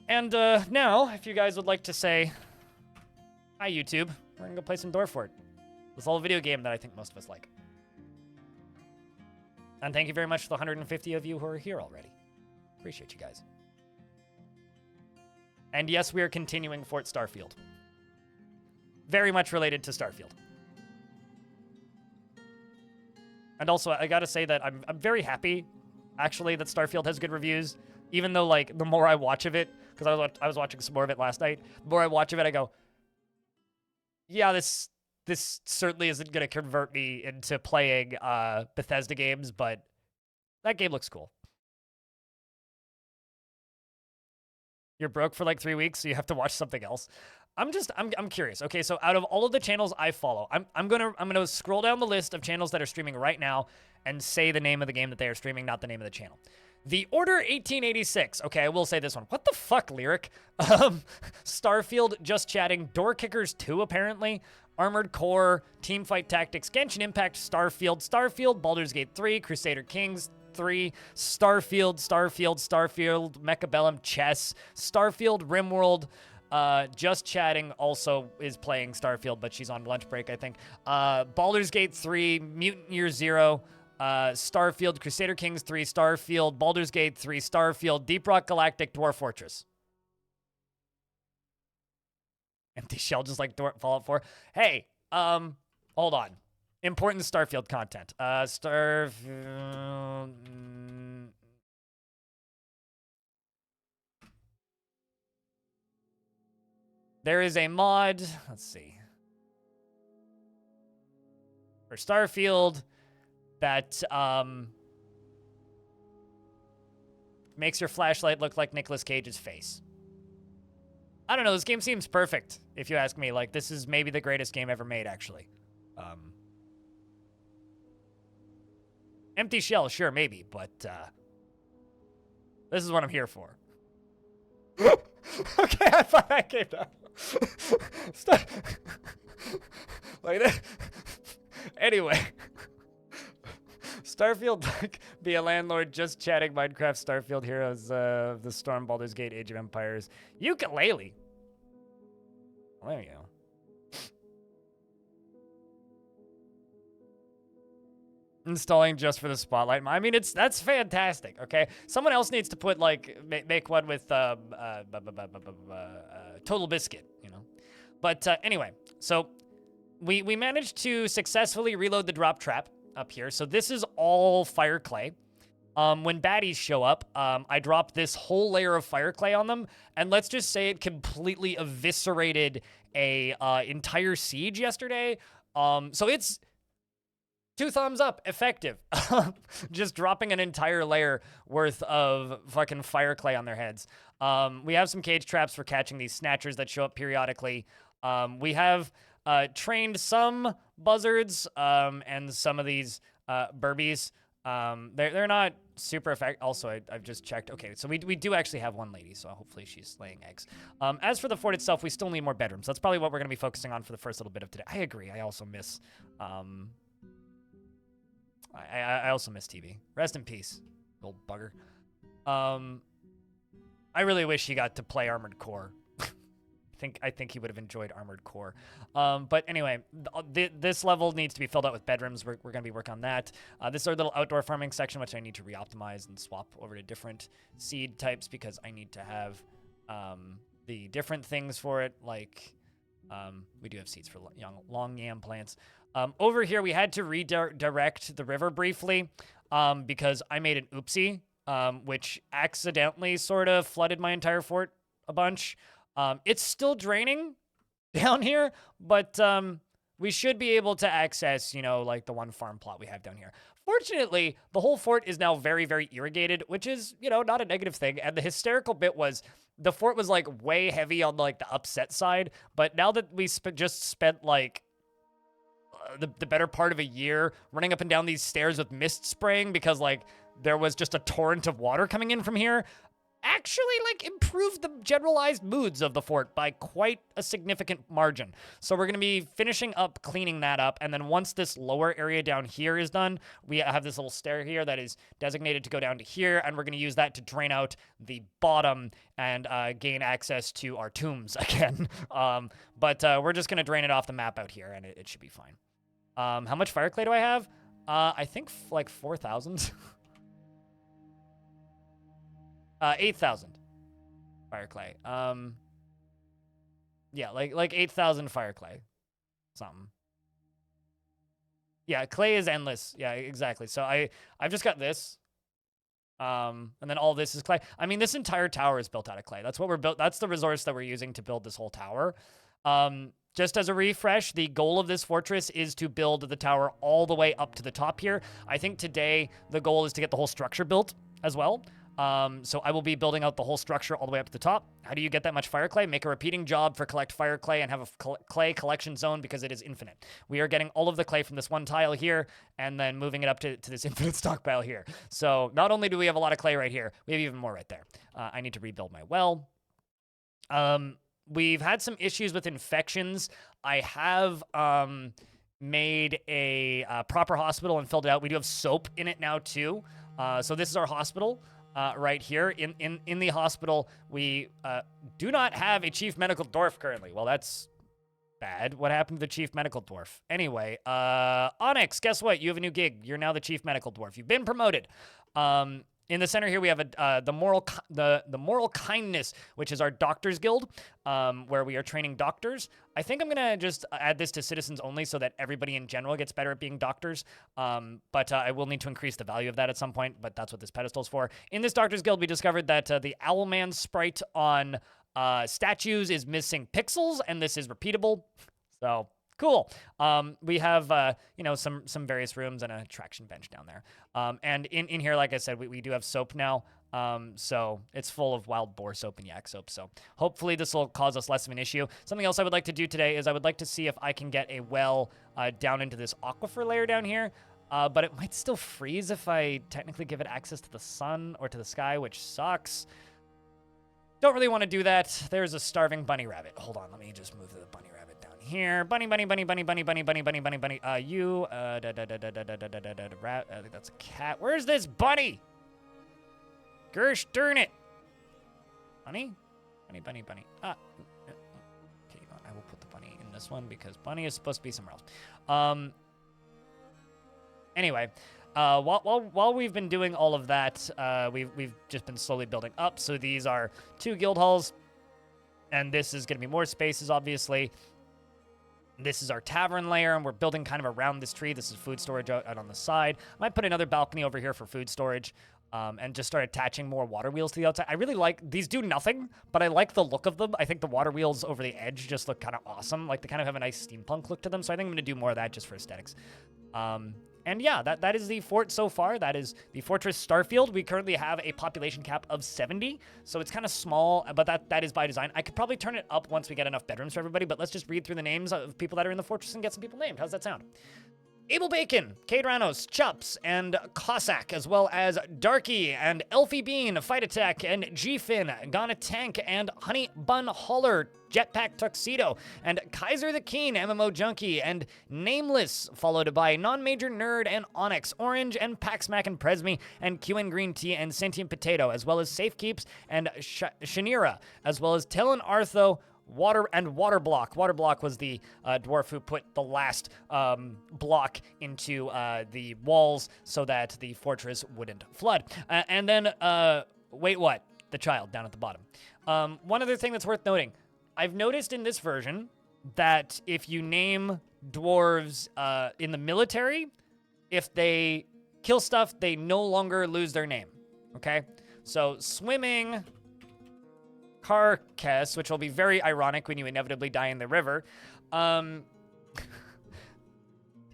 And now, if you guys would like to say, hi YouTube, we're gonna go play some Dwarf. This old video game that I think most of us like. And thank you very much to the 150 of you who are here already. Appreciate you guys. And yes, we are continuing Fort Starfield. Very much related to Starfield. And also, I gotta say that I'm very happy, actually, that Starfield has good reviews. Even though, like, the more I watch of it, because I was watching some more of it last night, the more I watch of it, I go, yeah, this certainly isn't gonna convert me into playing Bethesda games, but that game looks cool. You're broke for like 3 weeks, so you have to watch something else. I'm curious. Okay, so out of all of the channels I follow, I'm gonna scroll down the list of channels that are streaming right now and say the name of the game that they are streaming, not the name of the channel. The Order 1886. Okay, I will say this one. What the fuck, Lyric? Starfield, Just Chatting, Door Kickers 2, apparently. Armored Core, Teamfight Tactics, Genshin Impact, Starfield, Baldur's Gate 3, Crusader Kings 3, Starfield, Mechabellum Chess, Starfield, Rimworld, Just Chatting also is playing Starfield, but she's on lunch break, I think. Baldur's Gate 3, Mutant Year Zero, Starfield, Crusader Kings 3, Starfield, Baldur's Gate 3, Starfield, Deep Rock Galactic, Dwarf Fortress. Empty shell, just like Fallout 4. Hey, hold on. Important Starfield content. Starfield... There is a mod, let's see, for Starfield that makes your flashlight look like Nicolas Cage's face. I don't know, this game seems perfect, if you ask me. Like, this is maybe the greatest game ever made, actually. Empty shell, sure, maybe, but this is what I'm here for. Okay, I thought that came down. Stop. Like that. Anyway. Starfield, be a landlord, Just Chatting, Minecraft, Starfield, Heroes of the Storm, Baldur's Gate, Age of Empires, Ukulele. Well, there you go. Installing just for the spotlight. I mean, that's fantastic. Okay, someone else needs to put like make one with Total Biscuit, you know. But anyway, so we managed to successfully reload the drop trap up here. So this is all fire clay. When baddies show up, I drop this whole layer of fire clay on them, and let's just say it completely eviscerated a entire siege yesterday. So it's 2 thumbs up, effective. Just dropping an entire layer worth of fucking fire clay on their heads. We have some cage traps for catching these snatchers that show up periodically. We have trained some buzzards and some of these burbies. They're not super effective. Also, I've just checked. Okay, so we do actually have one lady, so hopefully she's laying eggs. As for the fort itself, we still need more bedrooms. That's probably what we're going to be focusing on for the first little bit of today. I agree. I also miss... I also miss TV. Rest in peace, old bugger. I really wish he got to play Armored Core. I think he would have enjoyed Armored Core. But anyway, this level needs to be filled out with bedrooms. We're going to be working on that. This is our little outdoor farming section, which I need to reoptimize and swap over to different seed types because I need to have the different things for it. Like we do have seeds for long yam plants. Over here, we had to redirect the river briefly because I made an oopsie, which accidentally sort of flooded my entire fort a bunch. It's still draining down here, but we should be able to access, you know, like the one farm plot we have down here. Fortunately, the whole fort is now very, very irrigated, which is, you know, not a negative thing. And the hysterical bit was the fort was like way heavy on like the upset side, but now that we just spent like the better part of a year running up and down these stairs with mist spraying because like there was just a torrent of water coming in from here, actually like improved the generalized moods of the fort by quite a significant margin. So we're going to be finishing up cleaning that up, and then once this lower area down here is done, we have this little stair here that is designated to go down to here, and we're going to use that to drain out the bottom and gain access to our tombs again. But we're just going to drain it off the map out here, and it should be fine. How much fire clay do I have? I think like 4,000. 8,000 fire clay. Yeah, like 8,000 fire clay. Something. Yeah, clay is endless. Yeah, exactly. So I've just got this. And then all this is clay. I mean, this entire tower is built out of clay. That's what we're built. That's the resource that we're using to build this whole tower. Just as a refresh, the goal of this fortress is to build the tower all the way up to the top here. I think today the goal is to get the whole structure built as well. So I will be building out the whole structure all the way up to the top. How do you get that much fire clay? Make a repeating job for collect fire clay and have a clay collection zone because it is infinite. We are getting all of the clay from this one tile here and then moving it up to this infinite stockpile here. So not only do we have a lot of clay right here, we have even more right there. I need to rebuild my well. We've had some issues with infections. I have made a proper hospital and filled it out. We do have soap in it now too. So this is our hospital. Right here in the hospital, we do not have a chief medical dwarf currently. Well, that's bad. What happened to the chief medical dwarf? Anyway, Onyx, guess what? You have a new gig. You're now the chief medical dwarf. You've been promoted. In the center here, we have the moral kindness, which is our doctors guild, where we are training doctors. I think I'm gonna just add this to citizens only so that everybody in general gets better at being doctors. But I will need to increase the value of that at some point. But that's what this pedestal is for. In this doctors guild, we discovered that the Owlman sprite on statues is missing pixels, and this is repeatable. So. Cool. We have, some various rooms and a traction bench down there. And in here, like I said, we do have soap now. So it's full of wild boar soap and yak soap. So hopefully this will cause us less of an issue. Something else I would like to do today is I would like to see if I can get a well down into this aquifer layer down here. But it might still freeze if I technically give it access to the sun or to the sky, which sucks. Don't really want to do that. There's a starving bunny rabbit. Hold on, let me just move the bunny rabbit down here. Bunny. You, rat. I think that's a cat. Where's this bunny? Gersh, darn it. Bunny. Okay, I will put the bunny in this one because bunny is supposed to be somewhere else. Anyway. While we've been doing all of that, we've just been slowly building up. So these are 2 guild halls, and this is going to be more spaces, obviously. This is our tavern layer, and we're building kind of around this tree. This is food storage out on the side. I might put another balcony over here for food storage, and just start attaching more water wheels to the outside. I really like, these do nothing, but I like the look of them. I think the water wheels over the edge just look kind of awesome. Like, they kind of have a nice steampunk look to them, so I think I'm going to do more of that just for aesthetics. And yeah, that is the fort so far. That is the Fortress Starfield. We currently have a population cap of 70, so it's kind of small, but that is by design. I could probably turn it up once we get enough bedrooms for everybody, but let's just read through the names of people that are in the fortress and get some people named. How's that sound? Abel Bacon, Cadranos, Chups, and Cossack, as well as Darky and Elfie Bean, Fight Attack, and G-Fin, Gonna Tank, and Honey Bun Holler, Jetpack Tuxedo, and Kaiser the Keen, MMO Junkie, and Nameless, followed by Non-Major Nerd and Onyx, Orange, and Paxmac and Presme, and QN Green Tea, and Sentient Potato, as well as Safe Keeps, and Shanira, as well as Talon Artho, Waterblock. Waterblock was the dwarf who put the last block into the walls so that the fortress wouldn't flood. And then, wait, what? The child down at the bottom. One other thing that's worth noting. I've noticed in this version that if you name dwarves in the military, if they kill stuff, they no longer lose their name. Okay? So, swimming... Carcass, which will be very ironic when you inevitably die in the river,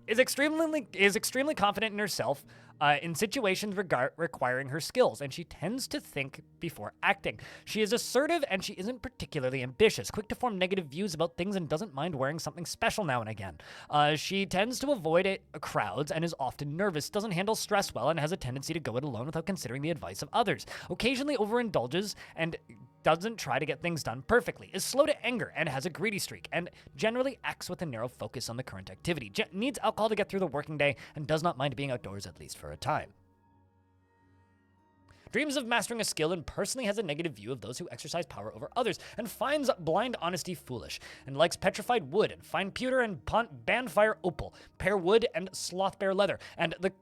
is extremely confident in herself. in situations requiring her skills, and she tends to think before acting. She is assertive, and she isn't particularly ambitious, quick to form negative views about things, and doesn't mind wearing something special now and again. She tends to avoid crowds and is often nervous, doesn't handle stress well, and has a tendency to go it alone without considering the advice of others. Occasionally overindulges and doesn't try to get things done perfectly, is slow to anger and has a greedy streak, and generally acts with a narrow focus on the current activity, needs alcohol to get through the working day, and does not mind being outdoors at least for a time. Dreams of mastering a skill and personally has a negative view of those who exercise power over others, and finds blind honesty foolish, and likes petrified wood and fine pewter and bandfire opal, pear wood and sloth bear leather, and the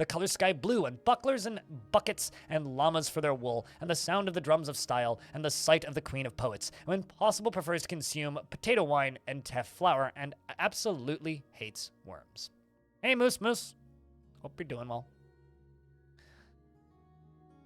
color sky blue, and bucklers and buckets and llamas for their wool, and the sound of the drums of style, and the sight of the queen of poets. When possible, prefers to consume potato wine and teff flour, and absolutely hates worms. Hey, Moose Moose. Hope you're doing well.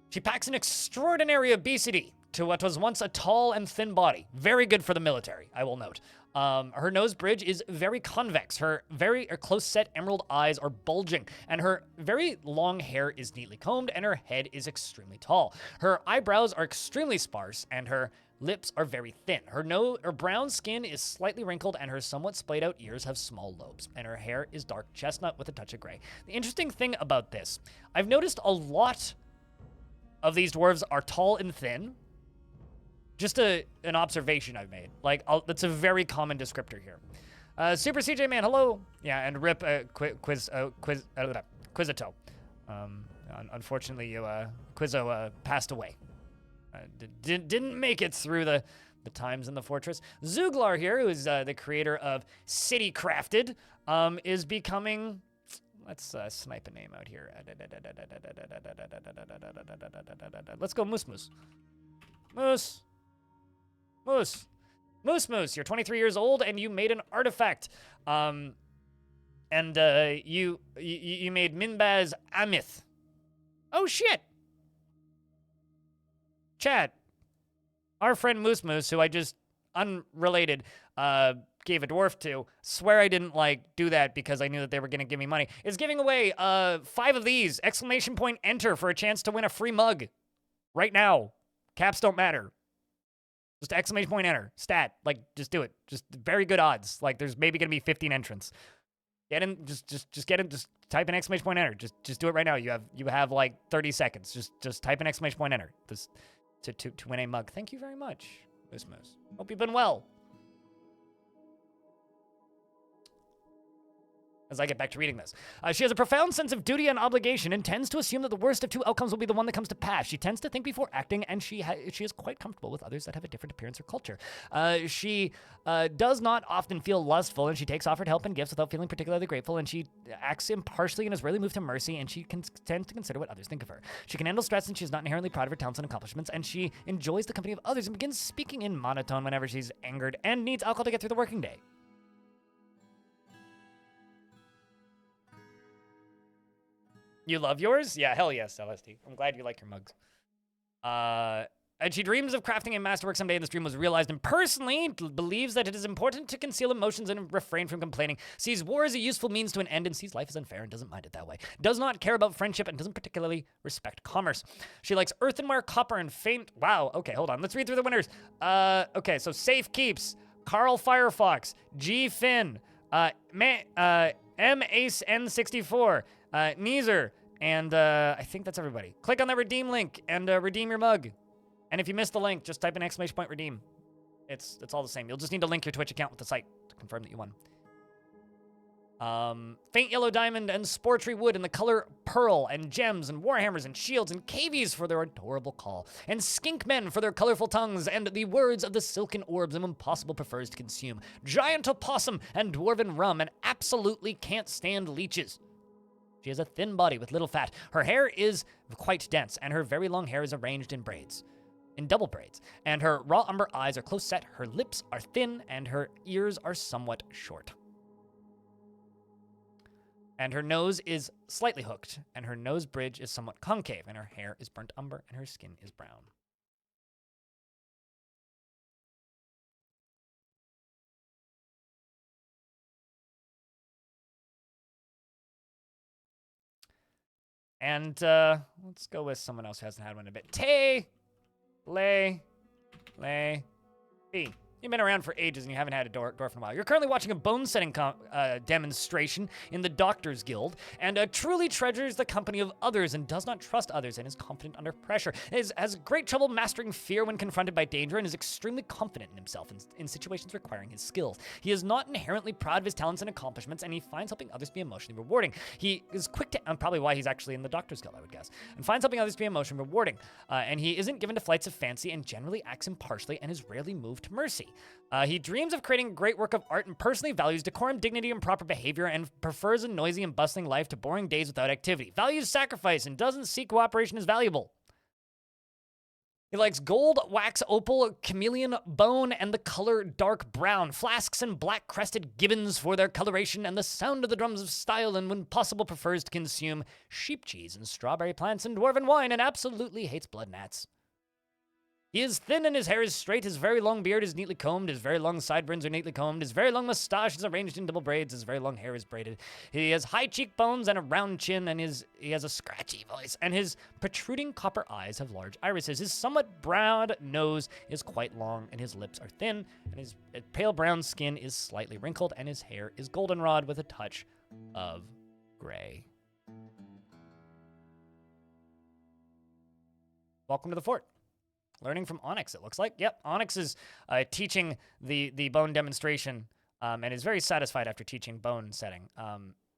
She packs an extraordinary obesity to what was once a tall and thin body. Very good for the military, I will note. Her nose bridge is very convex. Her very close-set emerald eyes are bulging, and her very long hair is neatly combed, and her head is extremely tall. Her eyebrows are extremely sparse, and her lips are very thin. Her brown skin is slightly wrinkled, and her somewhat splayed-out ears have small lobes, and her hair is dark chestnut with a touch of gray. The interesting thing about this, I've noticed a lot of these dwarves are tall and thin. Just an observation I've made. Like, that's a very common descriptor here. Super CJ Man, hello. Yeah, and rip Quizito. Unfortunately, Quizzo passed away. Didn't make it through the times in the fortress. Zuglar here, who is the creator of City Crafted, is becoming... Let's snipe a name out here. Let's go Moose Moose. Moose. Moose. Moose Moose, you're 23 years old and you made an artifact. You made Minbaz Amith. Oh shit. Chat. Our friend Moose Moose, who I just unrelated gave a dwarf to, swear I didn't do that because I knew that they were gonna give me money, is giving away 5 of these, ! Enter for a chance to win a free mug. Right now. Caps don't matter. Just ! Enter. Stat. Just do it. Just very good odds. There's maybe gonna be 15 entrants. Get in, just get in, just type in ! Enter. Just do it right now. You have 30 seconds. Just type in ! Enter. This to win a mug. Thank you very much, Moose Moose. Hope you've been well. As I get back to reading this. She has a profound sense of duty and obligation and tends to assume that the worst of 2 outcomes will be the one that comes to pass. She tends to think before acting, and she is quite comfortable with others that have a different appearance or culture. She does not often feel lustful, and she takes offered help and gifts without feeling particularly grateful, and she acts impartially and is rarely moved to mercy, and she tends to consider what others think of her. She can handle stress, and she is not inherently proud of her talents and accomplishments, and she enjoys the company of others and begins speaking in monotone whenever she's angered and needs alcohol to get through the working day. You love yours? Yeah, hell yes, Celeste. I'm glad you like your mugs. And she dreams of crafting a masterwork someday, and this dream was realized, and personally believes that it is important to conceal emotions and refrain from complaining, sees war as a useful means to an end, and sees life as unfair and doesn't mind it that way. Does not care about friendship and doesn't particularly respect commerce. She likes earthenware, copper, and faint... Wow, okay, hold on. Let's read through the winners. Okay, so Safe Keeps, Carl Firefox, G. Finn, M. Ace N64, Neezer, and I think that's everybody. Click on that redeem link and redeem your mug. And if you missed the link, just type in ! Redeem. It's all the same. You'll just need to link your Twitch account with the site to confirm that you won. Faint yellow diamond and sportry wood in the color pearl, and gems and warhammers and shields and cavies for their adorable call, and skink men for their colorful tongues and the words of the silken orbs and impossible prefers to consume, giant opossum and dwarven rum, and absolutely can't stand leeches. She has a thin body with little fat. Her hair is quite dense, and her very long hair is arranged in double braids, and her raw umber eyes are close set, her lips are thin, and her ears are somewhat short. And her nose is slightly hooked, and her nose bridge is somewhat concave, and her hair is burnt umber, and her skin is brown. And let's go with someone else who hasn't had one in a bit. Lay, B. You've been around for ages and you haven't had a dwarf in a while. You're currently watching a bone setting demonstration in the Doctors Guild, and truly treasures the company of others and does not trust others and is confident under pressure. Has great trouble mastering fear when confronted by danger and is extremely confident in himself in situations requiring his skills. He is not inherently proud of his talents and accomplishments, and he finds helping others be emotionally rewarding. He is quick to, probably why he's actually in the Doctors Guild, I would guess, and finds helping others be emotionally rewarding. And he isn't given to flights of fancy and generally acts impartially and is rarely moved to mercy. He dreams of creating a great work of art and personally values decorum, dignity, and proper behavior, and prefers a noisy and bustling life to boring days without activity. Values sacrifice and doesn't see cooperation as valuable. He likes gold, wax, opal, chameleon, bone, and the color dark brown, flasks and black-crested gibbons for their coloration, and the sound of the drums of style, and when possible prefers to consume sheep cheese and strawberry plants and dwarven wine, and absolutely hates blood gnats. He is thin and his hair is straight, his very long beard is neatly combed, his very long sideburns are neatly combed, his very long mustache is arranged in double braids, his very long hair is braided. He has high cheekbones and a round chin, and he has a scratchy voice, and his protruding copper eyes have large irises. His somewhat broad nose is quite long, and his lips are thin, and his pale brown skin is slightly wrinkled, and his hair is goldenrod with a touch of gray. Welcome to the fort. Learning from Onyx, it looks like. Yep, Onyx is teaching the bone demonstration and is very satisfied after teaching bone setting.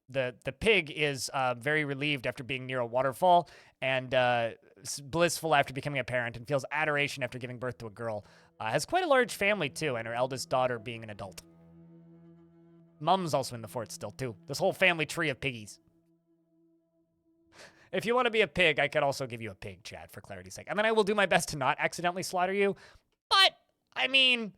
The pig is very relieved after being near a waterfall and blissful after becoming a parent and feels adoration after giving birth to a girl. Has quite a large family, too, and her eldest daughter being an adult. Mum's also in the fort still, too. This whole family tree of piggies. If you want to be a pig, I could also give you a pig, Chad, for clarity's sake. And then I will do my best to not accidentally slaughter you. But, I mean,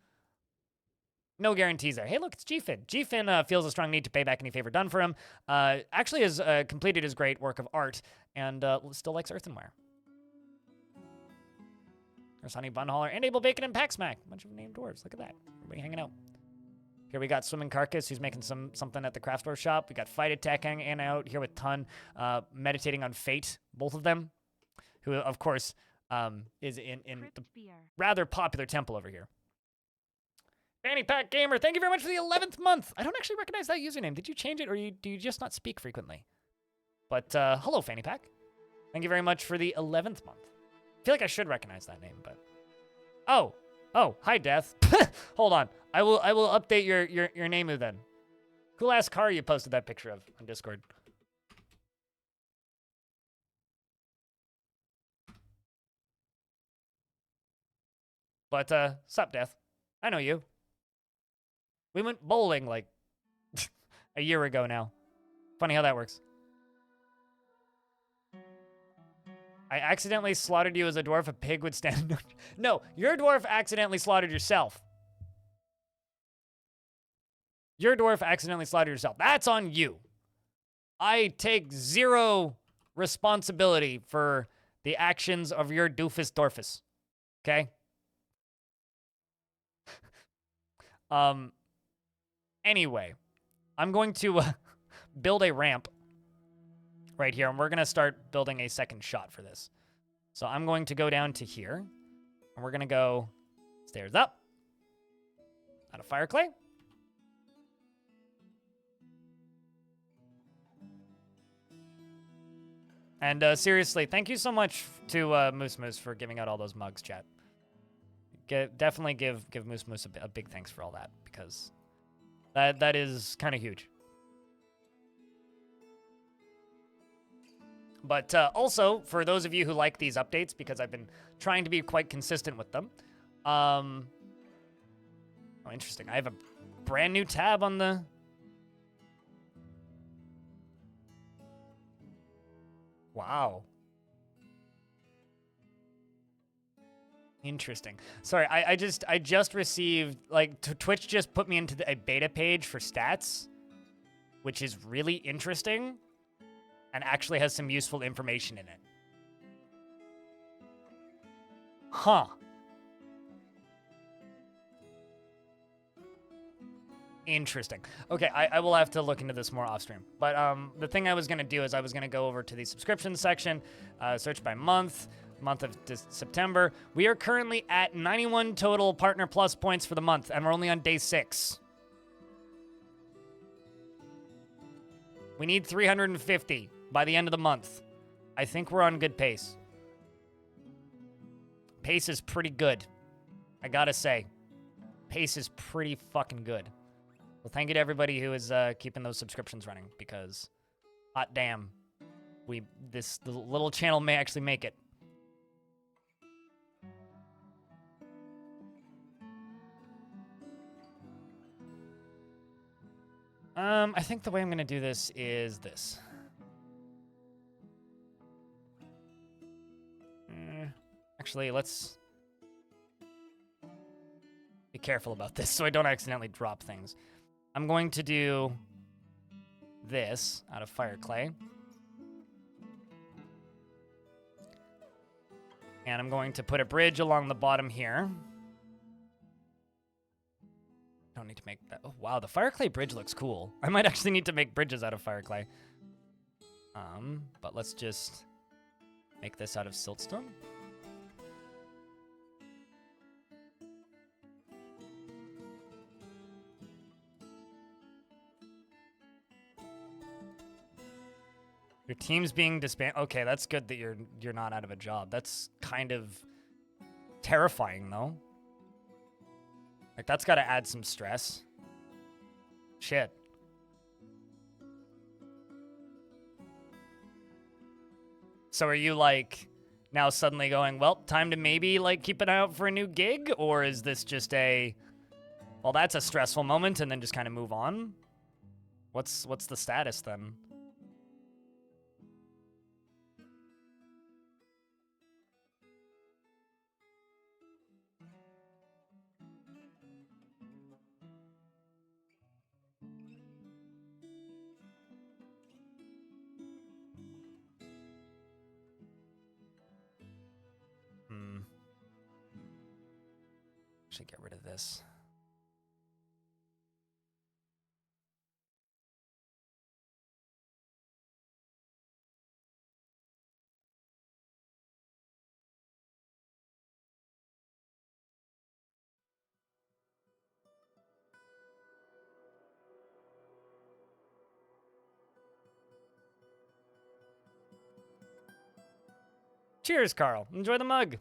no guarantees there. Hey, look, it's G-Fin. G-Fin feels a strong need to pay back any favor done for him. Actually has completed his great work of art and still likes earthenware. There's Honey Bunhauler and Abel Bacon and Paxmac. A bunch of named dwarves. Look at that. Everybody hanging out. Here we got Swimming Carcass, who's making something at the craft store shop. We got Fight Attack hanging out here with Ton, meditating on fate, both of them, who, of course, is in the rather popular temple over here. Fanny Pack Gamer, thank you very much for the 11th month. I don't actually recognize that username. Did you change it, or do you just not speak frequently? But hello, Fanny Pack. Thank you very much for the 11th month. I feel like I should recognize that name, but... Oh, hi, Death. Hold on. I will update your name then. Cool ass car you posted that picture of on Discord. But sup, Death. I know you. We went bowling like a year ago now. Funny how that works. I accidentally slaughtered you as a dwarf. A pig would stand. No, your dwarf accidentally slaughtered yourself. Your dwarf accidentally slaughtered yourself. That's on you. I take zero responsibility for the actions of your doofus dwarfus. Okay? Anyway, I'm going to build a ramp right here, and we're going to start building a second shot for this. So I'm going to go down to here, and we're going to go stairs up, out of fire clay. And seriously, thank you so much to Moose Moose for giving out all those mugs, chat. Definitely give Moose Moose a big thanks for all that, because that is kind of huge. But also, for those of you who like these updates, because I've been trying to be quite consistent with them. Oh, interesting. I have a brand new tab on the... Wow. Interesting. Sorry, I just received, like, Twitch just put me into a beta page for stats, which is really interesting and actually has some useful information in it. Huh. Interesting. Okay, I will have to look into this more off stream. But the thing I was going to do is I was going to go over to the subscription section, search by month of September. We are currently at 91 total Partner Plus points for the month, and we're only on day 6. We need 350 by the end of the month. I think we're on good pace. Pace is pretty good. I gotta say. Pace is pretty fucking good. Well, thank you to everybody who is keeping those subscriptions running, because hot damn, the little channel may actually make it. I think the way I'm gonna do this is this. Actually, let's be careful about this so I don't accidentally drop things. I'm going to do this out of fire clay. And I'm going to put a bridge along the bottom here. Don't need to make that. Oh, wow, the fire clay bridge looks cool. I might actually need to make bridges out of fire clay. But let's just make this out of siltstone. Your team's being disbanded. Okay, that's good that you're not out of a job. That's kind of terrifying, though. Like, that's got to add some stress. Shit. So are you, like, now suddenly going, well, time to maybe, like, keep an eye out for a new gig? Or is this just a, well, that's a stressful moment, and then just kind of move on? What's the status, then? Should get rid of this. Cheers, Carl. Enjoy the mug.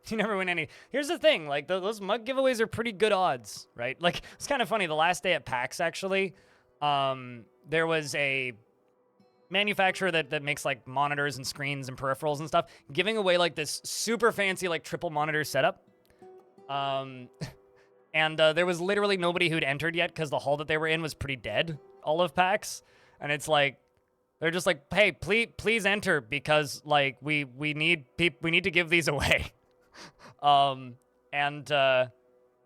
You never win any. Here's the thing, like, those mug giveaways are pretty good odds, right? Like, it's kind of funny. The last day at PAX, actually, there was a manufacturer that makes, like, monitors and screens and peripherals and stuff, giving away, like, this super fancy, like, triple monitor setup. And there was literally nobody who'd entered yet because the hall that they were in was pretty dead, all of PAX. And it's like, they're just like, hey, please enter, because, like, we need to give these away.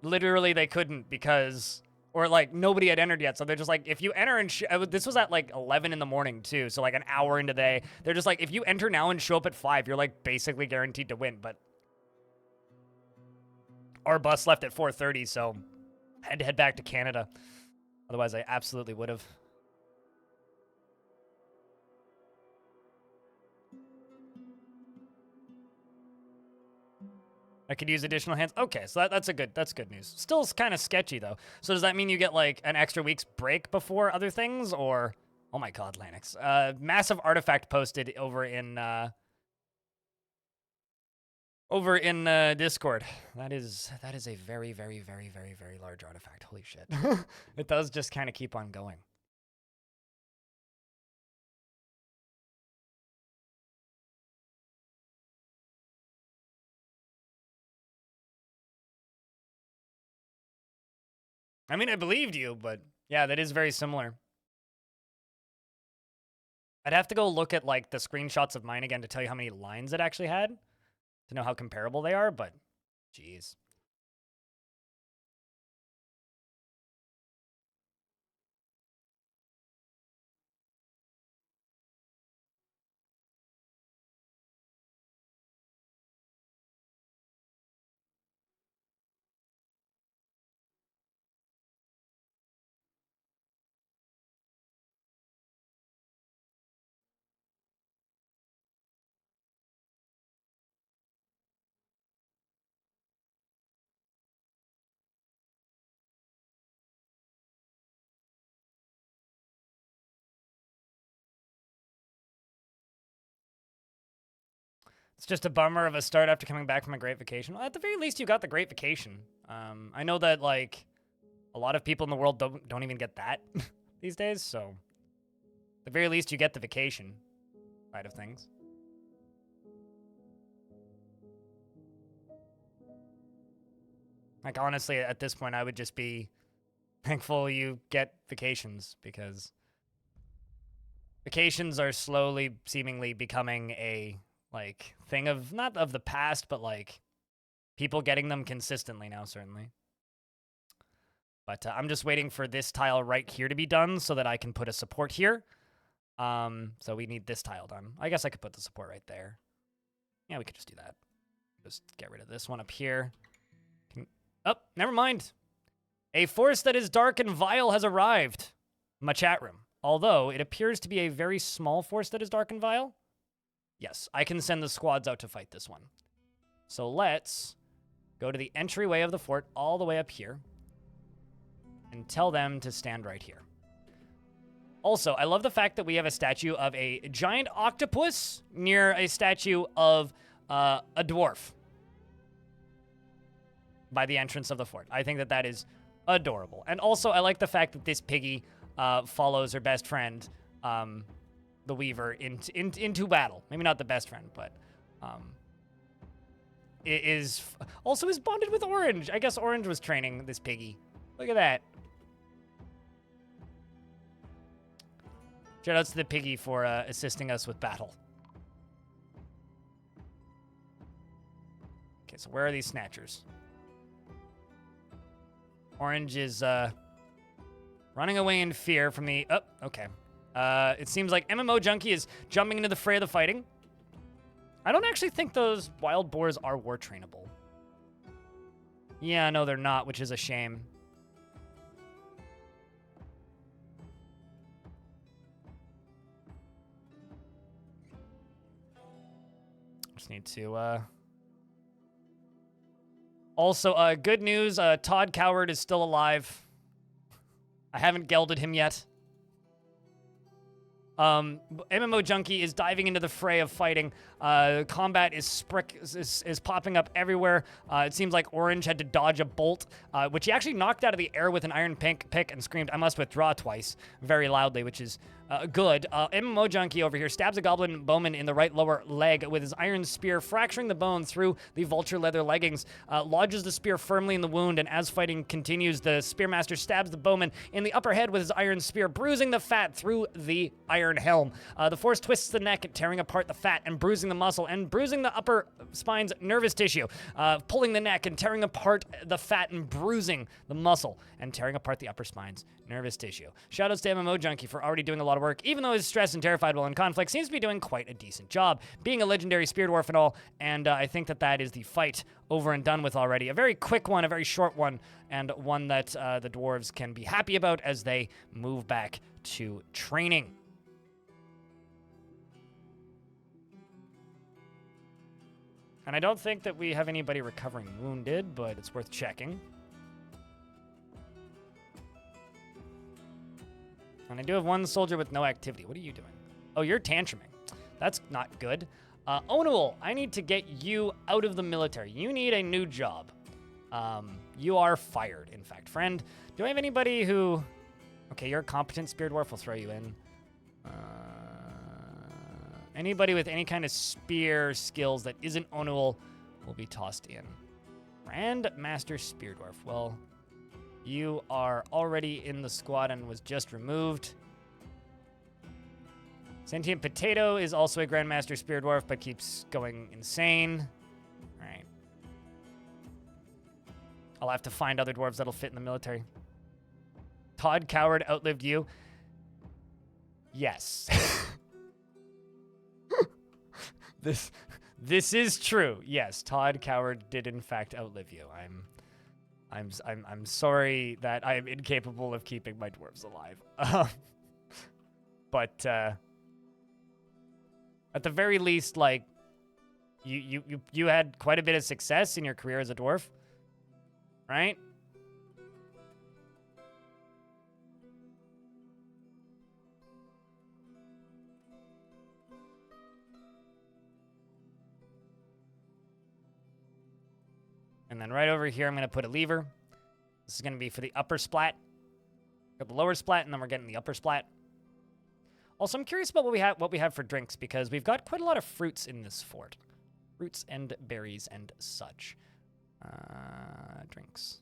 Literally they couldn't because, or like nobody had entered yet. So they're just like, if you enter and this was at like 11 in the morning too. So like an hour into the day, they're just like, if you enter now and show up at 5, you're like basically guaranteed to win. But our bus left at 4:30, so I had to head back to Canada. Otherwise I absolutely would have. I could use additional hands. Okay, so that's good news. Still kind of sketchy though. So does that mean you get like an extra week's break before other things, or oh my god, Lanix. Massive artifact posted over in Discord. That is a very, very, very, very, very large artifact. Holy shit. It does just kind of keep on going. I mean, I believed you, but yeah, that is very similar. I'd have to go look at like the screenshots of mine again to tell you how many lines it actually had to know how comparable they are, but jeez. It's just a bummer of a start after coming back from a great vacation. Well, at the very least, you got the great vacation. I know that, like, a lot of people in the world don't even get that these days, so at the very least, you get the vacation side of things. Like, honestly, at this point, I would just be thankful you get vacations, because vacations are slowly, seemingly becoming a, like, thing of, not of the past, but, like, people getting them consistently now, certainly. But I'm just waiting for this tile right here to be done so that I can put a support here. So we need this tile done. I guess I could put the support right there. Yeah, we could just do that. Just get rid of this one up here. Oh, never mind. A force that is dark and vile has arrived. My chat room. Although, it appears to be a very small force that is dark and vile. Yes, I can send the squads out to fight this one. So let's go to the entryway of the fort all the way up here and tell them to stand right here. Also, I love the fact that we have a statue of a giant octopus near a statue of a dwarf by the entrance of the fort. I think that that is adorable. And also, I like the fact that this piggy follows her best friend, the Weaver, into battle. Maybe not the best friend, but it is also is bonded with Orange. I guess Orange was training this piggy. Look at that. Shout outs to the piggy for assisting us with battle. Okay, so where are these snatchers? Orange is running away in fear from the... Oh, okay. It seems like MMO Junkie is jumping into the fray of the fighting. I don't actually think those wild boars are war trainable. Yeah, no, they're not, which is a shame. Just need to... Also, good news, Todd Coward is still alive. I haven't gelded him yet. MMO Junkie is diving into the fray of fighting. Combat is popping up everywhere. It seems like Orange had to dodge a bolt, which he actually knocked out of the air with an iron pick and screamed, "I must withdraw," twice, very loudly, which is good. MMO Junkie over here stabs a goblin bowman in the right lower leg with his iron spear, fracturing the bone through the vulture leather leggings, lodges the spear firmly in the wound, and as fighting continues, the spearmaster stabs the bowman in the upper head with his iron spear, bruising the fat through the iron helm. The force twists the neck, tearing apart the fat and bruising the muscle and bruising the upper spine's nervous tissue, pulling the neck and tearing apart the fat and bruising the muscle and tearing apart the upper spine's nervous tissue. Shoutouts to MMO Junkie for already doing a lot of work, even though he's stressed and terrified while in conflict, seems to be doing quite a decent job, being a legendary spear dwarf and all, and I think that that is the fight over and done with already. A very quick one, a very short one, and one that the dwarves can be happy about as they move back to training. And I don't think that we have anybody recovering wounded, but it's worth checking. And I do have one soldier with no activity. What are you doing? Oh, you're tantruming. That's not good. Onual, I need to get you out of the military. You need a new job. You are fired, in fact. Friend, do I have anybody who... Okay, you're a competent spear dwarf. We'll throw you in. Anybody with any kind of spear skills that isn't Onual will be tossed in. Grand Master Spear Dwarf. Well, you are already in the squad and was just removed. Sentient Potato is also a Grandmaster Spear Dwarf, but keeps going insane. All right. I'll have to find other dwarves that'll fit in the military. Todd Coward outlived you. Yes. This is true. Yes, Todd Coward did in fact outlive you. I'm sorry that I am incapable of keeping my dwarves alive. But at the very least, like you had quite a bit of success in your career as a dwarf, right? And then right over here, I'm going to put a lever. This is going to be for the upper splat. Got the lower splat, and then we're getting the upper splat. Also, I'm curious about what we have for drinks, because we've got quite a lot of fruits in this fort. Fruits and berries and such. Drinks.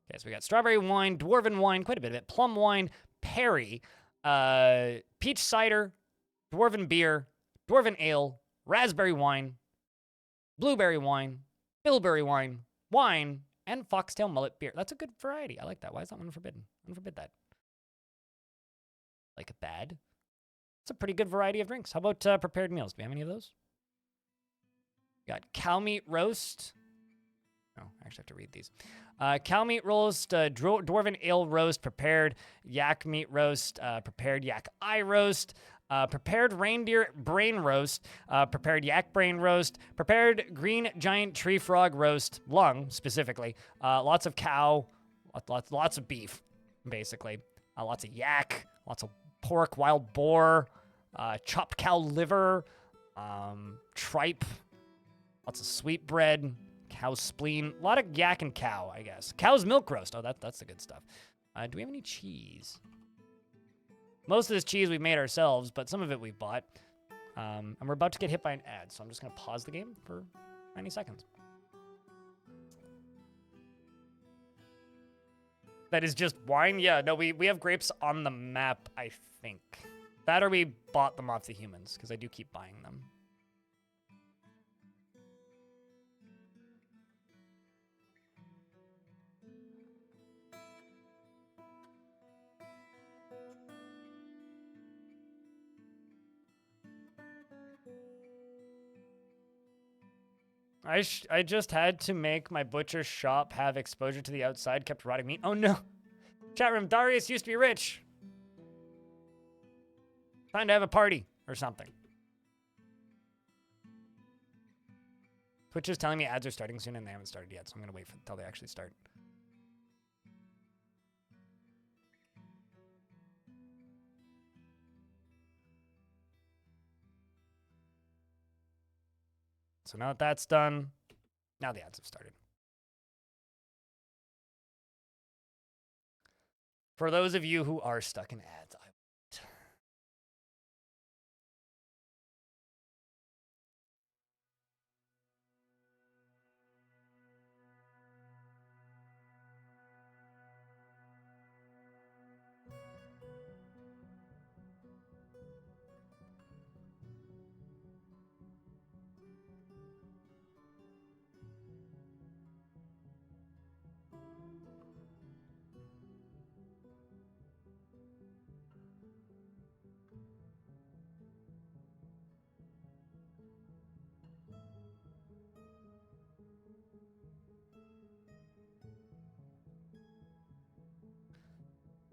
Okay, so we got strawberry wine, dwarven wine, quite a bit of it, plum wine, perry, peach cider, dwarven beer, dwarven ale, raspberry wine, blueberry wine, bilberry wine, wine, and foxtail mullet beer. That's a good variety. I like that. Why is that one forbidden? Unforbid that. Like bad? It's a pretty good variety of drinks. How about prepared meals? Do we have any of those? We got cow meat roast. Oh, I actually have to read these. Cow meat roast, dwarven ale roast, prepared yak meat roast, prepared yak eye roast, prepared reindeer brain roast, prepared yak brain roast, prepared green giant tree frog roast, lung specifically, lots of cow, lots of beef, basically, lots of yak, lots of pork, wild boar, chopped cow liver, tripe, lots of sweet bread, cow spleen, a lot of yak and cow, I guess. Cow's milk roast. Oh, that's the good stuff. Do we have any cheese? Most of this cheese we made ourselves, but some of it we bought. And we're about to get hit by an ad, so I'm just going to pause the game for 90 seconds. That is just wine? Yeah, no, we have grapes on the map, I think. That or we bought them off the humans, because I do keep buying them. I just had to make my butcher shop have exposure to the outside, kept rotting meat. Oh no. Chat room, Darius used to be rich. Time to have a party or something. Twitch is telling me ads are starting soon and they haven't started yet, so I'm going to wait until they actually start. So now that that's done, now the ads have started. For those of you who are stuck in ads,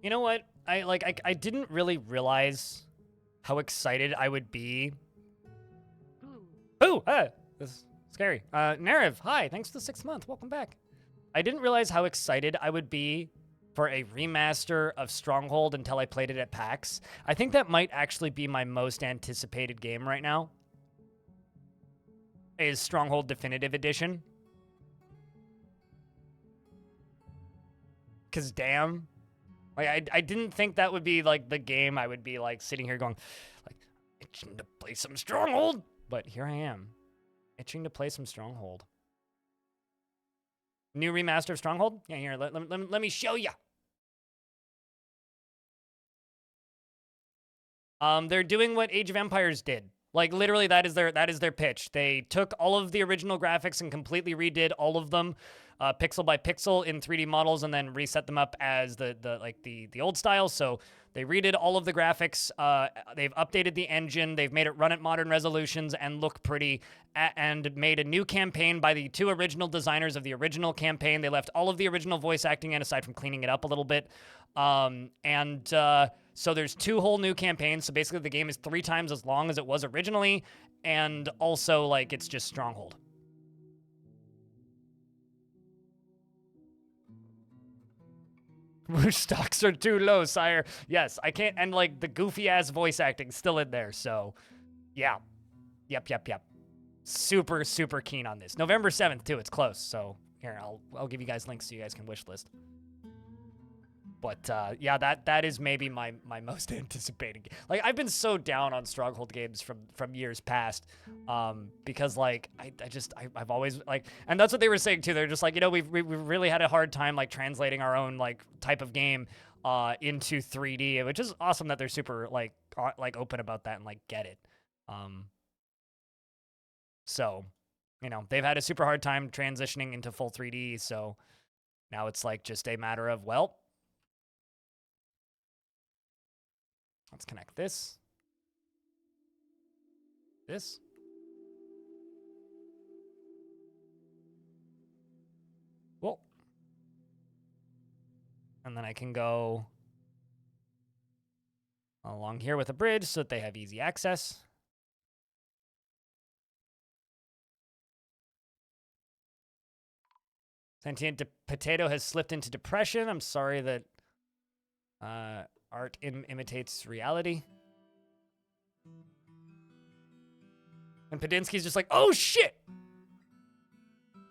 you know what? I didn't really realize how excited I would be. Ooh, this is scary. Narav, hi, thanks for the 6th month. Welcome back. I didn't realize how excited I would be for a remaster of Stronghold until I played it at PAX. I think that might actually be my most anticipated game right now. Is Stronghold Definitive Edition. Cause damn. Like, I didn't think that would be, like, the game I would be, like, sitting here going, like, itching to play some Stronghold. But here I am, itching to play some Stronghold. New remaster of Stronghold? Yeah, here, let me show you. They're doing what Age of Empires did. Like, literally, that is their pitch. They took all of the original graphics and completely redid all of them, pixel by pixel in 3D models, and then reset them up as the old style. So they redid all of the graphics. They've updated the engine. They've made it run at modern resolutions and look pretty, and made a new campaign by the 2 original designers of the original campaign. They left all of the original voice acting in, aside from cleaning it up a little bit. So there's 2 whole new campaigns. So basically the game is 3 times as long as it was originally. And also, like, it's just Stronghold. Whose stocks are too low, sire. Yes, I can't, and like the goofy ass voice acting still in there, so yeah. Yep. super, super keen on this. November 7th, too. It's close. So here, I'll give you guys links so you guys can wish list. But yeah, that is maybe my most anticipated game. Like, I've been so down on Stronghold games from years past, because like I've always like, and that's what they were saying too. They're just like, you know, we've really had a hard time like translating our own like type of game into 3D, which is awesome that they're super like open about that and like get it. So, you know, they've had a super hard time transitioning into full 3D. So now it's like just a matter of, well, let's connect this. Cool. And then I can go along here with a bridge so that they have easy access. Sentient Potato has slipped into depression. I'm sorry that art imitates reality. And Padinsky's just like, oh shit!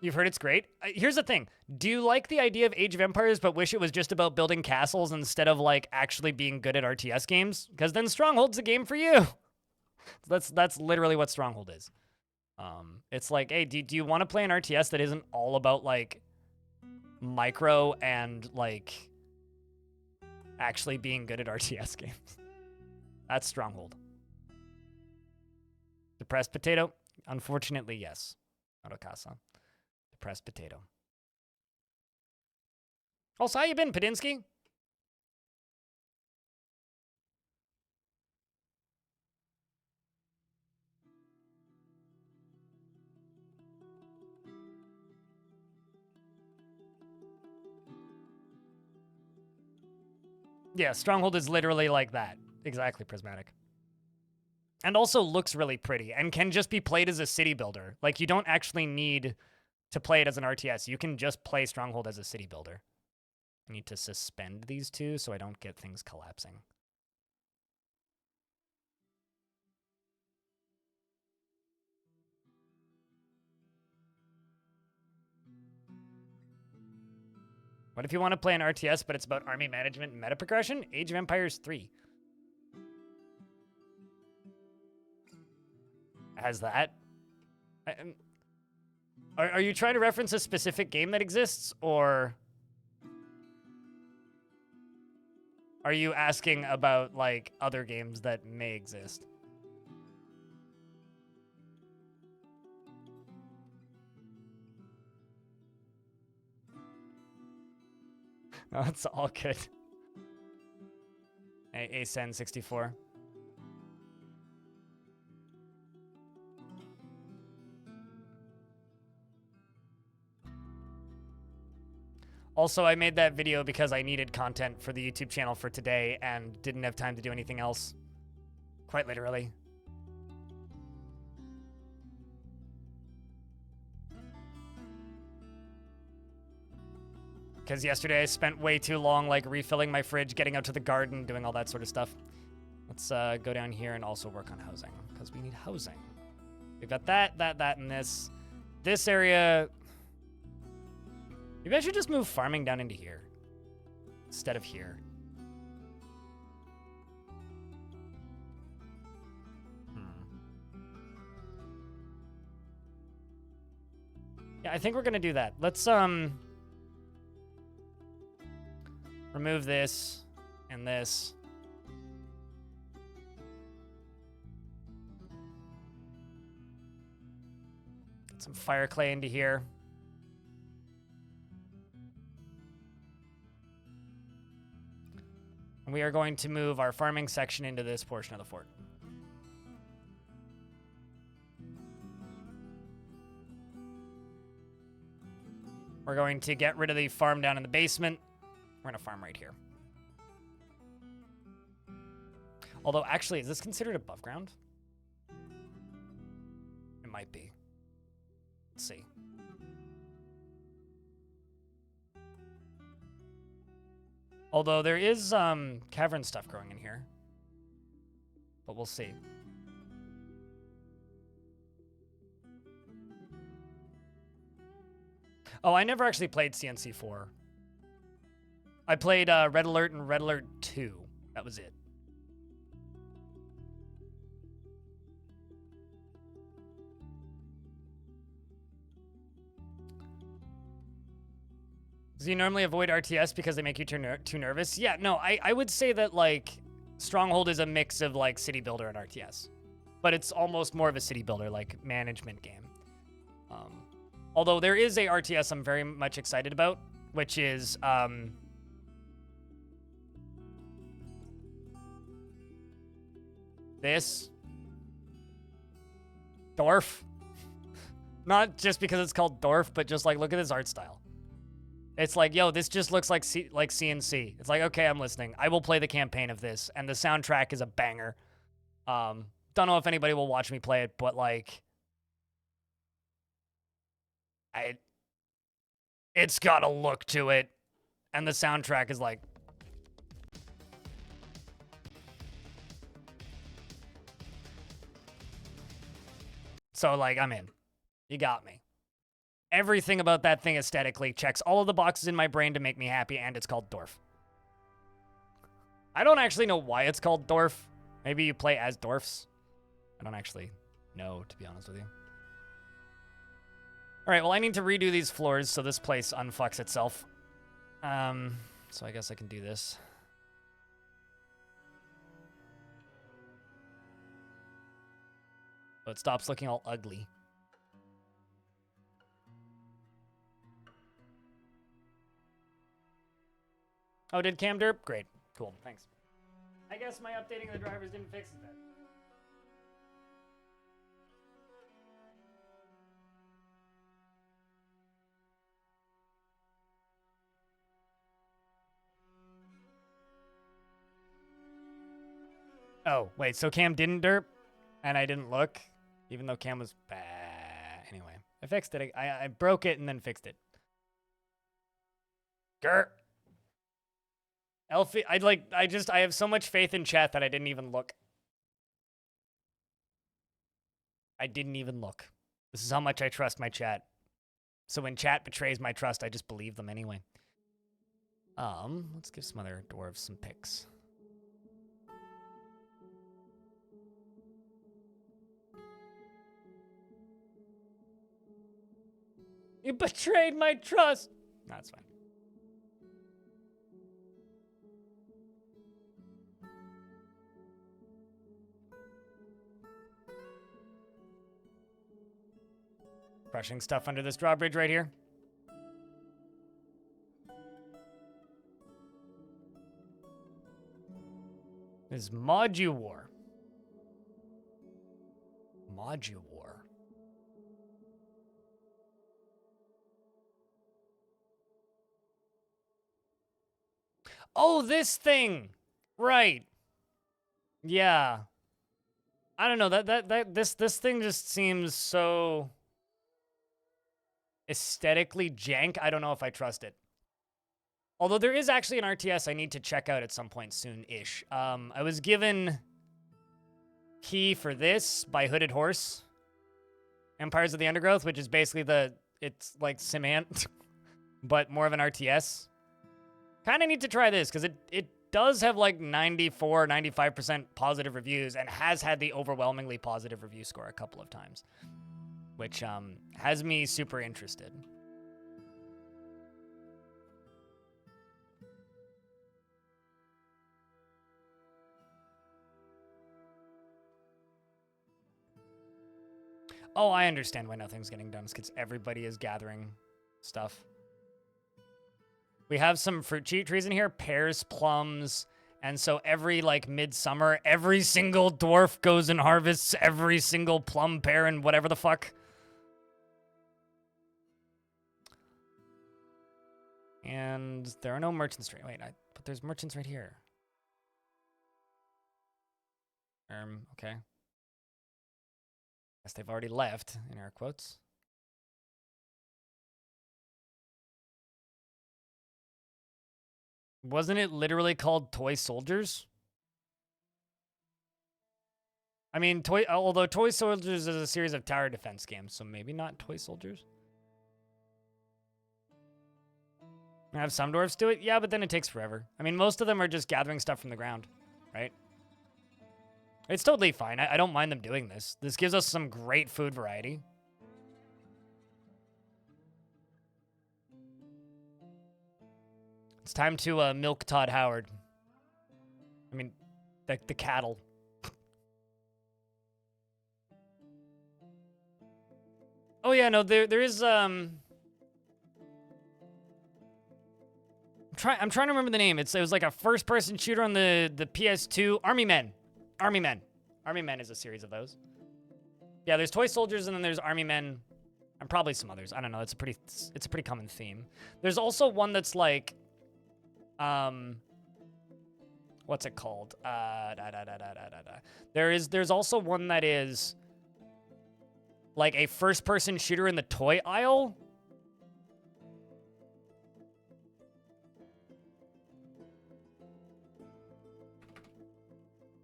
You've heard it's great? Here's the thing. Do you like the idea of Age of Empires but wish it was just about building castles instead of like actually being good at RTS games? Because then Stronghold's a game for you. That's literally what Stronghold is. It's like, hey, do you want to play an RTS that isn't all about like micro and like actually being good at RTS games? That's Stronghold. Depressed Potato? Unfortunately, yes. Autocasa. Depressed Potato. Also, how you been, Padinsky? Yeah, Stronghold is literally like that. Exactly, Prismatic. And also looks really pretty and can just be played as a city builder. Like, you don't actually need to play it as an RTS. You can just play Stronghold as a city builder. I need to suspend these two so I don't get things collapsing. What if you want to play an RTS, but it's about army management and meta progression? Age of Empires 3 has that. Are you trying to reference a specific game that exists, or are you asking about like other games that may exist? No, it's all good. ASEN 64. Also, I made that video because I needed content for the YouTube channel for today and didn't have time to do anything else. Quite literally. Because yesterday I spent way too long like refilling my fridge, getting out to the garden, doing all that sort of stuff. Let's go down here and also work on housing, because we need housing. We've got that, and this. This area... Maybe I should just move farming down into here instead of here. Yeah, I think we're gonna do that. Let's remove this and this. Get some fire clay into here. And we are going to move our farming section into this portion of the fort. We're going to get rid of the farm down in the basement. We're going to farm right here. Although, actually, is this considered above ground? It might be. Let's see. Although there is cavern stuff growing in here. But we'll see. Oh, I never actually played CNC4. I played Red Alert and Red Alert 2. That was it. Do you normally avoid RTS because they make you too nervous? Yeah, no, I would say that, like, Stronghold is a mix of, like, city builder and RTS. But it's almost more of a city builder, like, management game. Although there is a RTS I'm very much excited about, which is, this. Dwarf. Not just because it's called Dwarf, but just, like, look at this art style. It's like, yo, this just looks like CNC. It's like, okay, I'm listening. I will play the campaign of this, and the soundtrack is a banger. Don't know if anybody will watch me play it, but, like, it's got a look to it, and the soundtrack is like, so, like, I'm in. You got me. Everything about that thing aesthetically checks all of the boxes in my brain to make me happy, and it's called Dwarf. I don't actually know why it's called Dwarf. Maybe you play as dwarfs. I don't actually know, to be honest with you. All right, well, I need to redo these floors so this place unfucks itself. So I guess I can do this. So it stops looking all ugly. Oh, did Cam derp? Great. Cool. Thanks. I guess my updating the drivers didn't fix it then. Oh, wait, so Cam didn't derp, and I didn't look, even though Cam was bad. Anyway, I fixed it. I broke it and then fixed it. Grr. Elfie, I have so much faith in chat that I didn't even look. I didn't even look. This is how much I trust my chat. So when chat betrays my trust, I just believe them anyway. Let's give some other dwarves some picks. You betrayed my trust. No, that's fine. Crushing stuff under this drawbridge right here. This is Moduwar. Moduwar. Oh, this thing. Right. Yeah. I don't know. This thing just seems so aesthetically jank. I don't know if I trust it. Although there is actually an RTS I need to check out at some point soon-ish. I was given key for this by Hooded Horse. Empires of the Undergrowth, which is basically it's like Simant, but more of an RTS. Kind of need to try this, because it does have like 94, 95% positive reviews, and has had the overwhelmingly positive review score a couple of times. Which has me super interested. Oh, I understand why nothing's getting done. It's because everybody is gathering stuff. We have some fruit trees in here, pears, plums, and so every, like, midsummer, every single dwarf goes and harvests every single plum, pear, and whatever the fuck. And there are no merchants right. Wait, but there's merchants right here. Okay. Guess they've already left, in air quotes. Wasn't it literally called Toy Soldiers? I mean, although Toy Soldiers is a series of tower defense games, so maybe not Toy Soldiers. I have some dwarves do it? Yeah, but then it takes forever. I mean, most of them are just gathering stuff from the ground, right? It's totally fine. I don't mind them doing this. This gives us some great food variety. It's time to milk Todd Howard. I mean, the cattle. Oh yeah, no, there is I'm trying to remember the name. It was like a first-person shooter on the PS2. Army Men. Army Men is a series of those. Yeah, there's toy soldiers and then there's Army Men, and probably some others. I don't know. It's a pretty common theme. There's also one that's like, what's it called? There's also one that is like a first-person shooter in the toy aisle.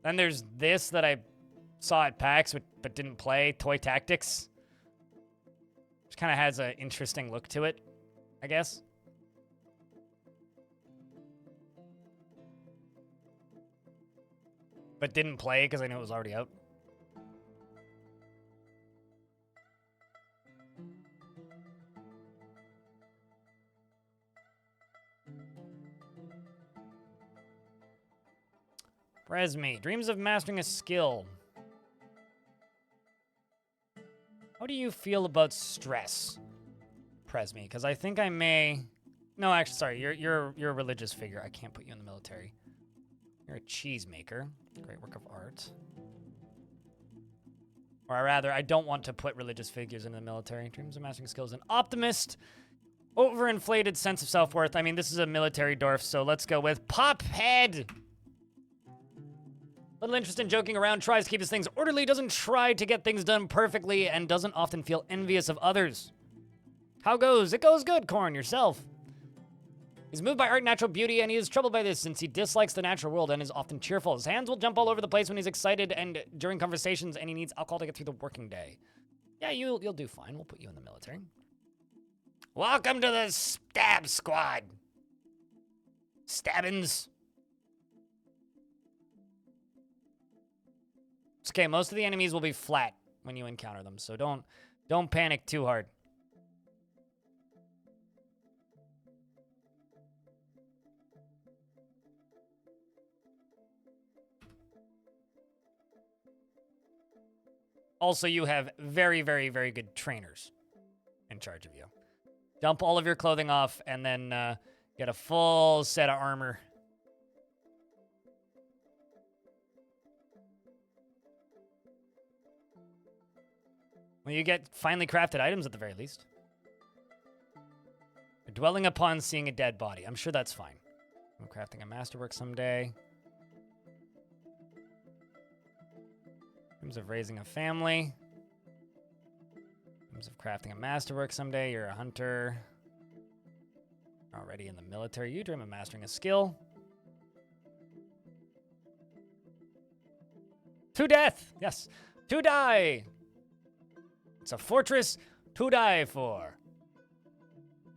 Then there's this that I saw at PAX but didn't play, Toy Tactics. Which kind of has an interesting look to it, I guess. But didn't play because I knew it was already out. Resme, dreams of mastering a skill. How do you feel about stress, Presme? Because I think I may... No, actually, sorry. You're a religious figure. I can't put you in the military. You're a cheesemaker. Great work of art. Or rather, I don't want to put religious figures into the military. Dreams of mastering skills. An optimist. Overinflated sense of self-worth. I mean, this is a military dwarf, so let's go with Pophead. Little interest in joking around, tries to keep his things orderly, doesn't try to get things done perfectly, and doesn't often feel envious of others. How goes? It goes good, Corn, yourself. He's moved by art and natural beauty, and he is troubled by this since he dislikes the natural world and is often cheerful. His hands will jump all over the place when he's excited and during conversations, and he needs alcohol to get through the working day. Yeah, you'll do fine. We'll put you in the military. Welcome to the Stab Squad. Stabbins. It's okay, most of the enemies will be flat when you encounter them, so don't panic too hard. Also, you have very, very, very good trainers in charge of you. Dump all of your clothing off and then get a full set of armor. Well, you get finely crafted items at the very least. Dwelling upon seeing a dead body. I'm sure that's fine. I'm crafting a masterwork someday. Dreams of raising a family. Dreams of crafting a masterwork someday. You're a hunter. Already in the military. You dream of mastering a skill. To death! Yes. To die! It's a fortress to die for.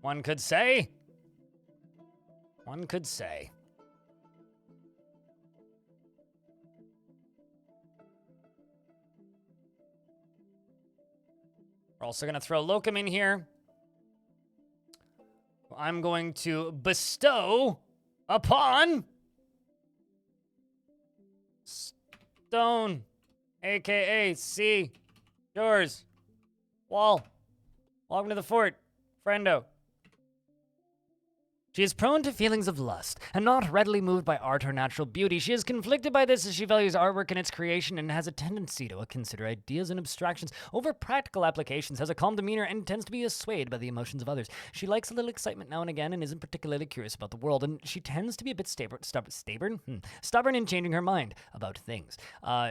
One could say. One could say. We're also going to throw Locum in here. I'm going to bestow upon Stone, a.k.a. C. Yours. Wall. Welcome to the fort, friendo. She is prone to feelings of lust, and not readily moved by art or natural beauty. She is conflicted by this as she values artwork and its creation and has a tendency to consider ideas and abstractions over practical applications, has a calm demeanor, and tends to be swayed by the emotions of others. She likes a little excitement now and again and isn't particularly curious about the world, and she tends to be a bit stubborn in changing her mind about things.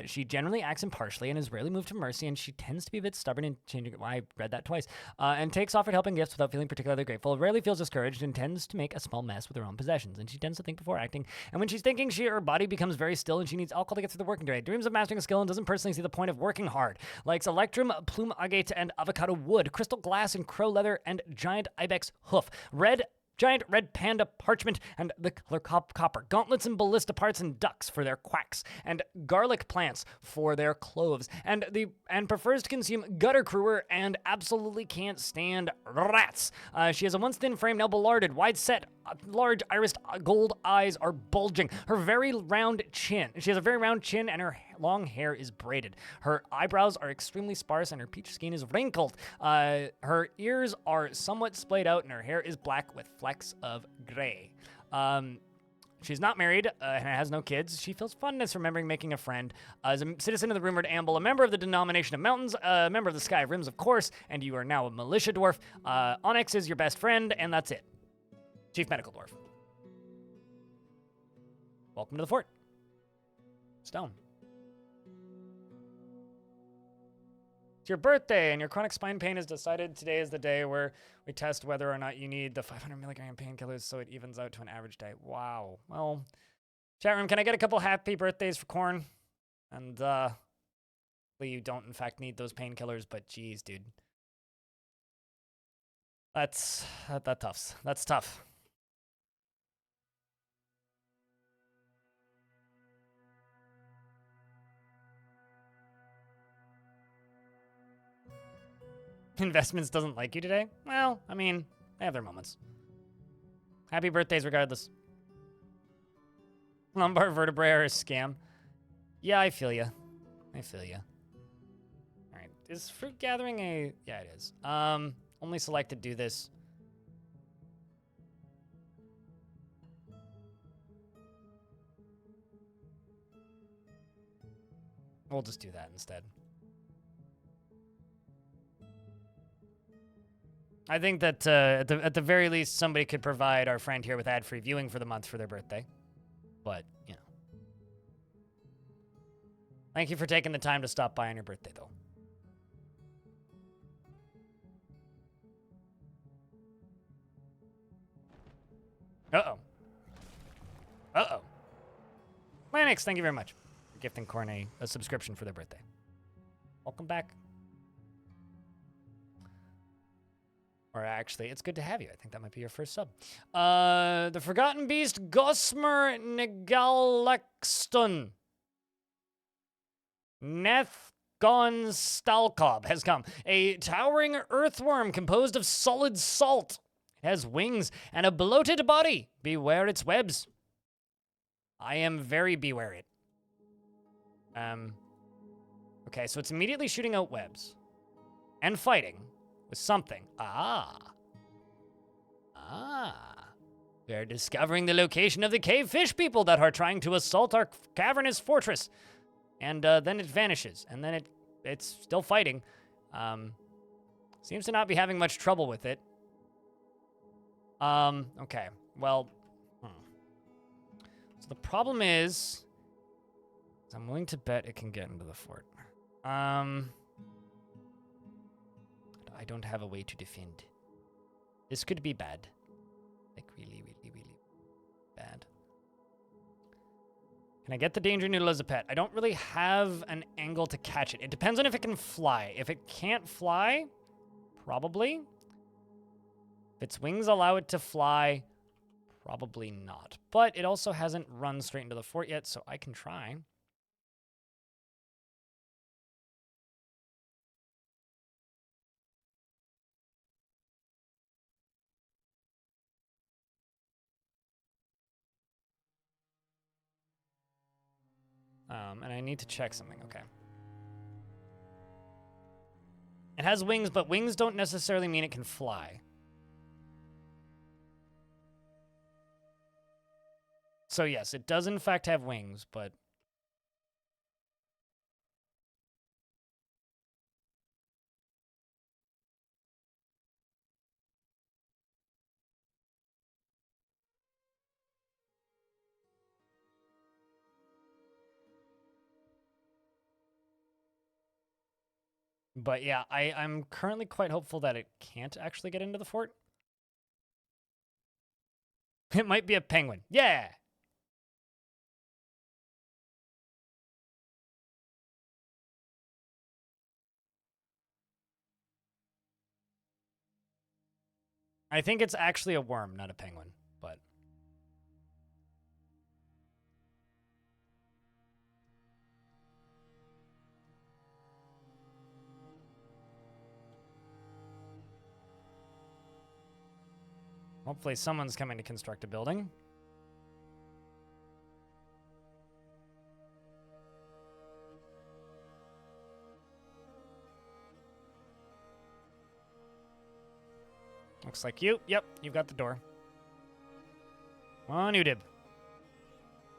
She generally acts impartially and is rarely moved to mercy, and she tends to be a bit stubborn in changing... I read that twice. And takes offered helping gifts without feeling particularly grateful, rarely feels discouraged, and tends to make a small mess with her own possessions, and she tends to think before acting, and when she's thinking, her body becomes very still, and she needs alcohol to get through the working day. Dreams of mastering a skill and doesn't personally see the point of working hard. Likes electrum, plume agate, and avocado wood, crystal glass, and crow leather, and giant ibex hoof. Red giant red panda parchment and the color copper, gauntlets and ballista parts and ducks for their quacks, and garlic plants for their cloves, and prefers to consume gutter crewer and absolutely can't stand rats. She has a once thin frame, now ballarded, wide set, large irised gold eyes are bulging. She has a very round chin, and her long hair is braided. Her eyebrows are extremely sparse, and her peach skin is wrinkled. Her ears are somewhat splayed out, and her hair is black with flecks of gray. She's not married and has no kids. She feels fondness remembering making a friend. As a citizen of the rumored Amble, a member of the denomination of mountains, a member of the Sky of Rims, of course, and you are now a militia dwarf. Onyx is your best friend, and that's it. Chief Medical Dwarf. Welcome to the fort. Stone. It's your birthday, and your chronic spine pain is decided. Today is the day where we test whether or not you need the 500 milligram painkillers so it evens out to an average day. Wow. Well, chat room, can I get a couple happy birthdays for Corn? And, you don't, in fact, need those painkillers, but geez, dude. That's tough. Investments doesn't like you today? Well, I mean, they have their moments. Happy birthdays regardless. Lumbar vertebrae are a scam. Yeah, I feel ya. Alright, is fruit gathering a... Yeah, it is. Only select to do this. We'll just do that instead. I think that at the very least, somebody could provide our friend here with ad-free viewing for the month for their birthday. But, you know. Thank you for taking the time to stop by on your birthday, though. Uh-oh. Lanix, thank you very much for gifting Corn a subscription for their birthday. Welcome back. Or actually, it's good to have you. I think that might be your first sub. The Forgotten Beast, Gosmer Negalaxton. Nethgon Stalcob has come. A towering earthworm composed of solid salt. It has wings and a bloated body. Beware its webs. I am very beware it. Okay, so it's immediately shooting out webs. And fighting. With something. We're discovering the location of the cave fish people that are trying to assault our cavernous fortress. And then it vanishes. And then it's still fighting. Seems to not be having much trouble with it. Okay. Well. So the problem is I'm willing to bet it can get into the fort. I don't have a way to defend. This could be bad. Like, really, really, really bad. Can I get the danger noodle as a pet? I don't really have an angle to catch it. It depends on if it can fly. If it can't fly, probably. If its wings allow it to fly, probably not. But it also hasn't run straight into the fort yet, so I can try. And I need to check something. Okay. It has wings, but wings don't necessarily mean it can fly. So yes, it does in fact have wings, but... But yeah, I'm currently quite hopeful that it can't actually get into the fort. It might be a penguin. Yeah! I think it's actually a worm, not a penguin, but... Hopefully someone's coming to construct a building. Looks like you. Yep, you've got the door. On Udib.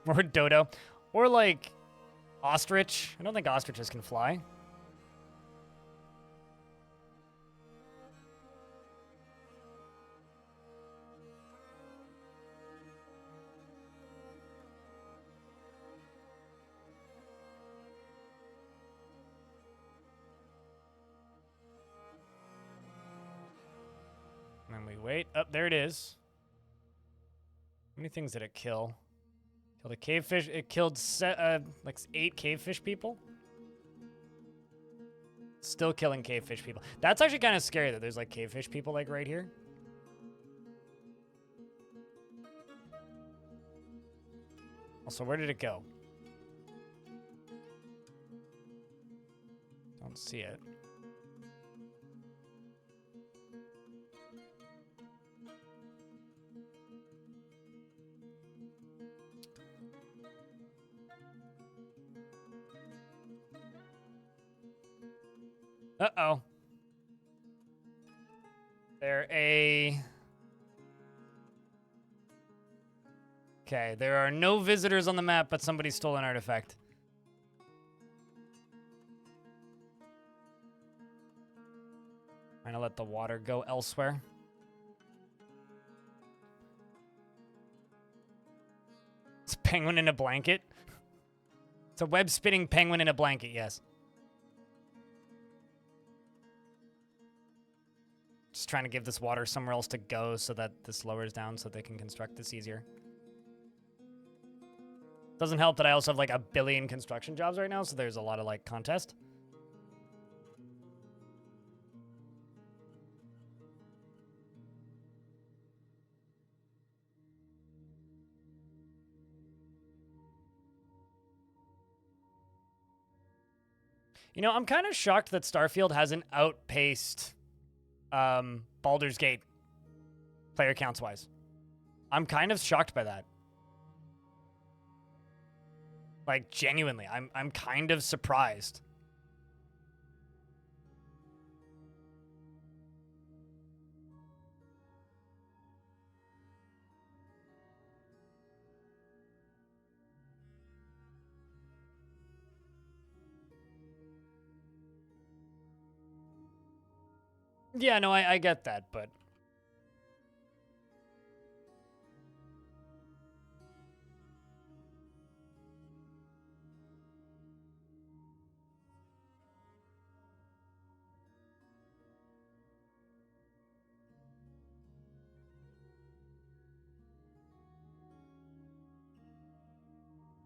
Or dodo. Or like ostrich. I don't think ostriches can fly. And then we wait. Oh, there it is. How many things did it kill? Killed a cavefish. It killed like 8 cavefish people. Still killing cavefish people. That's actually kind of scary that there's like cavefish people like right here. Also, where did it go? Don't see it. Uh-oh. Okay, there are no visitors on the map, but somebody stole an artifact. Trying to let the water go elsewhere. It's a penguin in a blanket. It's a web-spinning penguin in a blanket, yes. Just trying to give this water somewhere else to go so that this lowers down so they can construct this easier. Doesn't help that I also have like 1 billion construction jobs right now, so there's a lot of like contest. You know, I'm kind of shocked that Starfield hasn't outpaced Baldur's Gate player counts wise. I'm kind of shocked by that. Like genuinely, I'm kind of surprised. Yeah, no, I get that, but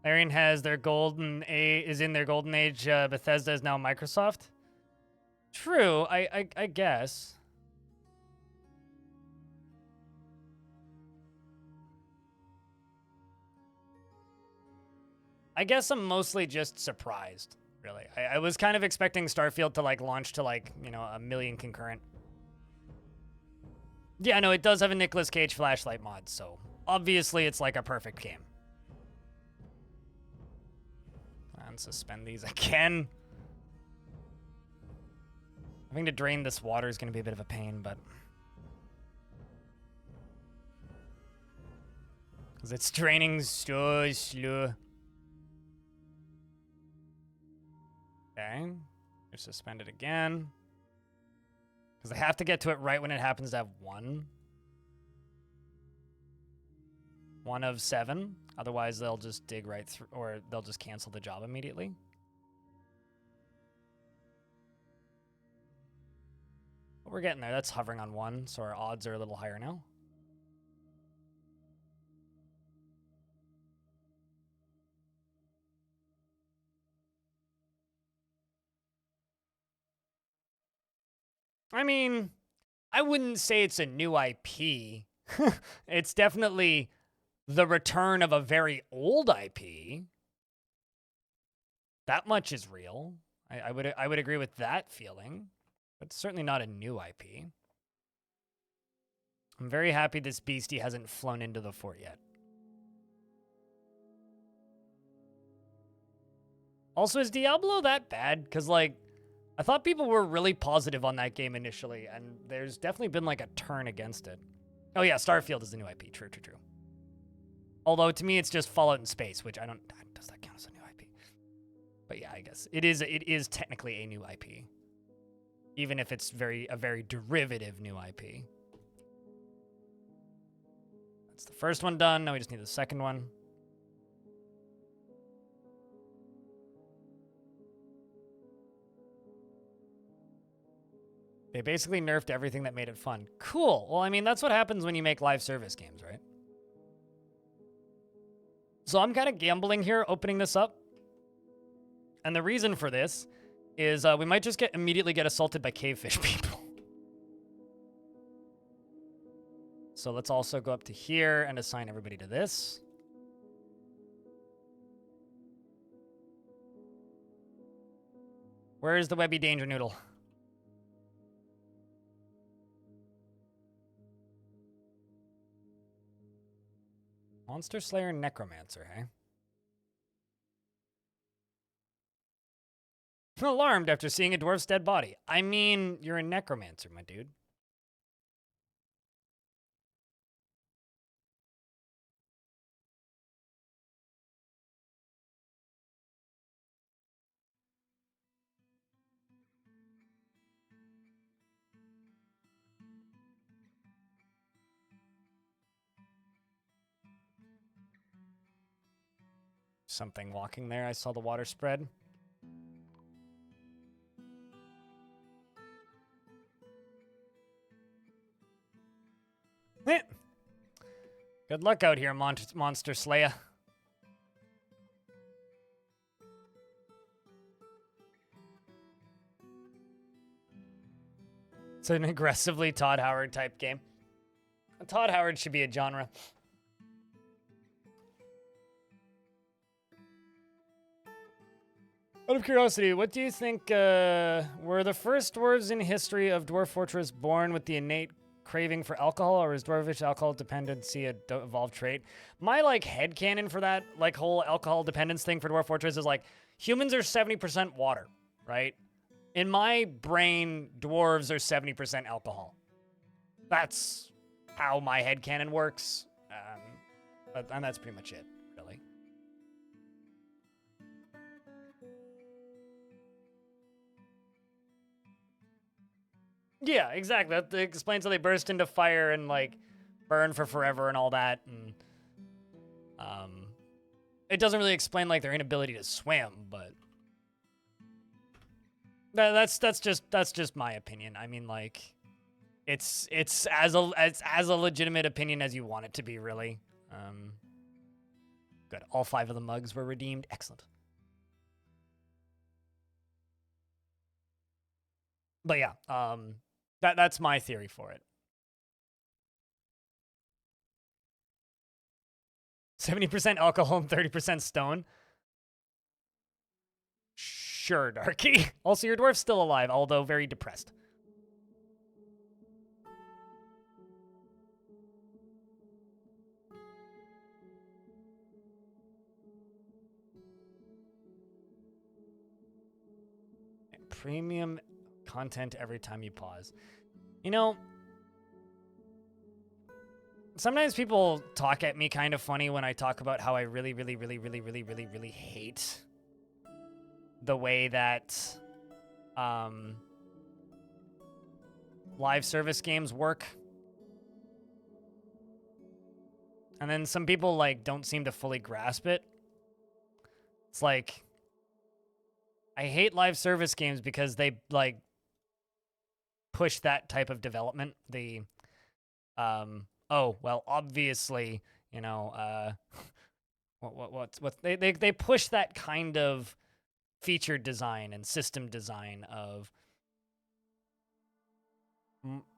Arian has their is in their golden age. Bethesda is now Microsoft. True, I guess. I guess I'm mostly just surprised, really. I was kind of expecting Starfield to like launch to like, you know, 1 million concurrent. Yeah, no, it does have a Nicolas Cage flashlight mod, so obviously it's like a perfect game. And suspend these again. Having to drain this water is going to be a bit of a pain, but... because it's draining so slow. Okay. You're suspended again. Because they have to get to it right when it happens to have 1. 1 of 7. Otherwise, they'll just dig right through, or they'll just cancel the job immediately. But we're getting there. That's hovering on 1, so our odds are a little higher now. I mean, I wouldn't say it's a new IP. It's definitely the return of a very old IP. That much is real. I would agree with that feeling, but it's certainly not a new IP. I'm very happy this beastie hasn't flown into the fort yet. Also, is Diablo that bad? Because, like, I thought people were really positive on that game initially, and there's definitely been, like, a turn against it. Oh, yeah, Starfield is the new IP. True, true, true. Although, to me, it's just Fallout in space, which I don't... Does that count as a new IP? But, yeah, I guess. It is technically a new IP. Even if it's a very derivative new IP. That's the first one done. Now we just need the second one. They basically nerfed everything that made it fun. Cool. Well, I mean, that's what happens when you make live service games, right? So I'm kind of gambling here, opening this up. And the reason for this is we might just immediately get assaulted by cavefish people. So let's also go up to here and assign everybody to this. Where is the Webby Danger Noodle? Monster Slayer and Necromancer, hey? Alarmed after seeing a dwarf's dead body. I mean, you're a necromancer, my dude. Something walking there. I saw the water spread. Eh. Good luck out here, Monster Slayer. It's an aggressively Todd Howard type game. Todd Howard should be a genre. Out of curiosity, what do you think were the first dwarves in history of Dwarf Fortress born with the innate craving for alcohol, or is dwarvish alcohol dependency a evolved trait? My like headcanon for that like whole alcohol dependence thing for Dwarf Fortress is like humans are 70% water, right? In my brain, dwarves are 70% alcohol. That's how my headcanon works. And that's pretty much it, really. Yeah, exactly. That explains how they burst into fire and like burn for forever and all that. And it doesn't really explain like their inability to swim, but that's just my opinion. I mean, like it's as a legitimate opinion as you want it to be, really. Good. All 5 of the mugs were redeemed. Excellent. But yeah, that's my theory for it. 70% alcohol and 30% stone. Sure, Darky. Also, your dwarf's still alive, although very depressed. Premium content every time you pause. You know, sometimes people talk at me kind of funny when I talk about how I really hate the way that live service games work. And then some people like don't seem to fully grasp it. It's like I hate live service games because they like push that type of development. The oh, well, obviously, you know, what they push that kind of feature design and system design of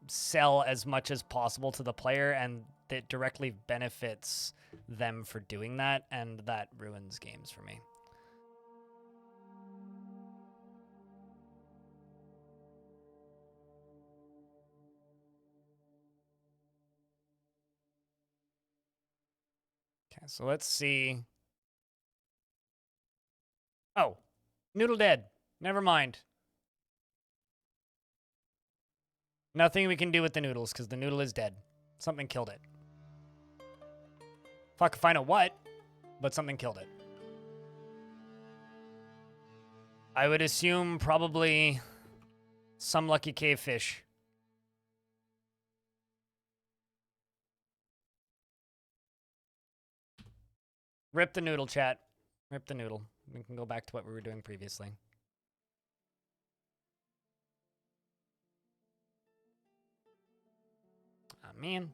sell as much as possible to the player, and that directly benefits them for doing that, and that ruins games for me. Okay, so let's see. Oh, noodle dead. Never mind. Nothing we can do with the noodles because the noodle is dead. Something killed it. Fuck if I know what, but something killed it. I would assume probably some lucky cave fish. Rip the noodle, chat. Rip the noodle. We can go back to what we were doing previously. Oh, man.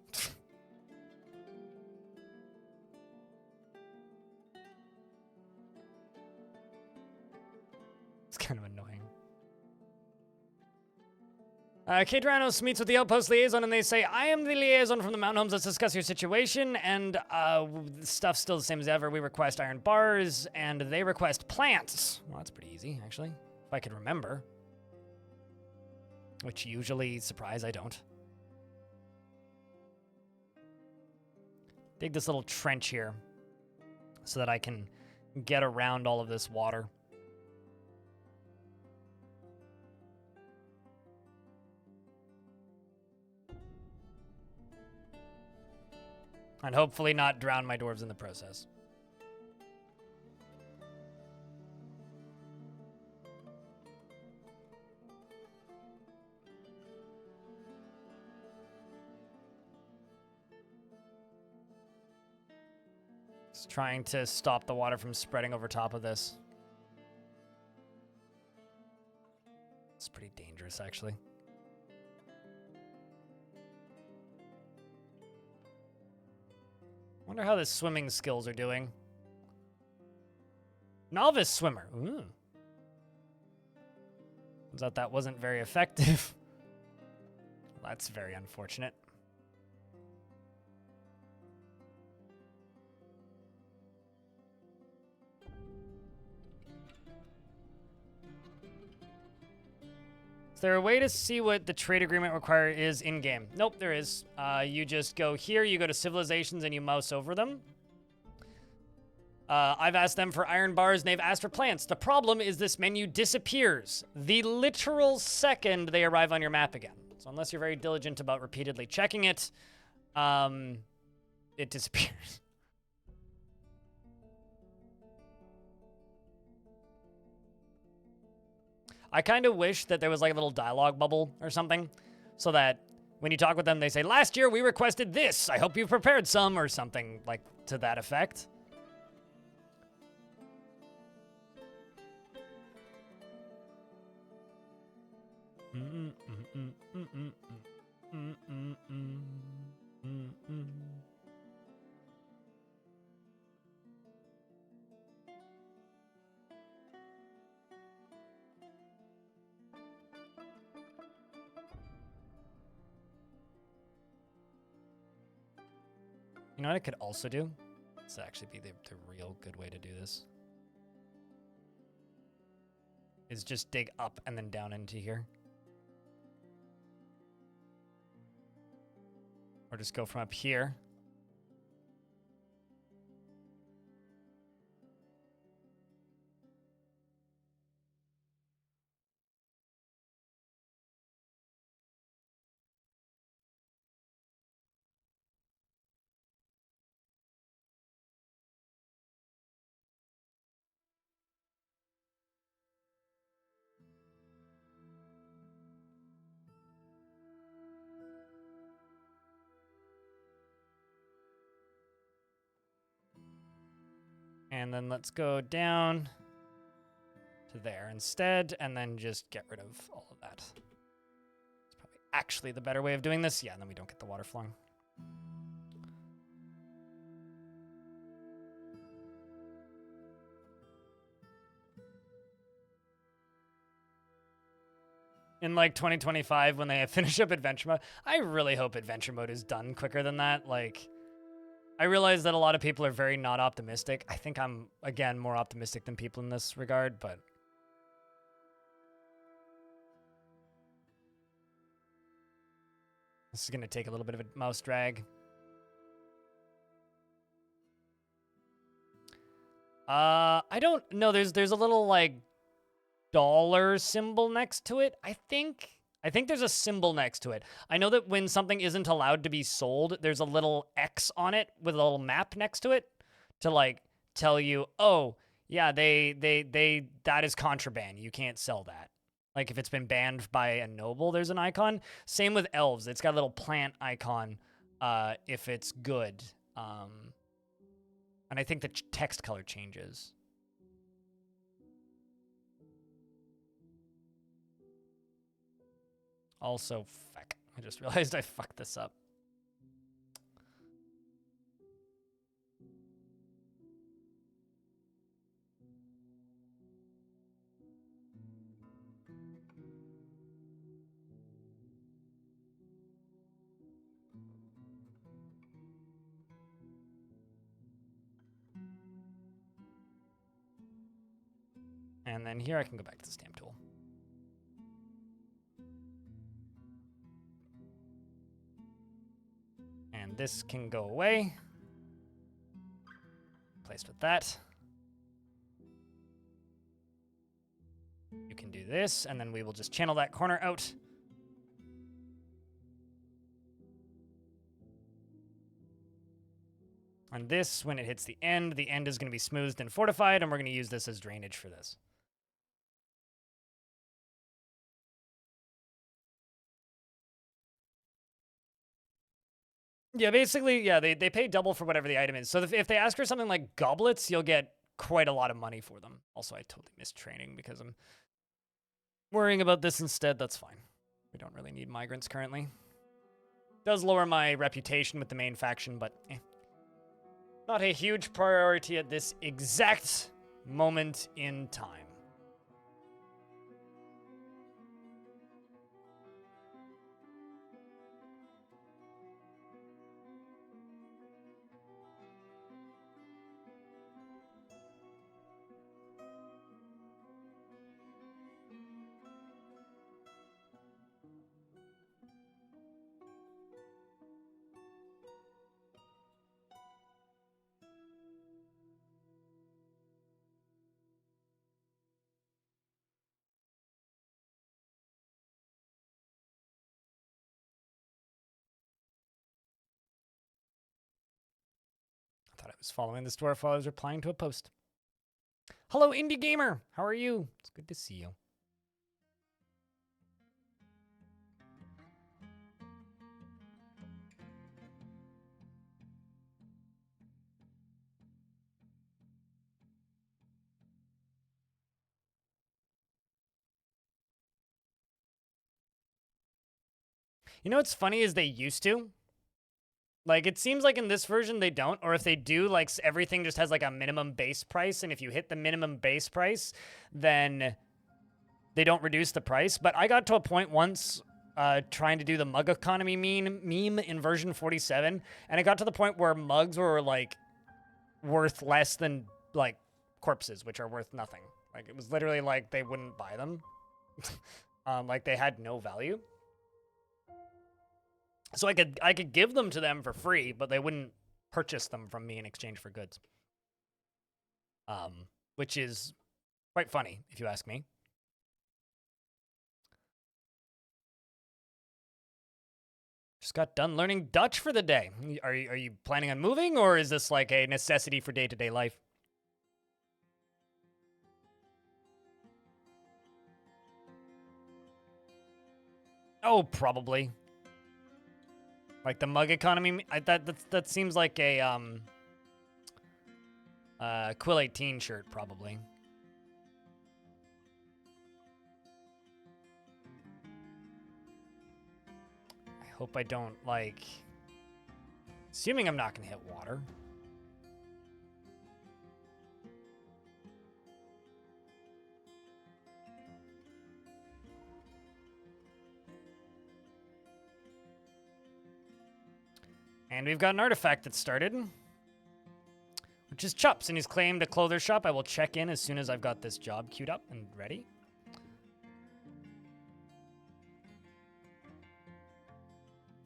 It's kind of annoying. K-Dranos meets with the Outpost liaison and they say, I am the liaison from the Mountain Homes. Let's discuss your situation. And stuff's still the same as ever. We request iron bars and they request plants. Well, that's pretty easy, actually. If I could remember. Which usually, surprise, I don't. Dig this little trench here so that I can get around all of this water. And hopefully not drown my dwarves in the process. Just trying to stop the water from spreading over top of this. It's pretty dangerous, actually. Wonder how the swimming skills are doing. Novice swimmer. Ooh. Turns out that wasn't very effective. Well, that's very unfortunate. Is there a way to see what the trade agreement require is in-game? Nope, there is. You just go here, you go to civilizations, and you mouse over them. I've asked them for iron bars, and they've asked for plants. The problem is this menu disappears the literal second they arrive on your map again. So unless you're very diligent about repeatedly checking it, it disappears. I kind of wish that there was like a little dialogue bubble or something so that when you talk with them, they say, last year we requested this. I hope you've prepared some or something like to that effect. You know what I could also do? This would actually be the real good way to do this. Is just dig up and then down into here. Or just go from up here. And then let's go down to there instead, and then just get rid of all of that. It's probably actually the better way of doing this. Yeah, and then we don't get the water flowing. in like 2025 when they finish up adventure mode. I really hope adventure mode is done quicker than that. Like, I realize that a lot of people are very not optimistic. I think I'm, again, more optimistic than people in this regard, but this is going to take a little bit of a mouse drag. I don't know. There's a little like dollar symbol next to it. I think there's a symbol next to it. I know that when something isn't allowed to be sold, there's a little X on it with a little map next to it to like tell you, oh yeah, that is contraband. You can't sell that. Like if it's been banned by a noble, there's an icon. Same with elves. It's got a little plant icon if it's good. And I think the text color changes. Also, fuck. I just realized I fucked this up. And then here I can go back to the stamp tool. And this can go away. Placed with that. You can do this, and then we will just channel that corner out. And this, when it hits the end is going to be smoothed and fortified, and we're going to use this as drainage for this. Yeah, basically, yeah, they pay double for whatever the item is. So if they ask for something like goblets, you'll get quite a lot of money for them. Also, I totally missed training because I'm worrying about this instead. That's fine. We don't really need migrants currently. Does lower my reputation with the main faction, but not a huge priority at this exact moment in time. I thought I was following this dwarf while I was replying to a post. Hello, Indie Gamer. How are you? It's good to see you. You know what's funny is they used to. Like, it seems like in this version they don't, or if they do, like, everything just has, like, a minimum base price, and if you hit the minimum base price, then they don't reduce the price. But I got to a point once trying to do the mug economy meme in version 47, and it got to the point where mugs were, like, worth less than, like, corpses, which are worth nothing. Like, it was literally like they wouldn't buy them. Like, they had no value. So I could give them to them for free, but they wouldn't purchase them from me in exchange for goods. Which is quite funny, if you ask me. Just got done learning Dutch for the day. Are you planning on moving, or is this like a necessity for day-to-day life? Oh, probably. Like the mug economy, that seems like a Quill 18 shirt, probably. I hope I don't, like... Assuming I'm not going to hit water. And we've got an artifact that started, which is Chups, and he's claimed a clother shop. I will check in as soon as I've got this job queued up and ready.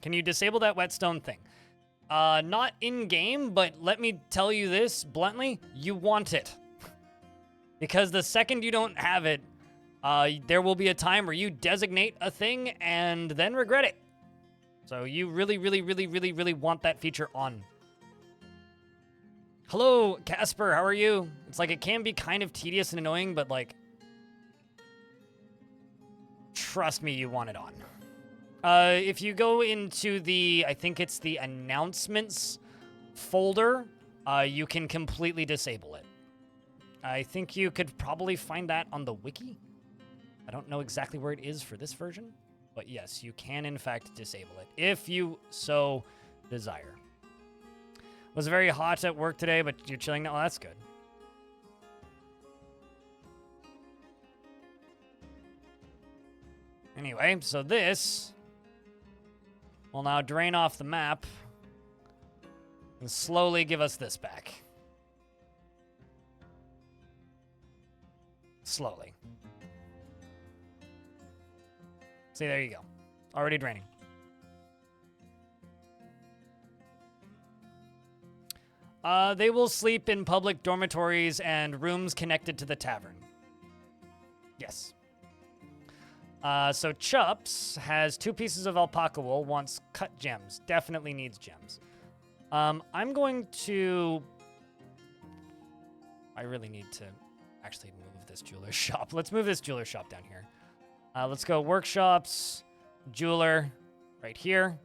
Can you disable that whetstone thing? Not in-game, but let me tell you this bluntly, you want it. Because the second you don't have it, there will be a time where you designate a thing and then regret it. So you really, really, really, really, really want that feature on. Hello, Casper, how are you? It's like, it can be kind of tedious and annoying, but like, trust me, you want it on. If you go into the, I think it's the announcements folder, you can completely disable it. I think you could probably find that on the wiki. I don't know exactly where it is for this version, but yes, you can in fact disable it if you so desire. Was very hot at work today, but you're chilling now. Oh, that's good. Anyway, so this will now drain off the map and slowly give us this back. Slowly. See, there you go. Already draining. They will sleep in public dormitories and rooms connected to the tavern. Yes. So Chups has 2 pieces of alpaca wool, wants cut gems. Definitely needs gems. I'm going to... I really need to actually move this jeweler shop. Let's move this jeweler shop down here. Let's go workshops, jeweler, right here.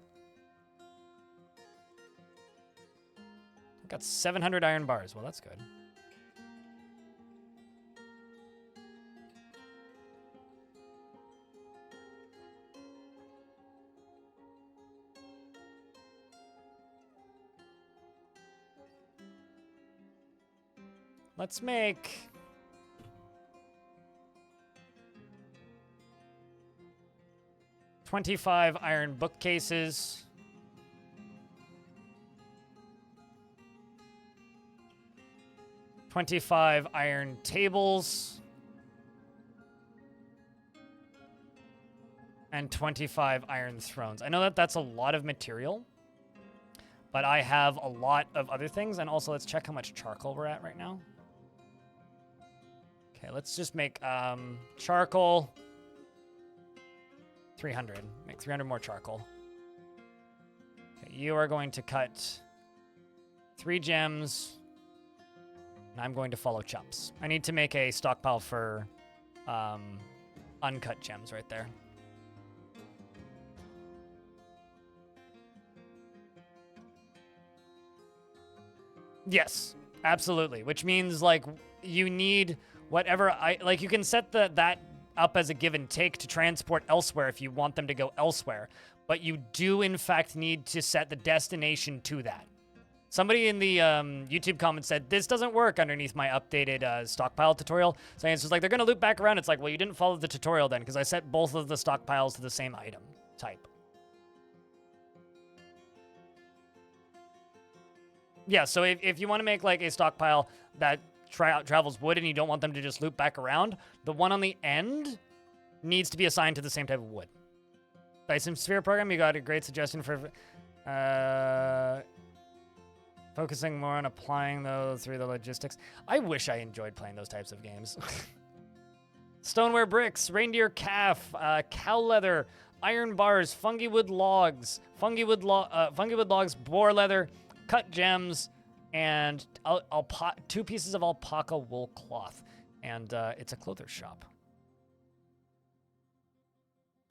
Got 700 iron bars. Well, that's good. Let's make... $25 iron bookcases. $25 iron tables. And 25 iron thrones. I know that that's a lot of material, but I have a lot of other things. And also, let's check how much charcoal we're at right now. Okay, let's just make charcoal 300. Make 300 more charcoal. Okay, you are going to cut 3 gems. And I'm going to follow Chups. I need to make a stockpile for uncut gems right there. Yes, absolutely. Which means, like, you need whatever like, you can set that up as a give and take to transport elsewhere if you want them to go elsewhere. But you do, in fact, need to set the destination to that. Somebody in the YouTube comments said, this doesn't work underneath my updated stockpile tutorial. So it's just like, they're going to loop back around. It's like, well, you didn't follow the tutorial then, because I set both of the stockpiles to the same item type. Yeah, so if you want to make like a stockpile that travels wood and you don't want them to just loop back around, the one on the end needs to be assigned to the same type of wood. Dyson Sphere program, you got a great suggestion for focusing more on applying those through the logistics. I wish I enjoyed playing those types of games. Stoneware bricks, reindeer calf, cow leather, iron bars, fungi wood logs, fungi wood logs, boar leather, cut gems, and 2 pieces of alpaca wool cloth. And it's a clother shop.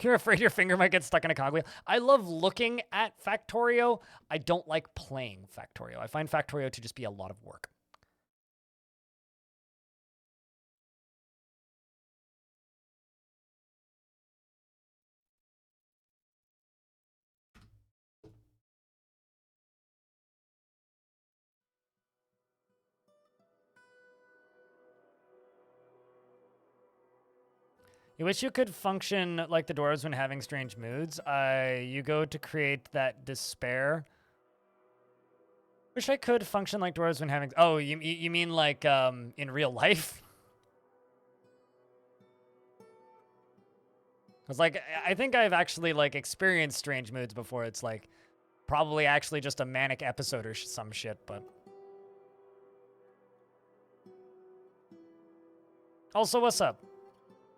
You're afraid your finger might get stuck in a cogwheel. I love looking at Factorio. I don't like playing Factorio. I find Factorio to just be a lot of work. You wish you could function like the dwarves when having strange moods. You go to create that despair Wish I could function like dwarves when having... Oh, you mean like in real life? Because like, I think I've actually like experienced strange moods before. It's like probably actually just a manic episode or some shit, but... Also, what's up?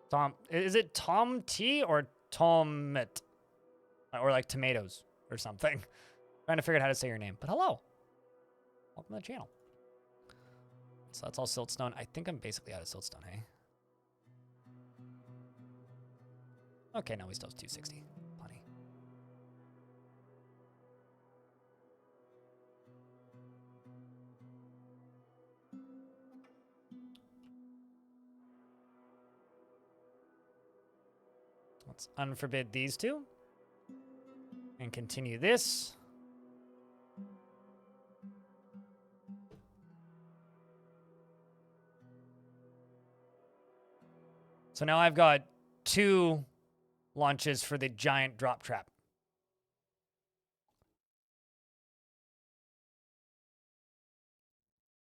Tom, is it Tom T or Tomit? Or like tomatoes or something. Trying to figure out how to say your name. But hello. Welcome to the channel. So that's all siltstone. I think I'm basically out of siltstone, hey? Okay, no, we still have 260. Plenty. Let's unforbid these two. And continue this. So now I've got 2 launches for the giant drop trap.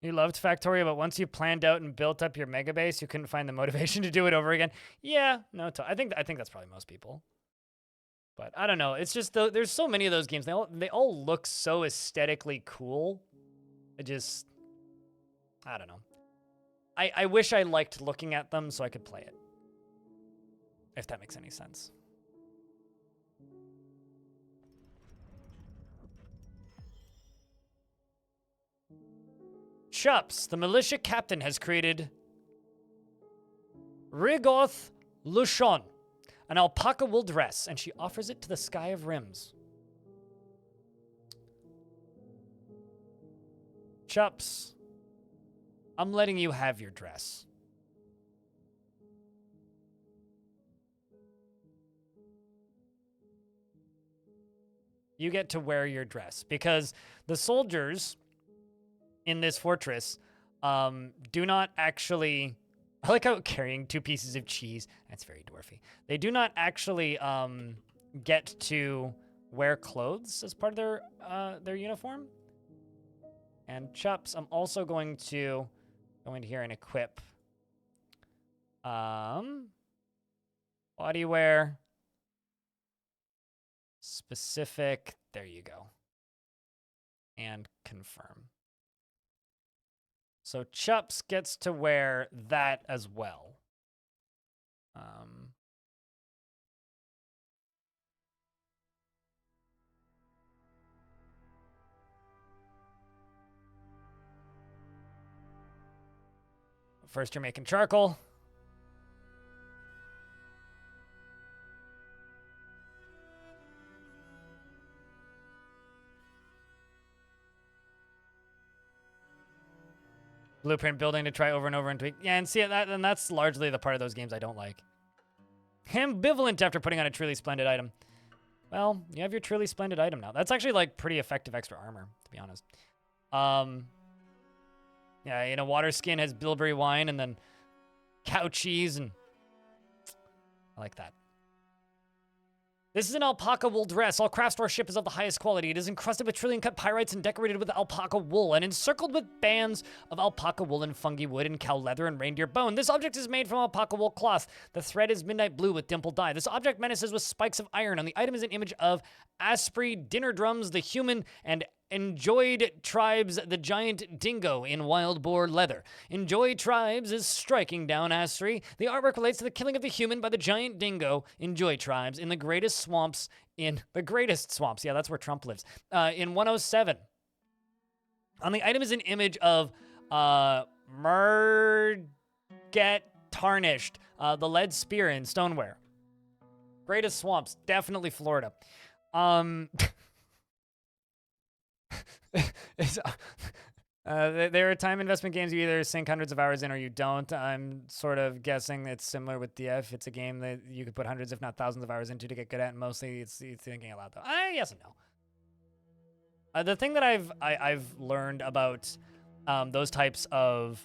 You loved Factorio, but once you planned out and built up your mega base, you couldn't find the motivation to do it over again. Yeah, no, I think that's probably most people. But I don't know. It's just there's so many of those games. They all look so aesthetically cool. I don't know. I wish I liked looking at them so I could play it. If that makes any sense. Chups, the militia captain, has created Rigoth Lushon, an alpaca wool dress, and she offers it to the Sky of Rims. Chups, I'm letting you have your dress. You get to wear your dress because the soldiers in this fortress do not actually... I like how carrying 2 pieces of cheese. That's very dwarfy. They do not actually get to wear clothes as part of their uniform. And Chups, I'm also going to go into here and equip body wear specific. There you go. And confirm. So Chups gets to wear that as well. First, you're making charcoal. Blueprint building to try over and over and tweak. Yeah, and see, and that's largely the part of those games I don't like. Ambivalent after putting on a truly splendid item. Well, you have your truly splendid item now. That's actually, like, pretty effective extra armor, to be honest. Yeah, you know, water skin has bilberry wine and then cow cheese, and I like that. This is an alpaca wool dress. All craft store ship is of the highest quality. It is encrusted with trillion-cut pyrites and decorated with alpaca wool and encircled with bands of alpaca wool and fungi wood and cow leather and reindeer bone. This object is made from alpaca wool cloth. The thread is midnight blue with dimpled dye. This object menaces with spikes of iron. On the item is an image of Asprey, Dinner Drums, the human, and Enjoyed Tribes, the giant dingo in wild boar leather. Enjoy Tribes is striking down Asprey. The artwork relates to the killing of the human by the giant dingo, Enjoy Tribes, in the greatest swamps. Yeah, that's where Trump lives. In 107. On the item is an image of Murget Tarnished, the lead spear in stoneware. Greatest swamps, definitely Florida. There are time investment games you either sink hundreds of hours in or you don't. I'm sort of guessing it's similar with DF. It's a game that you could put hundreds, if not thousands, of hours into to get good at. And mostly, it's thinking aloud though. Yes and no. The thing that I've learned about those types of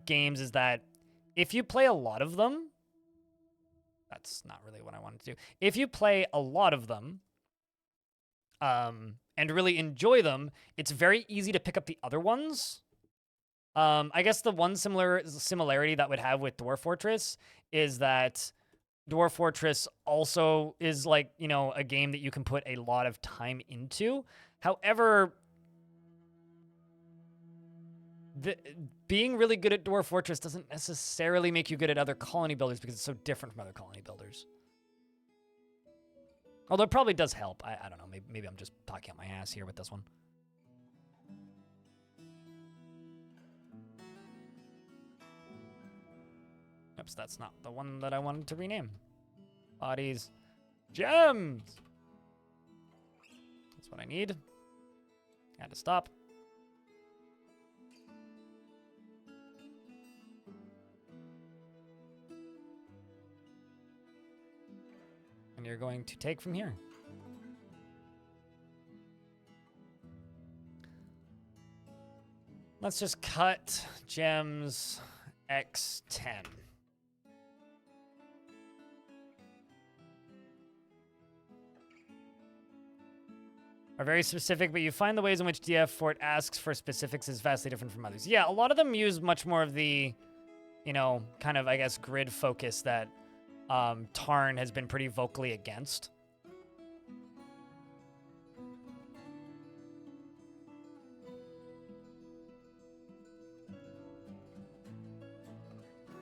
games is that if you play a lot of them, that's not really what I wanted to do. If you play a lot of them, and really enjoy them, it's very easy to pick up the other ones. I guess the one similarity that would have with Dwarf Fortress is that Dwarf Fortress also is like, you know, a game that you can put a lot of time into. However, being really good at Dwarf Fortress doesn't necessarily make you good at other colony builders because it's so different from other colony builders. Although it probably does help. I don't know. Maybe I'm just talking out my ass here with this one. Oops, that's not the one that I wanted to rename. Bodies. Gems! That's what I need. Had to stop. And you're going to take from here. Let's just cut gems X10. Are very specific, but you find the ways in which DF Fort asks for specifics is vastly different from others. Yeah, a lot of them use much more of the, you know, kind of, I guess, grid focus that Tarn has been pretty vocally against.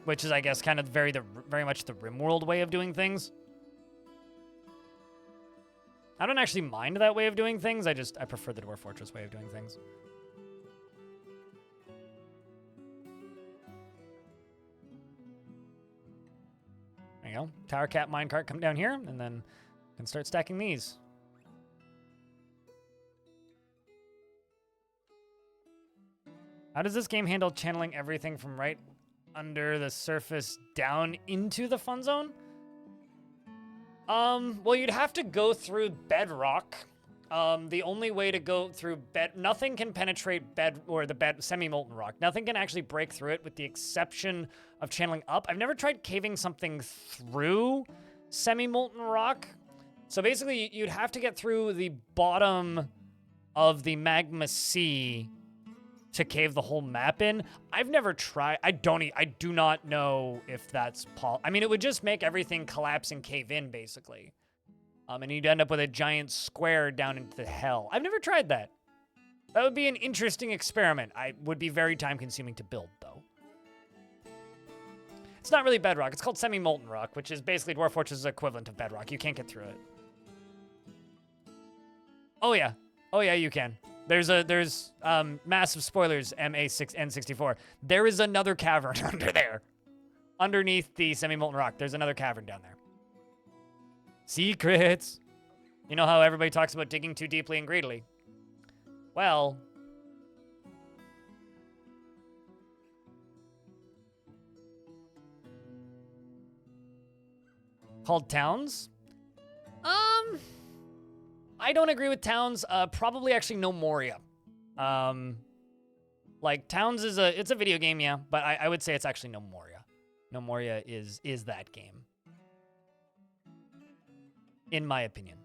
Which is, I guess, kind of very much the RimWorld way of doing things. I don't actually mind that way of doing things. I prefer the Dwarf Fortress way of doing things. There you go. Tower Cap minecart come down here, and then can start stacking these. How does this game handle channeling everything from right under the surface down into the fun zone? Well, you'd have to go through bedrock. The only way to go through nothing can penetrate semi-molten rock. Nothing can actually break through it with the exception of channeling up. I've never tried caving something through semi-molten rock. So basically, you'd have to get through the bottom of the magma sea to cave the whole map in. I've never tried. I do not know if that's I mean, it would just make everything collapse and cave in, basically. And you'd end up with a giant square down into hell. I've never tried that. That would be an interesting experiment. I would be very time-consuming to build, though. It's not really bedrock. It's called semi-molten rock, which is basically Dwarf Fortress's equivalent of bedrock. You can't get through it. Oh, yeah. Oh, yeah, you can. There's massive spoilers, MA6N64. There is another cavern under there. Underneath the semi-molten rock, there's another cavern down there. Secrets. You know how everybody talks about digging too deeply and greedily? Well, called towns? I don't agree with towns. Probably actually no Moria. Like towns it's a video game, yeah, but I would say it's actually no Moria. No Moria is that game, in my opinion.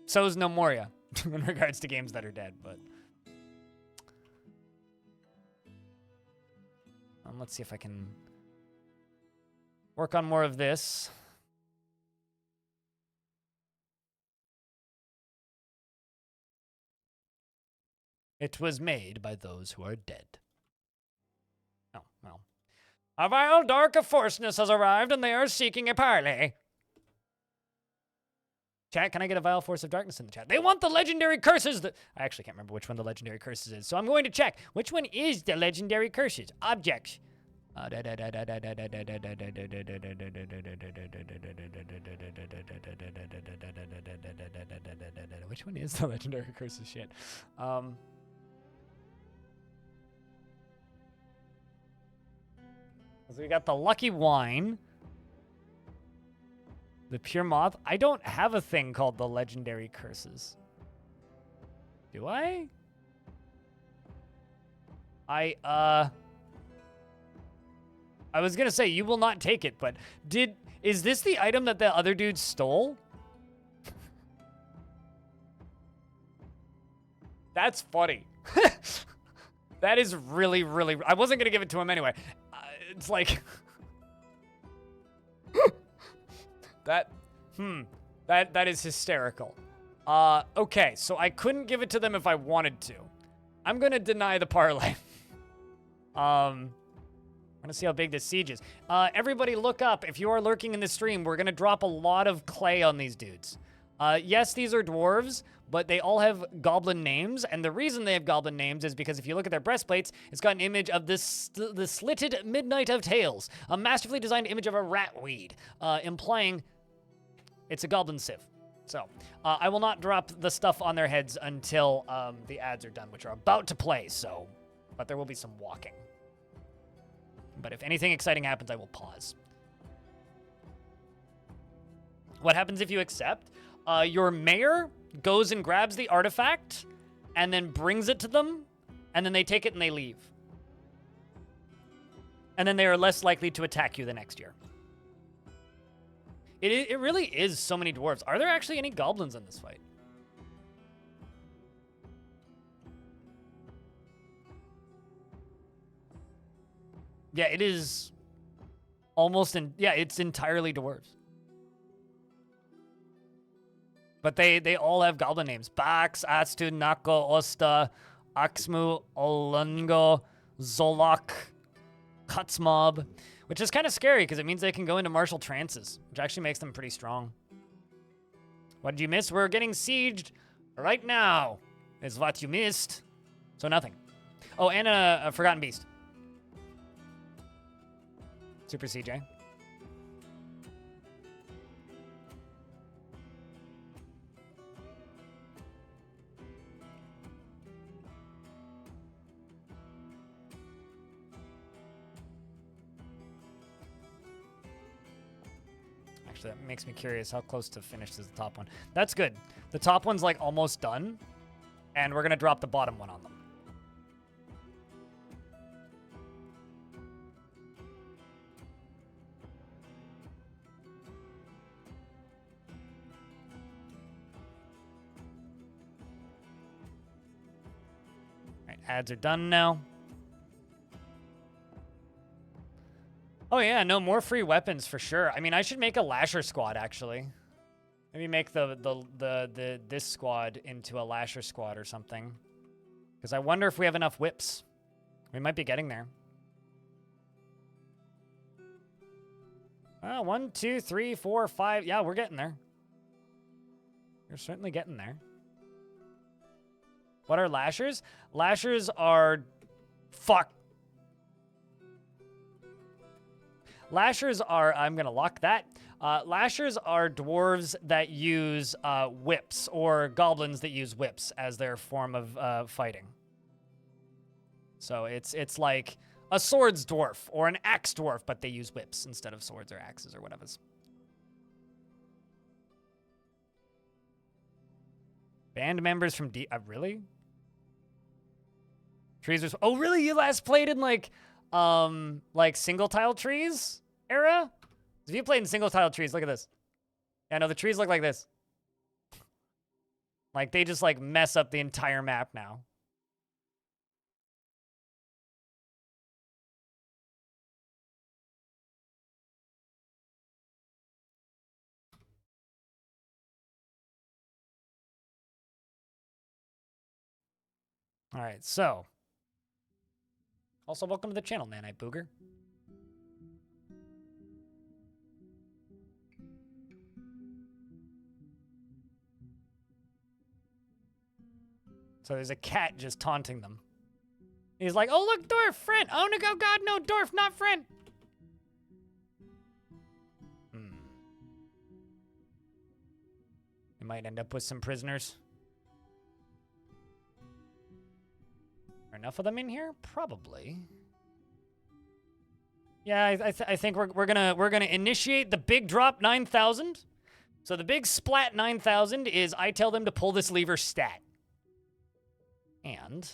So is no Moria in regards to games that are dead, but let's see if I can work on more of this. It was made by those who are dead. Oh, well. A vile dark of forceness has arrived, and they are seeking a parley. Chat, can I get a vile force of darkness in the chat? They want the legendary curses. I actually can't remember which one the legendary curses is, so I'm going to check. Which one is the legendary curses? Objects. Which one is the legendary curses shit? So we got the Lucky Wine. The Pure Moth. I don't have a thing called the Legendary Curses. Do I? I was gonna say, you will not take it, but is this the item that the other dude stole? That's funny. That is really, really... I wasn't going to give it to him anyway. It's like... that is hysterical. Okay, so I couldn't give it to them if I wanted to. I'm going to deny the parlay. I'm going to see how big this siege is. Everybody look up. If you are lurking in the stream, we're going to drop a lot of clay on these dudes. Yes, these are dwarves, but they all have goblin names, and the reason they have goblin names is because if you look at their breastplates, it's got an image of the slitted Midnight of Tales, a masterfully designed image of a ratweed, implying it's a goblin civ. So, I will not drop the stuff on their heads until the ads are done, which are about to play, so... But there will be some walking. But if anything exciting happens, I will pause. What happens if you accept? Your mayor goes and grabs the artifact and then brings it to them, and then they take it and they leave. And then they are less likely to attack you the next year. It really is so many dwarves. Are there actually any goblins in this fight? Yeah, it is almost it's entirely dwarves. But they all have goblin names. Bax, Astu, Nako, Osta, Axmu, Olungo, Zolok, Kutzmob, which is kind of scary because it means they can go into martial trances, which actually makes them pretty strong. What did you miss? We're getting sieged right now, is what you missed. So nothing. Oh, and a Forgotten Beast. Super CJ. Actually, that makes me curious how close to finished is the top one. That's good. The top one's like almost done, and we're gonna drop the bottom one on them. Ads are done now. Oh yeah, no more free weapons for sure. I mean, I should make a Lasher squad actually. Maybe make this squad into a Lasher squad or something. Because I wonder if we have enough whips. We might be getting there. 1, 2, 3, 4, 5. Yeah, we're getting there. We're certainly getting there. What are Lashers? Lashers are... Fuck. Lashers are... I'm going to lock that. Lashers are dwarves that use whips, or goblins that use whips as their form of fighting. So it's like a swords dwarf or an axe dwarf, but they use whips instead of swords or axes or whatever. Band members from really? Trees are... Oh, really? You last played in like single tile trees era? If you played in single tile trees, look at this. Yeah, no, the trees look like this. Like they just like mess up the entire map now. All right, so. Also, welcome to the channel, Nanite Booger. So there's a cat just taunting them. He's like, oh, look, Dwarf, friend. Oh, no, God, no, Dwarf, not friend. We might end up with some prisoners. Are enough of them in here? Probably. Yeah, I think we're gonna initiate the big drop 9,000. So the big splat 9,000 is I tell them to pull this lever stat. And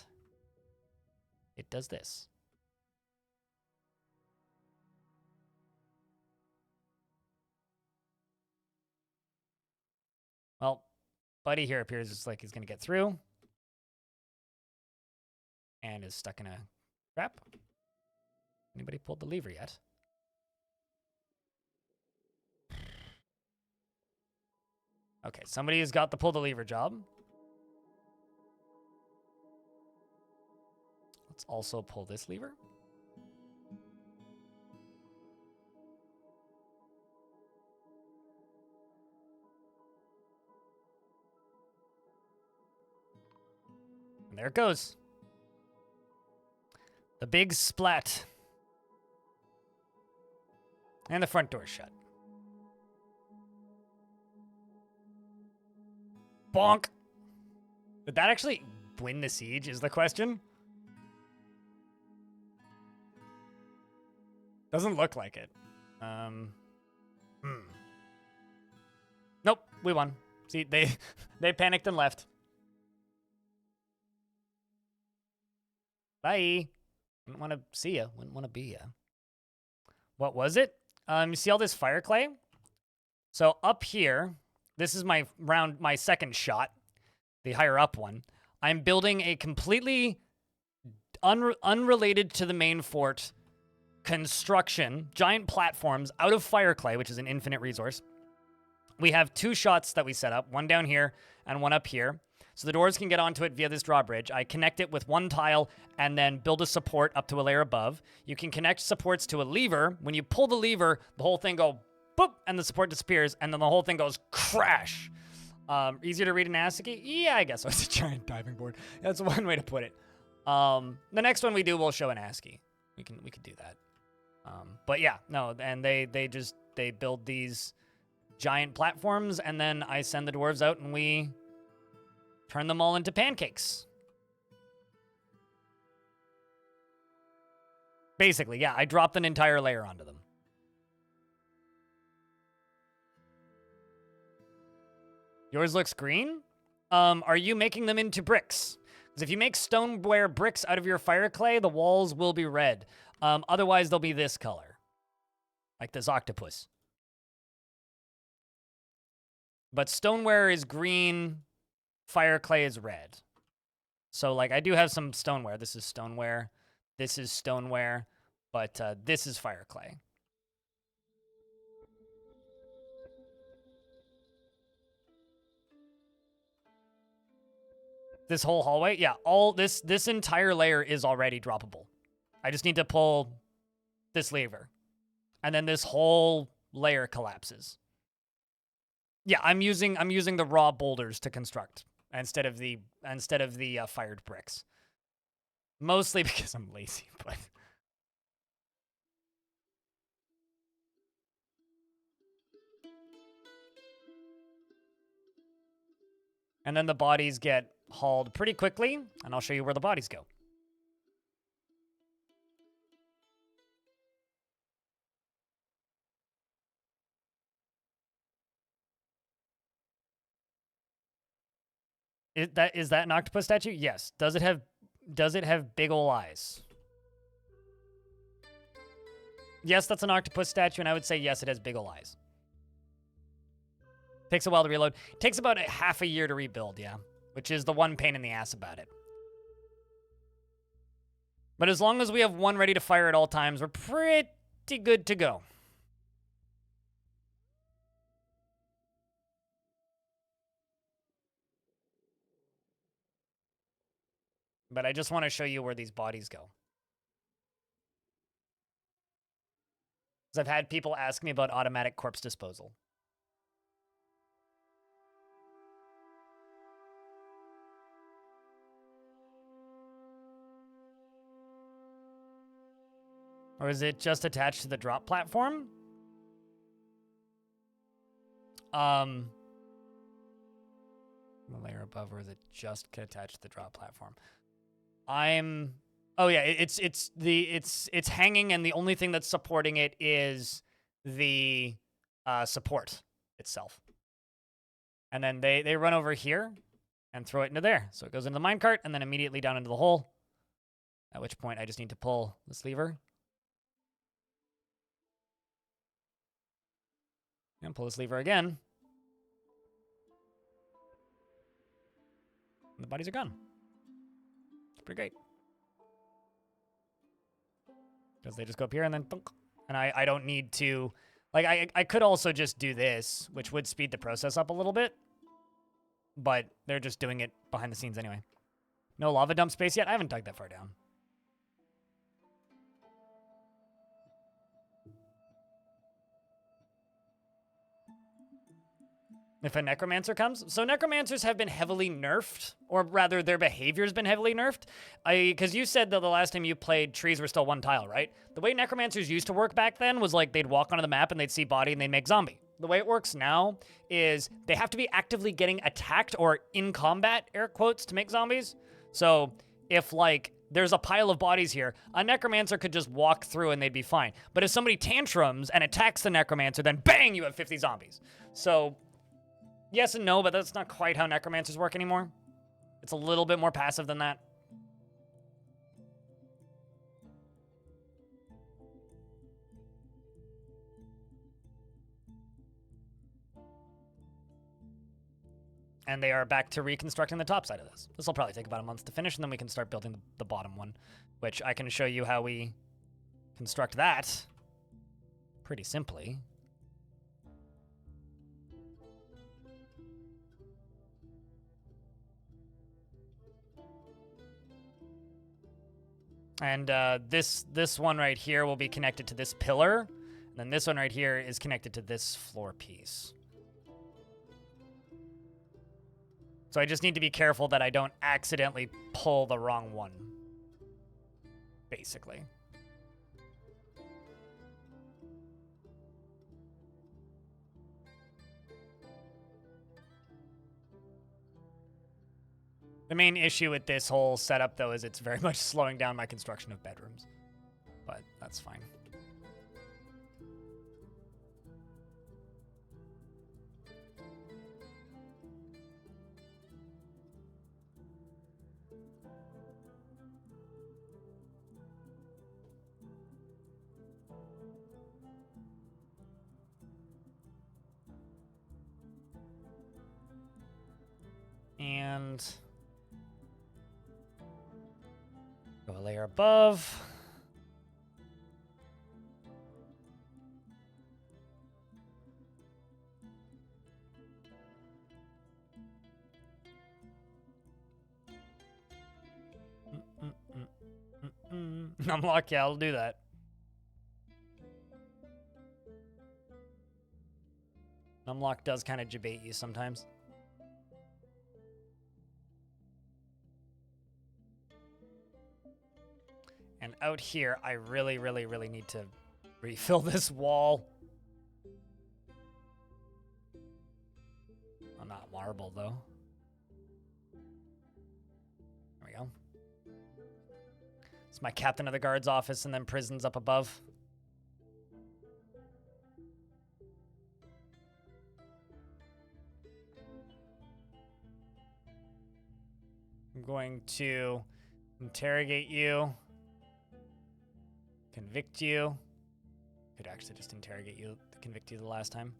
it does this. Well, Buddy here appears like he's gonna get through. and is stuck in a trap. Anybody pulled the lever yet? Okay, somebody has got the pull the lever job. Let's also pull this lever. And there it goes. The big splat. And the front door shut. Bonk. Did that actually win the siege is the question? Doesn't look like it. Nope, we won. See, they panicked and left. Bye. Wouldn't want to see ya. Wouldn't want to be ya. What was it? You see all this fire clay? So up here, this is my second shot, the higher up one. I'm building a completely unrelated to the main fort construction, giant platforms out of fire clay, which is an infinite resource. We have 2 shots that we set up, one down here and one up here. So the doors can get onto it via this drawbridge. I connect it with 1 tile and then build a support up to a layer above. You can connect supports to a lever. When you pull the lever, the whole thing goes boop, and the support disappears, and then the whole thing goes crash. Easier to read in ASCII? Yeah, I guess so. It's a giant diving board. That's one way to put it. The next one we do, we'll show in ASCII. We could do that. But yeah, no, and they build these giant platforms, and then I send the dwarves out, and we turn them all into pancakes. Basically, yeah, I dropped an entire layer onto them. Yours looks green? Are you making them into bricks? Because if you make stoneware bricks out of your fire clay, the walls will be red. Otherwise, they'll be this color. Like this octopus. But stoneware is green, fire clay is red. So, like, I do have some stoneware. This is stoneware. This is stoneware. But this is fire clay. This whole hallway? Yeah, all this entire layer is already droppable. I just need to pull this lever. And then this whole layer collapses. Yeah, I'm using the raw boulders to construct instead of the fired bricks. Mostly because I'm lazy, but and then the bodies get hauled pretty quickly, and I'll show you where the bodies go. Is that an octopus statue? Yes. Does it have big ol' eyes? Yes, that's an octopus statue, and I would say yes, it has big ol' eyes. Takes a while to reload. Takes about half a year to rebuild, yeah. Which is the one pain in the ass about it. But as long as we have one ready to fire at all times, we're pretty good to go. But I just want to show you where these bodies go. Because I've had people ask me about automatic corpse disposal. Or is it just attached to the drop platform? The layer above, or is it just attached to the drop platform? Oh yeah, it's hanging, and the only thing that's supporting it is the support itself. And then they run over here and throw it into there. So it goes into the minecart and then immediately down into the hole. At which point I just need to pull this lever. And pull this lever again. And the bodies are gone. It's pretty great. Because they just go up here and then thunk. And I don't need to... Like, I could also just do this, which would speed the process up a little bit. But they're just doing it behind the scenes anyway. No lava dump space yet? I haven't dug that far down. If a necromancer comes. So necromancers have been heavily nerfed, or rather their behavior's been heavily nerfed. Because you said that the last time you played, trees were still one tile, right? The way necromancers used to work back then was like they'd walk onto the map and they'd see body and they'd make zombie. The way it works now is they have to be actively getting attacked or in combat, air quotes, to make zombies. So if like there's a pile of bodies here, a necromancer could just walk through and they'd be fine. But if somebody tantrums and attacks the necromancer, then bang, you have 50 zombies. So yes and no, but that's not quite how necromancers work anymore. It's a little bit more passive than that. And they are back to reconstructing the top side of this. This will probably take about a month to finish, and then we can start building the bottom one, which I can show you how we construct that pretty simply. And this one right here will be connected to this pillar, and then this one right here is connected to this floor piece. So I just need to be careful that I don't accidentally pull the wrong one, basically. The main issue with this whole setup, though, is it's very much slowing down my construction of bedrooms. But that's fine. And go a layer above. Numlock, yeah, I'll do that. Numlock does kind of debate you sometimes. And out here, I really, really, really need to refill this wall. Oh, not marble, though. There we go. It's my captain of the guard's office and then prisons up above. I'm going to interrogate you. Convict you. Could actually just interrogate you, convict you the last time.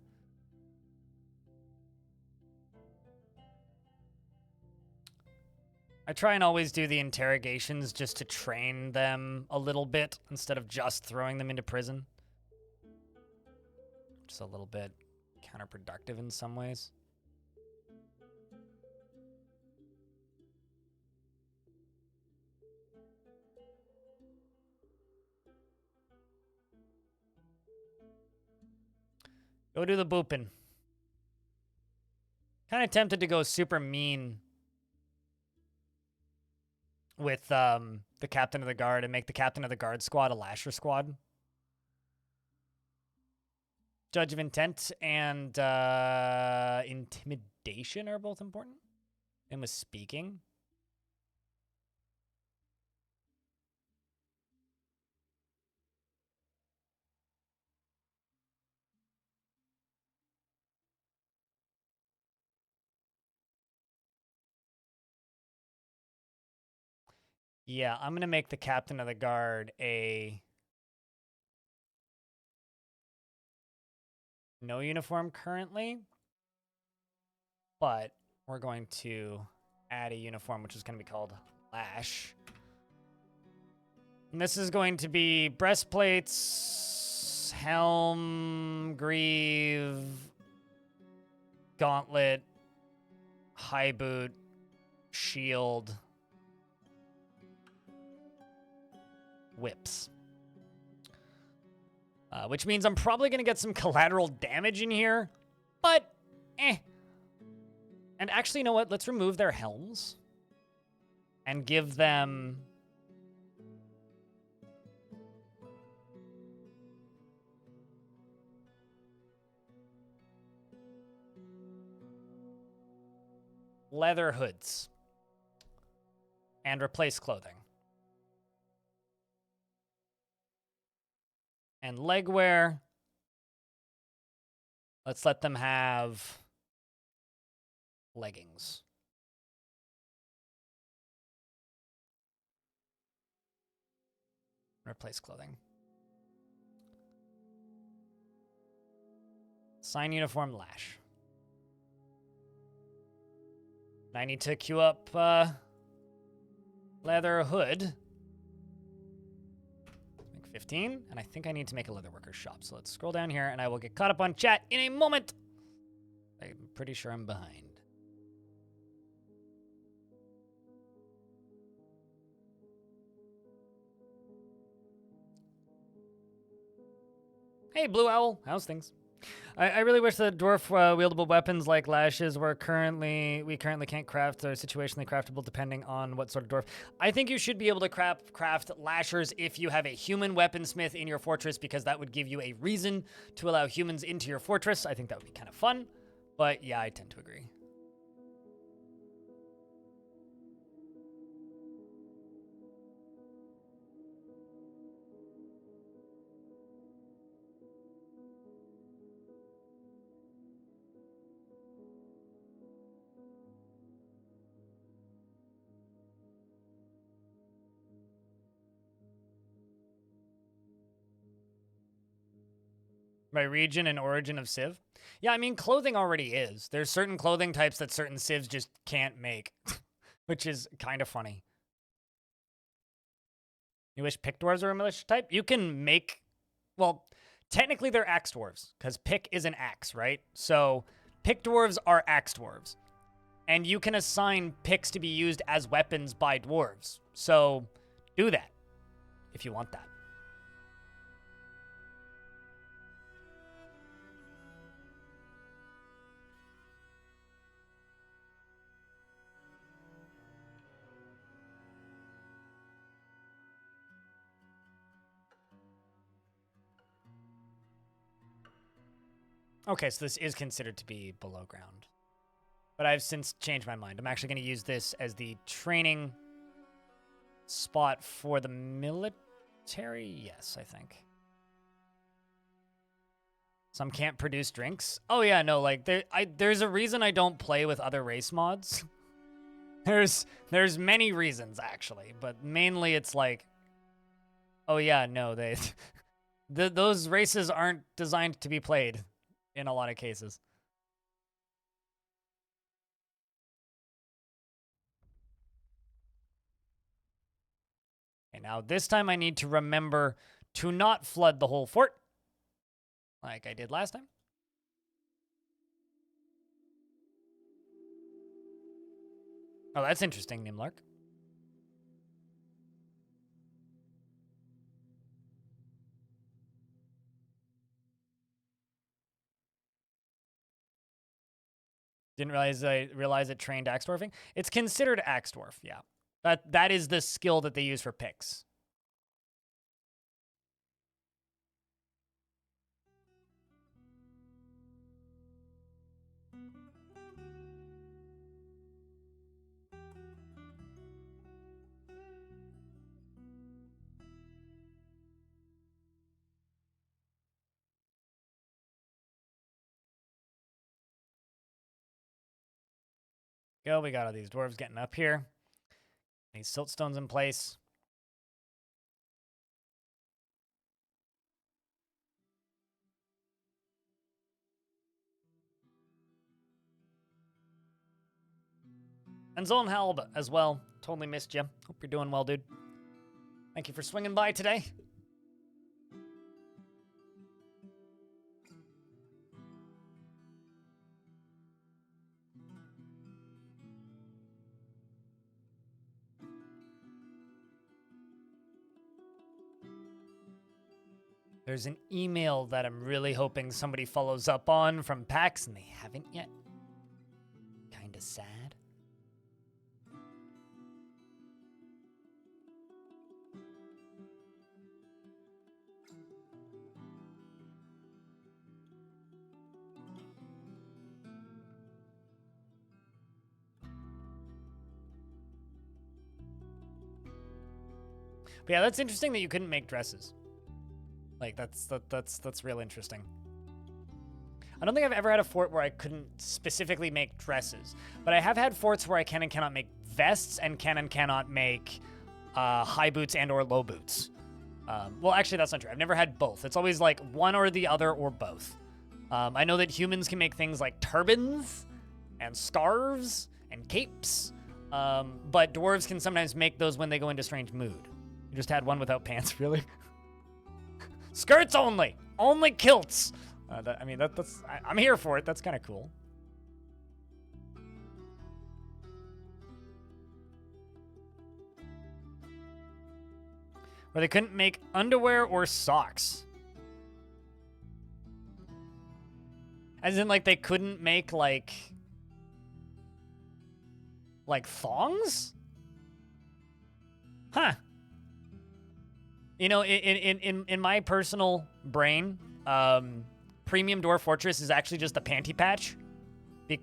I try and always do the interrogations just to train them a little bit instead of just throwing them into prison. Just a little bit counterproductive in some ways. Go do the booping. Kind of tempted to go super mean with the captain of the guard and make the captain of the guard squad a lasher squad. Judge of intent and intimidation are both important. And with speaking. Yeah, I'm going to make the captain of the guard a no uniform currently, but we're going to add a uniform, which is going to be called Lash. And this is going to be breastplates, helm, greave, gauntlet, high boot, shield, whips. Which means I'm probably going to get some collateral damage in here, but eh. And actually, you know what? Let's remove their helms and give them... leather hoods and replace clothing. And legwear, let's let them have leggings. Replace clothing. Sign uniform lash. I need to queue up leather hood. Make 15, and I think I need to make a leather worker shop. So let's scroll down here, and I will get caught up on chat in a moment. I'm pretty sure I'm behind. Hey, Blue Owl, how's things? I really wish that dwarf wieldable weapons like lashes we currently can't craft or situationally craftable depending on what sort of dwarf. I think you should be able to craft lashers if you have a human weaponsmith in your fortress, because that would give you a reason to allow humans into your fortress. I think that would be kind of fun, but yeah, I tend to agree. By region and origin of civ? Yeah, I mean, clothing already is. There's certain clothing types that certain civs just can't make, which is kind of funny. You wish pick dwarves were a militia type? You can make, well, technically they're axe dwarves, because pick is an axe, right? So pick dwarves are axe dwarves. And you can assign picks to be used as weapons by dwarves. So do that if you want that. Okay, so this is considered to be below ground. But I've since changed my mind. I'm actually going to use this as the training spot for the military. Yes, I think. Some can't produce drinks. Oh yeah, no, like there's a reason I don't play with other race mods. There's many reasons actually, but mainly it's like, oh yeah, no, those races aren't designed to be played in a lot of cases. Okay, now this time I need to remember to not flood the whole fort like I did last time. Oh, that's interesting, Nimlark. Didn't realize it trained axe dwarfing. It's considered axe dwarf, yeah. That is the skill that they use for picks. Go, we got all these dwarves getting up here. These siltstones in place. And Zonhalb as well. Totally missed you. Hope you're doing well, dude. Thank you for swinging by today. There's an email that I'm really hoping somebody follows up on from PAX, and they haven't yet. Kinda sad. But yeah, that's interesting that you couldn't make dresses. Like, that's real interesting. I don't think I've ever had a fort where I couldn't specifically make dresses, but I have had forts where I can and cannot make vests and can and cannot make high boots and or low boots. Well, actually, that's not true. I've never had both. It's always like one or the other or both. I know that humans can make things like turbans and scarves and capes, but dwarves can sometimes make those when they go into strange mood. You just had one without pants, really? Skirts only! Only kilts! I'm here for it. That's kind of cool. Where they couldn't make underwear or socks. As in, like, they couldn't make, like thongs? Huh. You know, in my personal brain, Premium Dwarf Fortress is actually just the panty patch,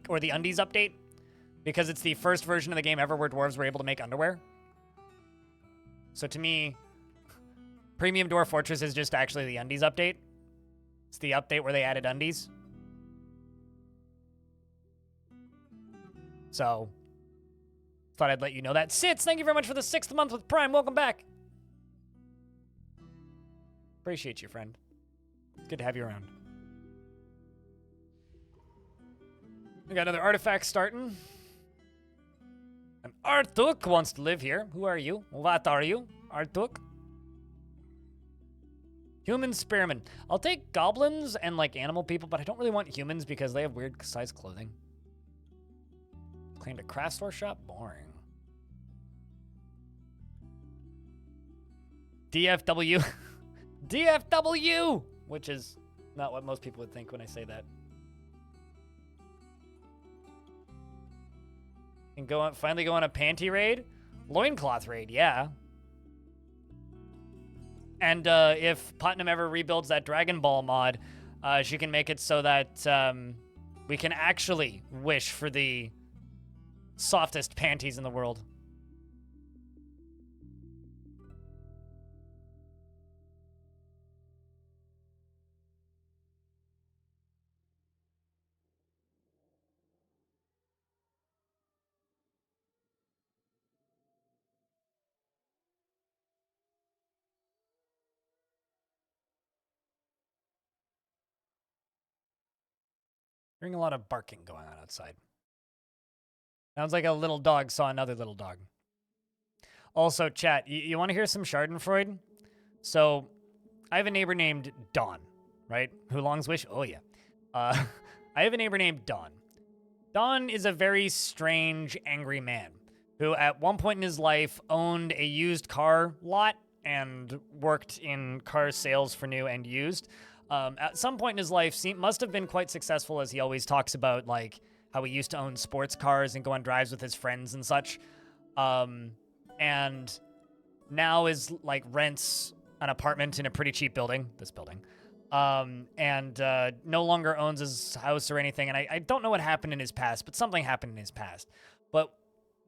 or the undies update, because it's the first version of the game ever where dwarves were able to make underwear. So to me, Premium Dwarf Fortress is just actually the undies update. It's the update where they added undies. So, thought I'd let you know that. Sits, thank you very much for the 6th month with Prime. Welcome back. Appreciate you, friend. It's good to have you around. We got another artifact starting. And Artuk wants to live here. Who are you? What are you, Artuk? Human spearmen. I'll take goblins and, like, animal people, but I don't really want humans because they have weird size clothing. Claimed a craft store shop? Boring. DFW. DFW! Which is not what most people would think when I say that. And finally go on a panty raid? Loincloth raid, yeah. And if Putnam ever rebuilds that Dragon Ball mod, she can make it so that we can actually wish for the softest panties in the world. Hearing a lot of barking going on outside. Sounds like a little dog saw another little dog. Also, chat, you want to hear some Schadenfreude? So, I have a neighbor named Dawn, right? Who longs wish? Oh, yeah. I have a neighbor named Dawn. Dawn is a very strange, angry man who at one point in his life owned a used car lot and worked in car sales for new and used. At some point in his life, must have been quite successful, as he always talks about, like, how he used to own sports cars and go on drives with his friends and such. And now is, like, rents an apartment in a pretty cheap building, this building, and no longer owns his house or anything. And I don't know what happened in his past, but something happened in his past. But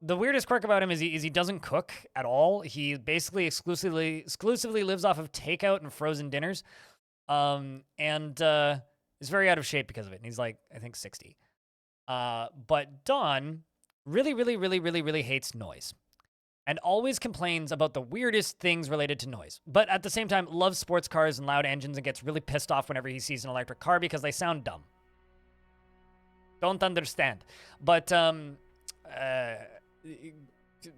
the weirdest quirk about him is he doesn't cook at all. He basically exclusively lives off of takeout and frozen dinners. And is very out of shape because of it. And he's like, I think 60. But Dawn really hates noise and always complains about the weirdest things related to noise. But at the same time, loves sports cars and loud engines and gets really pissed off whenever he sees an electric car because they sound dumb. Don't understand. But,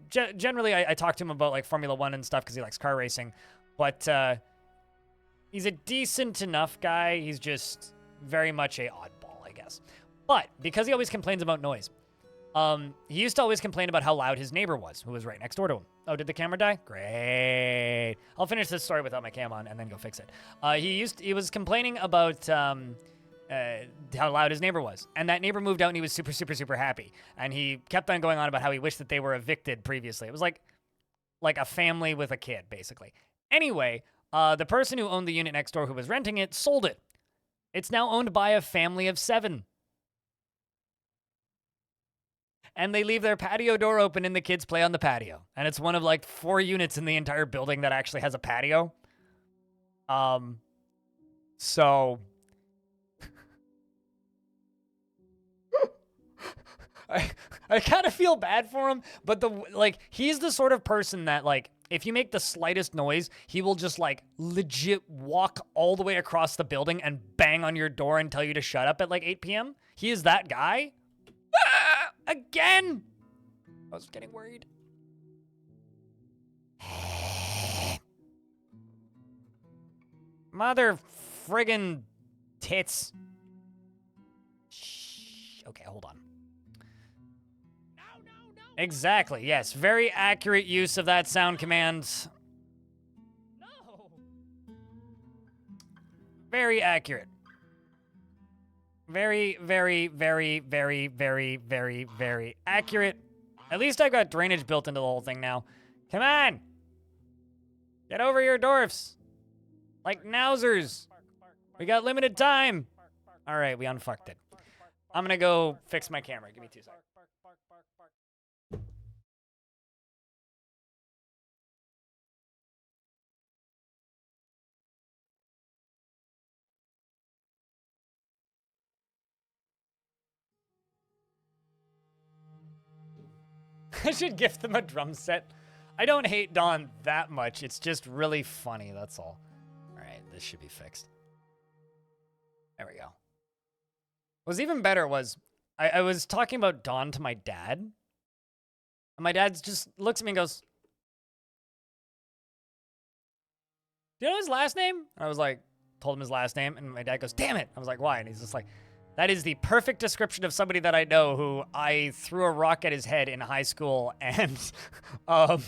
generally, I talk to him about like Formula One and stuff because he likes car racing, but he's a decent enough guy. He's just very much a oddball, I guess. But because he always complains about noise, he used to always complain about how loud his neighbor was, who was right next door to him. Oh, did the camera die? Great. I'll finish this story without my cam on and then go fix it. He was complaining about how loud his neighbor was, and that neighbor moved out and he was super, super, super happy. And he kept on going on about how he wished that they were evicted previously. It was like a family with a kid, basically. Anyway, the person who owned the unit next door who was renting it sold it. It's now owned by a family of 7. And they leave their patio door open and the kids play on the patio. And it's one of like 4 units in the entire building that actually has a patio. So I kind of feel bad for him, but he's the sort of person that like if you make the slightest noise, he will just like legit walk all the way across the building and bang on your door and tell you to shut up at like 8 p.m. He is that guy. Again! I was getting worried. Mother friggin' tits. Shh. Okay, hold on. No. Exactly, yes. Very accurate use of that sound command. No. Very accurate. Very, very, very, very, very, very, very accurate. At least I've got drainage built into the whole thing now. Come on! Get over here, dwarfs! Like nowsers! We got limited time! Alright, we unfucked it. I'm gonna go fix my camera. Give me 2 seconds. I should gift them a drum set. I don't hate Dawn that much. It's just really funny, that's all. Alright, this should be fixed. There we go. What was even better was, I was talking about Dawn to my dad. And my dad just looks at me and goes, "Do you know his last name?" And I was like, told him his last name. And my dad goes, "Damn it." I was like, "Why?" And he's just like, "That is the perfect description of somebody that I know who I threw a rock at his head in high school and I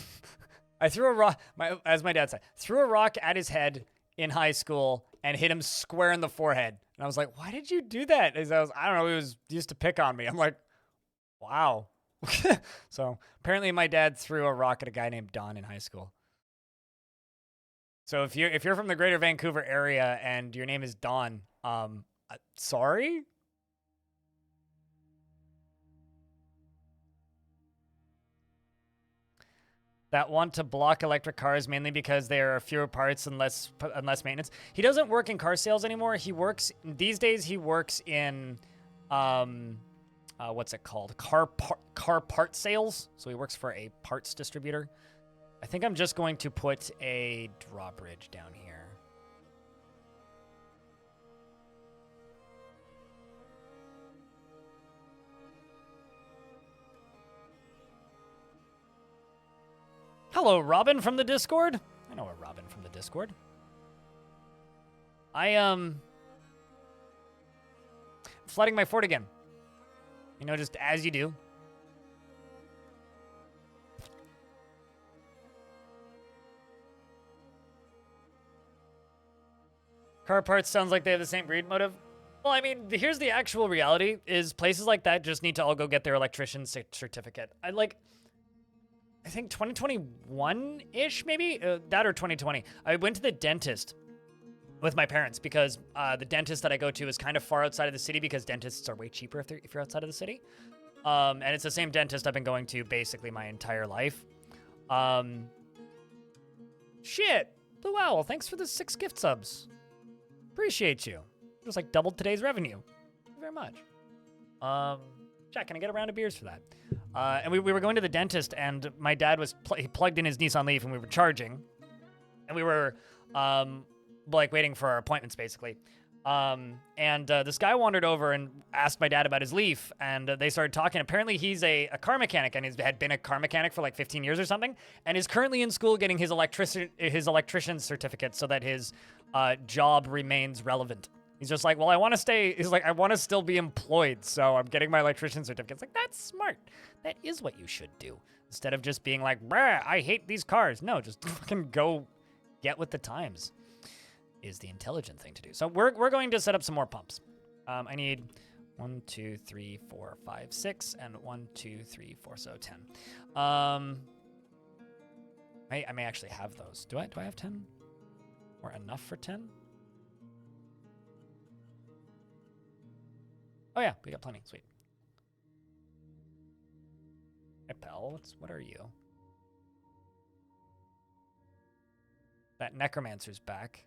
threw a rock, as my dad said, threw a rock at his head in high school and hit him square in the forehead." And I was like, "Why did you do that?" I don't know, he used to pick on me. I'm like, wow. So apparently my dad threw a rock at a guy named Don in high school. So if you're from the greater Vancouver area and your name is Don, sorry? That want to block electric cars mainly because there are fewer parts and less maintenance. He doesn't work in car sales anymore. These days he works in, what's it called? Car part sales. So he works for a parts distributor. I think I'm just going to put a drawbridge down here. Hello, Robin from the Discord. I know a Robin from the Discord. Flooding my fort again. You know, just as you do. Car parts sounds like they have the same breed motive. Well, I mean, here's the actual reality, is places like that just need to all go get their electrician's certificate. I think 2021-ish, maybe? That or 2020. I went to the dentist with my parents because the dentist that I go to is kind of far outside of the city because dentists are way cheaper if you're outside of the city. And it's the same dentist I've been going to basically my entire life. Shit. Blue Owl, thanks for the 6 gift subs. Appreciate you. It was like doubled today's revenue. Thank you very much. Jack, can I get a round of beers for that? And we were going to the dentist, and my dad was he plugged in his Nissan Leaf, and we were charging. And we were, like, waiting for our appointments, basically. This guy wandered over and asked my dad about his Leaf, and they started talking. Apparently, he's a car mechanic and had been a car mechanic for like 15 years or something, and is currently in school getting his electrician's certificate so that his job remains relevant. He's just like, well, I want to stay. He's like, I want to still be employed, so I'm getting my electrician's certificate. It's like, that's smart. That is what you should do. Instead of just being like, bruh, I hate these cars. No, just fucking go get with the times. Is the intelligent thing to do. So we're going to set up some more pumps. I need 1, 2, 3, 4, 5, 6, and 1, 2, 3, 4, so 10. I may actually have those. Do I have 10? Or enough for 10? Oh yeah, we got plenty. Sweet. Hey, pal, what are you? That necromancer's back.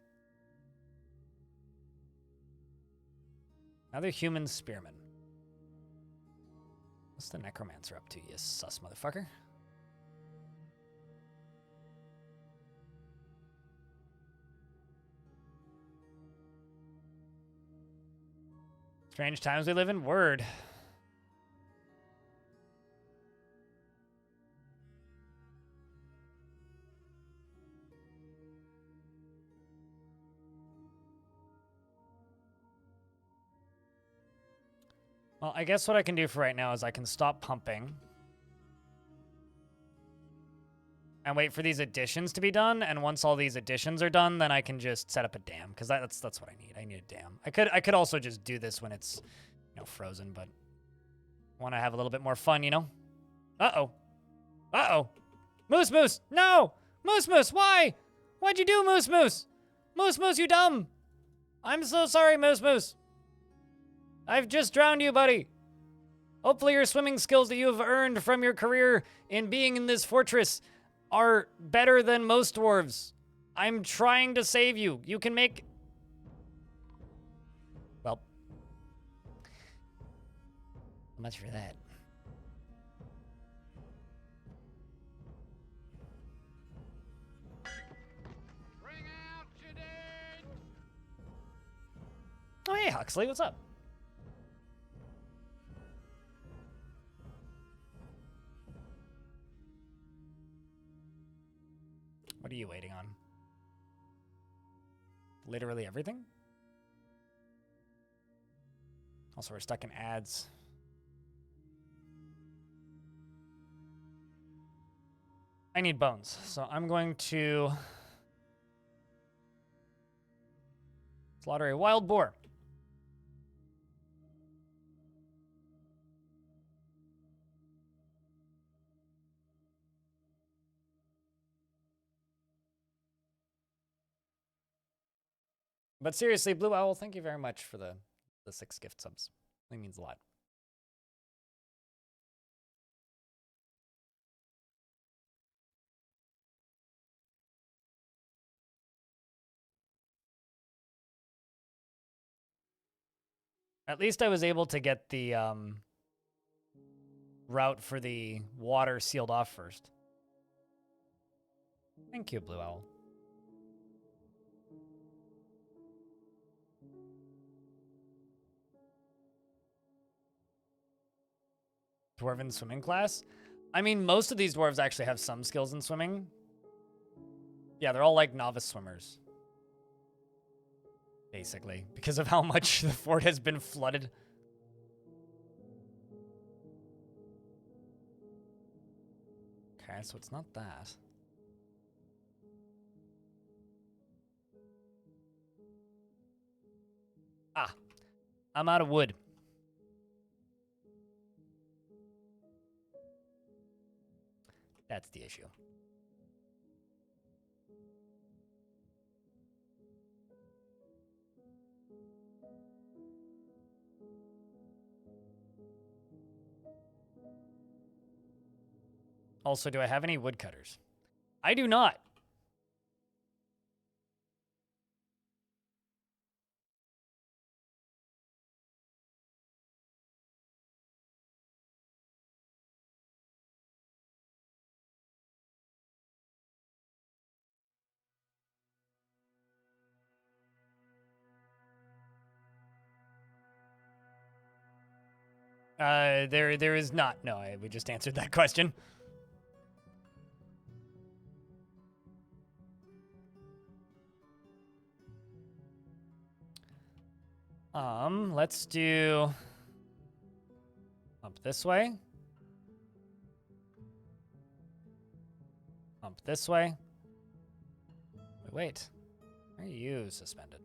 Another human spearman. What's the necromancer up to, you sus motherfucker? Strange times we live in. Word. Well, I guess what I can do for right now is I can stop pumping and wait for these additions to be done. And once all these additions are done, then I can just set up a dam, because that's what I need. I need a dam. I could also just do this when it's, you know, frozen, but I want to have a little bit more fun, you know? Uh-oh. Uh-oh. Moose Moose! No! Moose Moose, why? Why'd you do Moose Moose? Moose Moose, you dumb! I'm so sorry, Moose Moose. I've just drowned you, buddy. Hopefully your swimming skills that you have earned from your career in being in this fortress are better than most dwarves. I'm trying to save you. You can make... Well. How much for that? Bring out your dead. Oh, hey, Huxley, what's up? What are you waiting on? Literally everything? Also, we're stuck in ads. I need bones, so I'm going to slaughter a wild boar. But seriously, Blue Owl, thank you very much for the 6 gift subs. It means a lot. At least I was able to get the route for the water sealed off first. Thank you, Blue Owl. Dwarven swimming class? I mean, most of these dwarves actually have some skills in swimming. Yeah, they're all like novice swimmers. Basically, because of how much the fort has been flooded. Okay, so it's not that. Ah, I'm out of wood. That's the issue. Also, do I have any woodcutters? I do not. There is not. No, we just answered that question. Let's do up this way. Up this way. Wait. Why are you suspended?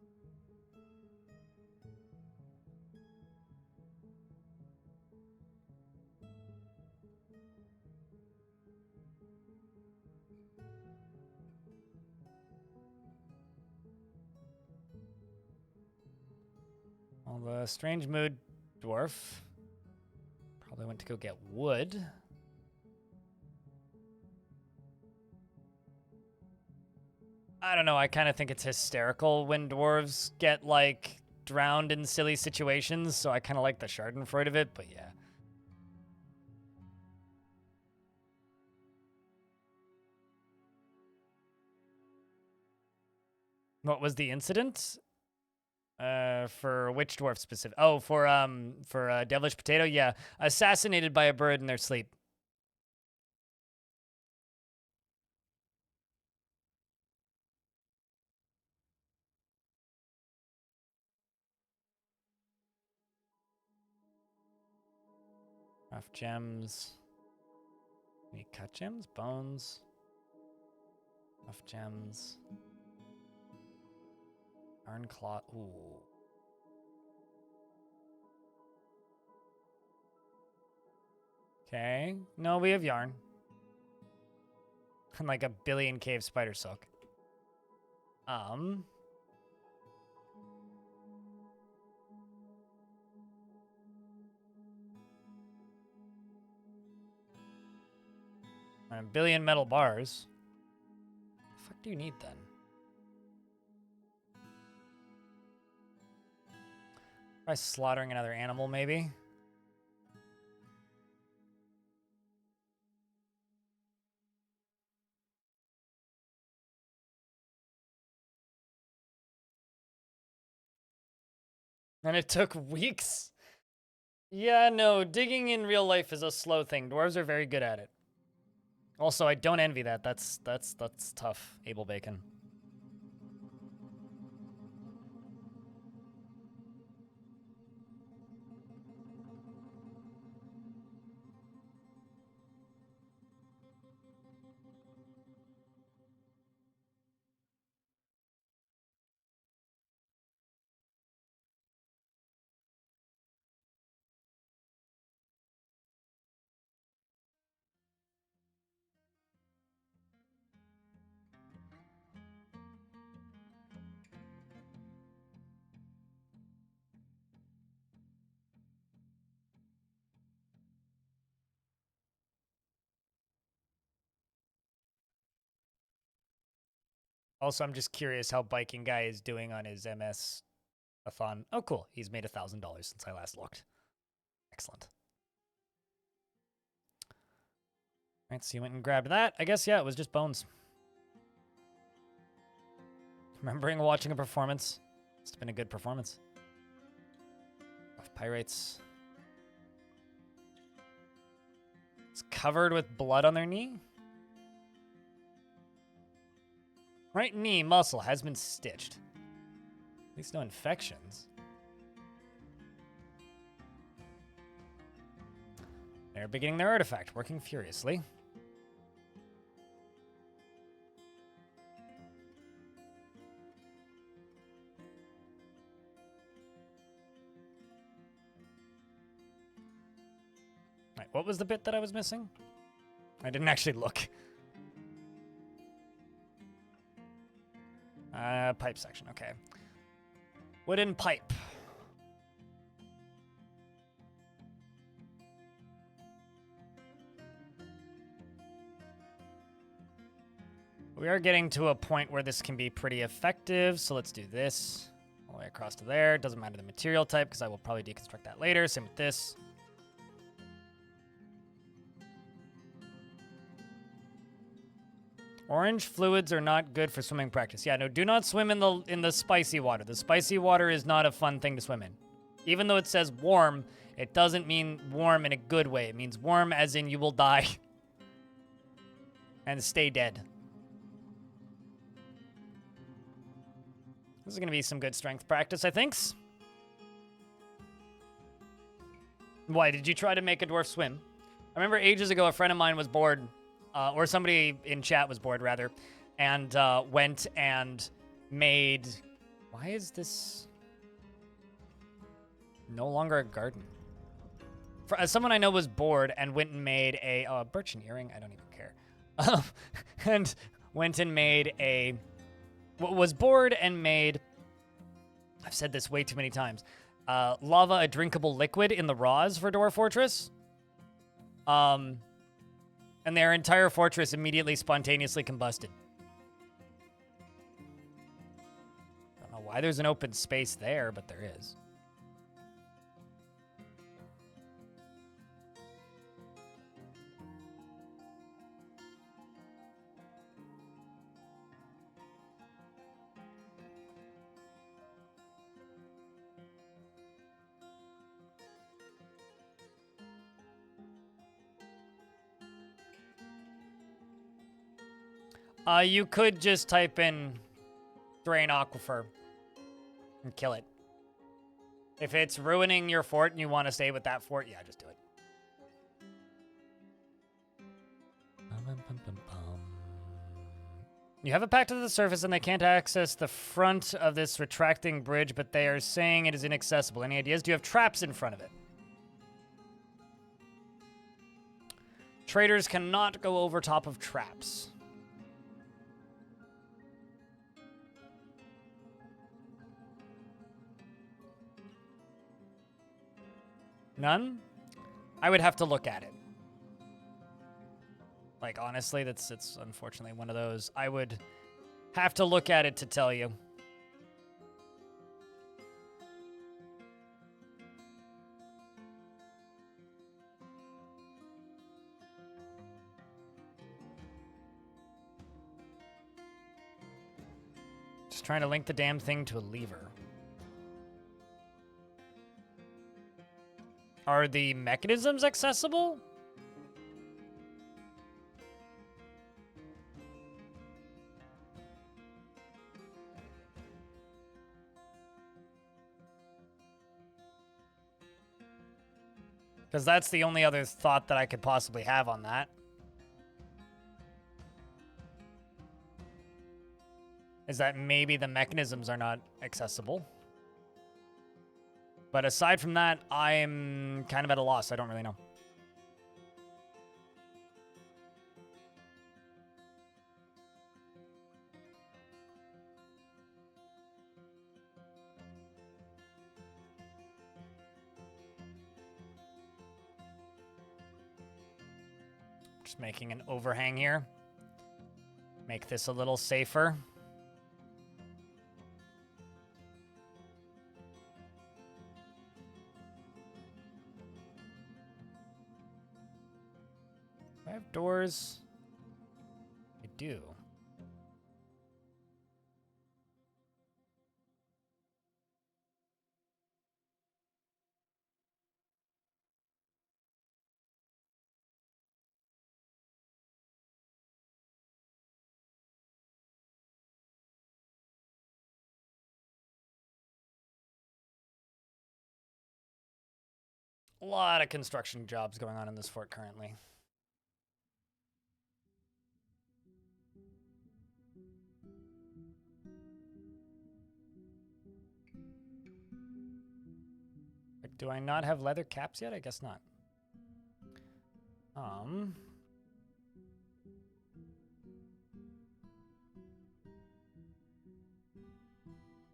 Well, the strange mood dwarf probably went to go get wood. I don't know. I kind of think it's hysterical when dwarves get, like, drowned in silly situations, so I kind of like the schadenfreude of it, but yeah. What was the incident? For which dwarf specific? Oh, for Devilish Potato? Yeah. Assassinated by a bird in their sleep. Rough gems. Any cut gems? Bones. Rough gems. Iron claw. Ooh. Okay. No, we have yarn. And like a billion cave spider silk. And a billion metal bars. What the fuck do you need then? By slaughtering another animal, maybe? And it took weeks. Yeah, no, digging in real life is a slow thing. Dwarves are very good at it. Also, I don't envy that. That's tough, Abel Bacon. Also, I'm just curious how Biking Guy is doing on his MS-a-thon. Oh, cool. He's made $1,000 since I last looked. Excellent. All right, so you went and grabbed that. I guess, yeah, it was just bones. Remembering watching a performance. It's been a good performance. Of pirates. It's covered with blood on their knee. Right knee muscle has been stitched. At least no infections. They're beginning their artifact, working furiously. Right, what was the bit that I was missing? I didn't actually look. Pipe section, okay. Wooden pipe. We are getting to a point where this can be pretty effective, so let's do this. All the way across to there. Doesn't matter the material type, because I will probably deconstruct that later. Same with this. Orange fluids are not good for swimming practice. Yeah, no, do not swim in the spicy water. The spicy water is not a fun thing to swim in. Even though it says warm, it doesn't mean warm in a good way. It means warm as in you will die and stay dead. This is going to be some good strength practice, I think. Why, did you try to make a dwarf swim? I remember ages ago a friend of mine was bored, or somebody in chat was bored, rather, and went and made... Why is this no longer a garden? Someone I know was bored and went and made a birchen earring. I don't even care. And went and made a... Was bored and made... I've said this way too many times. Lava, a drinkable liquid in the raws for Dwarf Fortress. And their entire fortress immediately spontaneously combusted. I don't know why there's an open space there, but there is. You could just type in drain aquifer and kill it. If it's ruining your fort and you want to stay with that fort, yeah, just do it. You have a pact to the surface and they can't access the front of this retracting bridge, but they are saying it is inaccessible. Any ideas? Do you have traps in front of it? Traders cannot go over top of traps. None? I would have to look at it. Like, honestly, it's unfortunately one of those. I would have to look at it to tell you. Just trying to link the damn thing to a lever. Are the mechanisms accessible? Because that's the only other thought that I could possibly have on that. Is that maybe the mechanisms are not accessible. But aside from that, I'm kind of at a loss. I don't really know. Just making an overhang here. Make this a little safer. Do I have doors? I do. A lot of construction jobs going on in this fort currently. Do I not have leather caps yet? I guess not.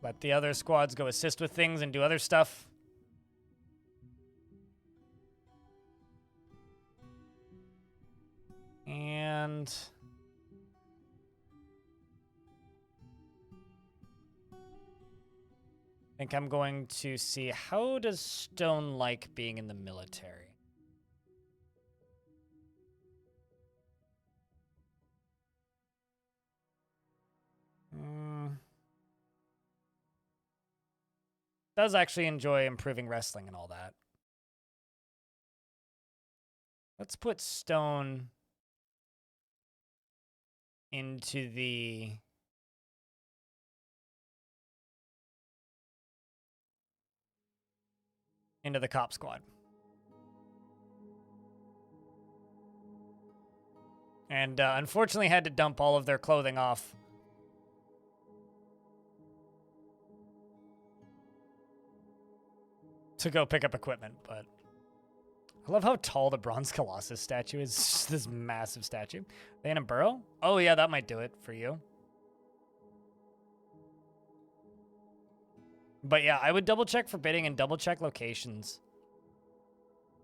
Let the other squads go assist with things and do other stuff. And I think I'm going to see, how does stone like being in the military? does actually enjoy improving wrestling and all that. Let's put stone into the cop squad. And unfortunately had to dump all of their clothing off. To go pick up equipment, but I love how tall the Bronze Colossus statue is. It's just this massive statue. Are they in a burrow? Oh yeah, that might do it for you. But yeah, I would double check for bidding and double check locations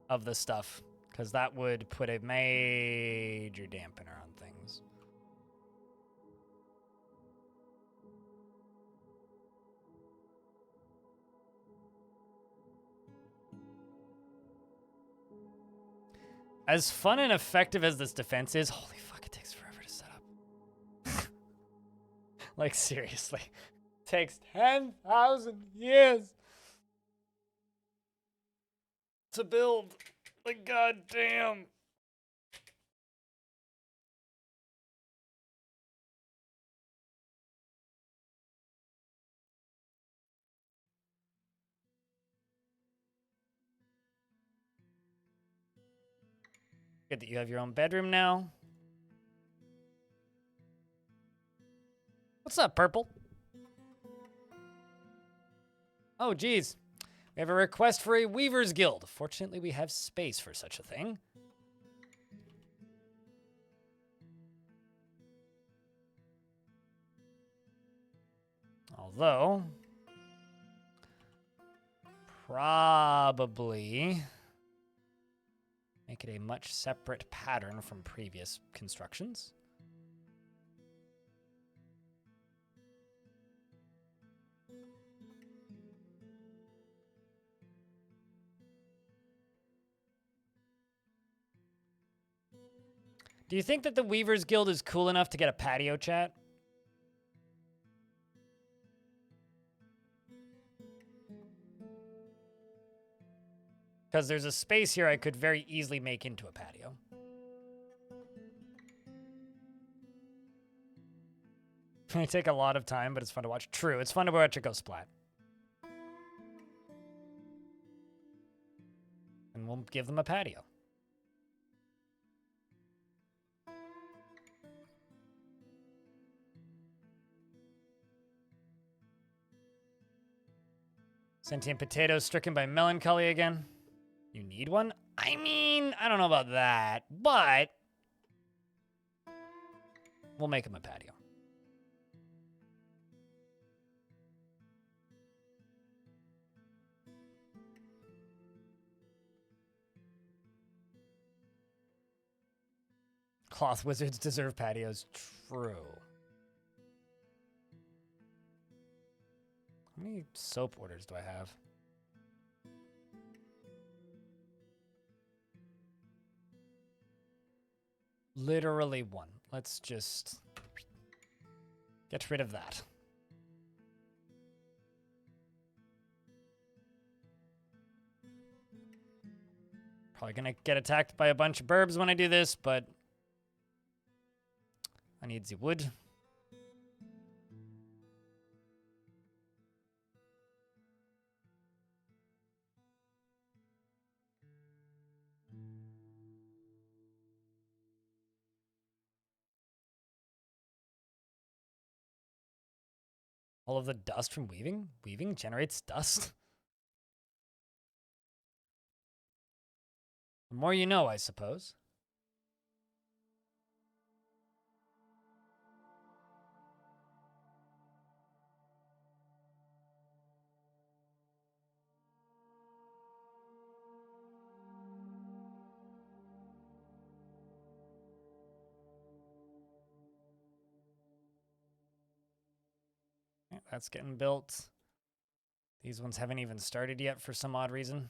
of the stuff, because that would put a major dampener on things. As fun and effective as this defense is, holy fuck, it takes forever to set up. Like, seriously. It takes 10,000 years to build. Like, goddamn. Good that you have your own bedroom now. What's up, Purple? Oh, geez. We have a request for a Weaver's Guild. Fortunately, we have space for such a thing. Although, probably make it a much separate pattern from previous constructions. Do you think that the Weaver's Guild is cool enough to get a patio chat? Because there's a space here I could very easily make into a patio. It may take a lot of time, but it's fun to watch. True, it's fun to watch it go splat. And we'll give them a patio. Sentient potatoes stricken by melancholy again. You need one? I mean, I don't know about that, but we'll make him a patio. Cloth wizards deserve patios. True. How many soap orders do I have? Literally one. Let's just get rid of that. Probably gonna get attacked by a bunch of burbs when I do this, but I need the wood. All of the dust from weaving? Weaving generates dust? The more you know, I suppose. Yeah, that's getting built. These ones haven't even started yet for some odd reason.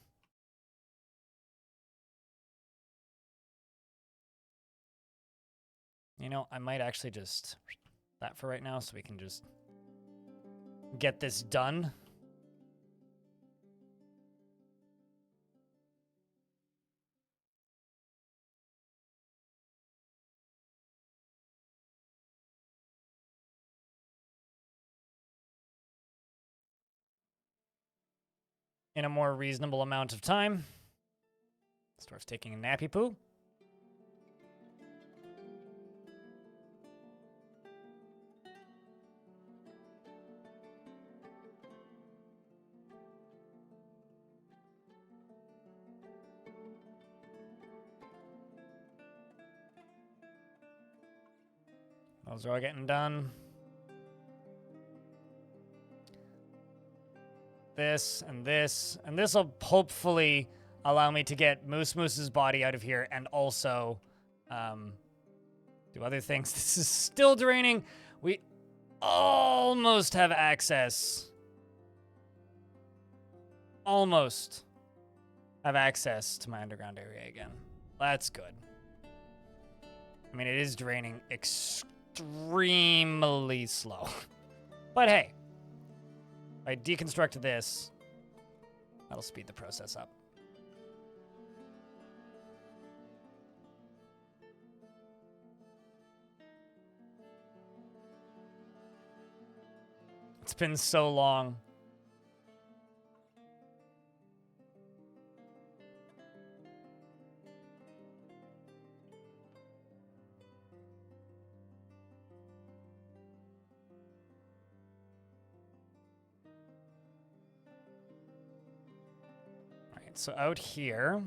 You know, I might actually just that for right now so we can just get this done. in a more reasonable amount of time. This dwarf's taking a nappy poo. Those are all getting done. This and this. And this will hopefully allow me to get Moose Moose's body out of here and also do other things. This is still draining. We almost have access. Almost have access to my underground area again. That's good. I mean, it is draining extremely slow. But hey, if I deconstruct this, that'll speed the process up. It's been so long. So out here,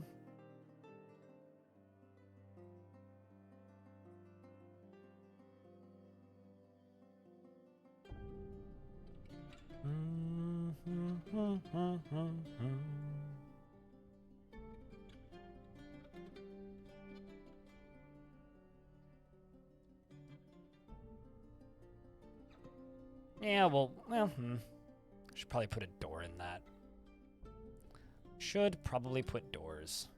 yeah, well, should probably put a door in that. Should probably put doors.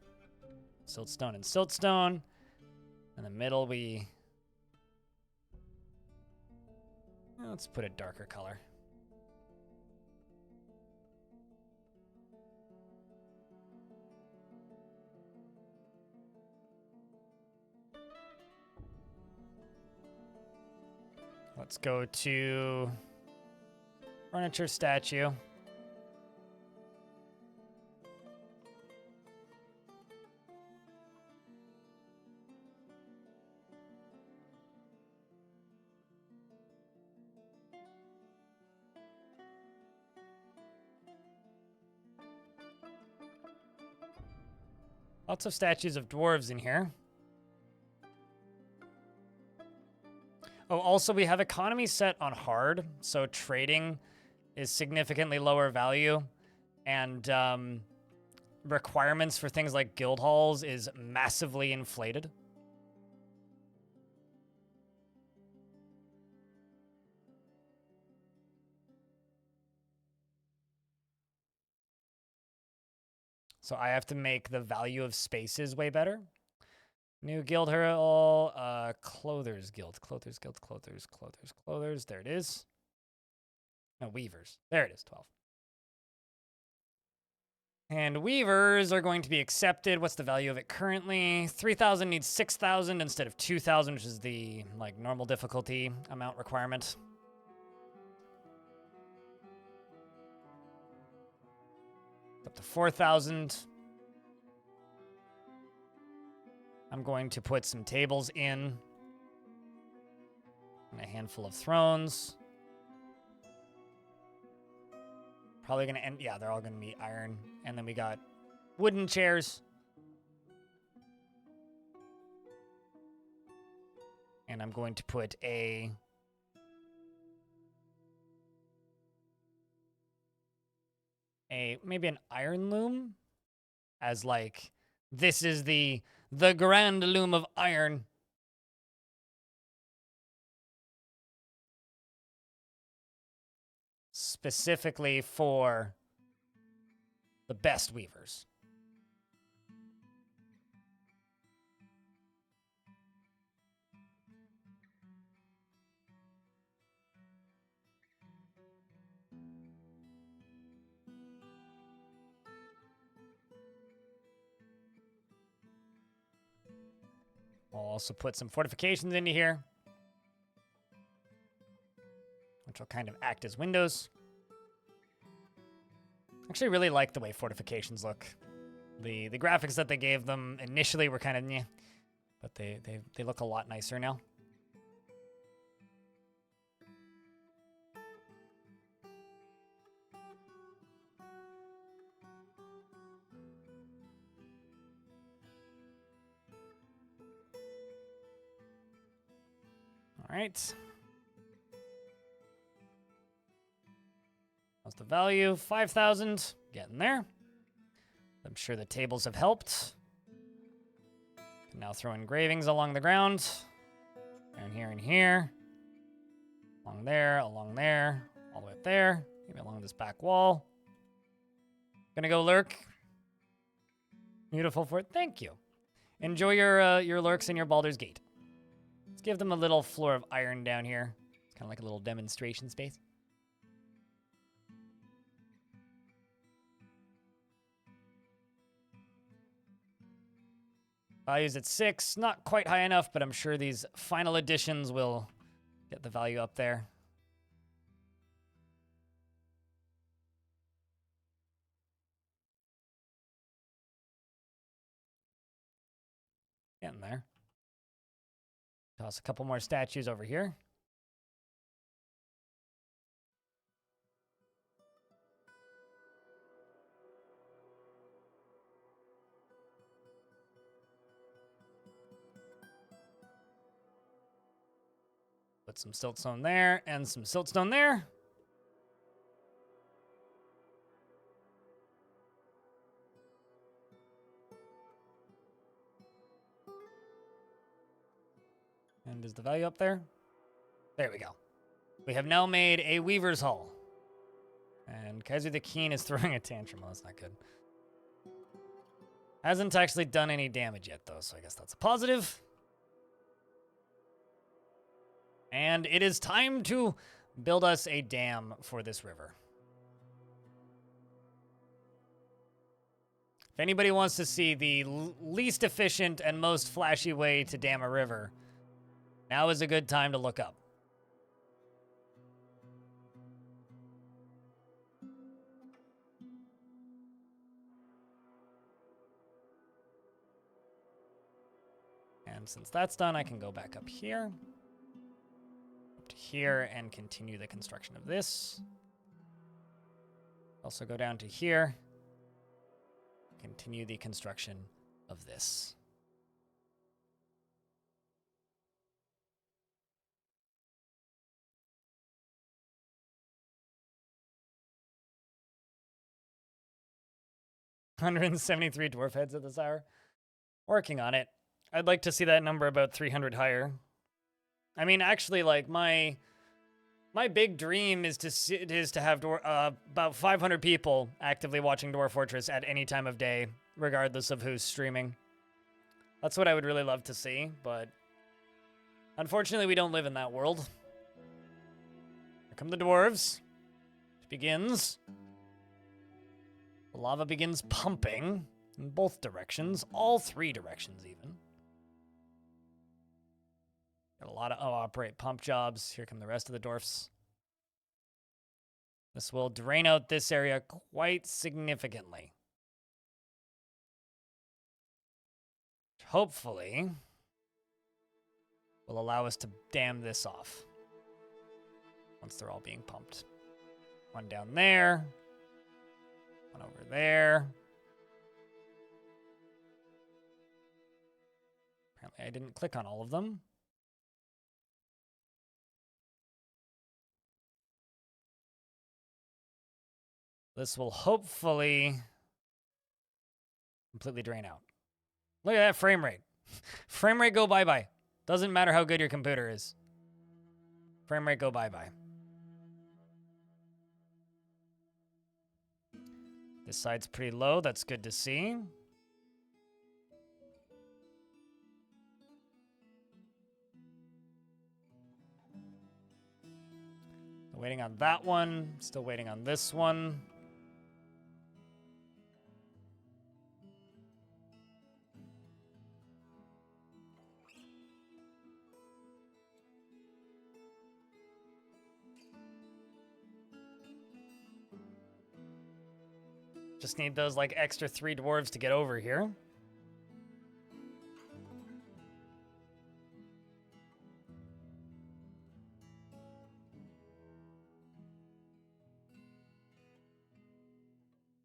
Siltstone and siltstone. In the middle, let's put a darker color. Let's go to furniture statue. Lots of statues of dwarves in here. Oh, also we have economy set on hard, so trading is significantly lower value, and requirements for things like guild halls is massively inflated. So I have to make the value of spaces way better. New guild hurl, Clothers Guild. Clothers Guild, Clothers. There it is. No, Weavers. There it is, 12. And Weavers are going to be accepted. What's the value of it currently? 3,000 needs 6,000 instead of 2,000, which is the normal difficulty amount requirement. Up to 4,000. I'm going to put some tables in. And a handful of thrones. Probably going to end... Yeah, they're all going to be iron. And then we got wooden chairs. And I'm going to put maybe an iron loom as this is the grand loom of iron. Specifically for the best weavers. I'll also put some fortifications into here, which will kind of act as windows. Actually really like the way fortifications look. The graphics that they gave them initially were kind of meh, but they look a lot nicer now. All right. How's the value? 5,000. Getting there. I'm sure the tables have helped. Can now throw engravings along the ground. Down here and here. Along there, all the way up there. Maybe along this back wall. Gonna go lurk. Beautiful fort. Thank you. Enjoy your lurks in your Baldur's Gate. Let's give them a little floor of iron down here. It's kind of like a little demonstration space. Value's at 6. Not quite high enough, but I'm sure these final additions will get the value up there. Getting there. Toss a couple more statues over here. Put some siltstone there and some siltstone there. And is the value up there? There we go. We have now made a Weaver's Hall. And Kaiser the Keen is throwing a tantrum. Well, that's not good. Hasn't actually done any damage yet, though, so I guess that's a positive. And it is time to build us a dam for this river. If anybody wants to see the least efficient and most flashy way to dam a river, now is a good time to look up. And since that's done, I can go back up here. Up to here and continue the construction of this. Also go down to here. Continue the construction of this. $173 dwarf heads at this hour. Working on it. I'd like to see that number about 300 higher. I mean, actually, like my big dream is to have about 500 people actively watching Dwarf Fortress at any time of day, regardless of who's streaming. That's what I would really love to see, but unfortunately, we don't live in that world. Here come the dwarves. It begins. The lava begins pumping in both directions, all 3 directions even. Got a lot of operate pump jobs. Here come the rest of the dwarfs. This will drain out this area quite significantly. Hopefully will allow us to dam this off once they're all being pumped. One down there. One over there. Apparently I didn't click on all of them. This will hopefully completely drain out. Look at that frame rate. Frame rate go bye-bye. Doesn't matter how good your computer is. Frame rate go bye-bye. This side's pretty low. That's good to see. Waiting on that one. Still waiting on this one. Just need those, like, extra 3 dwarves to get over here.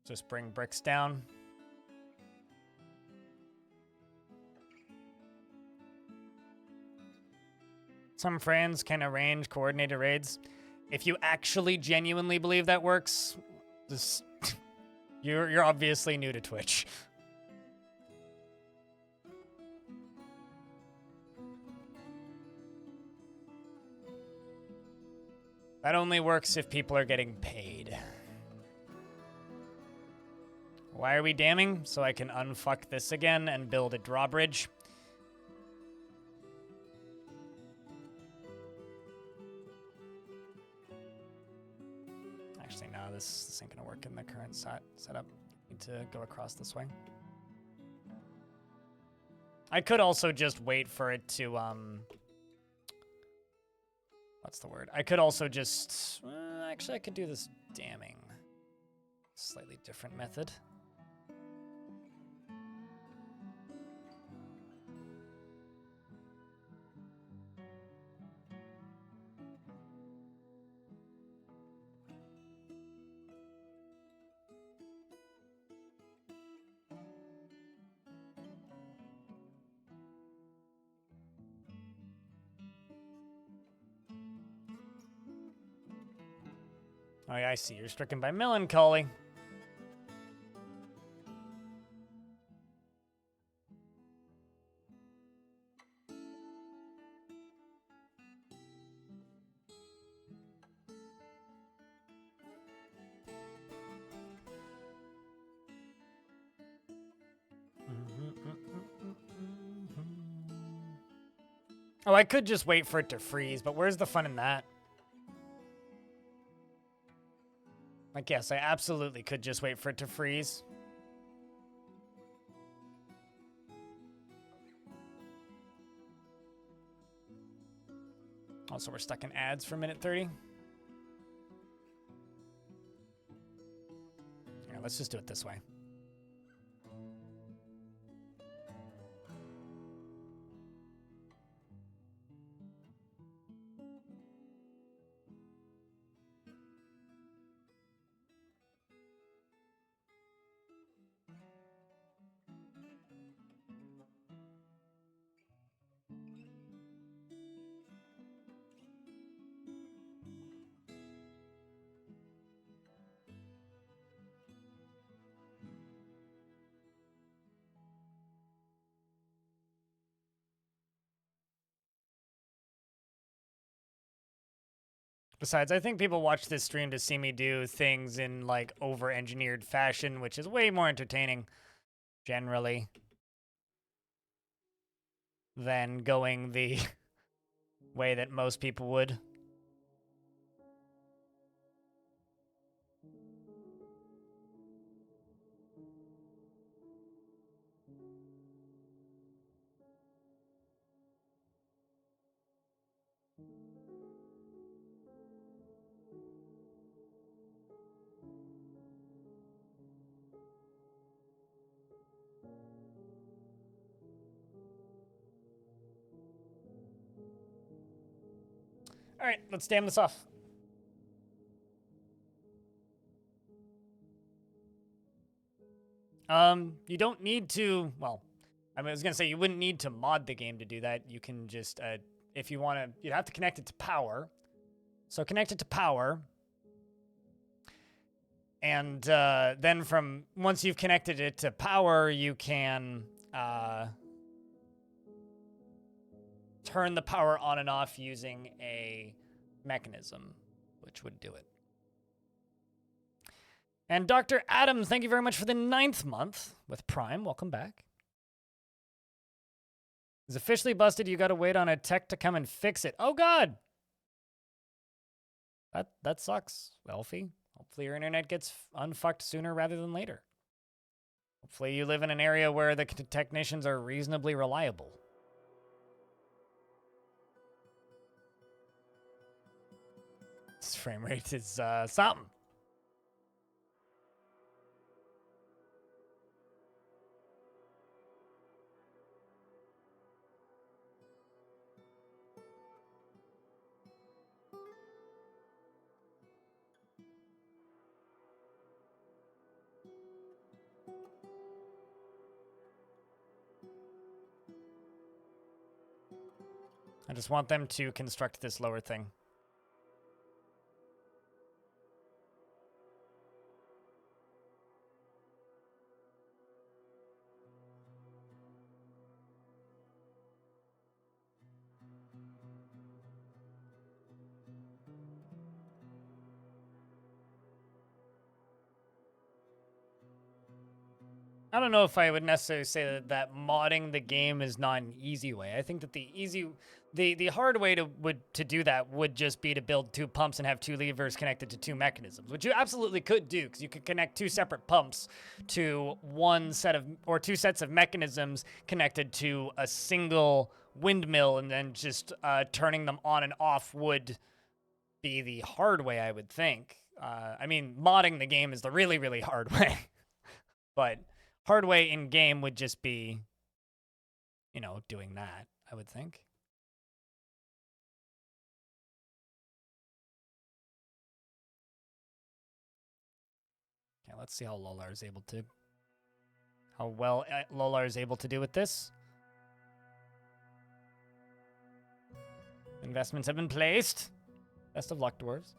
Just bring bricks down. Some friends can arrange coordinated raids. If you actually genuinely believe that works, this, you're obviously new to Twitch. That only works if people are getting paid. Why are we damming? So I can unfuck this again and build a drawbridge. Actually, no, this ain't gonna work in the current setup. Need to go across this way. I could also just wait for it to, what's the word? I could also just, actually I could do this damming. Slightly different method. Oh yeah, I see. You're stricken by melancholy. Oh, I could just wait for it to freeze, but where's the fun in that? Like, yes, I absolutely could just wait for it to freeze. Also, we're stuck in ads for minute 30. Yeah, let's just do it this way. Besides, I think people watch this stream to see me do things in, like, over-engineered fashion, which is way more entertaining, generally, than going the way that most people would. All right, let's dam this off. You don't need to, well, I was going to say you wouldn't need to mod the game to do that. You can just, if you want to, you'd have to connect it to power. So connect it to power. And then once you've connected it to power, you can turn the power on and off using a mechanism, which would do it. And Dr. Adams, thank you very much for the 9th month with Prime. Welcome back. It's officially busted. You got to wait on a tech to come and fix it. Oh, God. That sucks, Elfie. Hopefully your internet gets unfucked sooner rather than later. Hopefully you live in an area where the technicians are reasonably reliable. This frame rate is something. I just want them to construct this lower thing. I don't know if I would necessarily say that modding the game is not an easy way. I think that the hard way to do that would just be to build 2 pumps and have 2 levers connected to 2 mechanisms, which you absolutely could do, because you could connect 2 separate pumps to 2 sets of mechanisms connected to a single windmill, and then just turning them on and off would be the hard way, I would think. I mean, modding the game is the really, really hard way, but hard way in game would just be, you know, doing that, I would think. Okay, let's see how Lolar is able to, how well Lolar is able to do with this. Investments have been placed. Best of luck, dwarves.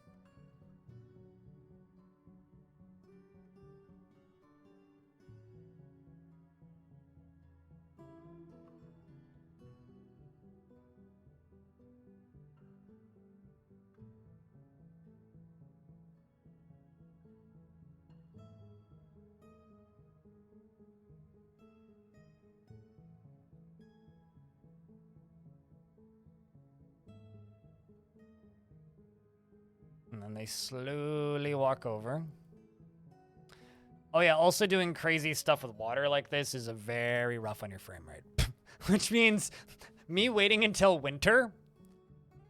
And then they slowly walk over. Oh yeah, also doing crazy stuff with water like this is a very rough on your frame rate. Which means me waiting until winter,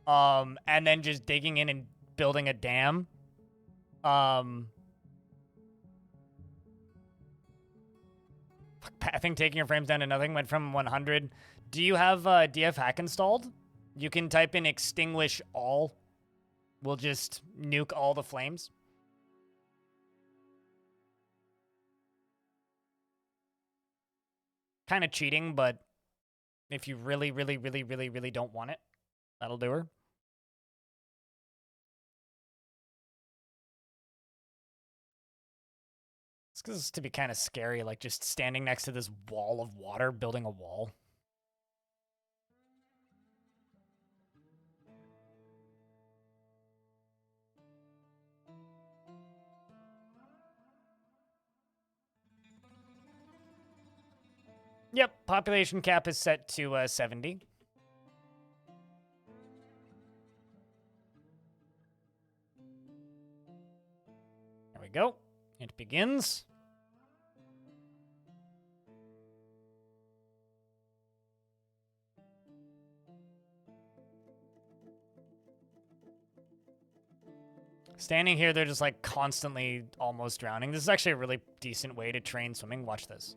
and then just digging in and building a dam. I think taking your frames down to nothing went from 100. Do you have DF hack installed? You can type in extinguish all. We'll just nuke all the flames. Kind of cheating, but if you really, really, really, really, really don't want it, that'll do her. It's because it's to be kind of scary, like just standing next to this wall of water, building a wall. Yep, population cap is set to 70. There we go. It begins. Standing here, they're just like constantly almost drowning. This is actually a really decent way to train swimming. Watch this.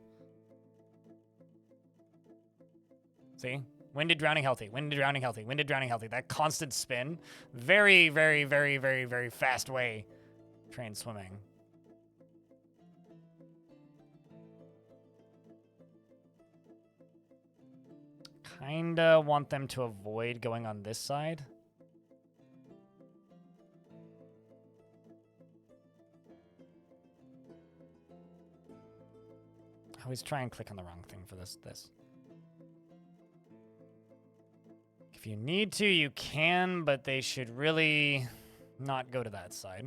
See? Winded, drowning, healthy. Winded, drowning, healthy. Winded, drowning, healthy. That constant spin. Very, very, very, very, very fast way to train swimming. Kinda want them to avoid going on this side. I always try and click on the wrong thing for this. If you need to, you can, but they should really not go to that side.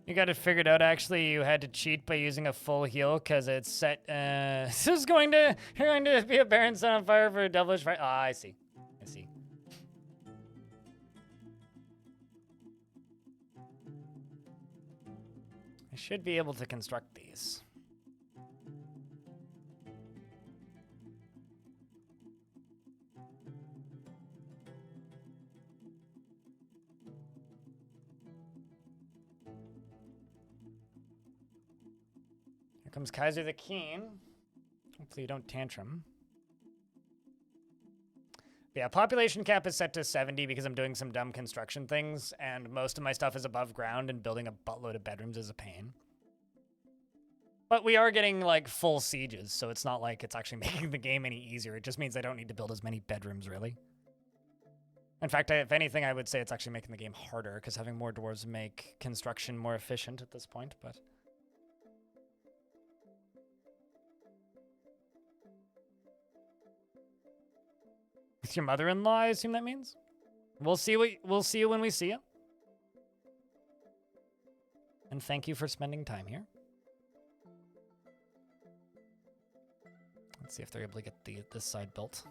You got it figured out, actually. You had to cheat by using a full heal because it's set. This is going to be a Baron set on fire for a devilish fight. Ah, I see. I see. I should be able to construct these. comes Kaiser the Keen. Hopefully you don't tantrum. But yeah, population cap is set to 70 because I'm doing some dumb construction things, and most of my stuff is above ground, and building a buttload of bedrooms is a pain. But we are getting, like, full sieges, so it's not like it's actually making the game any easier. It just means I don't need to build as many bedrooms, really. In fact, if anything, I would say it's actually making the game harder, because having more dwarves make construction more efficient at this point, but... With your mother-in-law, I assume that means? We'll see you when we see you. And thank you for spending time here. Let's see if they're able to get this side built.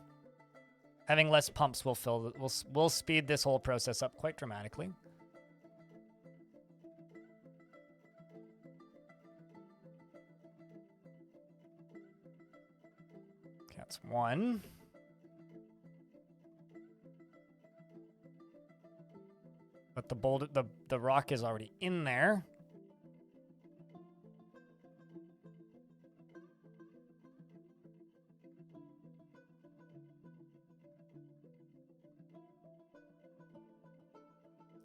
Having less pumps will speed this whole process up quite dramatically. Okay, that's one. But the rock is already in there.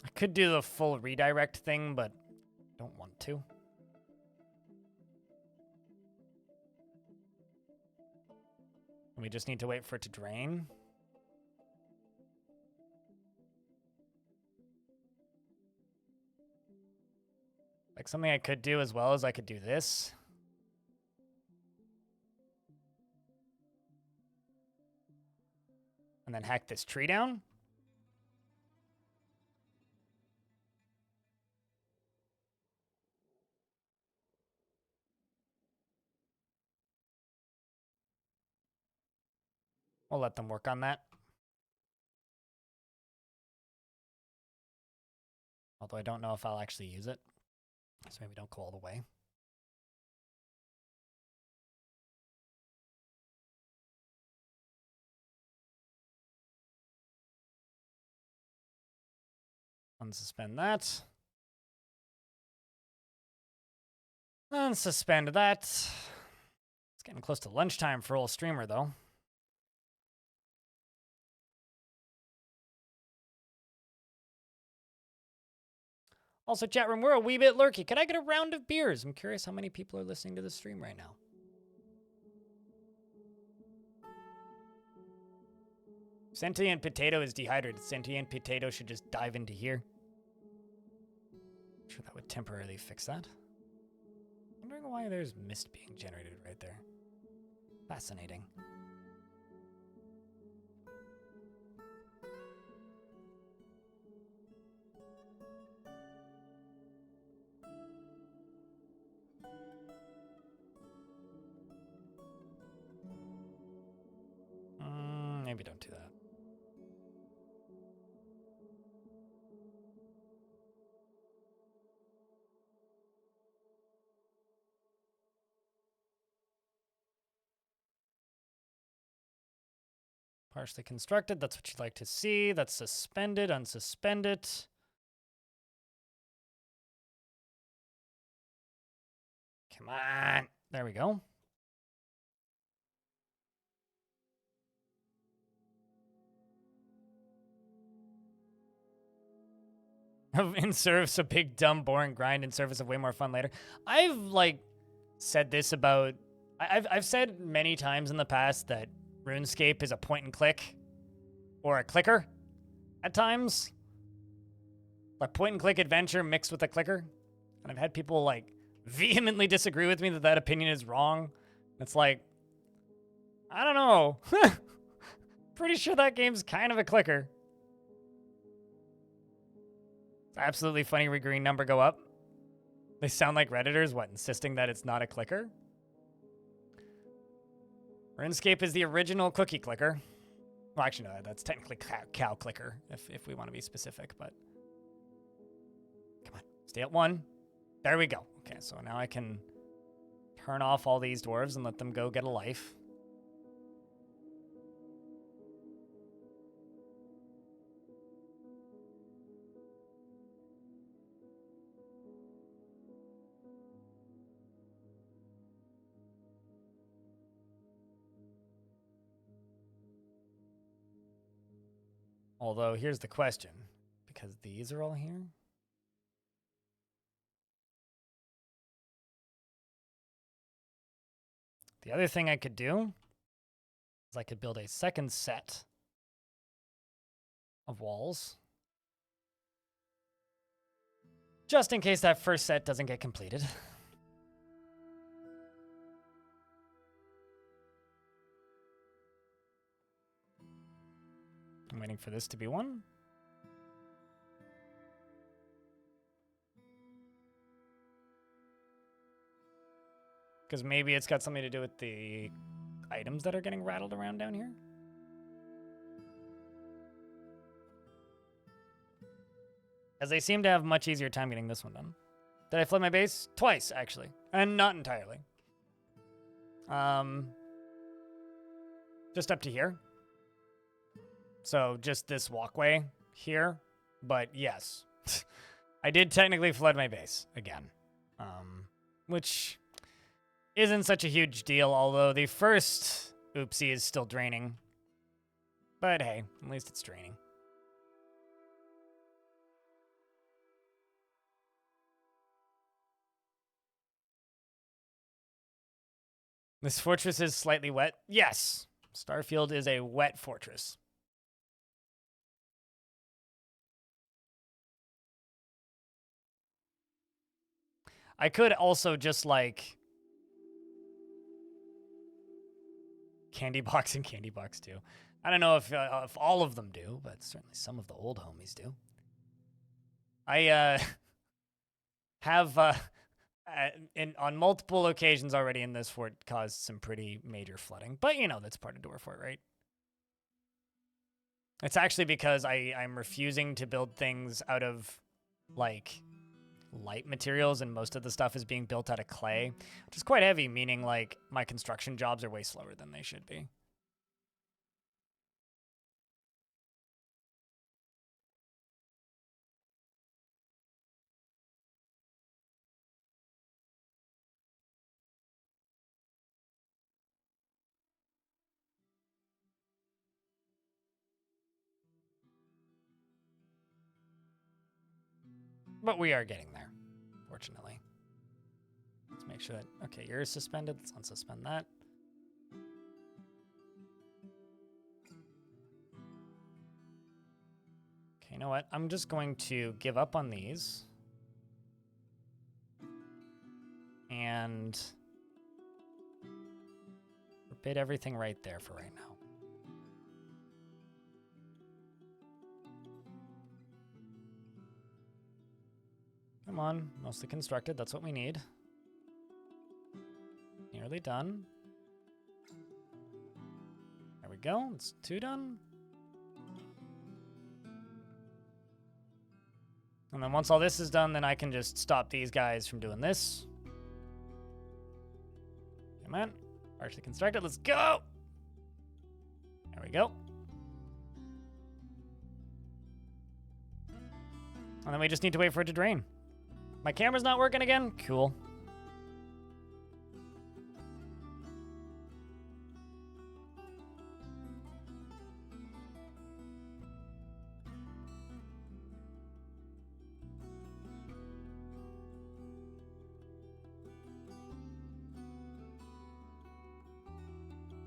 I could do the full redirect thing, but I don't want to. We just need to wait for it to drain. Like, something I could do as well as I could do this. And then hack this tree down. We'll let them work on that. Although I don't know if I'll actually use it. So maybe don't go all the way. Unsuspend that. Unsuspend that. It's getting close to lunchtime for old streamer, though. Also, chat room, we're a wee bit lurky. Could I get a round of beers? I'm curious how many people are listening to the stream right now. Sentient Potato is dehydrated. Sentient Potato should just dive into here. I'm sure that would temporarily fix that. Wondering why there's mist being generated right there. Fascinating. Maybe don't do that. Partially constructed, that's what you'd like to see. That's suspended, unsuspend it. Come on. There we go. In service of big, dumb, boring grind, in service of way more fun later. I've, like, said this about... I've said many times in the past that RuneScape is a point and click or a clicker at times. A point and click adventure mixed with a clicker. And I've had people, like, vehemently disagree with me that that opinion is wrong. It's like, I don't know. Pretty sure that game's kind of a clicker. It's absolutely funny where green number go up. They sound like Redditors, what, insisting that it's not a clicker? RuneScape is the original cookie clicker. Well, actually, no, that's technically cow clicker, if we want to be specific, but... Come on, stay at 1. There we go. Okay, so now I can turn off all these dwarves and let them go get a life. Although, here's the question. Because these are all here? The other thing I could do is I could build a second set of walls. Just in case that first set doesn't get completed. I'm waiting for this to be one. Because maybe it's got something to do with the items that are getting rattled around down here. As they seem to have much easier time getting this one done. Did I flood my base? Twice, actually. And not entirely. Just up to here. So just this walkway here. But yes. I did technically flood my base again. Which isn't such a huge deal, although the first oopsie is still draining. But hey, at least it's draining. This fortress is slightly wet. Yes, Starfield is a wet fortress. I could also just like Candy Box and Candy Box 2. I don't know if all of them do, but certainly some of the old homies do. I have on multiple occasions already in this fort caused some pretty major flooding. But, you know, that's part of Dwarf Fort, right? It's actually because I'm refusing to build things out of, like, light materials, and most of the stuff is being built out of clay, which is quite heavy, meaning, like, my construction jobs are way slower than they should be. But we are getting there, fortunately. Let's make sure that, okay, you're suspended. Let's unsuspend that. Okay, you know what? I'm just going to give up on these. And forbid everything right there for right now. Come on, mostly constructed. That's what we need. Nearly done. There we go. It's 2 done. And then once all this is done, then I can just stop these guys from doing this. Come on. Partially constructed. Let's go. There we go. And then we just need to wait for it to drain. My camera's not working again? Cool.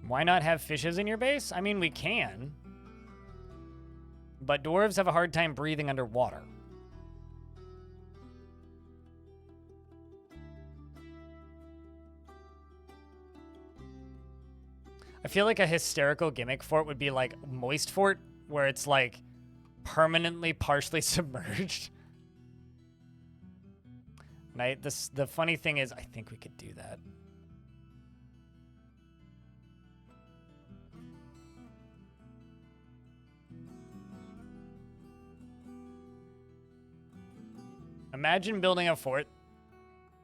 Why not have fishes in your base? I mean, we can. But dwarves have a hard time breathing underwater. I feel like a hysterical gimmick fort would be like Moist Fort, where it's like permanently partially submerged. And the funny thing is, I think we could do that. Imagine building a fort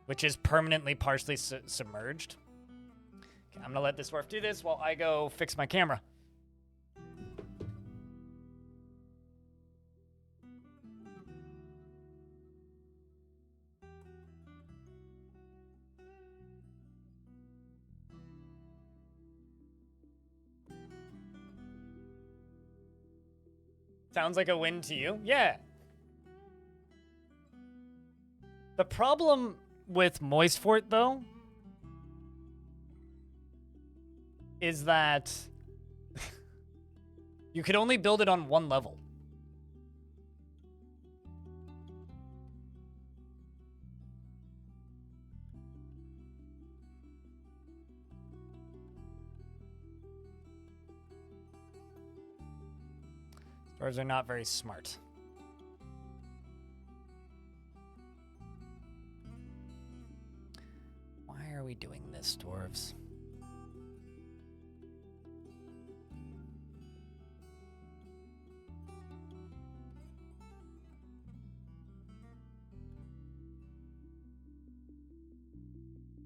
which is permanently partially submerged. Okay, I'm gonna let this dwarf do this while I go fix my camera. Sounds like a win to you? Yeah. The problem with Moist Fort, though, is that you could only build it on one level. Dwarves are not very smart. Why are we doing this, dwarves?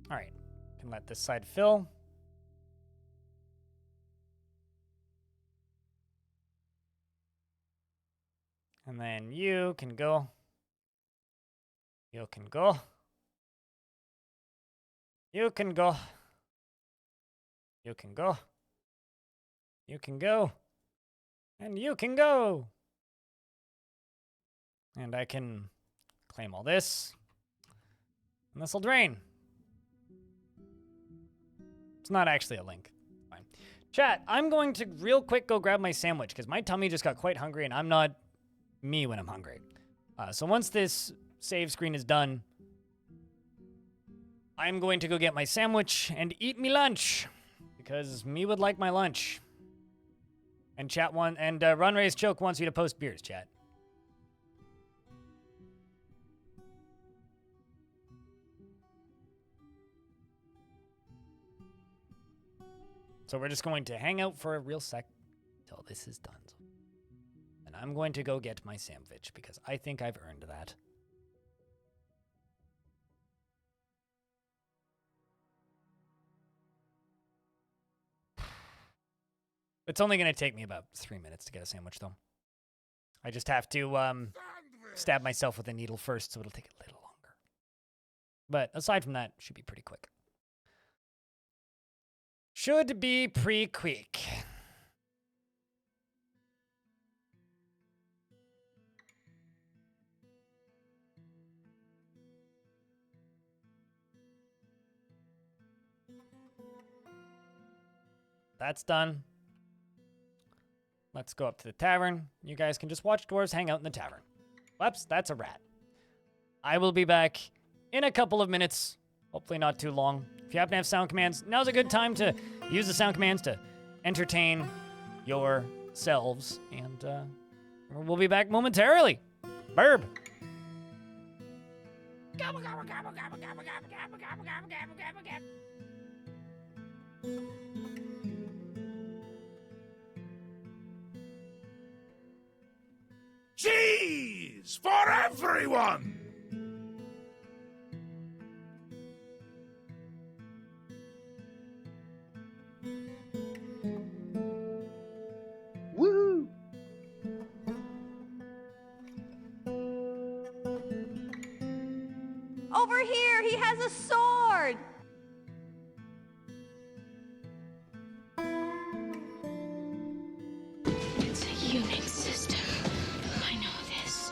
All right, can let this side fill. And then you can go. You can go. You can go. You can go. You can go. And you can go. And I can claim all this. And this will drain. It's not actually a link. Fine. Chat, I'm going to real quick go grab my sandwich because my tummy just got quite hungry and I'm not me when I'm hungry. So once this save screen is done, I'm going to go get my sandwich and eat me lunch because me would like my lunch. And chat Run Raise Choke wants you to post beers, chat. So we're just going to hang out for a real sec till this is done. And I'm going to go get my sandwich because I think I've earned that. It's only going to take me about 3 minutes to get a sandwich, though. I just have to stab myself with a needle first, so it'll take a little longer. But aside from that, it should be pretty quick. Should be pretty quick. That's done. Let's go up to the tavern. You guys can just watch dwarves hang out in the tavern. Whoops, that's a rat. I will be back in a couple of minutes. Hopefully not too long. If you happen to have sound commands, now's a good time to use the sound commands to entertain yourselves. And we'll be back momentarily. Burb. Cheese for everyone! Woohoo! Over here, he has a sword! It's a unit system. I know this.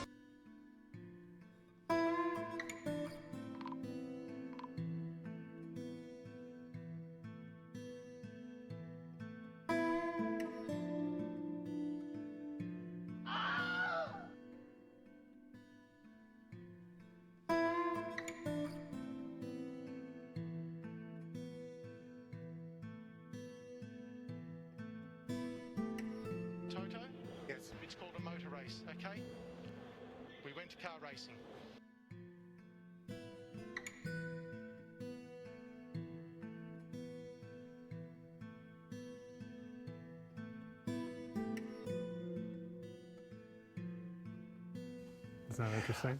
Toto? Yes. It's called a motor race, okay? We went to car racing. Is that interesting?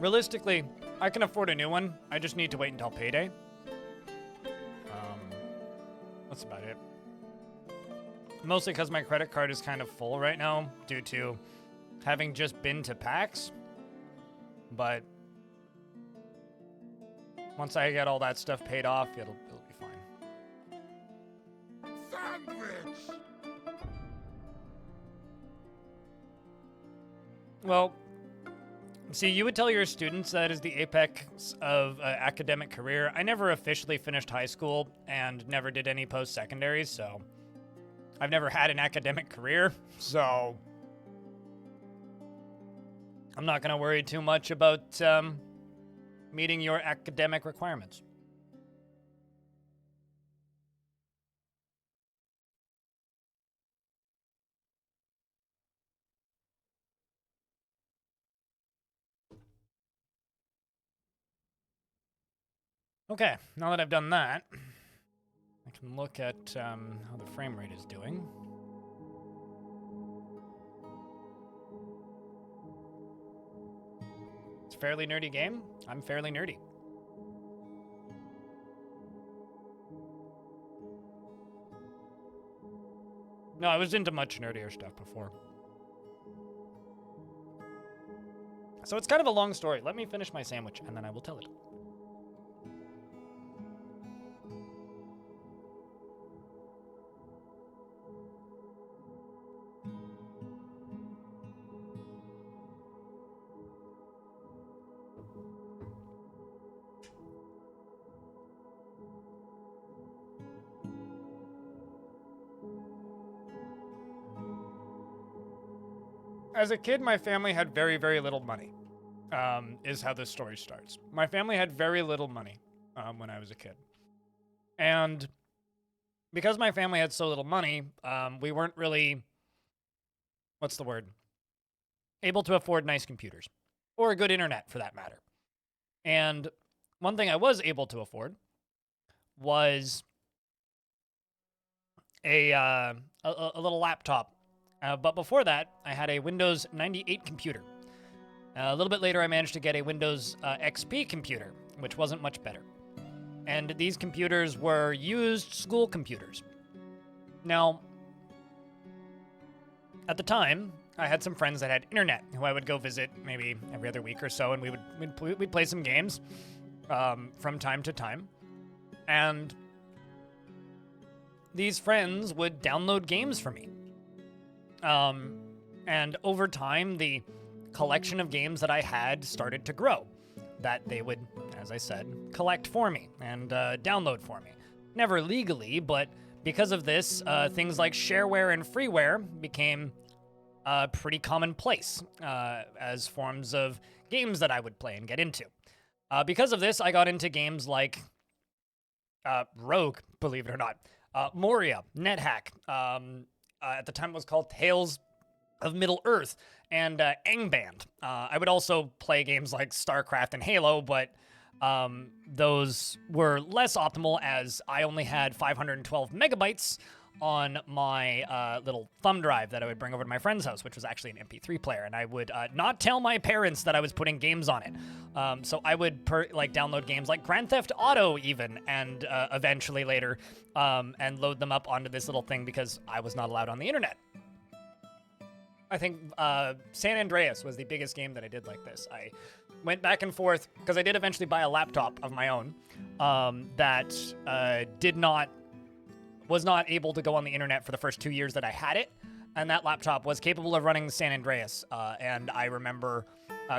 realistically, I can afford a new one. I just need to wait until payday. That's about it. Mostly because my credit card is kind of full right now due to having just been to PAX. But once I get all that stuff paid off, it'll be fine. Sandwich! Well, see, you would tell your students that is the apex of academic career. I never officially finished high school and never did any post-secondary, so I've never had an academic career, so I'm not going to worry too much about meeting your academic requirements. Okay, now that I've done that, I can look at how the frame rate is doing. It's a fairly nerdy game. I'm fairly nerdy. No, I was into much nerdier stuff before. So it's kind of a long story. Let me finish my sandwich, and then I will tell it. As a kid, my family had very, very little money, is how this story starts. My family had very little money when I was a kid. And because my family had so little money, we weren't really, what's the word? Able to afford nice computers or a good internet for that matter. And one thing I was able to afford was a little laptop. But before that, I had a Windows 98 computer. A little bit later, I managed to get a Windows XP computer, which wasn't much better. And these computers were used school computers. Now, at the time, I had some friends that had internet who I would go visit maybe every other week or so, and we'd play some games from time to time. And these friends would download games for me. And over time, the collection of games that I had started to grow. That they would, as I said, collect for me and download for me. Never legally, but because of this, things like shareware and freeware became pretty commonplace as forms of games that I would play and get into. Because of this, I got into games like Rogue, believe it or not, Moria, NetHack, at the time it was called Tales of Middle-earth, and Angband. I would also play games like StarCraft and Halo, but those were less optimal as I only had 512 megabytes on my little thumb drive that I would bring over to my friend's house, which was actually an MP3 player, and I would not tell my parents that I was putting games on it. So I would download games like Grand Theft Auto even, and eventually later, and load them up onto this little thing because I was not allowed on the internet. I think San Andreas was the biggest game that I did like this. I went back and forth because I did eventually buy a laptop of my own that was not able to go on the internet for the first 2 years that I had it, and that laptop was capable of running San Andreas. And I remember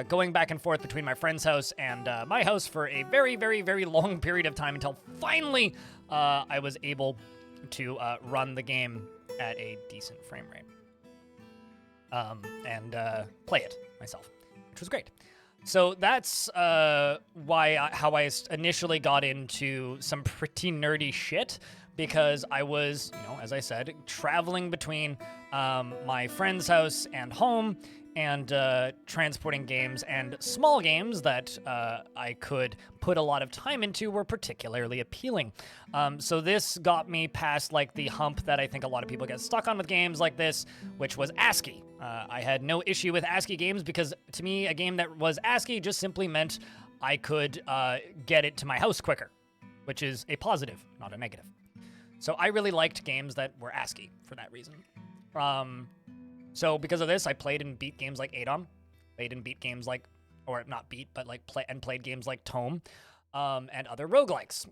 going back and forth between my friend's house and my house for a very, very, very long period of time until finally I was able to run the game at a decent frame rate and play it myself, which was great. So that's how I initially got into some pretty nerdy shit, because I was, as I said, traveling between my friend's house and home and transporting games and small games that I could put a lot of time into were particularly appealing. So this got me past like the hump that I think a lot of people get stuck on with games like this, which was ASCII. I had no issue with ASCII games because to me, a game that was ASCII just simply meant I could get it to my house quicker, which is a positive, not a negative. So I really liked games that were ASCII for that reason. So because of this, I played and beat games like ADOM, played and beat games like, or not beat, but like played games like Tome, and other roguelikes.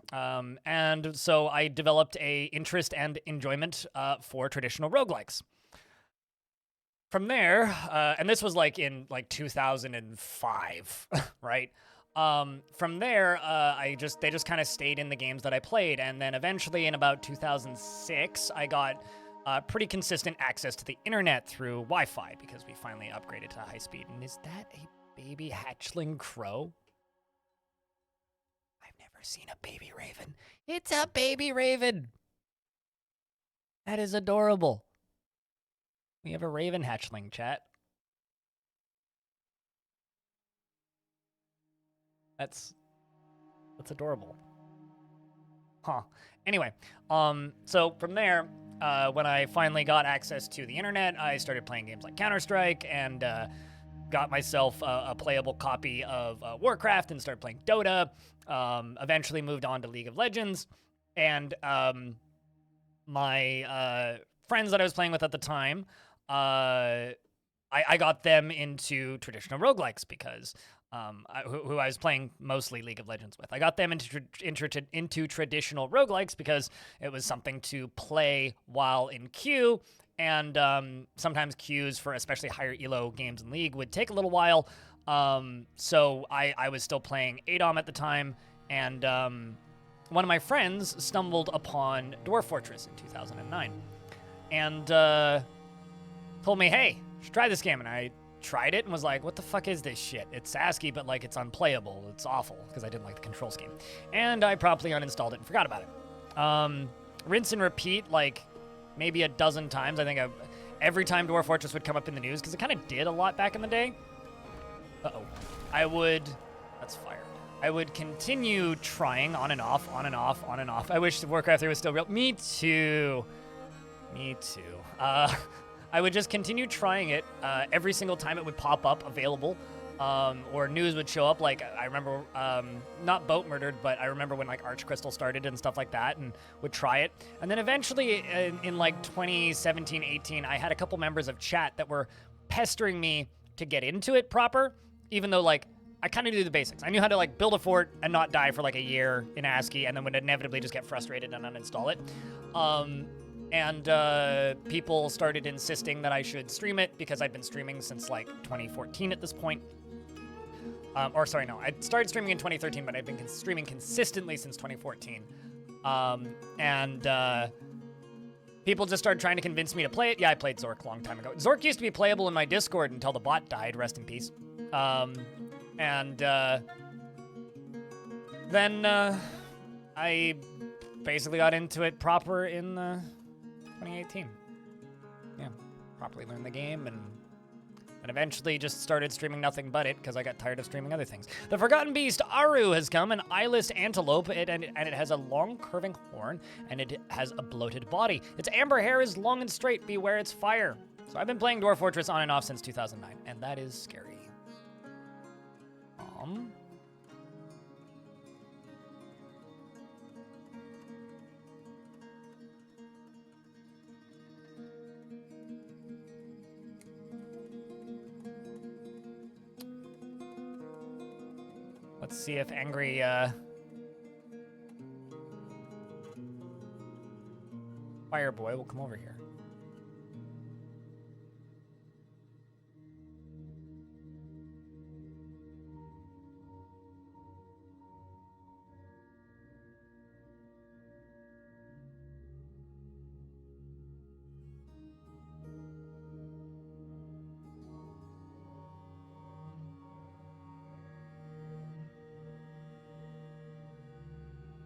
And so I developed a interest and enjoyment for traditional roguelikes. From there, and this was like in like 2005, right? From there, they just kind of stayed in the games that I played, and then eventually in about 2006, I got pretty consistent access to the internet through Wi-Fi because we finally upgraded to high speed. And is that a baby hatchling crow? I've never seen a baby raven. It's a baby raven. That is adorable. We have a raven hatchling, chat. That's adorable. Huh. Anyway, so from there, when I finally got access to the internet, I started playing games like Counter-Strike and got myself a playable copy of Warcraft and started playing Dota. Eventually moved on to League of Legends. And my friends that I was playing with at the time, I got them into traditional roguelikes because who I was playing mostly League of Legends with. I got them into traditional roguelikes because it was something to play while in queue, and sometimes queues for especially higher elo games in League would take a little while. So I was still playing ADOM at the time, and one of my friends stumbled upon Dwarf Fortress in 2009, and told me, hey, you should try this game, and I tried it and was like, what the fuck is this shit? It's ASCII, but like it's unplayable. It's awful because I didn't like the control scheme. And I promptly uninstalled it and forgot about it. Rinse and repeat like maybe a dozen times. I think every time Dwarf Fortress would come up in the news, because it kind of did a lot back in the day. Uh-oh. That's fire. I would continue trying on and off, on and off, on and off. I wish Warcraft 3 was still real. Me too. I would just continue trying it every single time it would pop up available, or news would show up. Like I remember, not Boat Murdered, but I remember when like Arch Crystal started and stuff like that, and would try it. And then eventually in like 2017, 18, I had a couple members of chat that were pestering me to get into it proper, even though like I kind of knew the basics. I knew how to like build a fort and not die for like a year in ASCII, and then would inevitably just get frustrated and uninstall it. And people started insisting that I should stream it because I'd been streaming since like 2014 at this point. I started streaming in 2013, but I've been streaming consistently since 2014. People just started trying to convince me to play it. Yeah, I played Zork a long time ago. Zork used to be playable in my Discord until the bot died, rest in peace. Then I basically got into it proper in 2018. Yeah, properly learned the game and eventually just started streaming nothing but it because I got tired of streaming other things. The Forgotten Beast, Aru, has come, an eyeless antelope, and it has a long curving horn, and it has a bloated body. Its amber hair is long and straight, beware its fire. So I've been playing Dwarf Fortress on and off since 2009, and that is scary. Let's see if angry, Fireboy will come over here.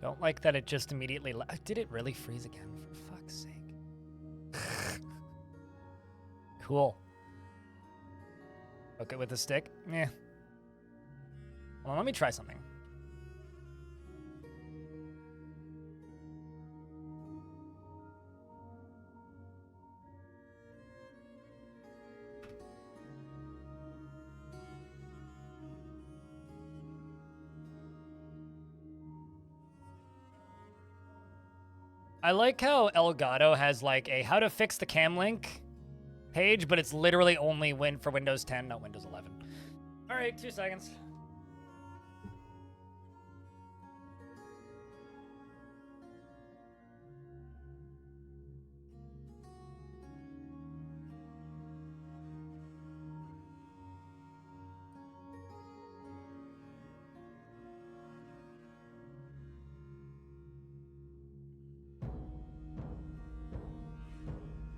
Don't like that it just immediately did it really freeze again, for fuck's sake. Cool. Okay, with a stick? Yeah. Well, let me try something. I like how Elgato has like a how to fix the cam link page, but it's literally only for Windows 10, not Windows 11. All right, 2 seconds.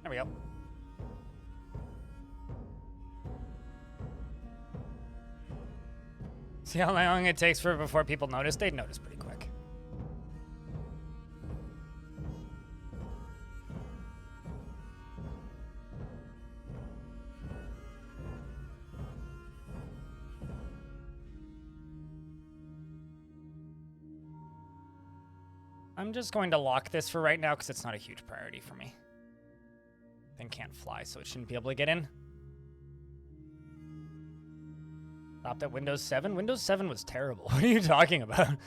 There we go. See how long it takes before people notice? They'd notice pretty quick. I'm just going to lock this for right now because it's not a huge priority for me. Thing can't fly, so it shouldn't be able to get in. Stopped at Windows 7? Windows 7 was terrible. What are you talking about?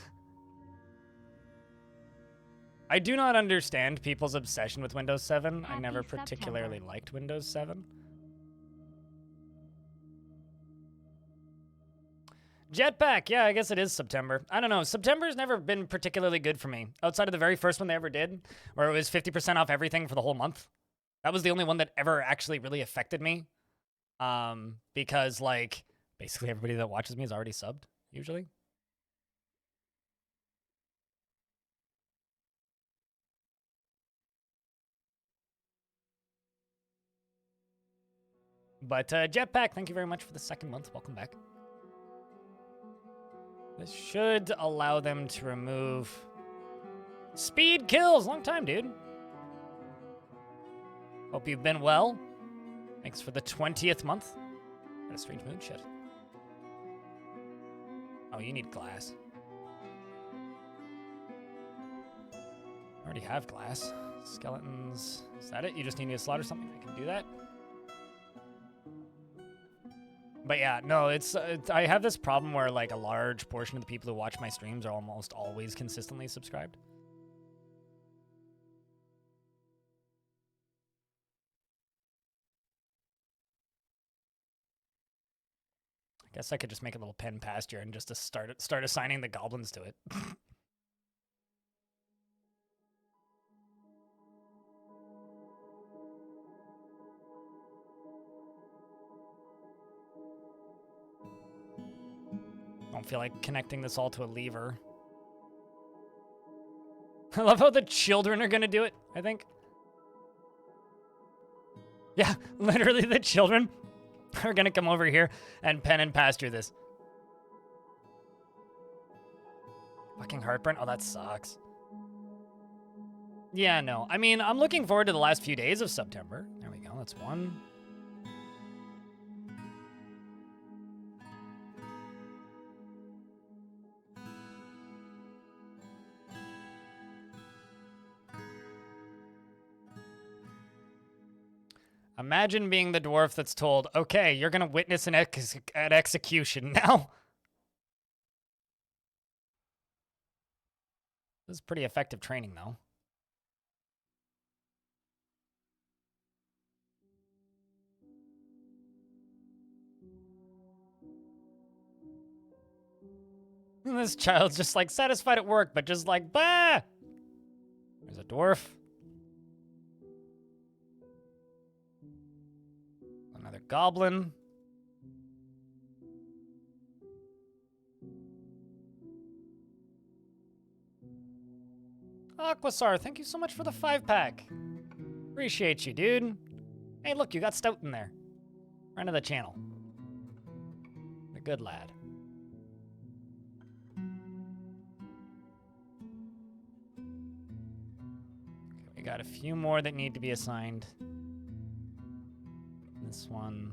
I do not understand people's obsession with Windows 7. I never particularly liked Windows 7. Jetpack, yeah, I guess it is September. I don't know. September's never been particularly good for me. Outside of the very first one they ever did, where it was 50% off everything for the whole month. That was the only one that ever actually really affected me. Because, like, basically everybody that watches me is already subbed, usually. But, Jetpack, thank you very much for the 2nd month. Welcome back. This should allow them to remove speed kills. Long time, dude. Hope you've been well. Thanks for the 20th month. Got a strange mood, shit. Oh, you need glass. I already have glass. Skeletons. Is that it? You just need me to slaughter something? I can do that. But yeah, no, it's I have this problem where like a large portion of the people who watch my streams are almost always consistently subscribed. I guess I could just make a little pen pasture and just to start assigning the goblins to it. Don't feel like connecting this all to a lever. I love how the children are gonna do it, I think. Yeah, literally the children are gonna come over here and pen and pasture this. Fucking heartburn. Oh, that sucks. Yeah, no. I mean, I'm looking forward to the last few days of September. There we go. That's one. Imagine being the dwarf that's told, okay, you're going to witness an execution now. This is pretty effective training, though. And this child's just like satisfied at work, but just like, bah! There's a dwarf. Another goblin. Aquasar, thank you so much for the 5-pack. Appreciate you, dude. Hey, look, you got Stout in there. Friend of the channel. A good lad. Okay, we got a few more that need to be assigned. This one.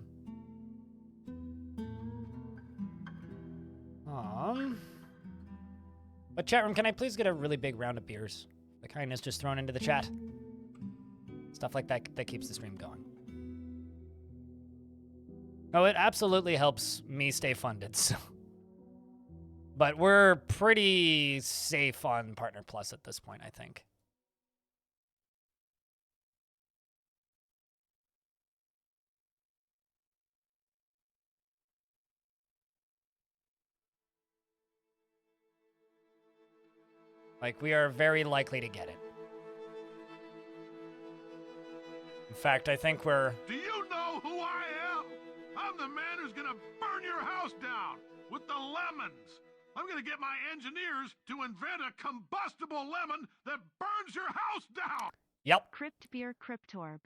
But chat room, can I please get a really big round of beers? The kindness just thrown into the chat. Stuff like that keeps the stream going. Oh, it absolutely helps me stay funded, so. But we're pretty safe on Partner Plus at this point, I think. Like, we are very likely to get it. In fact, I think we're... Do you know who I am? I'm the man who's gonna burn your house down with the lemons. I'm gonna get my engineers to invent a combustible lemon that burns your house down. Yep. Crypt beer Cryptorb.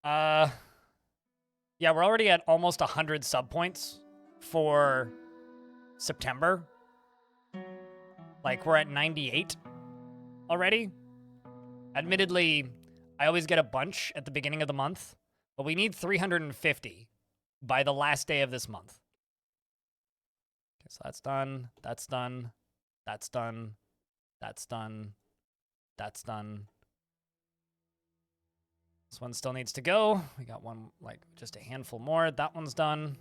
Yeah, we're already at almost 100 sub points for September. Like, we're at 98 already. Admittedly, I always get a bunch at the beginning of the month, but we need 350 by the last day of this month. Okay, so that's done, that's done, that's done, that's done, that's done. This one still needs to go. We got one, like, just a handful more. That one's done.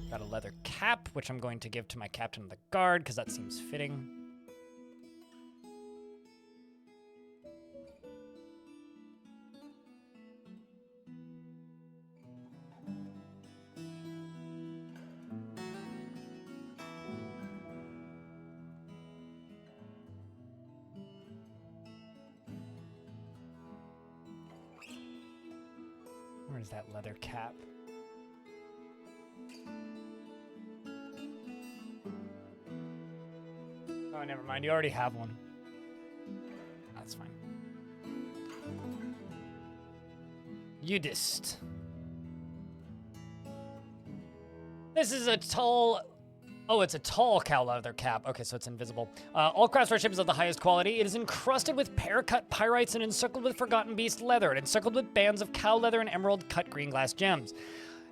Got a leather cap, which I'm going to give to my captain of the guard, because that seems fitting. Where's that leather cap? Oh, never mind. You already have one. That's fine. Udist. This is a tall... Oh, it's a tall cow leather cap. Okay, so it's invisible. All craftsmanship is of the highest quality. It is encrusted with pear-cut pyrites and encircled with forgotten beast leather. And encircled with bands of cow leather and emerald cut green glass gems.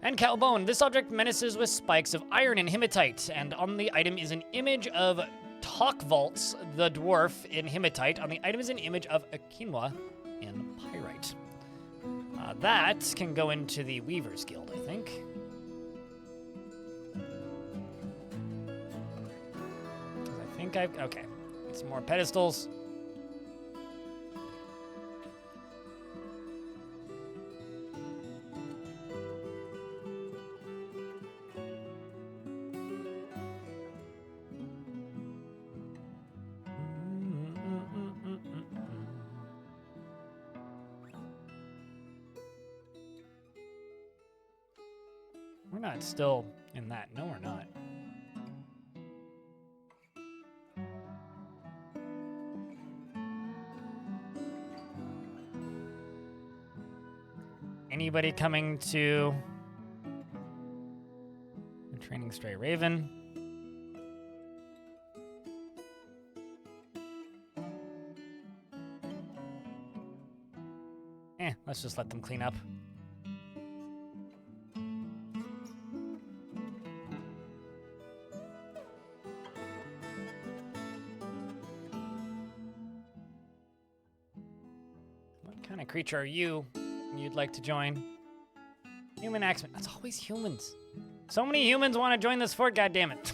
And cow bone. This object menaces with spikes of iron and hematite. And on the item is an image of Talkvaltz, the dwarf, in hematite. On the item is an image of a quinoa in pyrite. That can go into the Weaver's Guild, I think. Okay. Some more pedestals. We're not still in that. No, we're not. Anybody coming to the Training Stray Raven? Let's just let them clean up. What kind of creature are you? You'd like to join? Human axeman. That's always humans. So many humans want to join this fort, goddammit.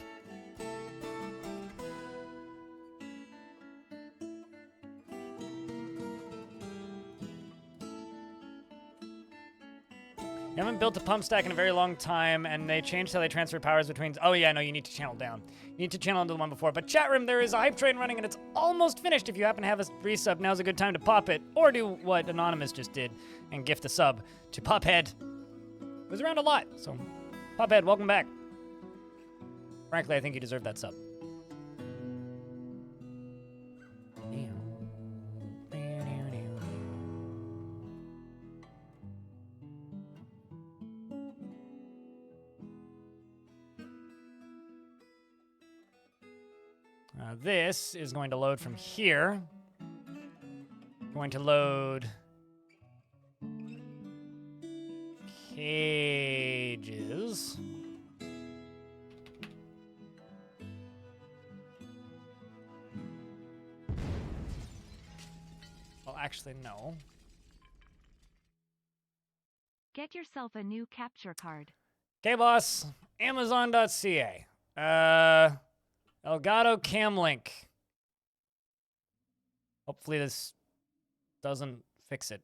You haven't built a pump stack in a very long time, and they changed how they transfer powers between... Oh yeah, no, you need to channel down. You need to channel into the one before. But chat room, there is a hype train running, and it's almost finished. If you happen to have a resub, now's a good time to pop it. Or do what Anonymous just did and gift a sub to Pophead. It was around a lot, so Pophead, welcome back. Frankly, I think you deserve that sub. This is going to load from here. Going to load cages. actually, no. Get yourself a new capture card. Okay, boss. Amazon.ca. Elgato Cam Link. Hopefully this doesn't fix it.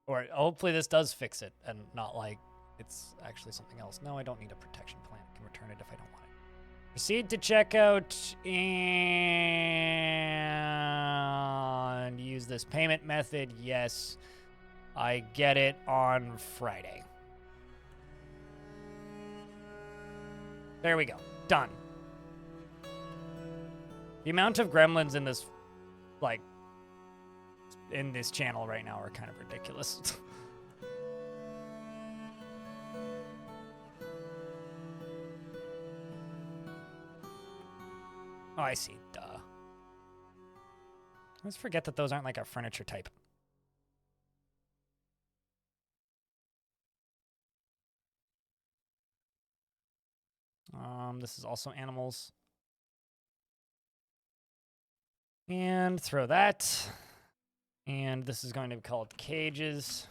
Or hopefully this does fix it and not like it's actually something else. No, I don't need a protection plan. I can return it if I don't want it. Proceed to checkout and use this payment method. Yes, I get it on Friday. There we go. Done. The amount of gremlins in this, like, in this channel right now are kind of ridiculous. Oh, I see. Duh. Let's forget that those aren't like a furniture type. This is also animals. And throw that. And this is going to be called cages.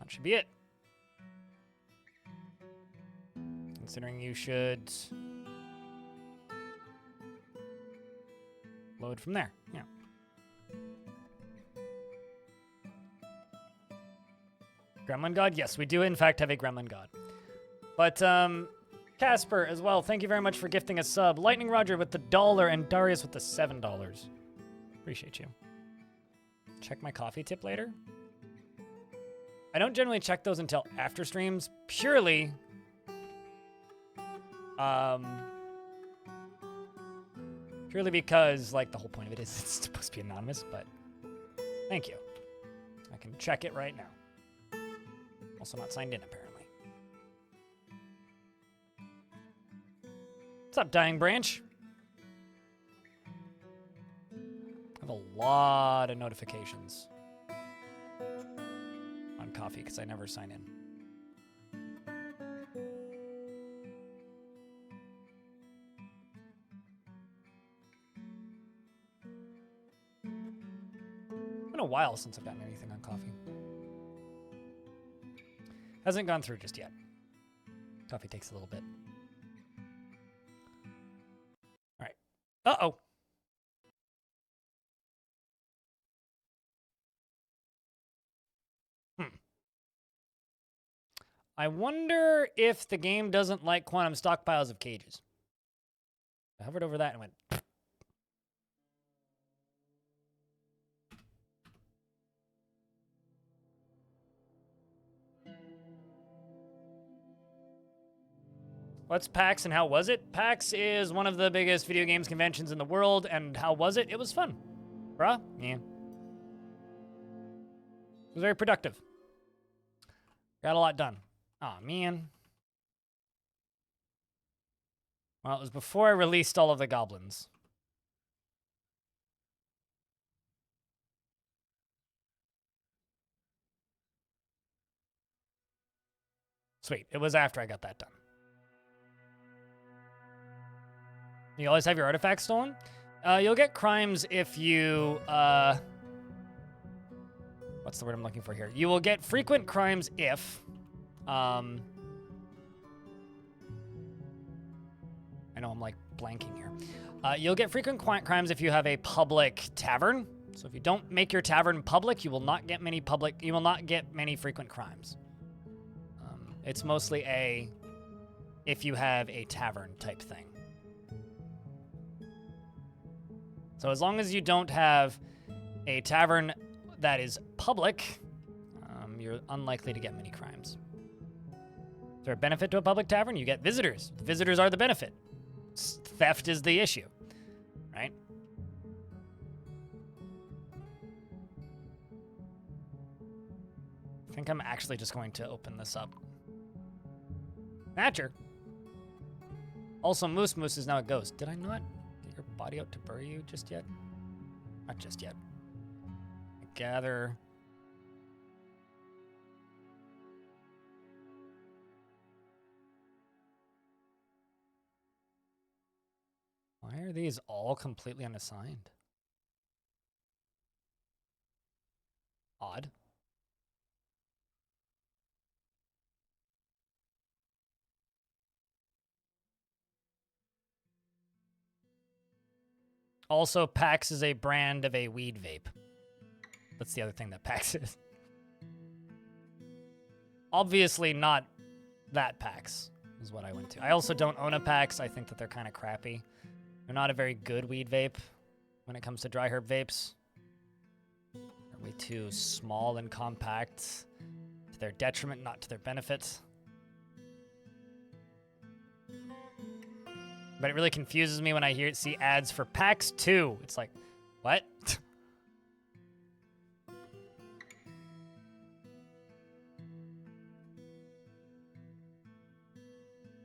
That should be it. Considering you should load from there. Yeah. Gremlin God? Yes, we do in fact have a Gremlin God. But, Casper as well, thank you very much for gifting a sub. Lightning Roger with the $1 and Darius with the $7. Appreciate you. Check my coffee tip later. I don't generally check those until after streams, purely because, like, the whole point of it is it's supposed to be anonymous, but thank you. I can check it right now. Also not signed in, apparently. What's up, Dying Branch? I have a lot of notifications on coffee because I never sign in. It's been a while since I've gotten anything on coffee. Hasn't gone through just yet. Coffee takes a little bit. All right. Uh-oh. I wonder if the game doesn't like quantum stockpiles of cages. I hovered over that and went... What's PAX and how was it? PAX is one of the biggest video games conventions in the world, and how was it? It was fun. Bruh? Yeah. It was very productive. Got a lot done. Aw, man. Well, it was before I released all of the goblins. Sweet. It was after I got that done. You always have your artifacts stolen? You'll get crimes if you, what's the word I'm looking for here? You will get frequent crimes if, I know I'm like blanking here. You'll get frequent crimes if you have a public tavern. So if you don't make your tavern public, you will not get many frequent crimes. It's mostly if you have a tavern type thing. So as long as you don't have a tavern that is public, you're unlikely to get many crimes. Is there a benefit to a public tavern? You get visitors. Visitors are the benefit. Theft is the issue, right? I think I'm actually just going to open this up. Thatcher. Also, Moose is now a ghost. Did I not get your body out to bury you just yet? Not just yet. I gather. Why are these all completely unassigned? Odd. Also, PAX is a brand of a weed vape. That's the other thing that PAX is. Obviously not that PAX is what I went to. I also don't own a PAX. I think that they're kind of crappy. They're not a very good weed vape when it comes to dry herb vapes. They're way too small and compact to their detriment, not to their benefit. But it really confuses me when I see ads for PAX 2. It's like, what?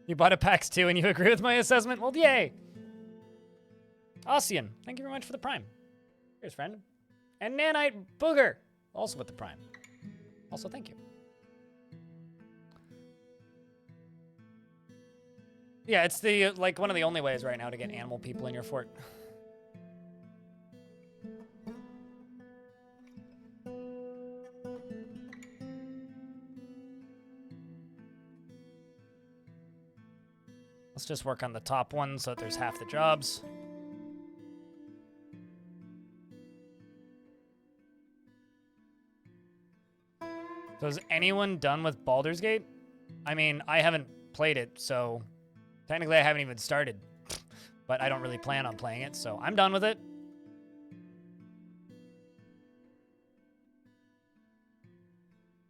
You bought a PAX 2 and you agree with my assessment? Well, yay! Ossian, thank you very much for the Prime. Here's friend. And Nanite Booger, also with the Prime. Also, thank you. Yeah, it's the like one of the only ways right now to get animal people in your fort. Let's just work on the top one so that there's half the jobs. So is anyone done with Baldur's Gate? I mean, I haven't played it, so technically I haven't even started. But I don't really plan on playing it, so I'm done with it.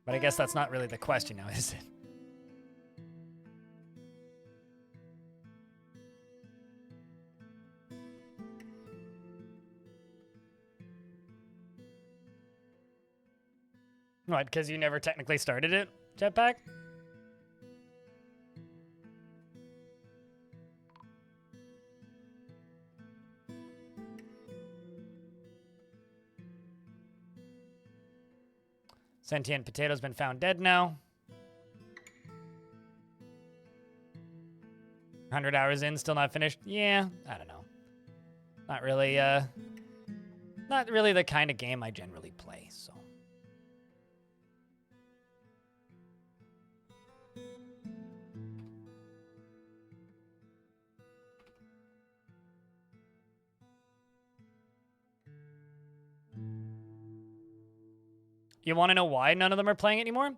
But I guess that's not really the question now, is it? What, because you never technically started it, Jetpack? Sentient Potato's been found dead now. 100 hours in, still not finished? Yeah, I don't know. Not really the kind of game I generally play, so. You want to know why none of them are playing it anymore?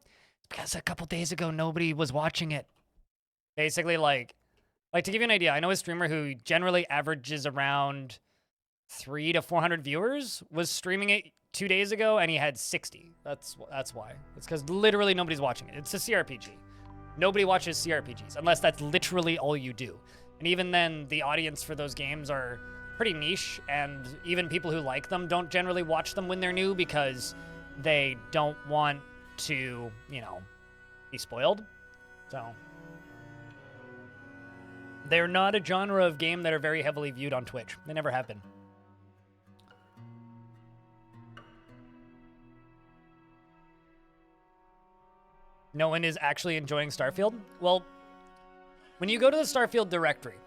Because a couple days ago, nobody was watching it. Basically, like to give you an idea, I know a streamer who generally averages around 300 to 400 viewers was streaming it 2 days ago, and he had 60. That's why. It's because literally nobody's watching it. It's a CRPG. Nobody watches CRPGs, unless that's literally all you do. And even then, the audience for those games are pretty niche, and even people who like them don't generally watch them when they're new because they don't want to, you know, be spoiled. So they're not a genre of game that are very heavily viewed on Twitch. They never have been. No one is actually enjoying Starfield? Well, when you go to the Starfield directory,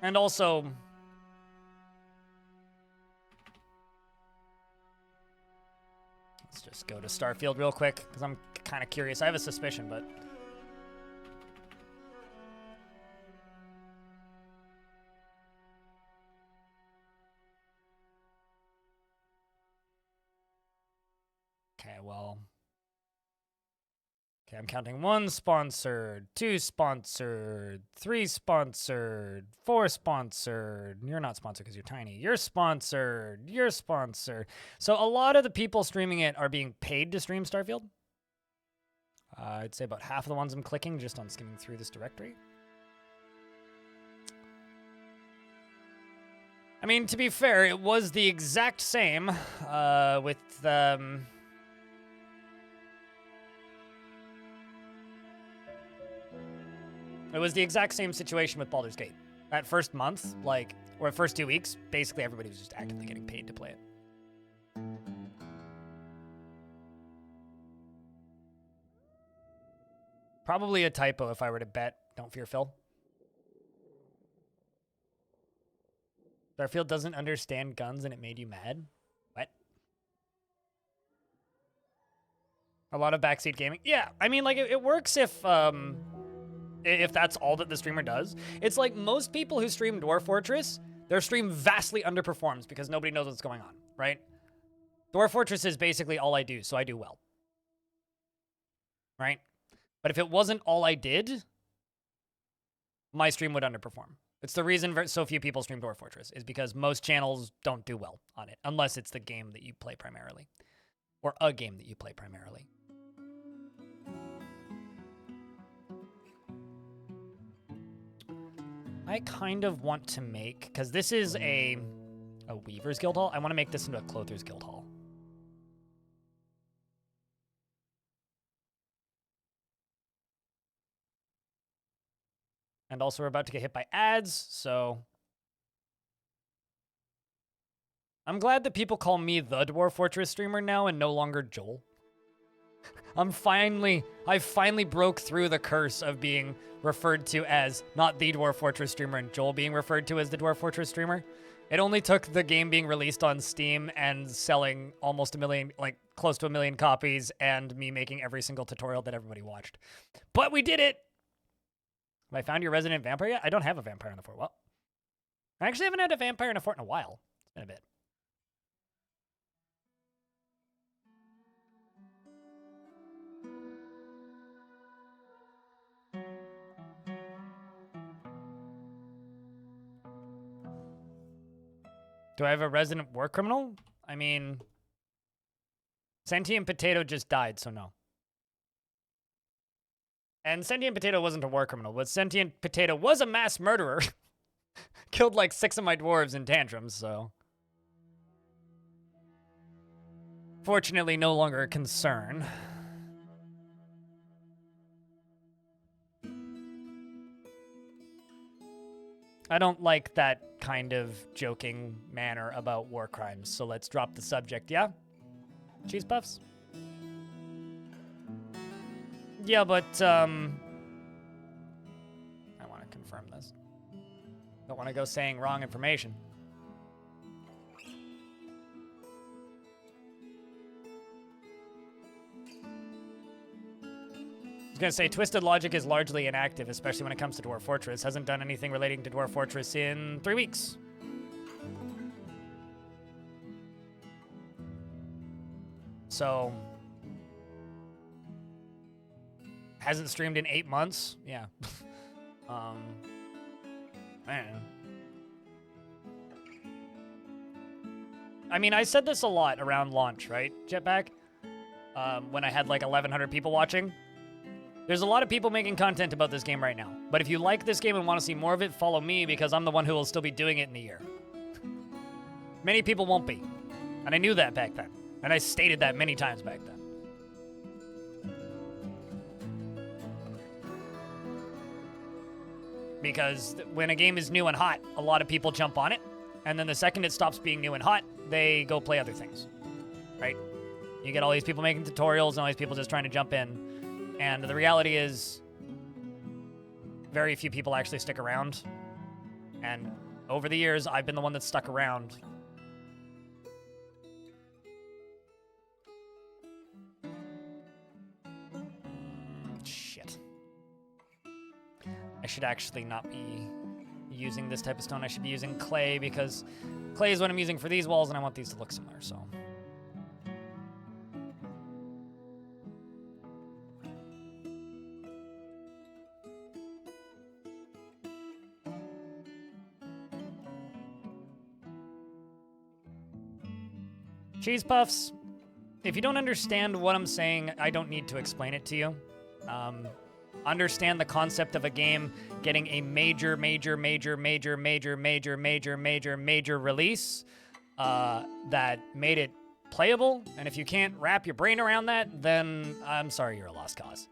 and also let's just go to Starfield real quick, because I'm kind of curious. I have a suspicion, but okay, well, okay, I'm counting 1 sponsored, 2 sponsored, 3 sponsored, 4 sponsored. You're not sponsored because you're tiny. You're sponsored. You're sponsored. So a lot of the people streaming it are being paid to stream Starfield. I'd say about half of the ones I'm clicking just on skimming through this directory. I mean, to be fair, it was the exact same with it was the exact same situation with Baldur's Gate. That first month, like, or first 2 weeks, basically everybody was just actively getting paid to play it. Probably a typo if I were to bet. Don't fear, Phil. Starfield doesn't understand guns and it made you mad? What? A lot of backseat gaming? Yeah, I mean, like, it works if that's all that the streamer does. It's like most people who stream Dwarf Fortress, their stream vastly underperforms because nobody knows what's going on, right? Dwarf Fortress is basically all I do, so I do well. Right? But if it wasn't all I did, my stream would underperform. It's the reason so few people stream Dwarf Fortress, is because most channels don't do well on it, unless it's the game that you play primarily. Or a game that you play primarily. I kind of want to make, because this is a Weaver's Guild Hall, I want to make this into a Clother's Guild Hall. And also we're about to get hit by ads, so... I'm glad that people call me the Dwarf Fortress streamer now and no longer Joel. I finally broke through the curse of being referred to as not the Dwarf Fortress streamer and Joel being referred to as the Dwarf Fortress streamer. It only took the game being released on Steam and selling almost 1 million, like close to 1 million copies, and me making every single tutorial that everybody watched. But we did it! Have I found your resident vampire yet? I don't have a vampire in the fort. Well, I actually haven't had a vampire in a fort in a while. It's been a bit. Do I have a resident war criminal? I mean, Sentient Potato just died, so no. And Sentient Potato wasn't a war criminal, but Sentient Potato was a mass murderer. Killed like 6 of my dwarves in tantrums, so. Fortunately, no longer a concern. I don't like that kind of joking manner about war crimes, so let's drop the subject, yeah? Cheese puffs? Yeah, but, I want to confirm this. Don't want to go saying wrong information. I was going to say, Twisted Logic is largely inactive, especially when it comes to Dwarf Fortress. Hasn't done anything relating to Dwarf Fortress in 3 weeks. So... hasn't streamed in 8 months? Yeah. Man. I mean, I said this a lot around launch, right, Jetpack? When I had like 1,100 people watching. There's a lot of people making content about this game right now. But if you like this game and want to see more of it, follow me, because I'm the one who will still be doing it in a year. Many people won't be. And I knew that back then. And I stated that many times back then. Because when a game is new and hot, a lot of people jump on it. And then the second it stops being new and hot, they go play other things. Right? You get all these people making tutorials and all these people just trying to jump in. And the reality is, very few people actually stick around. And over the years, I've been the one that's stuck around. Shit. I should actually not be using this type of stone. I should be using clay, because clay is what I'm using for these walls, and I want these to look similar, so... Cheese puffs, if you don't understand what I'm saying, I don't need to explain it to you. Understand the concept of a game getting a major release that made it playable. And if you can't wrap your brain around that, then I'm sorry, you're a lost cause.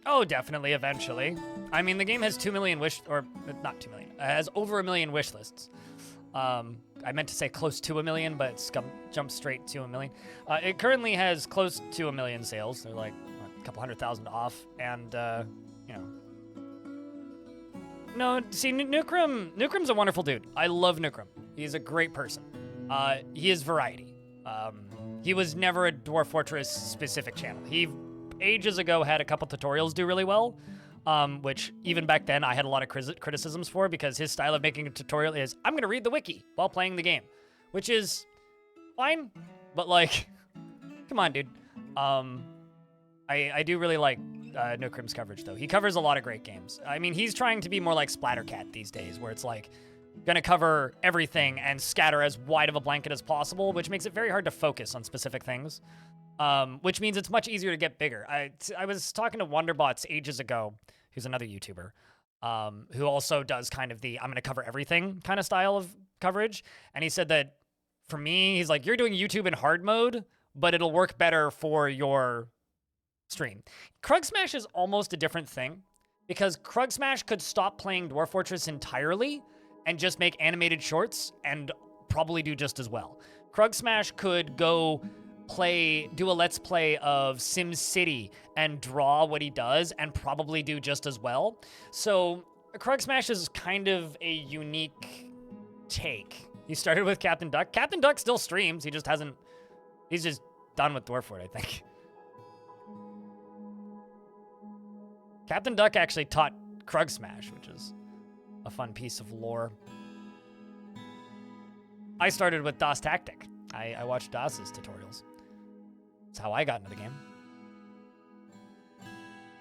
Oh, definitely, eventually. I mean, the game has 2 million not 2 million. It has over 1 million wish lists. I meant to say close to 1 million, but it's jumped straight to 1 million. It currently has close to 1 million sales. They're like a couple 100,000 off, and you know. No, see, Nukrim's a wonderful dude. I love Nukrim. He's a great person. He is variety. He was never a Dwarf Fortress specific channel. He ages ago had a couple tutorials do really well, which even back then I had a lot of criticisms for, because his style of making a tutorial is, I'm gonna read the wiki while playing the game, which is fine, but like, come on, dude. I do really like Nukrim's coverage, though. He covers a lot of great games. I mean, he's trying to be more like Splattercat these days, where it's like, gonna cover everything and scatter as wide of a blanket as possible, which makes it very hard to focus on specific things, which means it's much easier to get bigger. I was talking to Wonderbots ages ago, who's another YouTuber, who also does kind of the I'm gonna cover everything kind of style of coverage, and he said that for me, he's like, you're doing YouTube in hard mode, but it'll work better for your stream. Krug Smash is almost a different thing, because Krug Smash could stop playing Dwarf Fortress entirely and just make animated shorts and probably do just as well. Krug Smash could go do a let's play of Sim City and draw what he does and probably do just as well. So Krug Smash is kind of a unique take. He started with Captain Duck. Captain Duck still streams. He's just done with Dwarf Fort, I think. Captain Duck actually taught Krug Smash, which is a fun piece of lore. I started with DOS Tactic. I watched DOS's tutorials. That's how I got into the game.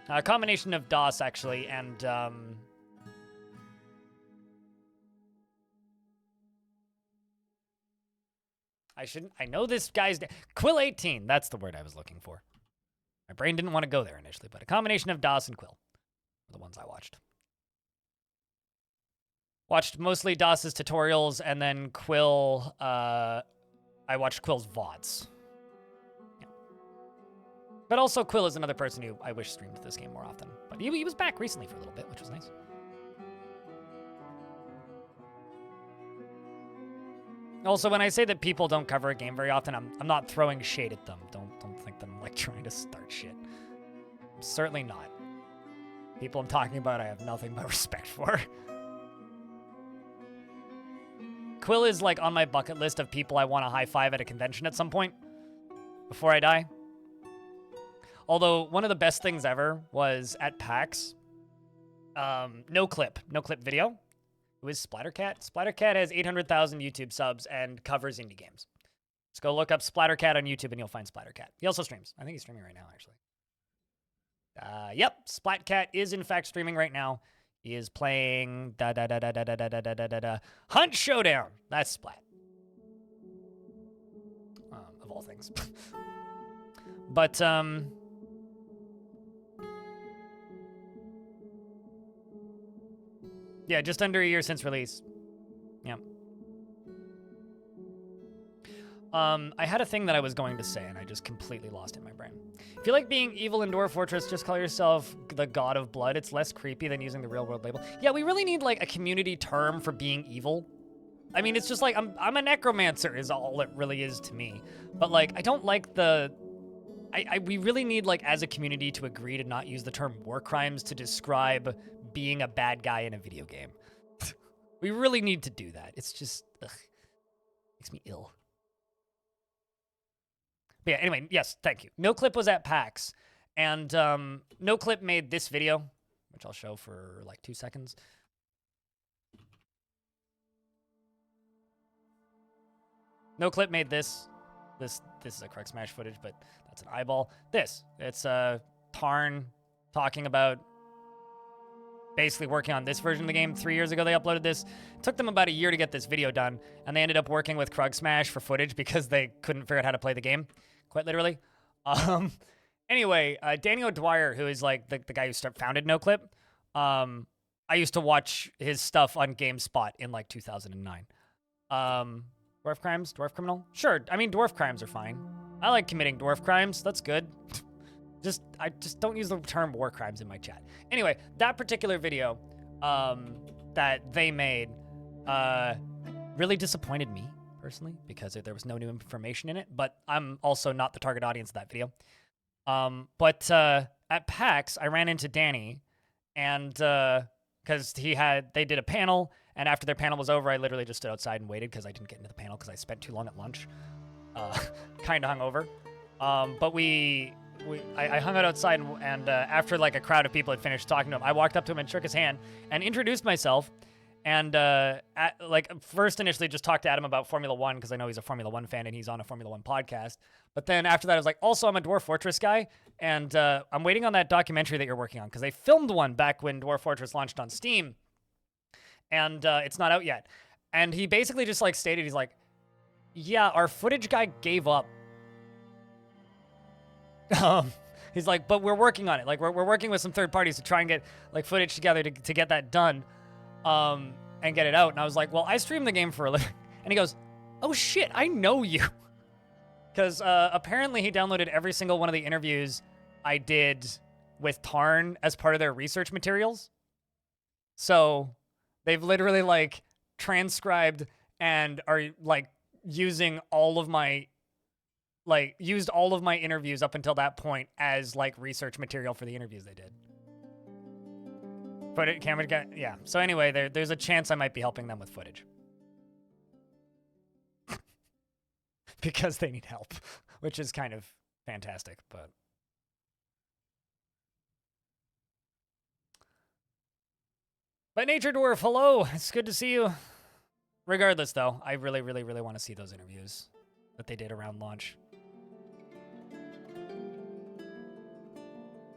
A combination of DOS, actually, and I know this guy's Quill 18. That's the word I was looking for. My brain didn't want to go there initially, but a combination of DOS and Quill were the ones I watched. Watched mostly DOS's tutorials, and then Quill, I watched Quill's VODs. Yeah. But also, Quill is another person who I wish streamed this game more often. But he was back recently for a little bit, which was nice. Also, when I say that people don't cover a game very often, I'm not throwing shade at them. Don't think that I'm like trying to start shit. I'm certainly not. People I'm talking about, I have nothing but respect for. Quill is like on my bucket list of people I want to high five at a convention at some point before I die. Although one of the best things ever was at PAX. No clip video. It was Splattercat. Splattercat has 800,000 YouTube subs and covers indie games. Just go look up Splattercat on YouTube and you'll find Splattercat. He also streams. I think he's streaming right now, actually. Yep, Splatcat is in fact streaming right now. He is playing Hunt Showdown. That's Splat. Of all things. But, yeah, just under a year since release. Yep. I had a thing that I was going to say, and I just completely lost it in my brain. If you like being evil in Dwarf Fortress, just call yourself the God of Blood. It's less creepy than using the real-world label. Yeah, we really need, like, a community term for being evil. I mean, it's just like, I'm a necromancer is all it really is to me. But, like, I don't like the... we really need, like, as a community to agree to not use the term war crimes to describe being a bad guy in a video game. We really need to do that. It's just, ugh. Makes me ill. But yeah, anyway, yes, thank you. NoClip was at PAX, and NoClip made this video, which I'll show for like 2 seconds. NoClip made this. This is a Krug Smash footage, but that's an eyeball. It's Tarn talking about basically working on this version of the game. 3 years ago, they uploaded this. It took them about a year to get this video done, and they ended up working with Krug Smash for footage because they couldn't figure out how to play the game, quite literally. Anyway, Danny O'Dwyer, who is like the guy who founded NoClip, I used to watch his stuff on GameSpot in like 2009. Dwarf crimes? Dwarf criminal? Sure. I mean, dwarf crimes are fine. I like committing dwarf crimes. That's good. I just don't use the term war crimes in my chat. Anyway, that particular video that they made, really disappointed me personally because there was no new information in it, but I'm also not the target audience of that video. But at PAX, I ran into Danny, and because they did a panel, and after their panel was over, I literally just stood outside and waited because I didn't get into the panel because I spent too long at lunch, kind of hungover. But I hung out outside, and after like a crowd of people had finished talking to him, I walked up to him and shook his hand and introduced myself. And first initially just talked to Adam about Formula One because I know he's a Formula One fan and he's on a Formula One podcast. But then after that, I was like, also, I'm a Dwarf Fortress guy, and I'm waiting on that documentary that you're working on because they filmed one back when Dwarf Fortress launched on Steam, and it's not out yet. And he basically just like stated, he's like, yeah, our footage guy gave up. He's like, but we're working on it. Like we're working with some third parties to try and get like footage together to get that done. And get it out. And I was like, well, I stream the game for a living. And he goes, oh shit, I know you. Because apparently he downloaded every single one of the interviews I did with Tarn as part of their research materials. So they've literally like transcribed and are like used all of my interviews up until that point as like research material for the interviews they did. But yeah. So anyway, there's a chance I might be helping them with footage. Because they need help, which is kind of fantastic, but... But Nature Dwarf, hello! It's good to see you. Regardless, though, I really, really, really want to see those interviews that they did around launch.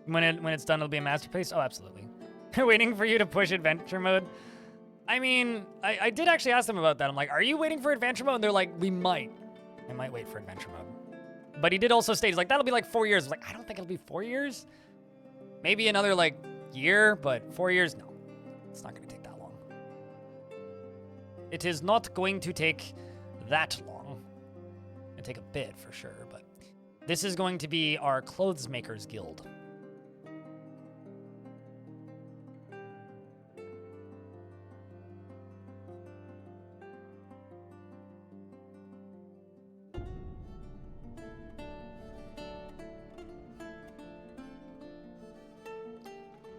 When it's done, it'll be a masterpiece? Oh, absolutely. Waiting for you to push adventure mode. I mean, I did actually ask them about that. I'm like, are you waiting for adventure mode? And they're like, we might. I might wait for adventure mode. But he did also state, he's like, that'll be like 4 years. I was like, I don't think it'll be 4 years. Maybe another like year, but 4 years, no. It's not going to take that long. It is not going to take that long. It'll take a bit for sure, but this is going to be our Clothes Makers Guild.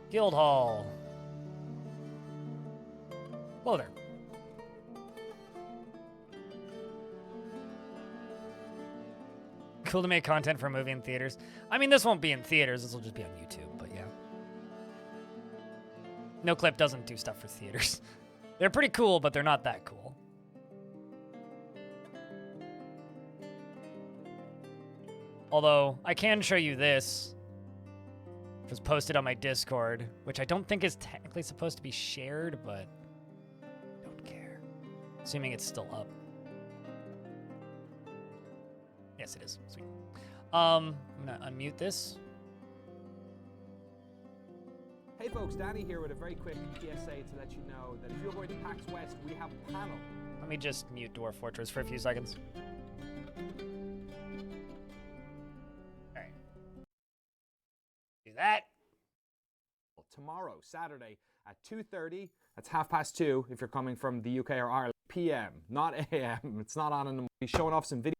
Guild Hall. Hello there. Cool to make content for a movie in theaters. I mean, this won't be in theaters. This will just be on YouTube, but yeah. No Clip doesn't do stuff for theaters. They're pretty cool, but they're not that cool. Although, I can show you this. Which was posted on my Discord, which I don't think is technically supposed to be shared, but don't care. Assuming it's still up. Yes, it is. Sweet. I'm gonna unmute this. Hey folks, Danny here with a very quick PSA to let you know that if you're going to PAX West, we have a panel. Let me just mute Dwarf Fortress for a few seconds. That tomorrow, Saturday at 2:30. That's 2:30 if you're coming from the UK or Ireland. PM, not AM. It's not on. We'll be showing off some video.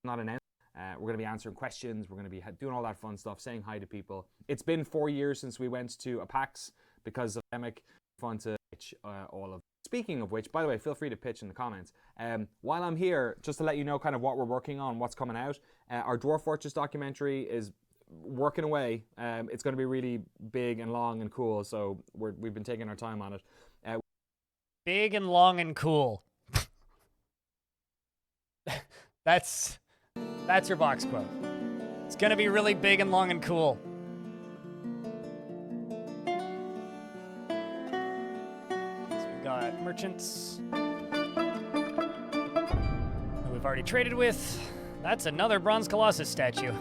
Not an end. We're going to be answering questions. We're going to be doing all that fun stuff, saying hi to people. It's been 4 years since we went to a PAX because of the pandemic. Fun to pitch all of. Speaking of which, by the way, feel free to pitch in the comments. While I'm here, just to let you know kind of what we're working on, what's coming out. Our Dwarf Fortress documentary is working away. It's going to be really big and long and cool, so we've been taking our time on it. Big and long and cool. That's your box quote. It's going to be really big and long and cool. So we got merchants who we've already traded with. That's another Bronze Colossus statue.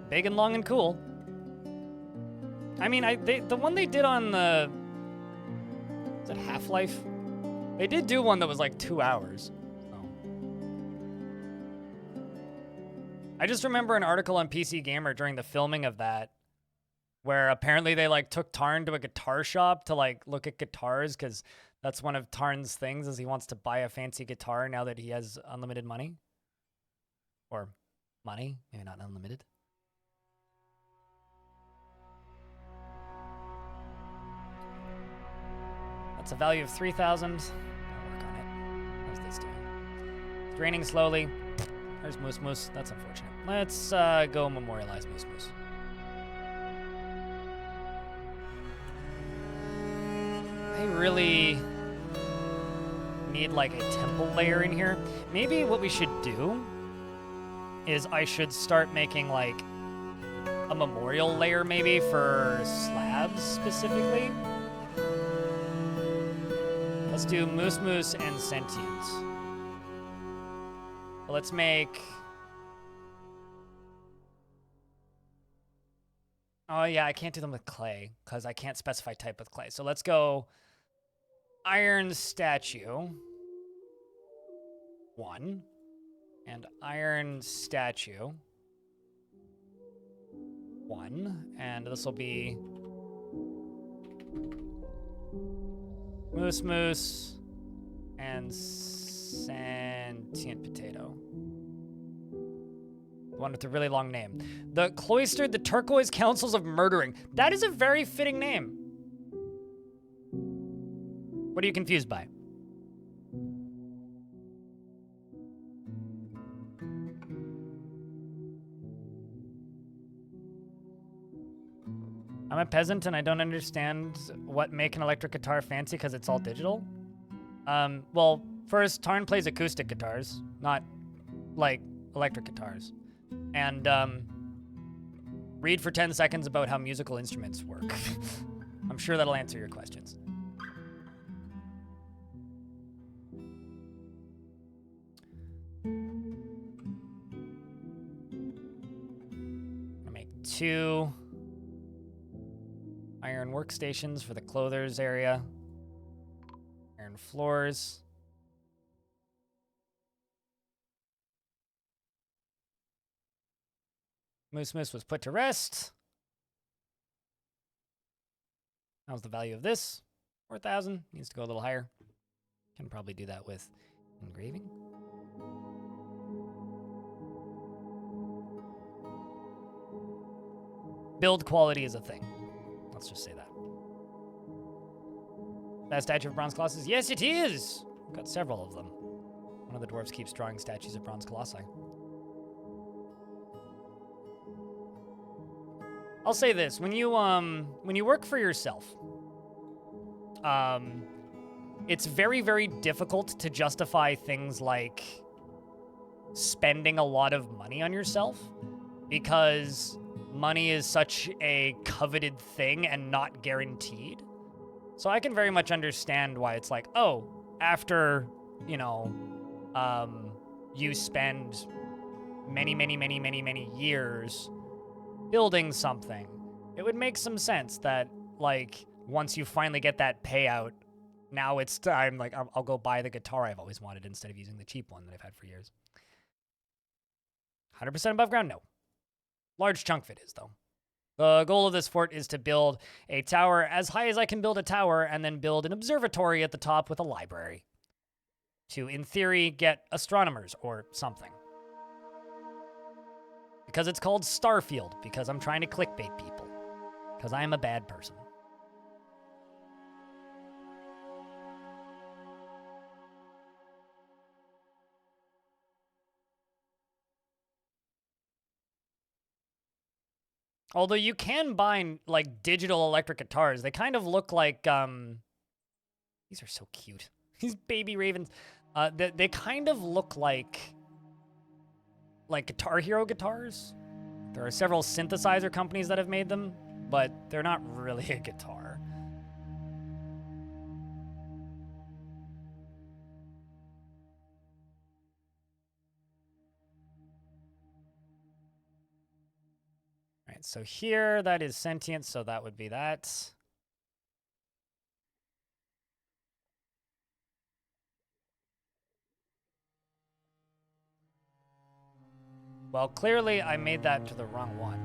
Big and long and cool. I mean, the one they did on the... Is it Half-Life? They did do one that was like 2 hours. So. I just remember an article on PC Gamer during the filming of that where apparently they like took Tarn to a guitar shop to like look at guitars because that's one of Tarn's things is he wants to buy a fancy guitar now that he has unlimited money. Or money, maybe not unlimited. That's a value of 3,000. I'll work on it. How's this doing? It's draining slowly. There's Moose Moose. That's unfortunate. Let's go memorialize Moose Moose. I really need like a temple layer in here. Maybe what we should do is I should start making like a memorial layer maybe for slabs specifically. Let's do Moose Moose and Sentience. Let's make... Oh yeah, I can't do them with clay because I can't specify type with clay. So let's go Iron Statue 1 and Iron Statue 1, and this will be Moose Moose and Sentient Potato. The one with the really long name. The Cloistered, the Turquoise Councils of Murdering. That is a very fitting name. What are you confused by? I'm a peasant and I don't understand what make an electric guitar fancy because it's all digital. Well, first, Tarn plays acoustic guitars, not like electric guitars. And read for 10 seconds about how musical instruments work. I'm sure that'll answer your questions. I'll make 2 iron workstations for the clothers area. Iron floors. Moose Moose was put to rest. How's the value of this? 4,000. Needs to go a little higher. Can probably do that with engraving. Build quality is a thing. Let's just say that. That statue of bronze colossus? Yes, it is! I've got several of them. One of the dwarves keeps drawing statues of bronze colossi. I'll say this, when you work for yourself, it's very, very difficult to justify things like spending a lot of money on yourself because money is such a coveted thing and not guaranteed. So I can very much understand why it's like, oh, after, you know, you spend many years building something, it would make some sense that, like, once you finally get that payout, now it's time, like, I'll go buy the guitar I've always wanted instead of using the cheap one that I've had for years. 100% above ground? No. Large chunk of it is, though. The goal of this fort is to build a tower as high as I can build a tower and then build an observatory at the top with a library to, in theory, get astronomers or something. Because it's called Starfield, because I'm trying to clickbait people. Because I am a bad person. Although you can buy, like, digital electric guitars. They kind of look like, these are so cute. These baby ravens. They kind of look like Guitar Hero guitars. There are several synthesizer companies that have made them, but they're not really a guitar. All right, so here, that is sentient, so that would be that. Well, clearly I made that to the wrong one.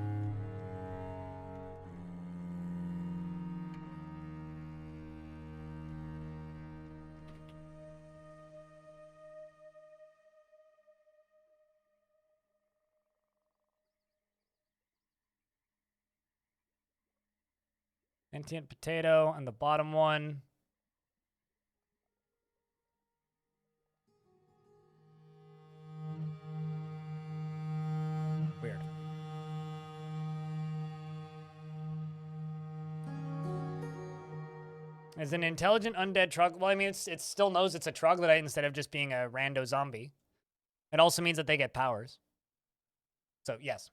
Sentient potato and the bottom one. Weird. Is an intelligent undead troglodyte. Well, I mean, it still knows it's a troglodyte instead of just being a rando zombie. It also means that they get powers. So, yes.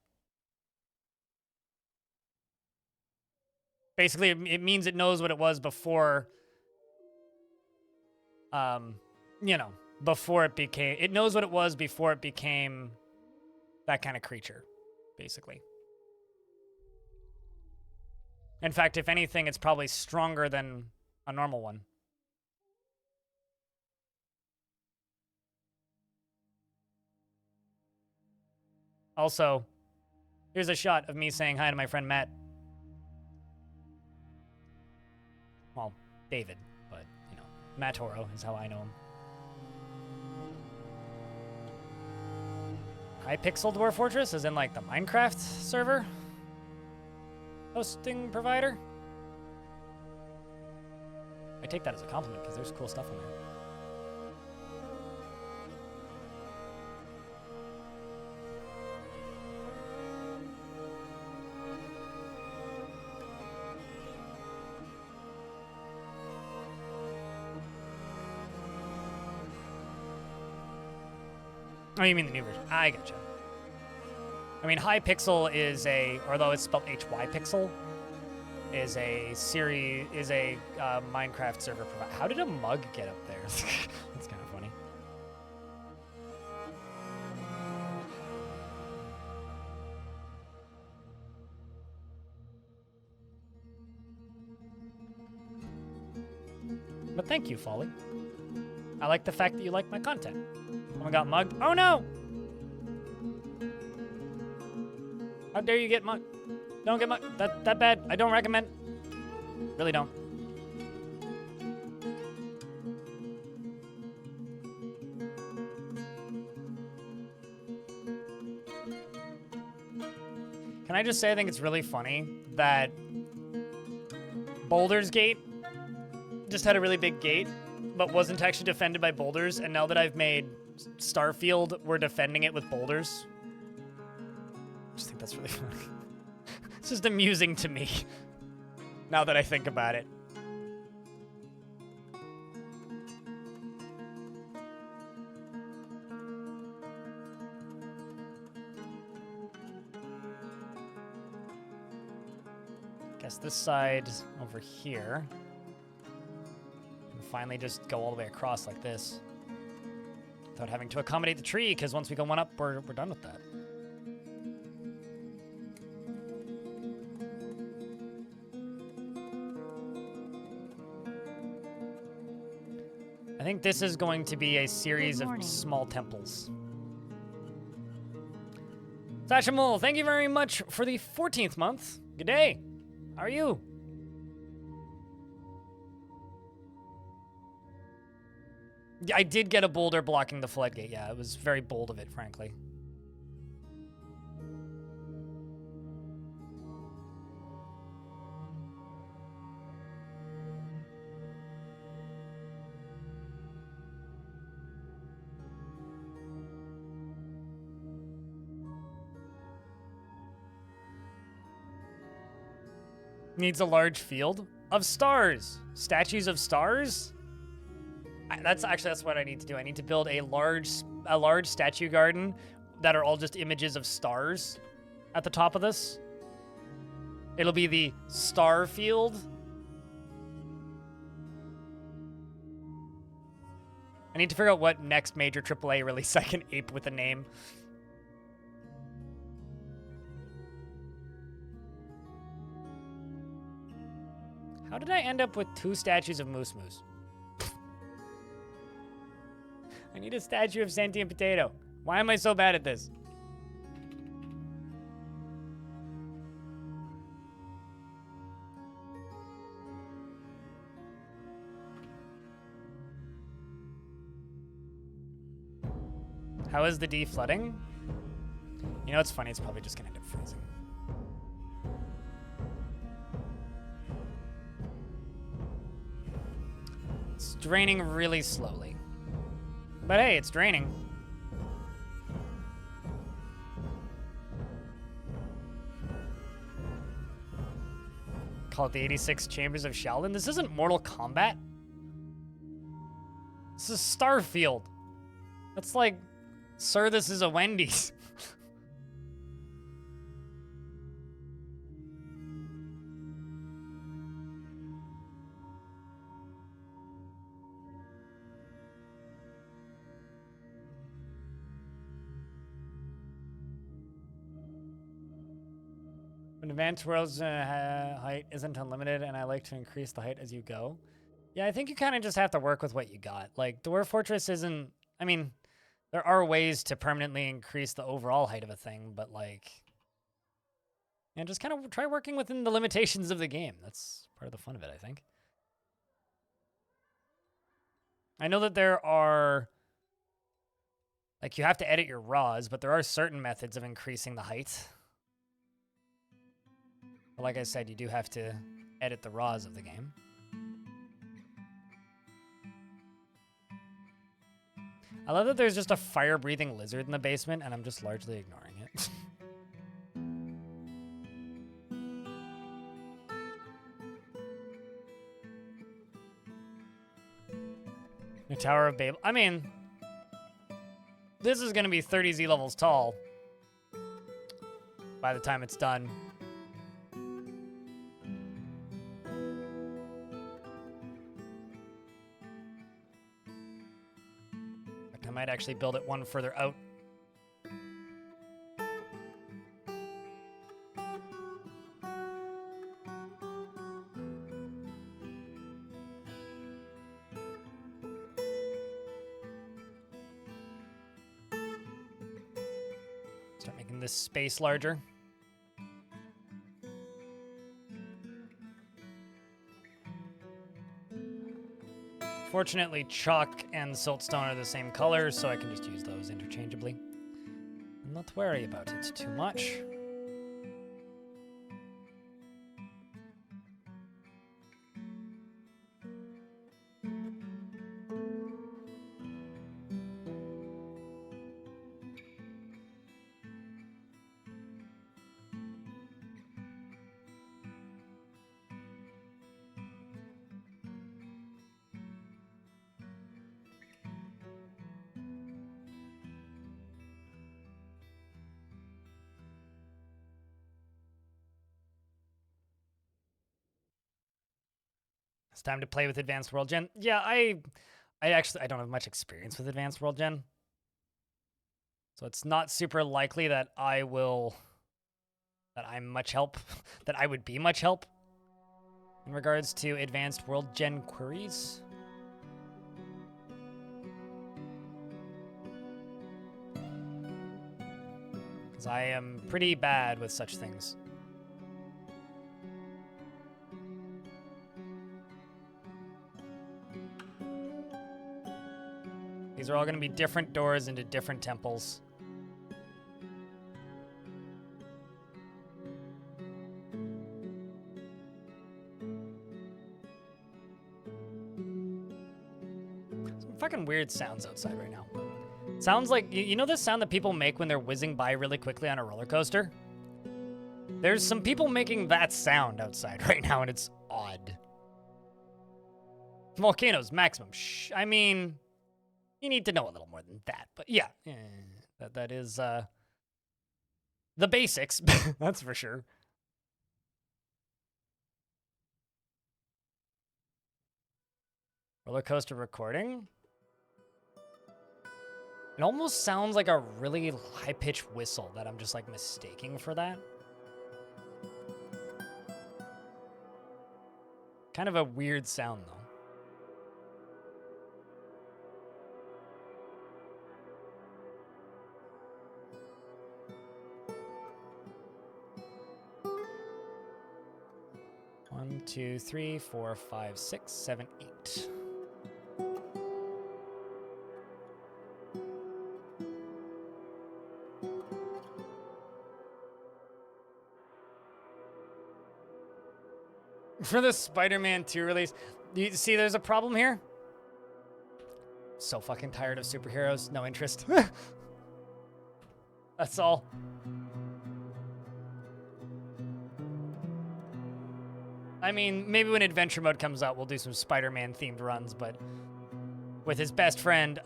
Basically, it means it knows what it was before, you know, before it became... It knows what it was before it became that kind of creature, basically. In fact, if anything, it's probably stronger than a normal one. Also, here's a shot of me saying hi to my friend Matt. Well, David, but, you know, Matt Toro is how I know him. Hypixel Dwarf Fortress is in, like, the Minecraft server hosting provider. I take that as a compliment because there's cool stuff on there. Oh, you mean the new version? I gotcha. I mean, Hypixel is a, although it's spelled Hypixel, is a series, is a Minecraft server provider. How did a mug get up there? That's kind of funny. But thank you, Folly. I like the fact that you like my content. Someone got mugged. Oh no! How dare you get mugged? Don't get mugged. That bad. I don't recommend. Really don't. Can I just say I think it's really funny that Baldur's Gate just had a really big gate, but wasn't actually defended by boulders, and now that I've made Starfield, we're defending it with boulders. I just think that's really funny. It's just amusing to me, now that I think about it. Guess this side over here. And finally just go all the way across like this. Without having to accommodate the tree, because once we go one up, we're done with that. I think this is going to be a series of small temples. Sashamul, thank you very much for the 14th month. Good day. How are you? I did get a boulder blocking the floodgate. Yeah, it was very bold of it, frankly. Needs a large field of stars. Statues of stars? That's what I need to do. I need to build a large statue garden that are all just images of stars at the top of this. It'll be the Starfield. I need to figure out what next major AAA release I can ape with a name. How did I end up with 2 statues of Moose Moose? I need a statue of Sentient Potato. Why am I so bad at this? How is the D flooding? You know, it's funny. It's probably just going to end up freezing. draining really slowly. But hey, it's draining. Call it the 86 Chambers of Shaolin. This isn't Mortal Kombat. This is Starfield. That's like, sir, this is a Wendy's. When Advanced World's height isn't unlimited, and I like to increase the height as you go. Yeah, I think you kind of just have to work with what you got. Like, Dwarf Fortress isn't... I mean, there are ways to permanently increase the overall height of a thing, but, like... And just kind of try working within the limitations of the game. That's part of the fun of it, I think. I know that there are... Like, you have to edit your RAWs, but there are certain methods of increasing the height. But like I said, you do have to edit the RAWs of the game. I love that there's just a fire-breathing lizard in the basement, and I'm just largely ignoring it. The Tower of Babel. I mean, this is going to be 30 Z levels tall by the time it's done. I might actually build it one further out. Start making this space larger. Fortunately, chalk and siltstone are the same color, so I can just use those interchangeably. I'm not worry about it too much. It's time to play with Advanced World Gen. Yeah, I don't have much experience with Advanced World Gen. So it's not super likely that I'm much help, that I would be much help in regards to Advanced World Gen queries. Because I am pretty bad with such things. These are all going to be different doors into different temples. Some fucking weird sounds outside right now. Sounds like, you know the sound that people make when they're whizzing by really quickly on a roller coaster? There's some people making that sound outside right now, and it's odd. Volcanoes, maximum. I mean... You need to know a little more than that, but yeah, that is the basics, that's for sure. Roller coaster recording. It almost sounds like a really high-pitched whistle that I'm just like mistaking for that. Kind of a weird sound though. One, 2, 3, 4, 5, 6, 7, 8. For the Spider-Man 2 release, you see there's a problem here? So fucking tired of superheroes. No interest. That's all. I mean, maybe when Adventure Mode comes out, we'll do some Spider-Man themed runs, but with his best friend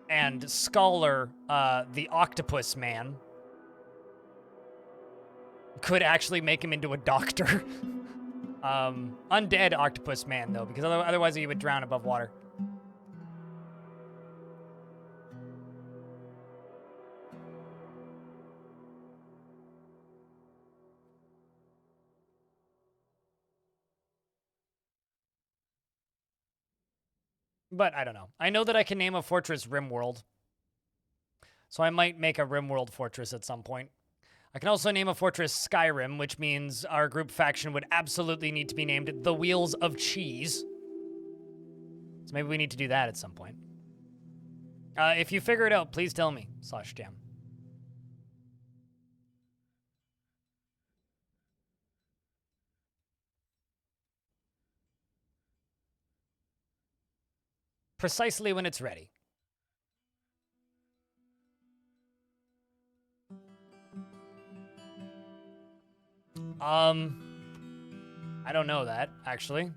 and scholar, the Octopus Man, could actually make him into a doctor. Undead Octopus Man, though, because otherwise he would drown above water. But I don't know. I know that I can name a fortress Rimworld. So I might make a Rimworld fortress at some point. I can also name a fortress Skyrim, which means our group faction would absolutely need to be named the Wheels of Cheese. So maybe we need to do that at some point. If you figure it out, please tell me, /jam. Precisely when it's ready. I don't know that, actually.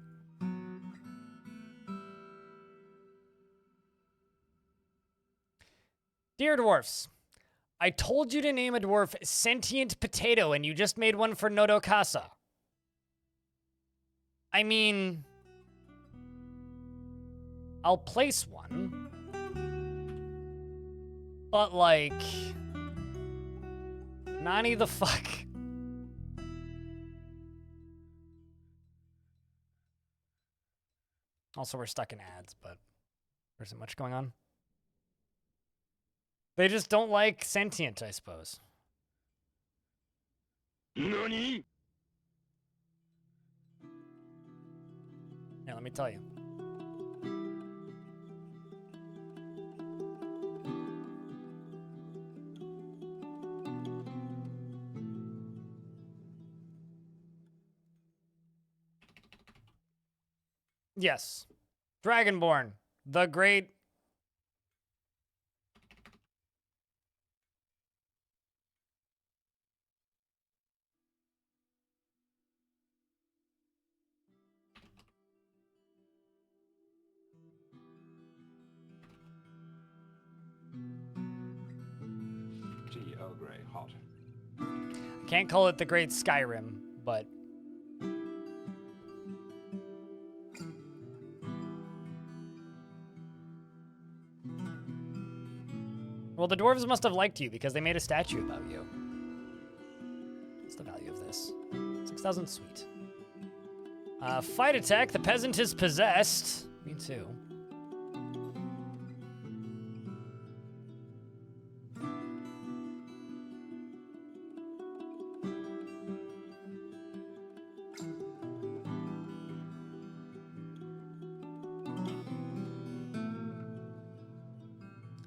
Dear Dwarfs, I told you to name a dwarf Sentient Potato, and you just made one for Nodokasa. I mean, I'll place one, but like, Nani the fuck? Also, we're stuck in ads, but there isn't much going on. They just don't like sentient, I suppose. NANI? Yeah, let me tell you. Yes. Dragonborn, the great... Tea Earl Grey, hot. I can't call it the great Skyrim, but... Well, the dwarves must have liked you because they made a statue about you. What's the value of this? 6,000, sweet. Fight attack, the peasant is possessed. Me too.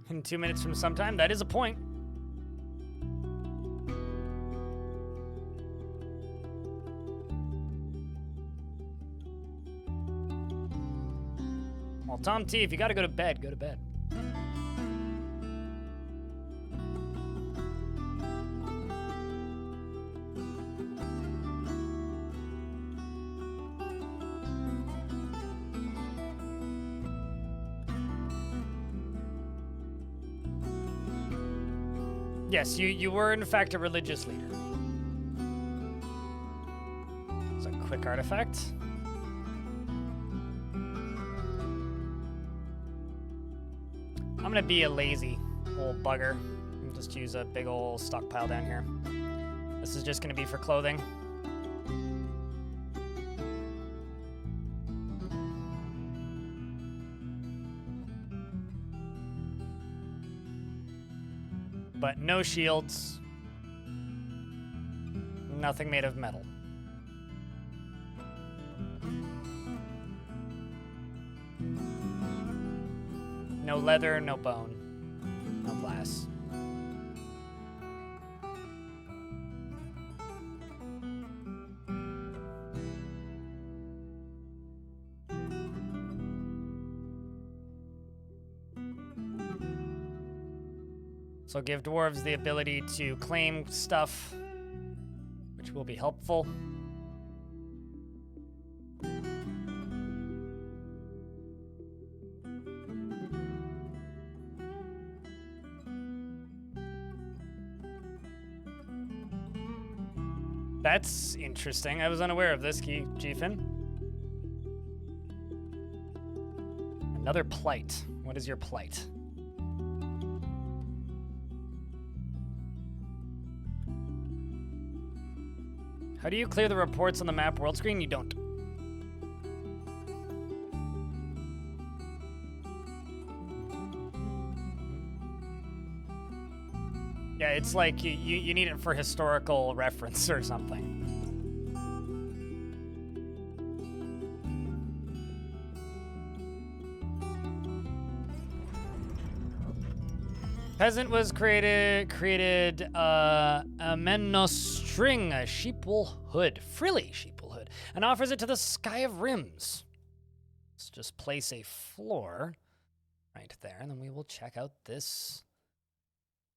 In 2 minutes from sometime, that is a point. Well, Tom T, if you gotta go to bed, go to bed. Yes, you were in fact a religious leader. It's a quick artifact. I'm gonna be a lazy old bugger and just use a big old stockpile down here. This is just gonna be for clothing. But no shields. Nothing made of metal. No leather, no bone, no glass. So give dwarves the ability to claim stuff, which will be helpful. That's interesting. I was unaware of this, G-Fin. Another plight. What is your plight? How do you clear the reports on the map world screen? You don't. Yeah, it's like you need it for historical reference or something. Peasant was created a menostring, a sheepwool hood, frilly sheepwool hood, and offers it to the Sky of Rims. Let's just place a floor right there, and then we will check out this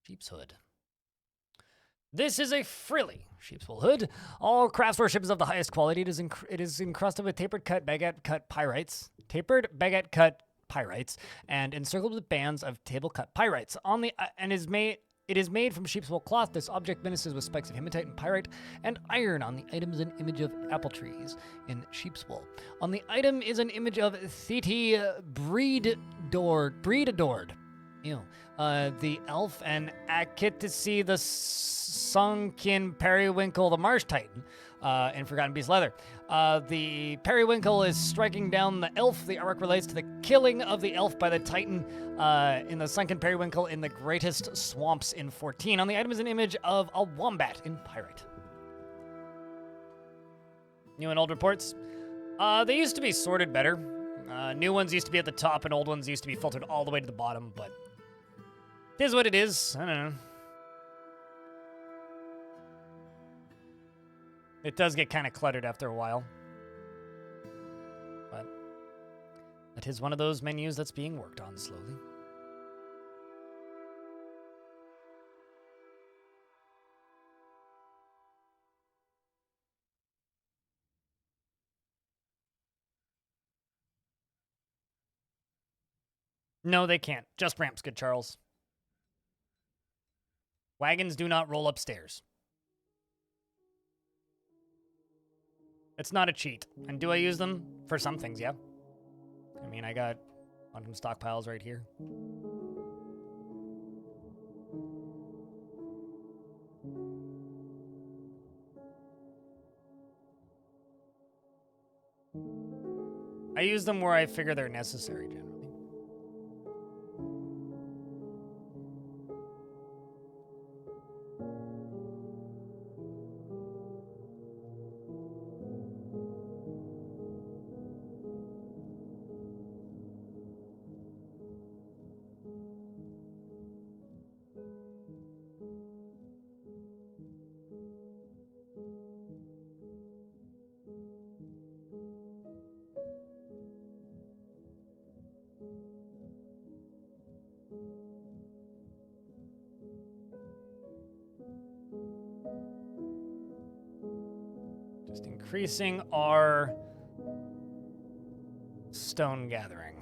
sheep's hood. This is a frilly sheep's wool hood. All craftsmanship is of the highest quality. It is encrusted with tapered cut baguette cut pyrites, and encircled with bands of table cut pyrites. It is made from sheep's wool cloth. This object ministers with spikes of hematite and pyrite and iron. On the item is an image of apple trees in sheep's wool. On the item is an image of Theti breed adored. Ew. The elf and Akitisi the sunken periwinkle, the marsh titan, in Forgotten Beast leather. The periwinkle is striking down the elf. The artwork relates to the killing of the elf by the titan in the sunken periwinkle in the greatest swamps in 14. On the item is an image of a wombat in pyrite. New and old reports. They used to be sorted better. New ones used to be at the top and old ones used to be filtered all the way to the bottom, but it is what it is. I don't know. It does get kind of cluttered after a while. But it is one of those menus that's being worked on slowly. No, they can't. Just ramps, good Charles. Wagons do not roll upstairs. It's not a cheat. And do I use them? For some things, yeah. I mean, I got quantum stockpiles right here. I use them where I figure they're necessary, generally. Just increasing our stone gathering.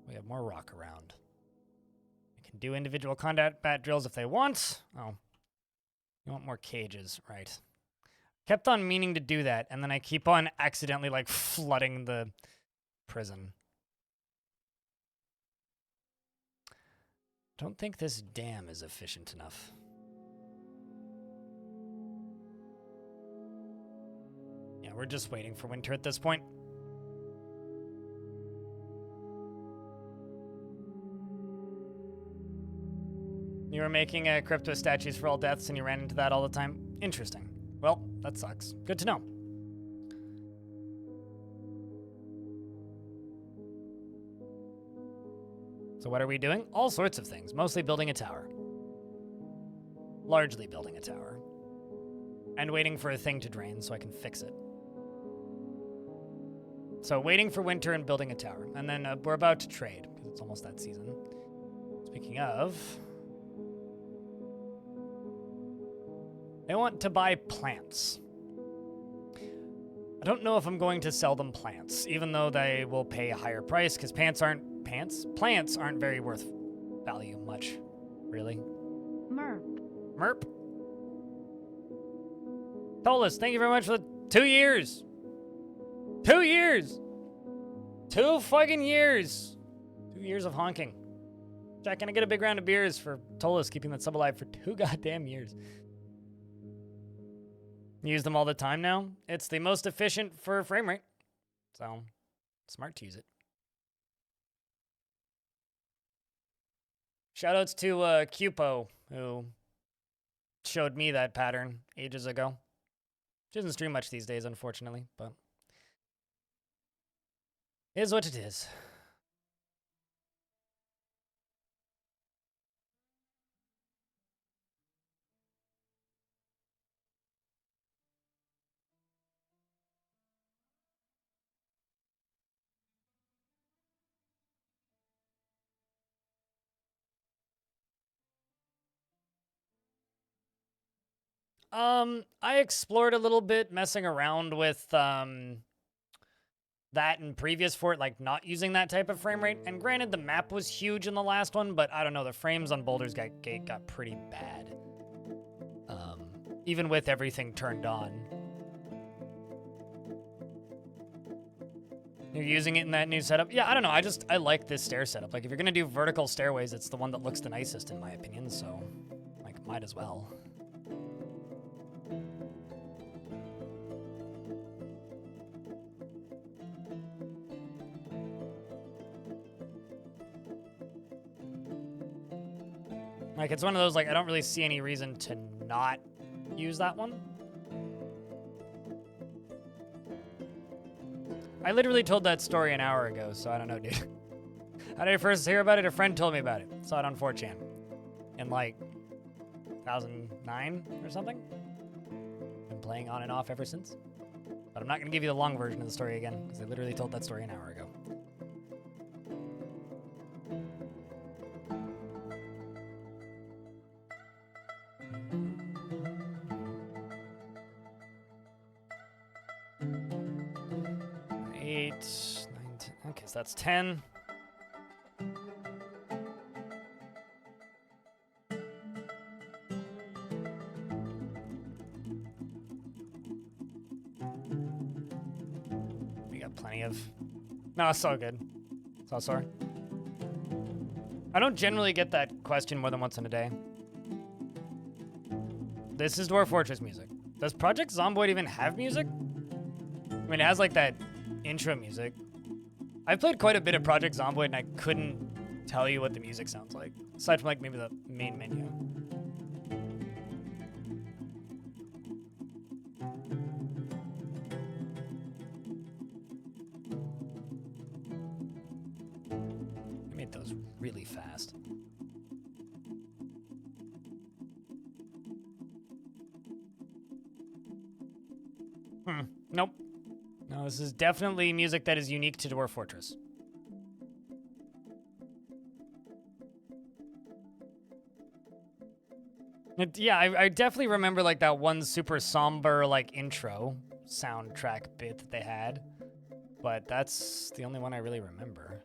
We have more rock around. We can do individual combat drills if they want. Oh, you want more cages, right. Kept on meaning to do that, and then I keep on accidentally, like, flooding the prison. Don't think this dam is efficient enough. Yeah, we're just waiting for winter at this point. You were making crypto statues for all deaths and you ran into that all the time? Interesting. Well, that sucks. Good to know. So what are we doing? All sorts of things. Mostly building a tower. Largely building a tower. And waiting for a thing to drain so I can fix it. So waiting for winter and building a tower. And then we're about to trade, because it's almost that season. Speaking of, They want to buy plants. I don't know if I'm going to sell them plants, even though they will pay a higher price, because plants aren't very worth value much, really. Merp. Merp. Tolis, thank you very much for the 2 years. 2 years. 2 fucking years. 2 years of honking. Jack, can I get a big round of beers for Tolis keeping that sub alive for 2 goddamn years? Use them all the time now. It's the most efficient for frame rate. So, smart to use it. Shoutouts to Cupo, who showed me that pattern ages ago. She doesn't stream much these days, unfortunately, but it is what it is. I explored a little bit messing around with that in previous for it, like not using that type of frame rate. And granted, the map was huge in the last one, but I don't know, the frames on Baldur's Gate got pretty bad. Even with everything turned on. You're using it in that new setup? Yeah, I don't know. I like this stair setup. Like, if you're gonna do vertical stairways, it's the one that looks the nicest in my opinion, so, like, might as well. Like, it's one of those, like, I don't really see any reason to not use that one. I literally told that story an hour ago, so I don't know, dude. How did I first hear about it? A friend told me about it. Saw it on 4chan. In, like, 2009 or something. Been playing on and off ever since. But I'm not going to give you the long version of the story again, because I literally told that story an hour ago. Okay, so that's 10. We got plenty of... No, it's all good. It's all sorry. I don't generally get that question more than once in a day. This is Dwarf Fortress music. Does Project Zomboid even have music? I mean, it has like that intro music. I've played quite a bit of Project Zomboid and I couldn't tell you what the music sounds like. Aside from like maybe the main menu. I made those really fast. Nope. No, this is definitely music that is unique to Dwarf Fortress. Yeah, I definitely remember like that one super somber like intro soundtrack bit that they had, but that's the only one I really remember.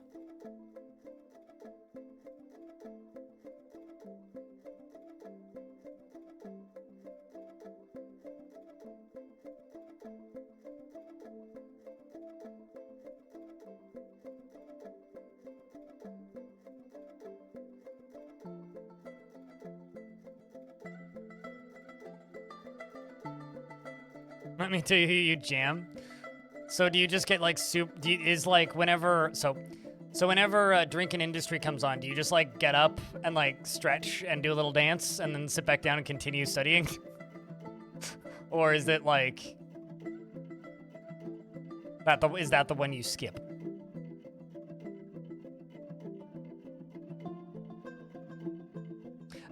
Let me tell you who you jam. So do you just get like soup? Is like whenever whenever Drinking Industry comes on, do you just like get up and like stretch and do a little dance and then sit back down and continue studying? Or is it like is that the one you skip?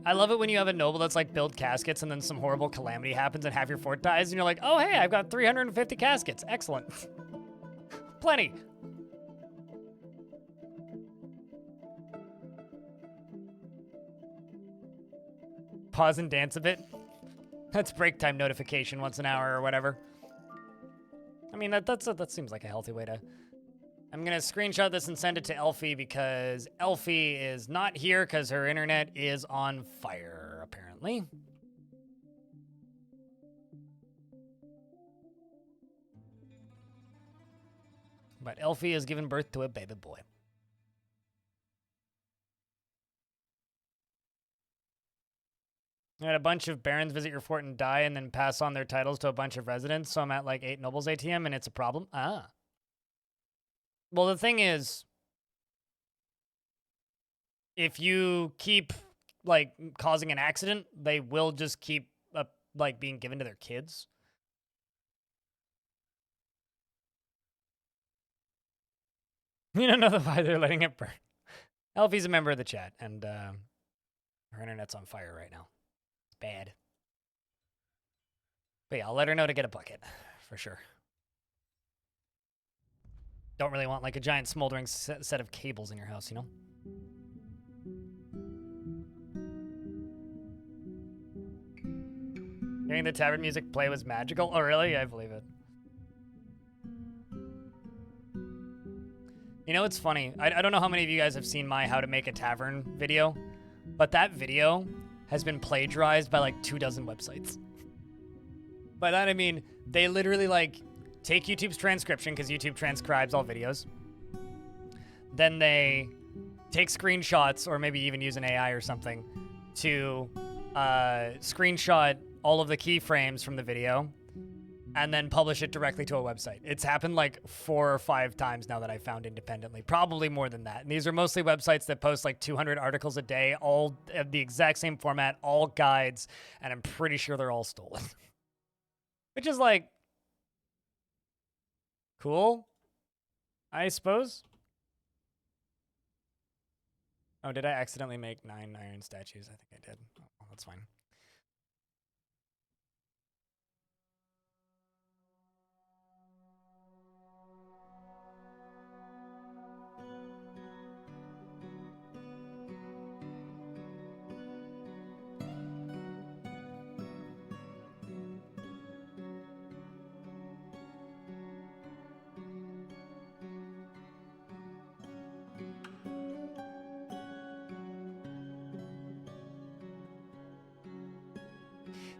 I love it when you have a noble that's like build caskets and then some horrible calamity happens and half your fort dies and you're like, oh hey, I've got 350 caskets. Excellent. Plenty. Pause and dance a bit. That's break time notification once an hour or whatever. I mean, that seems like a healthy way to... I'm going to screenshot this and send it to Elfie because Elfie is not here because her internet is on fire, apparently. But Elfie has given birth to a baby boy. I had a bunch of barons visit your fort and die and then pass on their titles to a bunch of residents, so I'm at like 8 nobles ATM and it's a problem. Ah. Well, the thing is, if you keep like causing an accident, they will just keep like being given to their kids. You don't know why they're letting it burn. Elfie's a member of the chat, and her internet's on fire right now. It's bad. But yeah, I'll let her know to get a bucket, for sure. Don't really want like a giant smoldering set of cables in your house, you know? Hearing the tavern music play was magical. Oh, really? I believe it. You know, it's funny. I don't know how many of you guys have seen my How to Make a Tavern video, but that video has been plagiarized by like 24 websites. By that, I mean, they literally like take YouTube's transcription because YouTube transcribes all videos. Then they take screenshots or maybe even use an AI or something to screenshot all of the keyframes from the video and then publish it directly to a website. It's happened like 4 or 5 times now that I found independently, probably more than that. And these are mostly websites that post like 200 articles a day, all of the exact same format, all guides, and I'm pretty sure they're all stolen. Which is like, cool, I suppose. Oh, did I accidentally make 9 iron statues? I think I did. Oh, that's fine.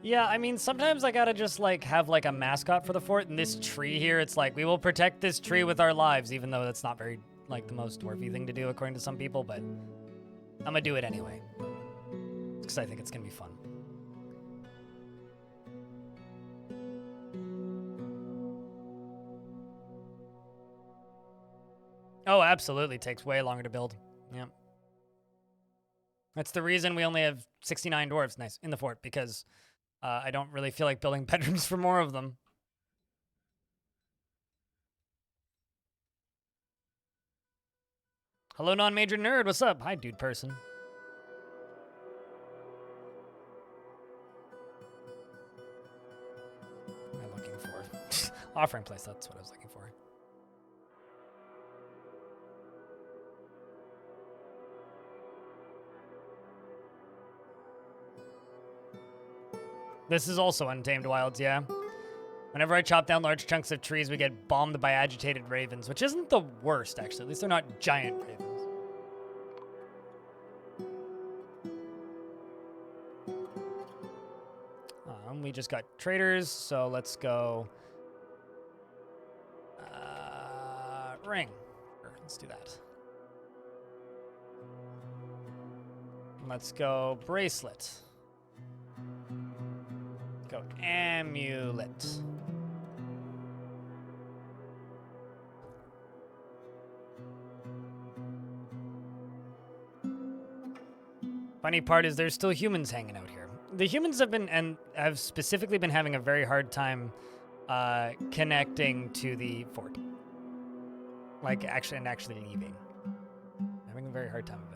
Yeah, I mean, sometimes I gotta just, like, have, like, a mascot for the fort. And this tree here, it's like, we will protect this tree with our lives, even though that's not very, like, the most dwarfy thing to do, according to some people, but I'm gonna do it anyway. Because I think it's gonna be fun. Oh, absolutely. Takes way longer to build. Yeah. That's the reason we only have 69 dwarves in the fort, because... I don't really feel like building bedrooms for more of them. Hello, non-major nerd. What's up? Hi, dude person. What am I looking for? Offering place. That's what I was looking for. This is also Untamed Wilds, yeah. Whenever I chop down large chunks of trees, we get bombed by agitated ravens, which isn't the worst, actually. At least they're not giant ravens. We just got traders, so let's go... ring. Sure, let's do that. Let's go bracelet. Go amulet. Funny part is there's still humans hanging out here. The humans have specifically been having a very hard time connecting to the fort. Like actually leaving. Having a very hard time of it.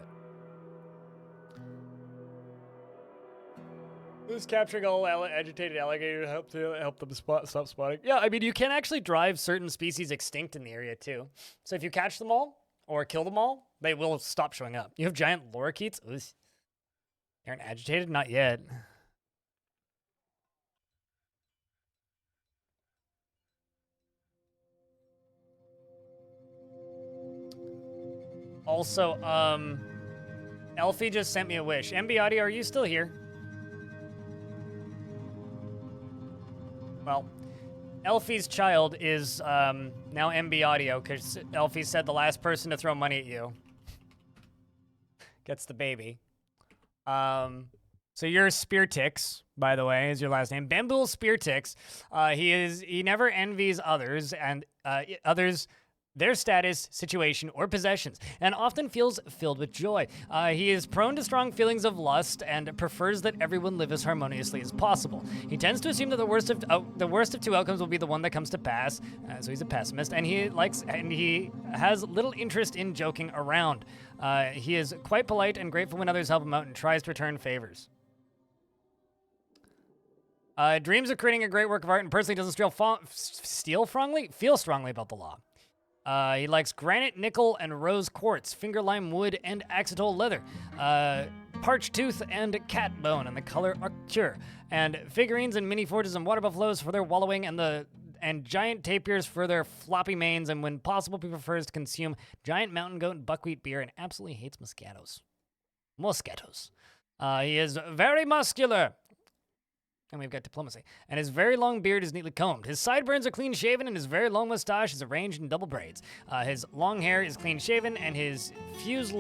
This capturing all agitated alligator to help them stop spawning. Yeah, I mean, you can actually drive certain species extinct in the area, too. So if you catch them all, or kill them all, they will stop showing up. You have giant lorikeets. They aren't agitated? Not yet. Also, Elfie just sent me a wish. MB Audio, are you still here? Well, Elfie's child is now MB Audio because Elfie said the last person to throw money at you gets the baby. So you're Speartix, by the way, is your last name. Bambool Speartix. He never envies others and their status, situation, or possessions, and often feels filled with joy. He is prone to strong feelings of lust and prefers that everyone live as harmoniously as possible. He tends to assume that the worst of two outcomes will be the one that comes to pass, so he's a pessimist, and he has little interest in joking around. He is quite polite and grateful when others help him out and tries to return favors. Dreams of creating a great work of art and personally doesn't feel strongly about the law. He likes granite, nickel, and rose quartz, finger lime wood, and axatol leather, parched tooth, and cat bone, and the color ochre, and figurines and mini forges and water buffaloes for their wallowing, and giant tapirs for their floppy manes, and when possible, he prefers to consume giant mountain goat and buckwheat beer, and absolutely hates mosquitoes. He is very muscular. And we've got diplomacy. And his very long beard is neatly combed. His sideburns are clean shaven, and his very long mustache is arranged in double braids. His long hair is clean shaven, and his ears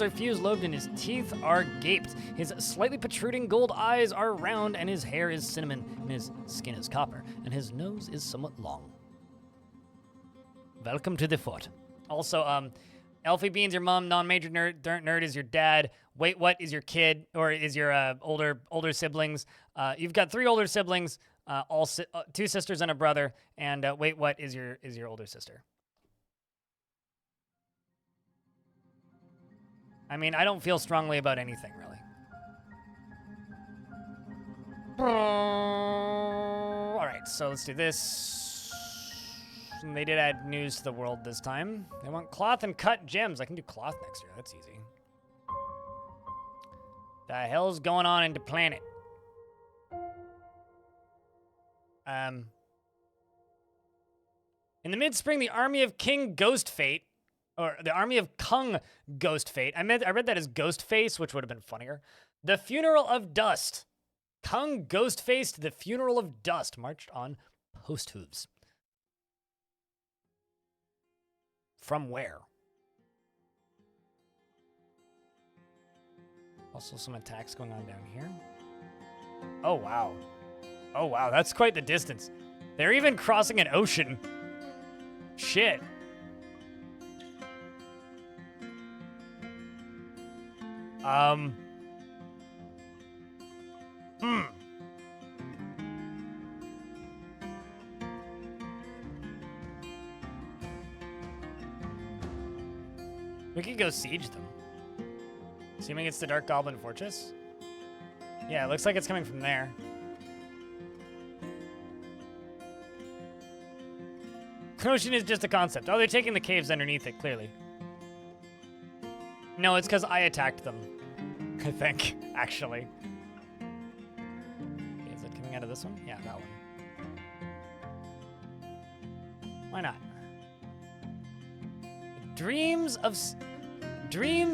are fused lobed, and his teeth are gaped. His slightly protruding gold eyes are round, and his hair is cinnamon, and his skin is copper, and his nose is somewhat long. Welcome to the fort. Also, Elfie Bean's your mom, non-major nerd is your dad. Wait, what is your kid, or is your older siblings? You've got 3 older siblings, 2 sisters and a brother. And wait, what is your older sister? I mean, I don't feel strongly about anything really. All right, so let's do this. And they did add news to the world this time. They want cloth and cut gems. I can do cloth next year. That's easy. The hell's going on in the planet? In the mid-spring, the army of King Ghostfate, or the army of Kung Ghostfate. I read that as Ghostface, which would have been funnier. The funeral of Dust. Kung Ghostface to the funeral of Dust marched on post hooves. From where? Also some attacks going on down here. Oh, wow. Oh, wow. That's quite the distance. They're even crossing an ocean. Shit. We could go siege them. Assuming it's the Dark Goblin Fortress. Yeah, it looks like it's coming from there. Ocean is just a concept. Oh, they're taking the caves underneath it, clearly. No, it's because I attacked them. I think, actually. Okay, is it coming out of this one? Yeah, that one. Why not? Dreams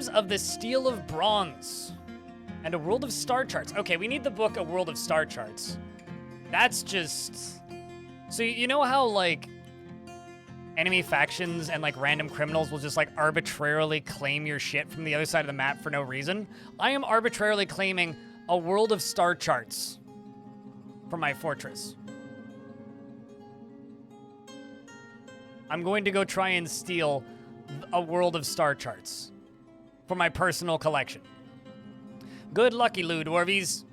of the Steel of Bronze and a World of Star Charts. Okay, we need the book A World of Star Charts. That's just... So you know how, like, enemy factions and, like, random criminals will just, like, arbitrarily claim your shit from the other side of the map for no reason? I am arbitrarily claiming A World of Star Charts for my fortress. I'm going to go try and steal A World of Star Charts for my personal collection. Good lucky, Lou Dwarvies.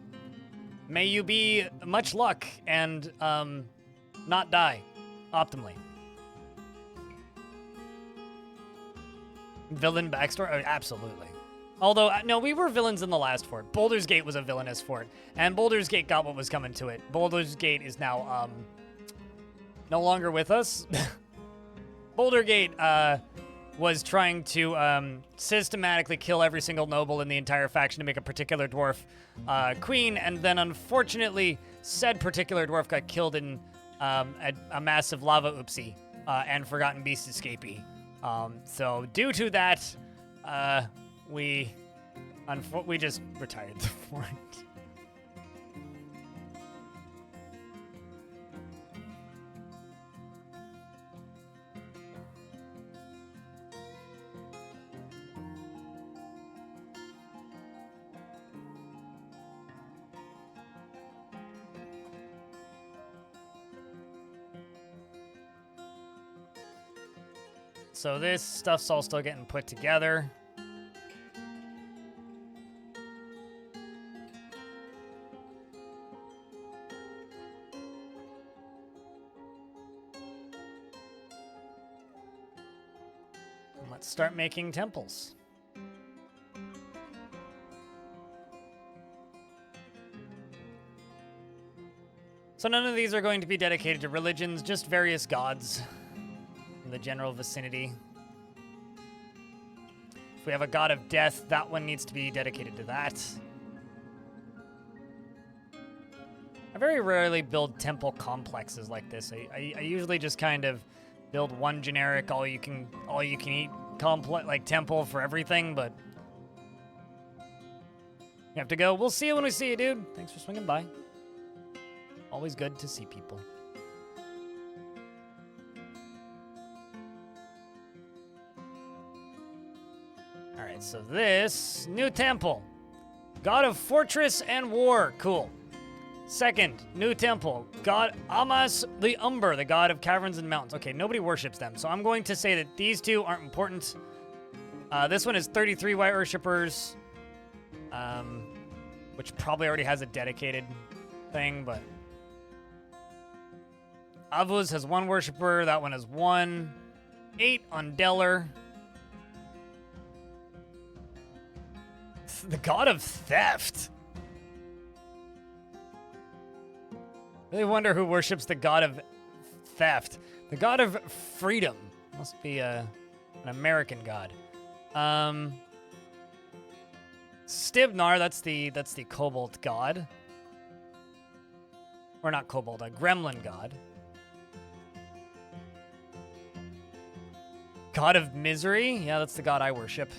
May you be much luck and not die optimally. Villain backstory? Oh, absolutely. Although, no, we were villains in the last fort. Boulder's Gate was a villainous fort, and Boulder's Gate got what was coming to it. Boulder's Gate is now no longer with us. Boulder Gate was trying to systematically kill every single noble in the entire faction to make a particular dwarf queen, and then unfortunately, said particular dwarf got killed in a massive lava oopsie and Forgotten Beast escapee. So due to that, we just retired the fort. So this stuff's all still getting put together. And let's start making temples. So none of these are going to be dedicated to religions, just various gods. The general vicinity. If we have a god of death, that one needs to be dedicated to that. I very rarely build temple complexes like this. I usually just kind of build one generic all you can eat complex like temple for everything, but you have to go. We'll see you when we see you, dude. Thanks for swinging by. Always good to see people. Alright, so this new temple. God of fortress and war. Cool. Second, new temple. God Amas the Umber, the god of caverns and mountains. Okay, nobody worships them, so I'm going to say that these two aren't important. This one is 33 white worshippers, which probably already has a dedicated thing, but Avuz has one worshiper. That one has 1. 8 on Deller. The god of theft. Really wonder who worships the god of theft. The god of freedom. Must be an American god. Stibnar, that's the kobold god. Or not kobold, a gremlin god. God of misery? Yeah, that's the god I worship.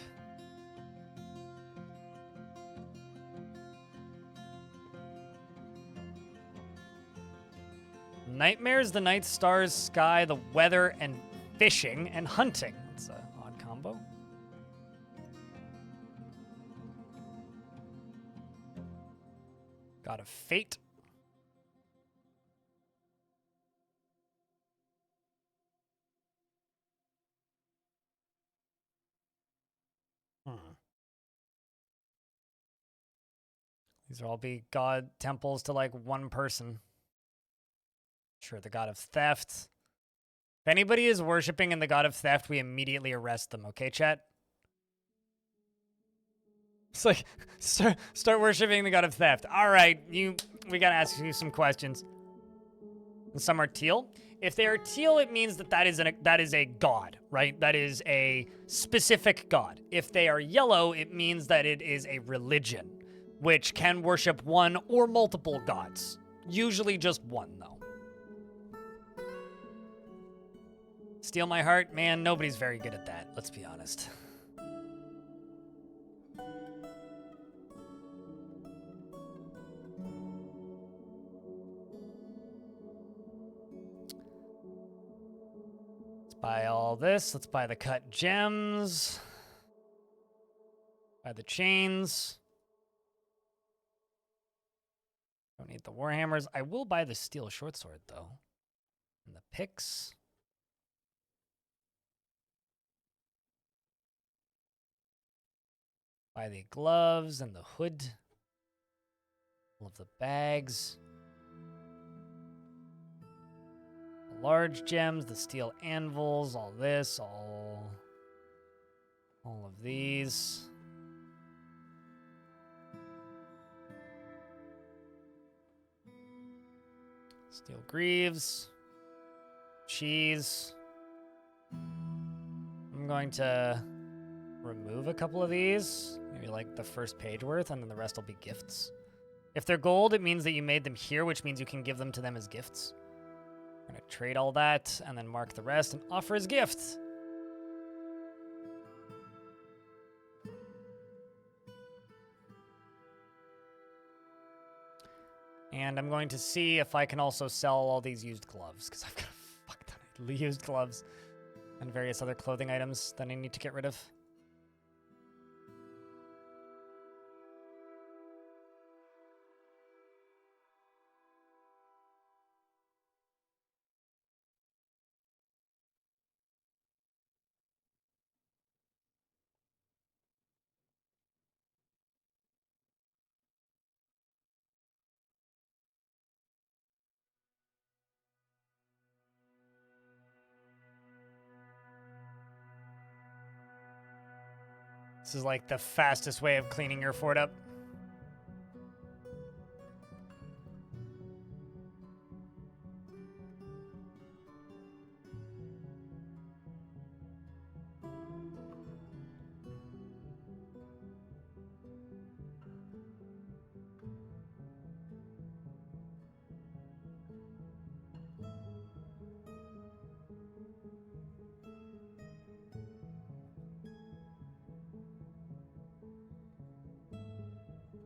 Nightmares, the night, stars, sky, the weather, and fishing and hunting. That's an odd combo. God of fate. These will all be god temples to like one person. Sure, the god of theft. If anybody is worshiping in the god of theft, we immediately arrest them, okay, chat? It's like, start worshiping the god of theft. All right, we gotta ask you some questions. Some are teal. If they are teal, it means that is a god, right? That is a specific god. If they are yellow, it means that it is a religion, which can worship one or multiple gods. Usually just one, though. Steal my heart? Man, nobody's very good at that, let's be honest. Let's buy all this. Let's buy the cut gems. Buy the chains. Don't need the warhammers. I will buy the steel short sword, though. And the picks. Buy the gloves and the hood. All of the bags. The large gems, the steel anvils, all this, all of these. Steel greaves. Cheese. I'm going to remove a couple of these. Maybe like the first page worth, and then the rest will be gifts. If they're gold, it means that you made them here, which means you can give them to them as gifts. We're going to trade all that, and then mark the rest and offer as gifts. And I'm going to see if I can also sell all these used gloves, because I've got a fuck ton of used gloves and various other clothing items that I need to get rid of. This is like the fastest way of cleaning your fort up.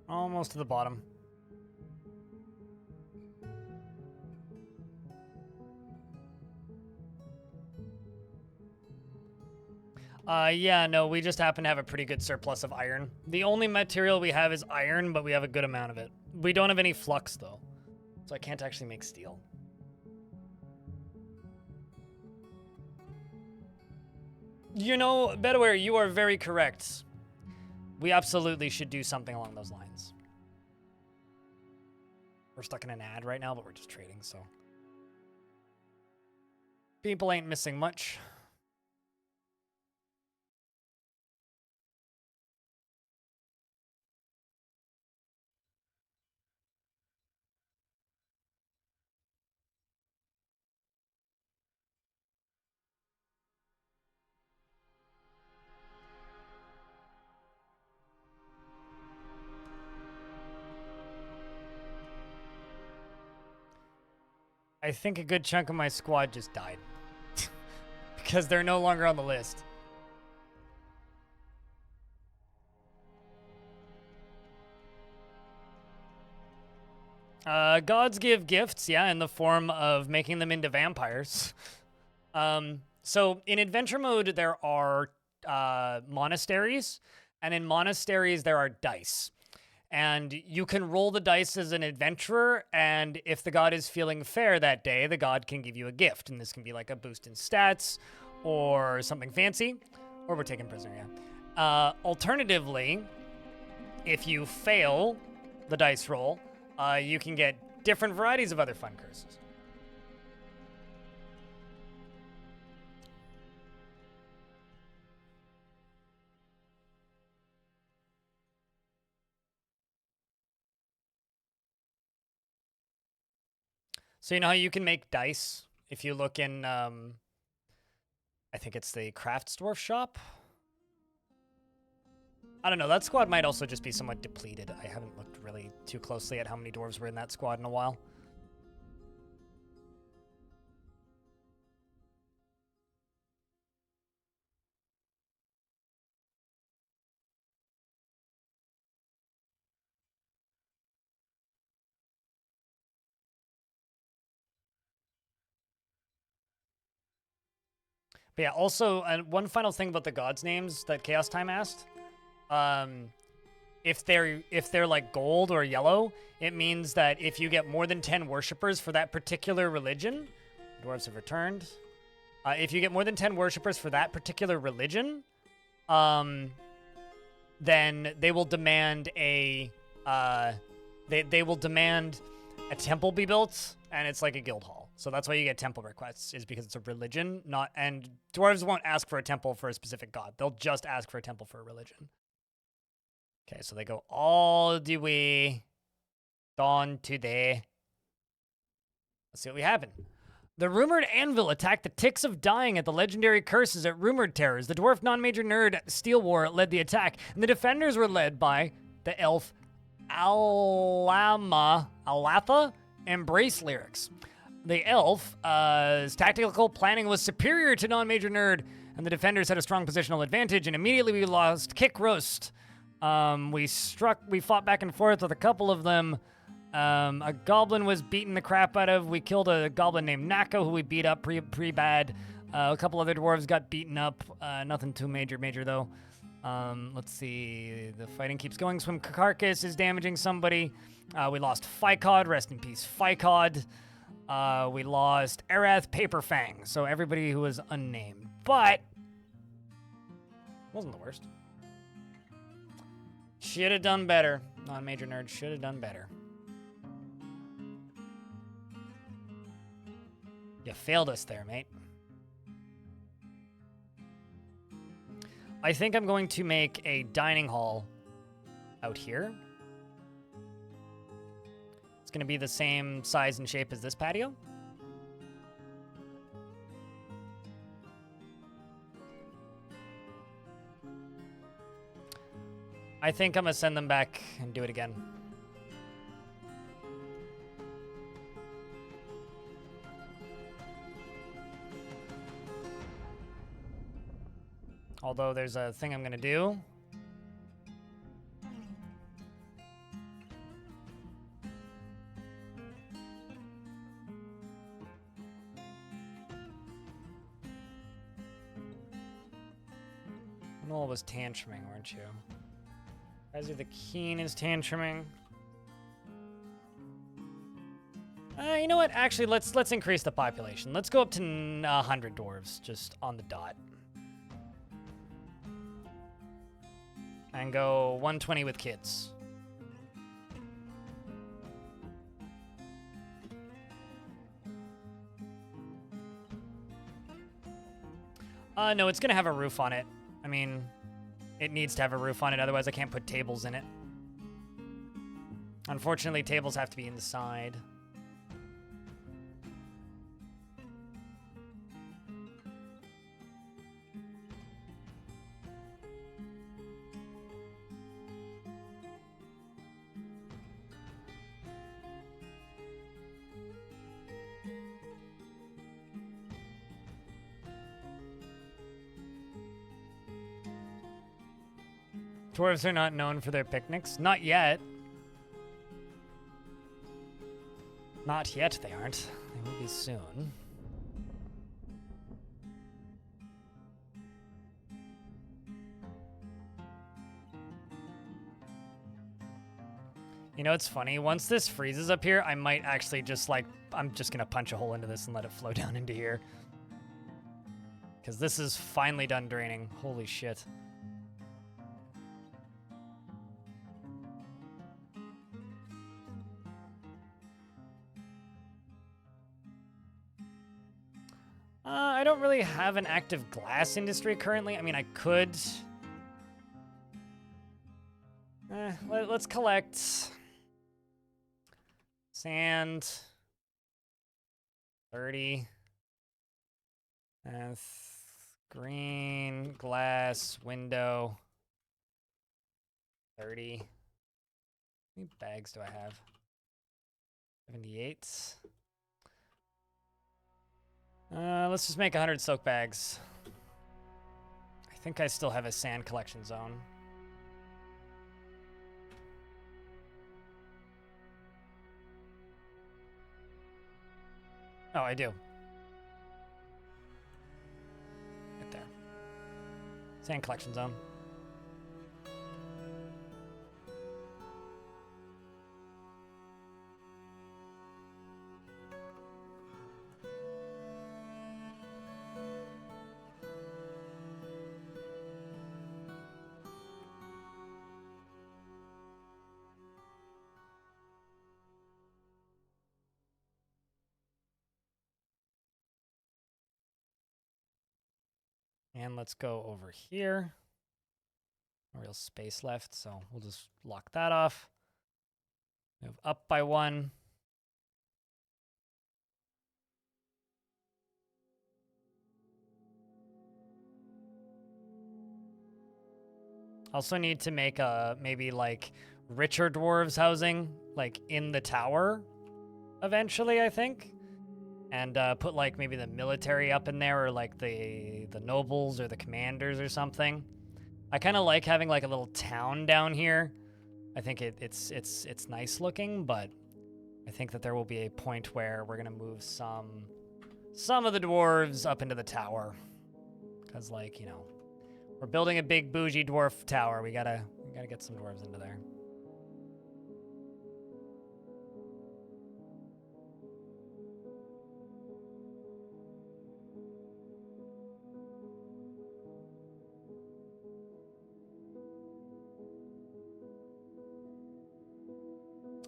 Almost to the bottom. Yeah, no, we just happen to have a pretty good surplus of iron. The only material we have is iron, but we have a good amount of it. We don't have any flux, though, so I can't actually make steel. You know, Bedware, you are very correct. We absolutely should do something along those lines. We're stuck in an ad right now, but we're just trading, so. People ain't missing much. I think a good chunk of my squad just died. Because they're no longer on the list. Gods give gifts, yeah, in the form of making them into vampires. So in adventure mode, there are monasteries, and in monasteries, there are dice. And you can roll the dice as an adventurer, and if the god is feeling fair that day, the god can give you a gift. And this can be like a boost in stats, or something fancy, or we're taken prisoner, yeah. Alternatively, if you fail the dice roll, you can get different varieties of other fun curses. So you know how you can make dice? If you look in, I think it's the Crafts Dwarf shop. I don't know, that squad might also just be somewhat depleted. I haven't looked really too closely at how many dwarves were in that squad in a while. But yeah, also, one final thing about the gods' names that Chaos Time asked. If they're like gold or yellow, it means that if you get more than 10 worshippers for that particular religion, dwarves have returned. If you get more than 10 worshippers for that particular religion, then they will demand a they will demand a temple be built, and it's like a guild hall. So that's why you get temple requests, is because it's a religion, and dwarves won't ask for a temple for a specific god. They'll just ask for a temple for a religion. Okay, so they go all the way down to there. Let's see what we happen. The rumored anvil attacked the ticks of dying at the legendary curses at rumored terrors. The dwarf non-major nerd Steel War led the attack, and the defenders were led by the elf Alatha Embrace Lyrics. The elf's tactical planning was superior to non-major nerd, and the defenders had a strong positional advantage, and immediately we lost kick roast. We fought back and forth with a couple of them, A goblin was beaten the crap out of. We killed a goblin named Nako, who we beat up pretty bad. A couple other dwarves got beaten up. Nothing too major though. Let's see. The fighting keeps going. Swim Carcass is damaging somebody. We lost Ficod. Rest in peace, Ficod. We lost Arath Paperfang. So everybody who was unnamed. But wasn't the worst. Should have done better. Non-major nerd should have done better. You failed us there, mate. I think I'm going to make a dining hall out here. It's going to be the same size and shape as this patio. I think I'm going to send them back and do it again. Although there's a thing I'm going to do. Noel was tantruming, weren't you? Kaiser the Keen is tantruming. You know what? Actually, let's increase the population. Let's go up to 100 dwarves, just on the dot. And go 120 with kids. No, it's gonna have a roof on it. I mean, it needs to have a roof on it, otherwise I can't put tables in it. Unfortunately, tables have to be inside. Dwarves are not known for their picnics. Not yet. Not yet, they aren't. They will be soon. You know, it's funny. Once this freezes up here, I might actually just, like, I'm just going to punch a hole into this and let it flow down into here. Because this is finally done draining. Holy shit. I don't really have an active glass industry currently. I mean, I could. Let's collect sand. 30. Green, glass, window. 30. How many bags do I have? 78. Let's just make 100 soak bags. I think I still have a sand collection zone. Oh, I do. Right there. Sand collection zone. And let's go over here. No real space left, so we'll just lock that off. Move up by 1. Also need to make a maybe like richer dwarves housing like in the tower eventually, I think. And put like maybe the military up in there, or like the nobles or the commanders or something. I kind of like having like a little town down here. I think it's nice looking, but I think that there will be a point where we're gonna move some of the dwarves up into the tower. Because, like, you know, we're building a big bougie dwarf tower. We gotta get some dwarves into there.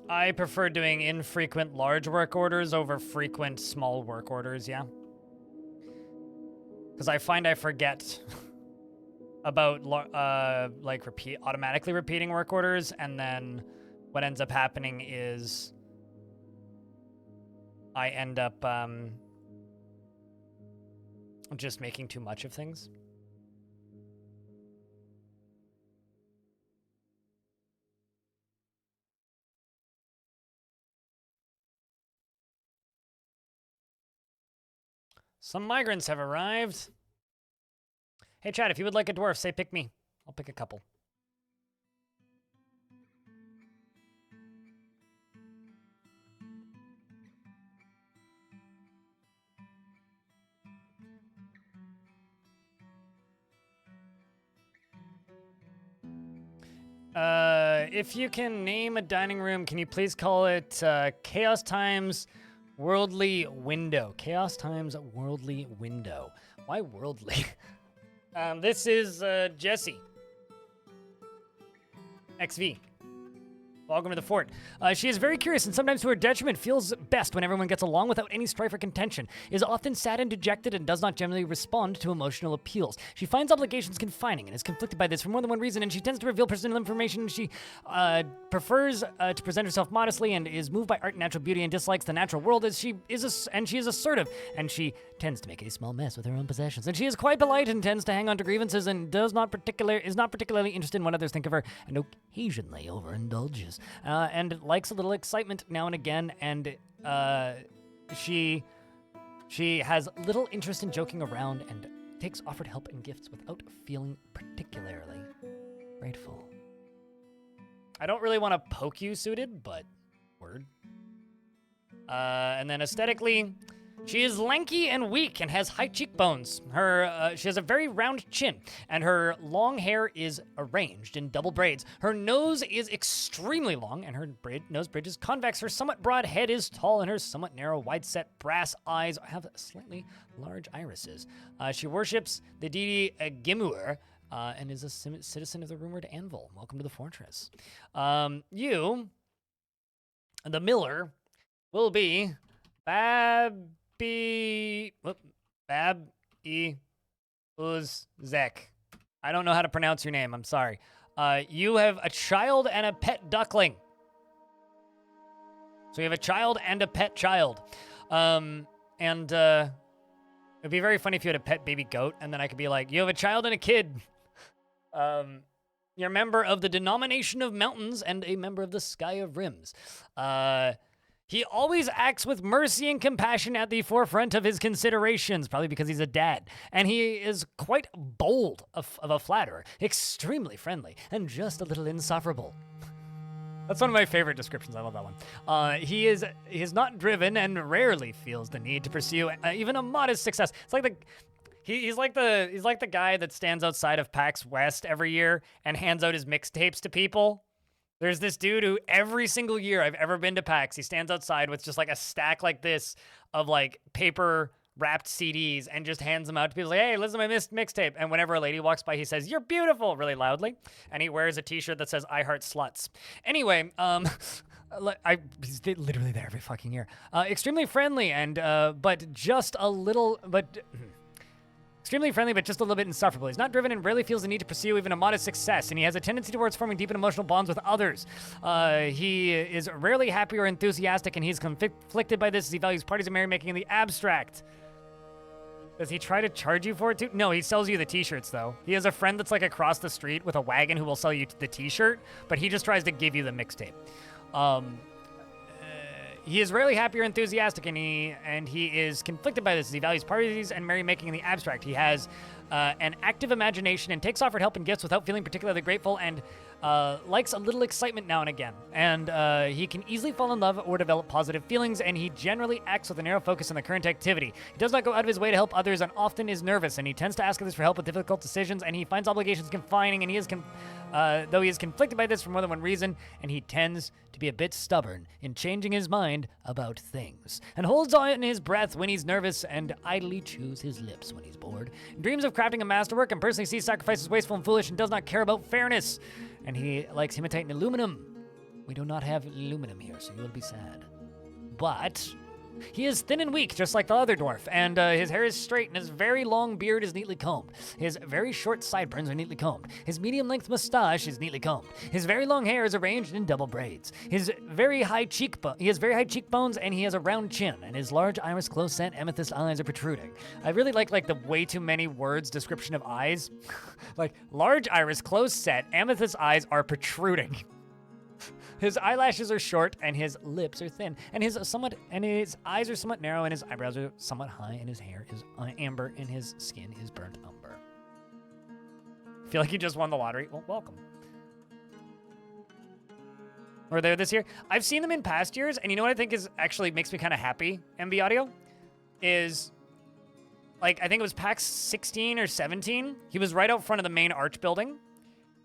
I prefer doing infrequent large work orders over frequent small work orders, yeah. Because I find I forget about like automatically repeating work orders, and then what ends up happening is I end up just making too much of things. Some migrants have arrived. Hey, Chad, if you would like a dwarf, say pick me. I'll pick a couple. If you can name a dining room, can you please call it Chaos Times Worldly Window? Chaos Times Worldly Window. Why worldly? This is Jesse. XV. Welcome to the fort. She is very curious and sometimes to her detriment feels best when everyone gets along without any strife or contention, is often sad and dejected and does not generally respond to emotional appeals. She finds obligations confining and is conflicted by this for more than one reason, and she tends to reveal personal information. She prefers to present herself modestly and is moved by art and natural beauty and dislikes the natural world as she is assertive, and she tends to make a small mess with her own possessions. And she is quite polite and tends to hang on to grievances and is not particularly interested in what others think of her, and occasionally overindulges. And likes a little excitement now and again, and she has little interest in joking around and takes offered help and gifts without feeling particularly grateful. I don't really want to poke you, Suited, but word. And then aesthetically, she is lanky and weak and has high cheekbones. She has a very round chin, and her long hair is arranged in double braids. Her nose is extremely long, and her nose bridge is convex. Her somewhat broad head is tall, and her somewhat narrow, wide-set brass eyes have slightly large irises. She worships the deity Gimur, and is a citizen of the rumored Anvil. Welcome to the fortress. You, the miller, will be Bab-E-Uz-Zek. I don't know how to pronounce your name. I'm sorry. You have a child and a pet duckling. So you have a child and a pet child. It'd be very funny if you had a pet baby goat, and then I could be like, you have a child and a kid. You're a member of the denomination of mountains and a member of the sky of rims. He always acts with mercy and compassion at the forefront of his considerations, probably because he's a dad. And he is quite bold of a flatterer, extremely friendly, and just a little insufferable. That's one of my favorite descriptions. I love that one. He is not driven and rarely feels the need to pursue even a modest success. It's like he's like the guy that stands outside of PAX West every year and hands out his mixtapes to people. There's this dude who every single year I've ever been to PAX, he stands outside with just like a stack like this of like paper wrapped CDs and just hands them out to people. Like, hey, listen to my mixtape. And whenever a lady walks by, he says, "You're beautiful," really loudly. And he wears a t-shirt that says, "I heart sluts." Anyway, he's literally there every fucking year. Extremely friendly and, extremely friendly, but just a little bit insufferable. He's not driven and rarely feels the need to pursue even a modest success, and he has a tendency towards forming deep and emotional bonds with others. He is rarely happy or enthusiastic, and he's conflicted by this as he values parties and merrymaking in the abstract. Does he try to charge you for it too? No, he sells you the t-shirts, though. He has a friend that's like across the street with a wagon who will sell you the t-shirt, but he just tries to give you the mixtape. He is rarely happy or enthusiastic, and he is conflicted by this as he values parties and merrymaking in the abstract. He has an active imagination and takes offered help and gifts without feeling particularly grateful, and likes a little excitement now and again, and he can easily fall in love or develop positive feelings, and he generally acts with a narrow focus on the current activity. He does not go out of his way to help others and often is nervous, and he tends to ask others for help with difficult decisions, and he finds obligations confining, and though he is conflicted by this for more than one reason, and he tends to be a bit stubborn in changing his mind about things, and holds on his breath when he's nervous, and idly chews his lips when he's bored, dreams of crafting a masterwork, and personally sees sacrifices wasteful and foolish, and does not care about fairness, and he likes hematite and aluminum. We do not have aluminum here, so you will be sad. But he is thin and weak, just like the other dwarf, and his hair is straight, and his very long beard is neatly combed. His very short sideburns are neatly combed. His medium-length mustache is neatly combed. His very long hair is arranged in double braids. He has very high cheekbones, and he has a round chin, and his large iris close-set amethyst eyes are protruding. I really like the way too many words description of eyes. Like, large iris close-set amethyst eyes are protruding. His eyelashes are short, and his lips are thin, and his eyes are somewhat narrow, and his eyebrows are somewhat high, and his hair is amber, and his skin is burnt umber. Feel like you just won the lottery? Well, welcome. Were they this year? I've seen them in past years, and you know what I think is actually makes me kind of happy, MB Audio? Is, like, I think it was PAX 16 or 17. He was right out front of the main arch building,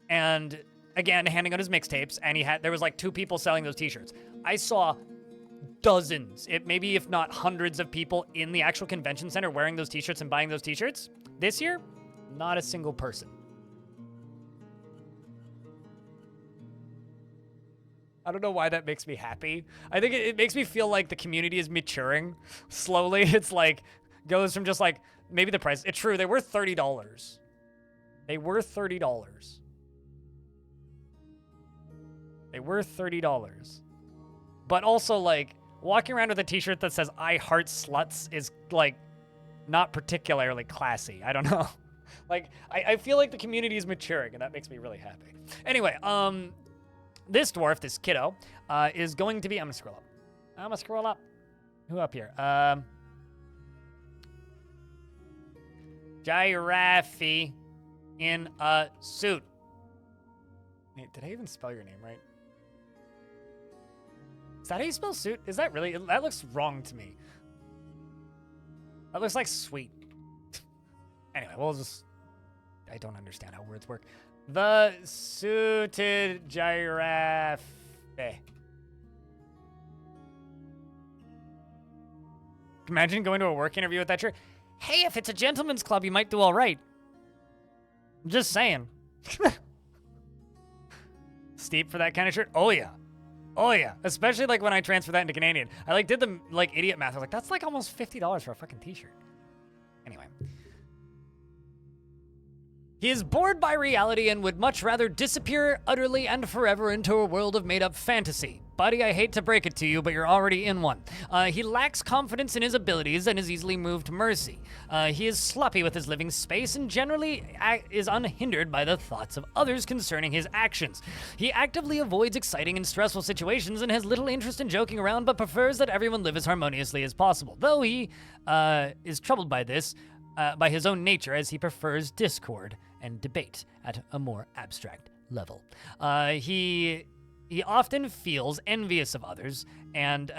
and again, handing out his mixtapes, and there was like 2 people selling those t-shirts. I saw dozens, maybe if not hundreds of people in the actual convention center wearing those t-shirts and buying those t-shirts. This year, not a single person. I don't know why that makes me happy. I think it makes me feel like the community is maturing slowly. It's like, goes from just like, maybe the price, it's true, they were $30. They were $30. They were $30. But also, like, walking around with a t-shirt that says, I heart sluts is, like, not particularly classy. I don't know. Like, I feel like the community is maturing, and that makes me really happy. Anyway, this dwarf, this kiddo, is going to be... I'm gonna scroll up. Who up here? Giraffe in a suit. Wait, did I even spell your name right? Is that how you spell suit? Is that really? That looks wrong to me. That looks like sweet. Anyway, we'll just... I don't understand how words work. The suited giraffe. Imagine going to a work interview with that shirt. Hey, if it's a gentleman's club, you might do all right. I'm just saying. Steep for that kind of shirt? Oh, yeah. Oh, yeah. Especially, like, when I transfer that into Canadian. I, like, did the, like, idiot math. I was like, that's, like, almost $50 for a fucking t-shirt. Anyway. He is bored by reality and would much rather disappear utterly and forever into a world of made-up fantasy. Buddy, I hate to break it to you, but you're already in one. He lacks confidence in his abilities and is easily moved to mercy. He is sloppy with his living space and generally is unhindered by the thoughts of others concerning his actions. He actively avoids exciting and stressful situations and has little interest in joking around, but prefers that everyone live as harmoniously as possible. Though he is troubled by this, by his own nature, as he prefers discord and debate at a more abstract level. He often feels envious of others and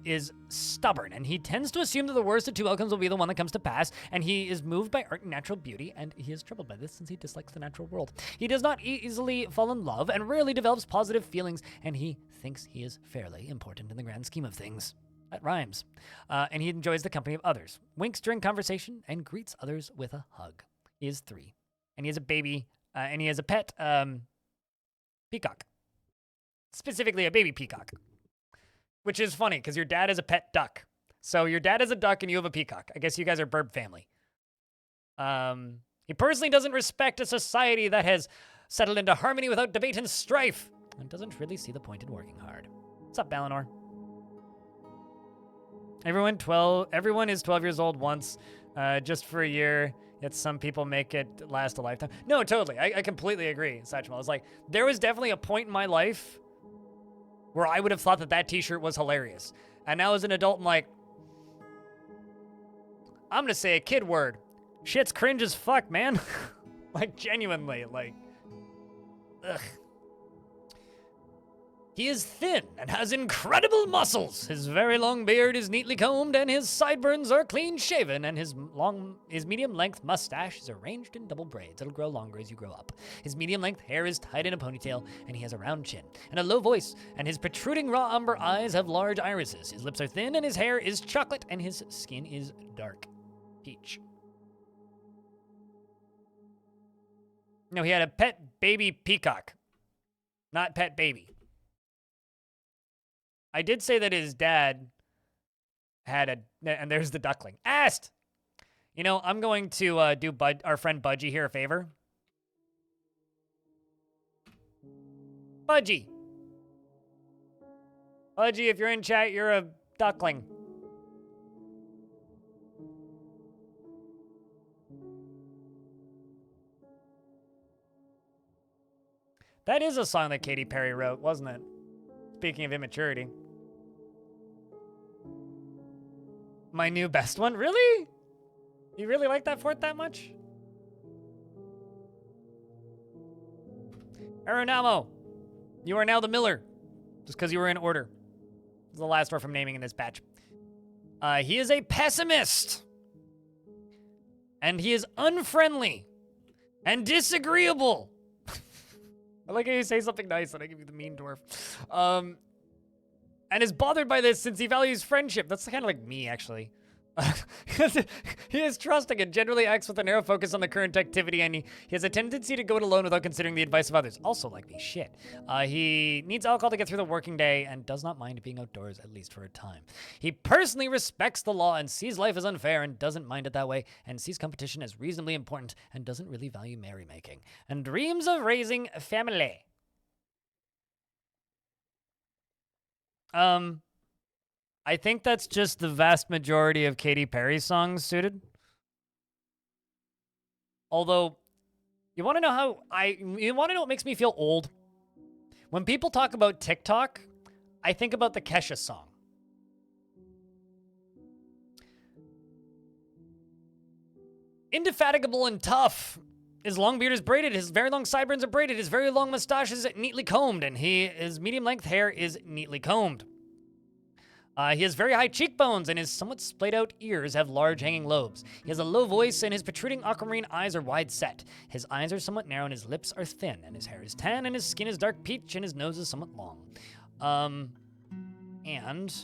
is stubborn, and he tends to assume that the worst of two outcomes will be the one that comes to pass, and he is moved by art and natural beauty, and he is troubled by this since he dislikes the natural world. He does not easily fall in love and rarely develops positive feelings, and he thinks he is fairly important in the grand scheme of things. That rhymes. And he enjoys the company of others, winks during conversation, and greets others with a hug. He is 3, and he has a baby, and he has a pet peacock. Specifically a baby peacock, which is funny because your dad is a pet duck. So your dad is a duck and you have a peacock. I guess you guys are bird family. He personally doesn't respect a society that has settled into harmony without debate and strife and doesn't really see the point in working hard. What's up, Balinor? Everyone is 12 years old once, just for a year. Yet some people make it last a lifetime. No, totally. I completely agree, Satchmo. It's like, there was definitely a point in my life where I would have thought that t-shirt was hilarious. And now as an adult, I'm like, I'm gonna say a kid word. Shit's cringe as fuck, man. Like, genuinely, like, ugh. He is thin and has incredible muscles. His very long beard is neatly combed, and his sideburns are clean shaven, and his medium-length mustache is arranged in double braids. It'll grow longer as you grow up. His medium-length hair is tied in a ponytail, and he has a round chin and a low voice, and his protruding raw umber eyes have large irises. His lips are thin, and his hair is chocolate, and his skin is dark peach. No, he had a pet baby peacock, not pet baby. I did say that his dad had and there's the duckling. Asked! You know, I'm going to do our friend Budgie here a favor. Budgie! Budgie, if you're in chat, you're a duckling. That is a song that Katy Perry wrote, wasn't it? Speaking of immaturity. My new best one? Really? You really like that fort that much? Aeronamo, you are now the Miller. Just because you were in order. This is the last word from naming in this batch. He is a pessimist. And he is unfriendly. And disagreeable. I like how you say something nice and I give you the mean dwarf. And is bothered by this since he values friendship. That's kind of like me, actually. He is trusting and generally acts with a narrow focus on the current activity, and he has a tendency to go it alone without considering the advice of others. Also like me, shit. He needs alcohol to get through the working day and does not mind being outdoors, at least for a time. He personally respects the law and sees life as unfair and doesn't mind it that way, and sees competition as reasonably important and doesn't really value merrymaking, and dreams of raising a family. I think that's just the vast majority of Katy Perry songs suited. Although, you want to know what makes me feel old? When people talk about TikTok, I think about the Kesha song. Indefatigable and tough. His long beard is braided, his very long sideburns are braided, his very long mustache is neatly combed, and his medium-length hair is neatly combed. He has very high cheekbones, and his somewhat splayed-out ears have large hanging lobes. He has a low voice, and his protruding aquamarine eyes are wide-set. His eyes are somewhat narrow, and his lips are thin, and his hair is tan, and his skin is dark peach, and his nose is somewhat long. And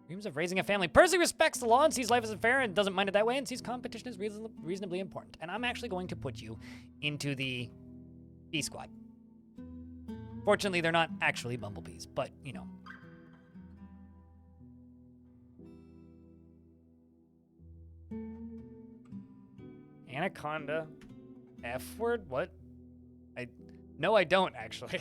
dreams of raising a family. Personally respects the law and sees life as fair and doesn't mind it that way, and sees competition as reasonably important. And I'm actually going to put you into the bee squad. Fortunately, they're not actually bumblebees, but, you know. Anaconda. F word? What? No, I don't, actually.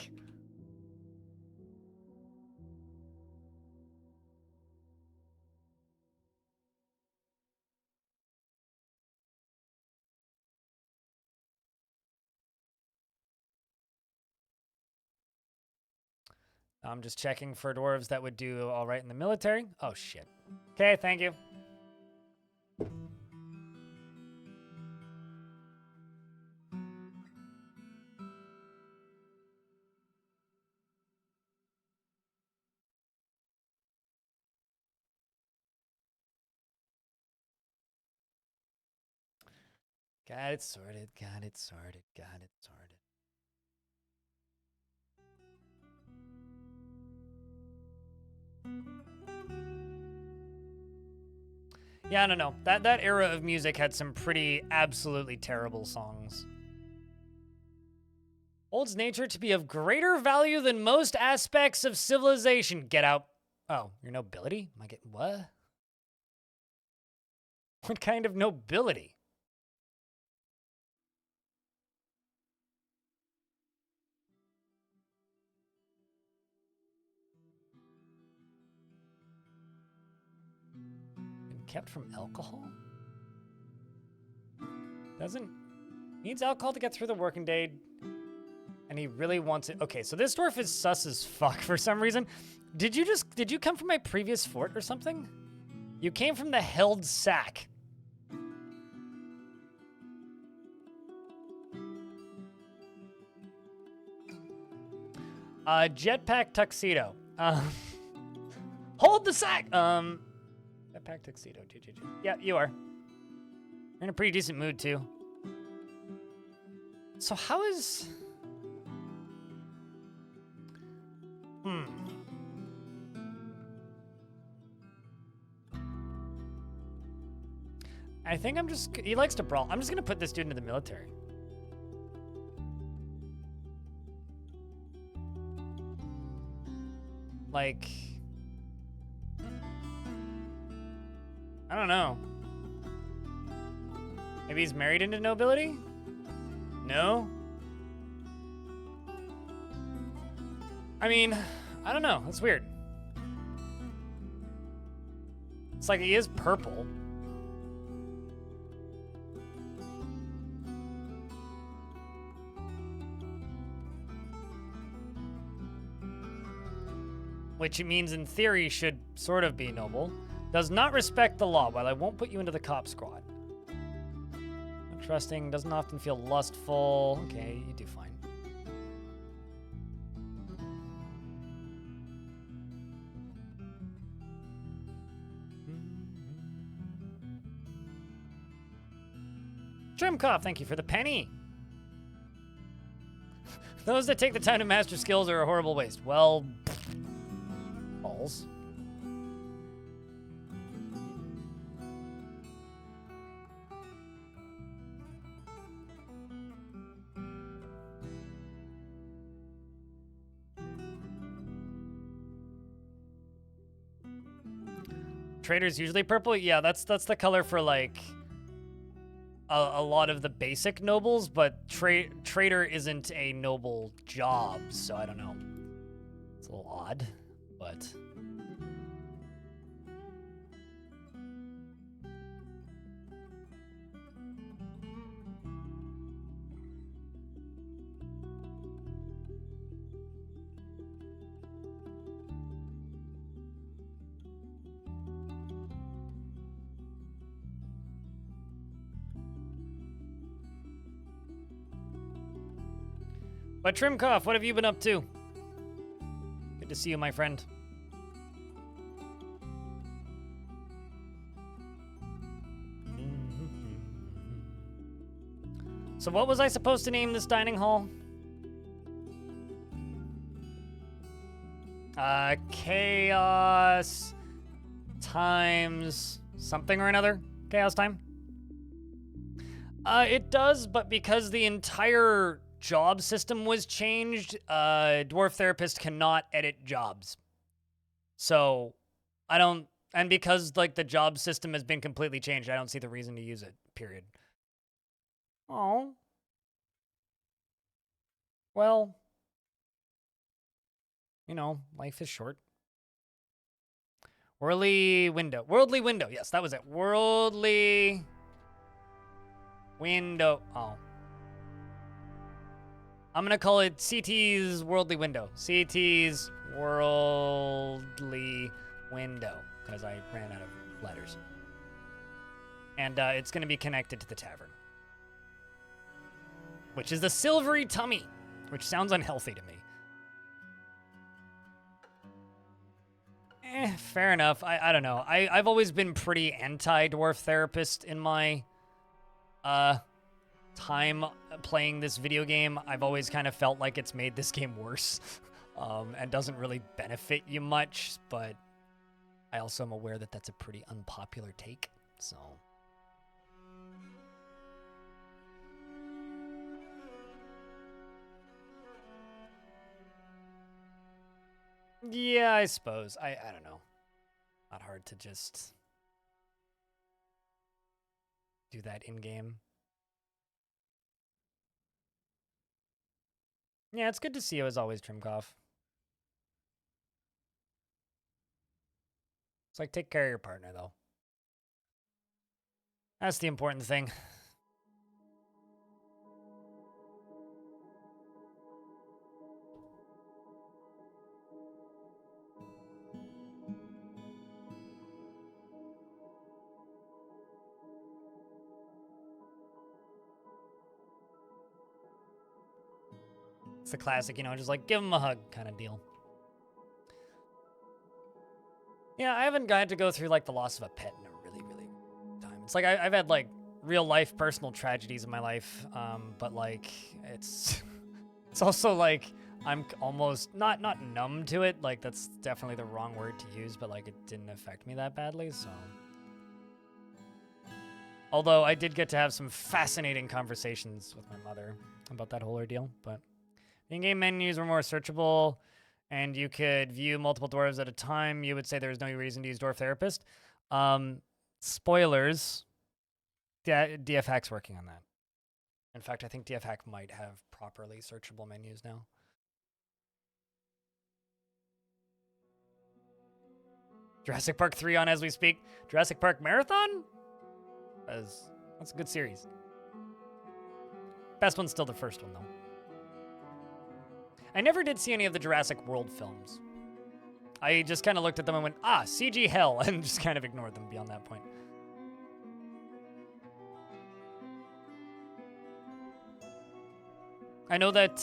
I'm just checking for dwarves that would do all right in the military. Oh, shit. Okay, thank you. Got it sorted, got it sorted, got it sorted. Yeah, I don't know. That era of music had some pretty absolutely terrible songs. Holds nature to be of greater value than most aspects of civilization. Get out. Oh, your nobility? Am I getting what? What kind of nobility? Kept from alcohol? Needs alcohol to get through the working day, and he really wants it. Okay, so this dwarf is sus as fuck for some reason. Did you come from my previous fort or something? You came from the held sack. Jetpack tuxedo. Hold the sack. Backpack tuxedo. Yeah, you are. You're in a pretty decent mood too. So how is? I think I'm just. He likes to brawl. I'm just gonna put this dude into the military. Like, I don't know. Maybe he's married into nobility? No? I mean, I don't know. That's weird. It's like he is purple. Which means in theory should sort of be noble. Does not respect the law. While I won't put you into the cop squad. Trusting, doesn't often feel lustful. Okay, you do fine. Trimkoff, thank you for the penny. Those that take the time to master skills are a horrible waste. Well, balls. Trader's usually purple? Yeah, that's the color for like a lot of the basic nobles, but trader isn't a noble job, so I don't know. It's a little odd, but Trimkoff, what have you been up to? Good to see you, my friend. So what was I supposed to name this dining hall? Chaos times something or another. Chaos time? It does, but because the entire job system was changed, dwarf therapist cannot edit jobs. So I don't, and because like the job system has been completely changed, I don't see the reason to use it, period. Oh. Well, you know, life is short. Worldly window. Worldly window. Yes, that was it. Worldly window. Oh. I'm going to call it CT's Worldly Window. CT's Worldly Window, because I ran out of letters. And it's going to be connected to the tavern, which is the Silvery Tummy, which sounds unhealthy to me. Fair enough. I don't know. I've always been pretty anti-dwarf therapist in my time playing this video game. I've always kind of felt like it's made this game worse and doesn't really benefit you much, but I also am aware that that's a pretty unpopular take, so. Yeah, I suppose. I don't know. Not hard to just do that in-game. Yeah, it's good to see you as always, Trimkoff. It's like, take care of your partner, though. That's the important thing. It's the classic, you know, just like give him a hug kind of deal. Yeah, I haven't had to go through like the loss of a pet in a really, really long time. It's like I've had like real life personal tragedies in my life, but like it's it's also like I'm almost not numb to it. Like that's definitely the wrong word to use, but like it didn't affect me that badly. So, although I did get to have some fascinating conversations with my mother about that whole ordeal. But in-game menus were more searchable, and you could view multiple dwarves at a time. You would say there's no reason to use Dwarf Therapist. Spoilers. DF Hack's working on that. In fact, I think DF Hack might have properly searchable menus now. Jurassic Park 3 on as we speak. Jurassic Park Marathon? That's a good series. Best one's still the first one, though. I never did see any of the Jurassic World films. I just kind of looked at them and went, CG hell, and just kind of ignored them beyond that point. I know that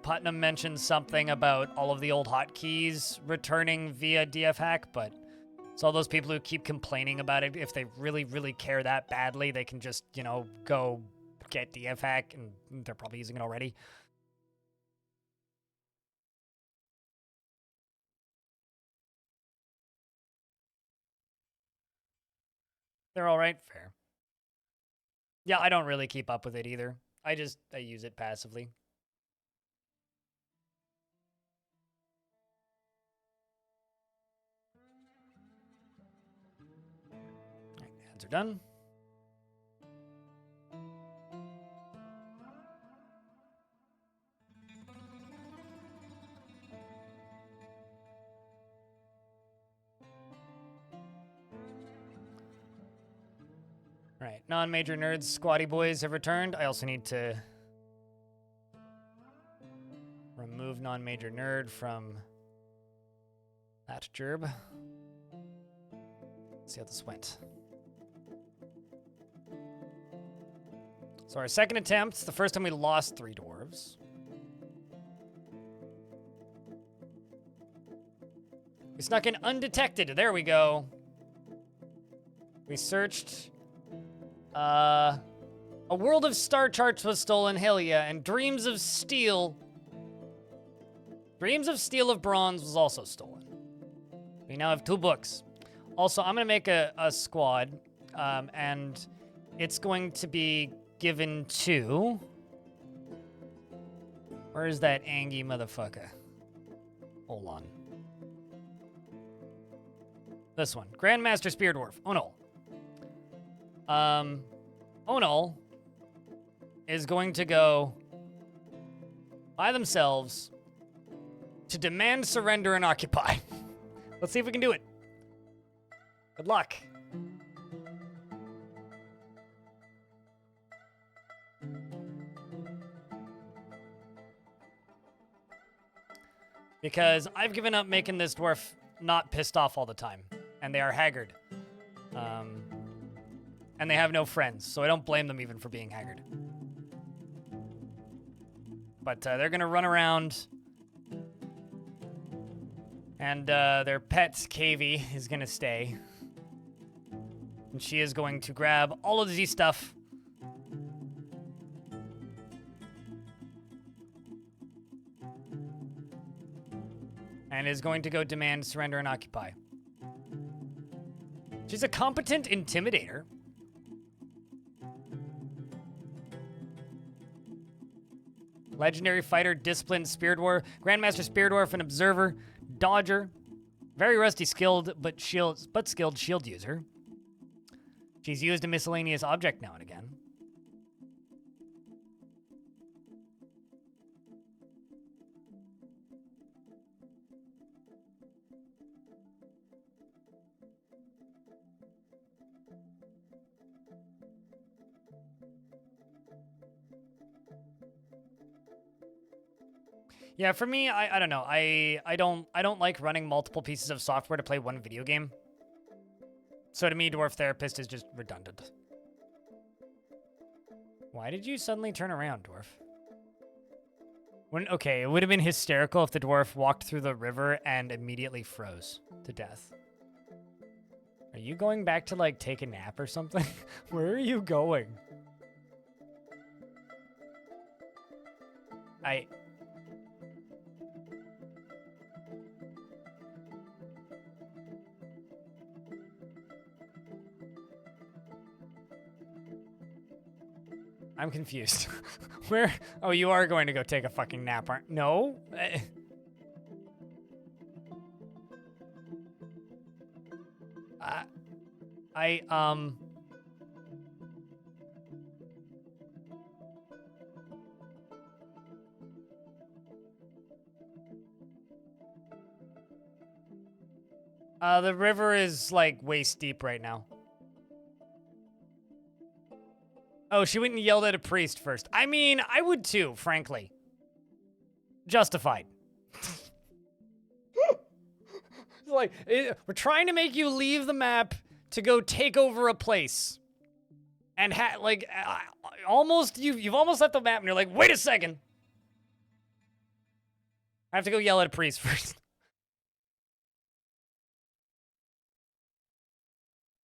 Putnam mentioned something about all of the old hotkeys returning via DF Hack, but it's all those people who keep complaining about it. If they really, really care that badly, they can just, you know, go get DF Hack, and they're probably using it already. They're all right? Fair. Yeah, I don't really keep up with it either. I use it passively. All right, ads are done. All right, non-major nerds, squatty boys have returned. I also need to remove non-major nerd from that gerb. Let's see how this went. So our second attempt, the first time we lost 3 dwarves. We snuck in undetected. There we go. We searched. A world of star charts was stolen, hell yeah, and Dreams of Steel of Bronze was also stolen. We now have 2 books. Also, I'm gonna make a squad, and it's going to be given to... Where is that Angie motherfucker? Hold on. This one. Grandmaster Spear Dwarf. Oh no. Onal is going to go by themselves to demand surrender and occupy. Let's see if we can do it. Good luck. Because I've given up making this dwarf not pissed off all the time, and they are haggard. And they have no friends, so I don't blame them even for being haggard. But they're gonna run around, and their pet, Kavy, is gonna stay. And she is going to grab all of the stuff. And is going to go demand surrender and occupy. She's a competent intimidator. Legendary fighter, disciplined, Spear Dwarf, Grandmaster Spear Dwarf, an observer, dodger, very rusty, skilled but skilled shield user. She's used a miscellaneous object now and again. Yeah, for me, I don't know. I don't like running multiple pieces of software to play one video game. So to me, Dwarf Therapist is just redundant. Why did you suddenly turn around, Dwarf? Okay, it would have been hysterical if the dwarf walked through the river and immediately froze to death. Are you going back to, like, take a nap or something? Where are you going? I'm confused. Where? Oh, you are going to go take a fucking nap, aren't? No? The river is, like, waist deep right now. Oh, she went and yelled at a priest first. I mean, I would too, frankly. Justified. Like, we're trying to make you leave the map to go take over a place. And, you've almost left the map and you're like, wait a second. I have to go yell at a priest first.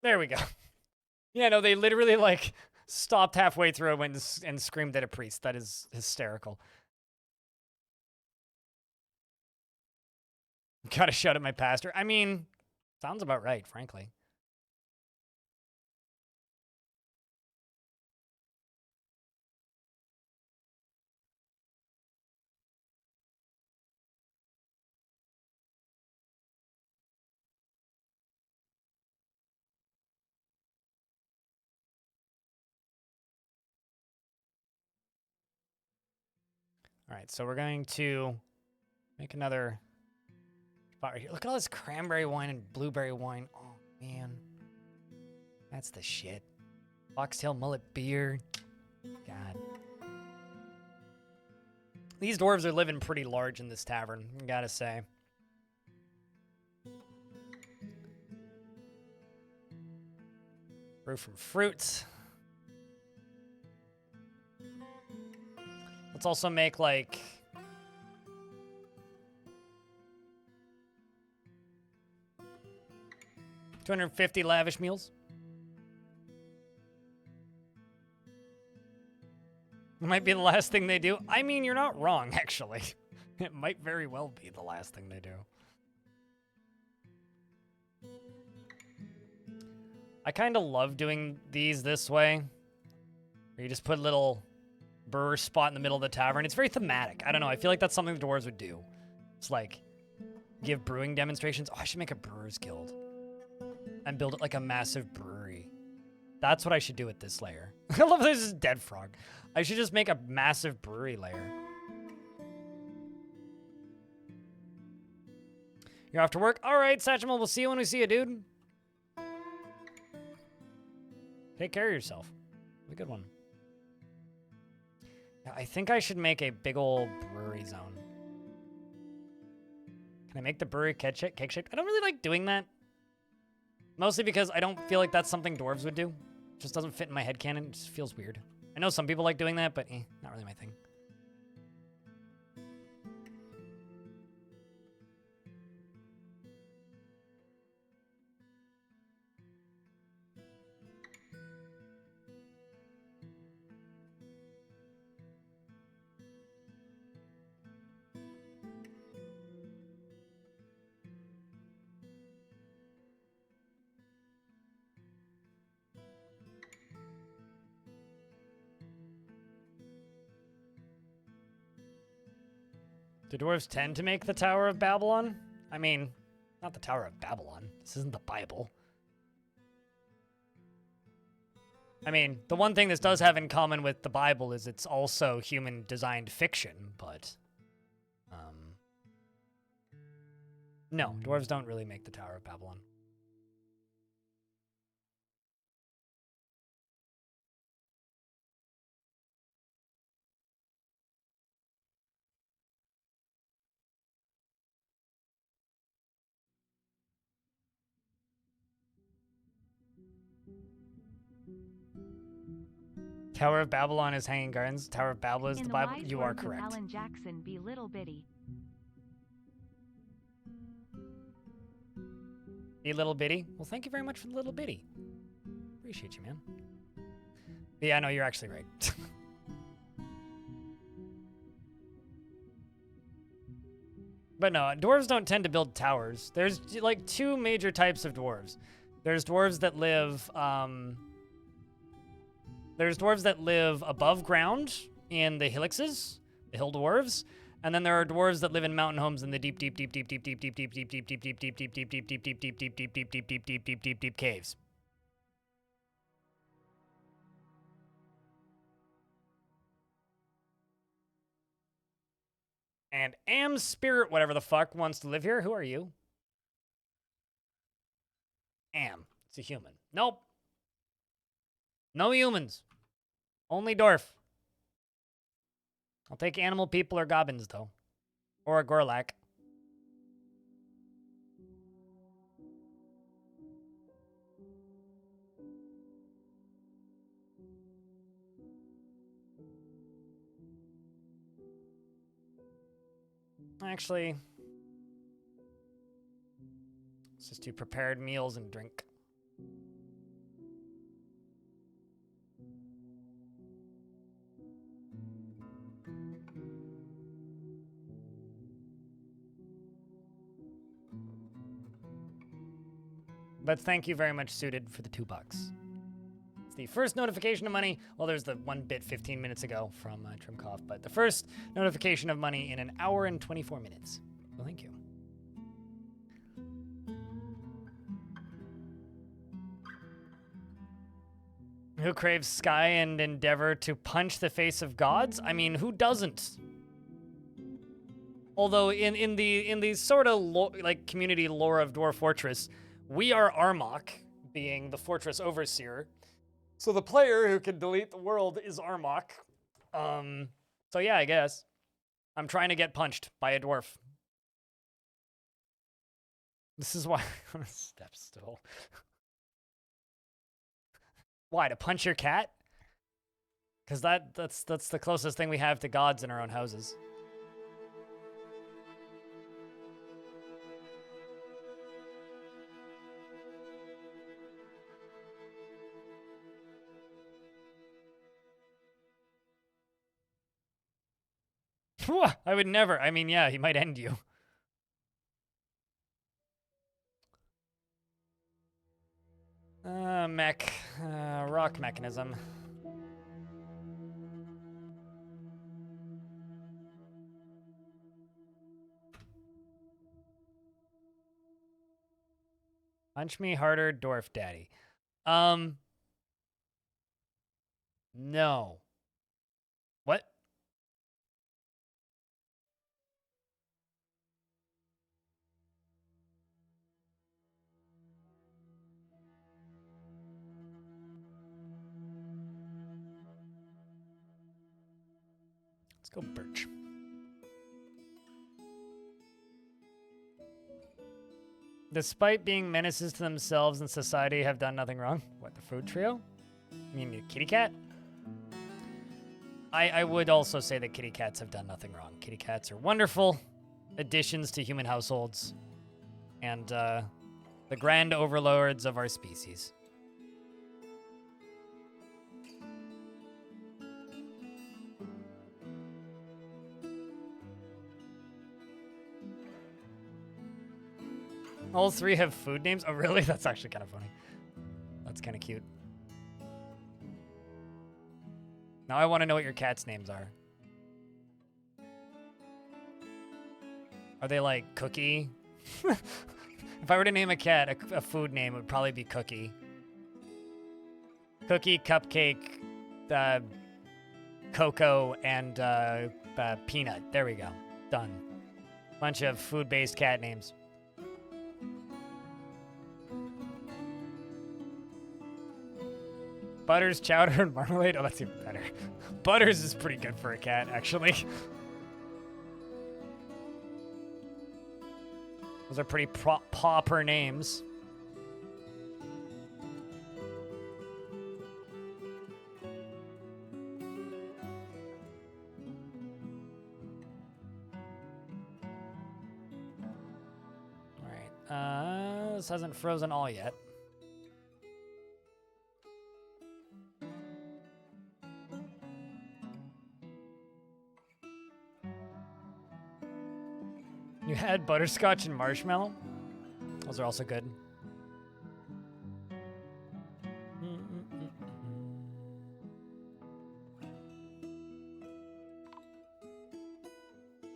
There we go. Yeah, no, they literally, like, stopped halfway through and screamed at a priest. That is hysterical. Gotta shout at my pastor. I mean, sounds about right, frankly. All right, so we're going to make another spot right here. Look at all this cranberry wine and blueberry wine. Oh, man. That's the shit. Foxtail mullet beer. God. These dwarves are living pretty large in this tavern, I gotta say. Brew from fruits. Let's also make, like... $250 lavish meals. It might be the last thing they do. I mean, you're not wrong, actually. It might very well be the last thing they do. I kind of love doing these this way. Where you just put a little brewer spot in the middle of the tavern. It's very thematic. I don't know. I feel like that's something the dwarves would do. It's like, give brewing demonstrations. Oh, I should make a brewer's guild. And build it like a massive brewery. That's what I should do with this layer. I love this is dead frog. I should just make a massive brewery layer. You're off to work? All right, Satchel, we'll see you when we see you, dude. Take care of yourself. Have a good one. Yeah, I think I should make a big old brewery zone. Can I make the brewery cake-shaped? I don't really like doing that. Mostly because I don't feel like that's something dwarves would do. It just doesn't fit in my headcanon. It just feels weird. I know some people like doing that, but not really my thing. Do dwarves tend to make the Tower of Babylon? I mean, not the Tower of Babylon. This isn't the Bible. I mean, the one thing this does have in common with the Bible is it's also human-designed fiction, but... no, dwarves don't really make the Tower of Babylon. Tower of Babylon is Hanging Gardens. Tower of Babel is In the the Bible. wise You are words of correct. Alan Jackson, be little bitty. Be little bitty. Well, thank you very much for the little bitty. Appreciate you, man. But yeah, no, you're actually right. But no, dwarves don't tend to build towers. There's like two major types of dwarves. There's dwarves that live above ground in the hillixes, the hill dwarves, and then there are dwarves that live in mountain homes in the deep caves. And Am Spirit, whatever the fuck, wants to live here. Who are you? Am. It's a human. Nope. No humans. Only Dwarf. I'll take animal people or goblins, though. Or a Gorlak. Actually, let's just do prepared meals and drink. But thank you very much, Suited, for the $2. It's the first notification of money. Well, there's the 1 bit 15 minutes ago from Trimkoff, but the first notification of money in 1 hour and 24 minutes. Well, thank you. Who craves sky and endeavor to punch the face of gods? I mean, who doesn't? Although in the sort of like community lore of Dwarf Fortress, we are Armok, being the fortress overseer. So the player who can delete the world is Armok. So yeah, I guess. I'm trying to get punched by a dwarf. This is why step stool. Why, to punch your cat? Because that's the closest thing we have to gods in our own houses. I would never. I mean, yeah, he might end you. Rock mechanism. Punch me harder, Dwarf Daddy. No. What? Let's go Birch. Despite being menaces to themselves and society, have done nothing wrong. What, the food trio? You mean the kitty cat? I would also say that kitty cats have done nothing wrong. Kitty cats are wonderful additions to human households and the grand overlords of our species. All three have food names? Oh, really? That's actually kind of funny. That's kind of cute. Now I want to know what your cat's names are. Are they like Cookie? If I were to name a cat, a food name would probably be Cookie. Cookie, Cupcake, Cocoa, and Peanut. There we go. Done. Bunch of food-based cat names. Butters, chowder, and marmalade. Oh, that's even better. Butters is pretty good for a cat, actually. Those are pretty pauper names. This hasn't frozen all yet. You had butterscotch and marshmallow? Those are also good.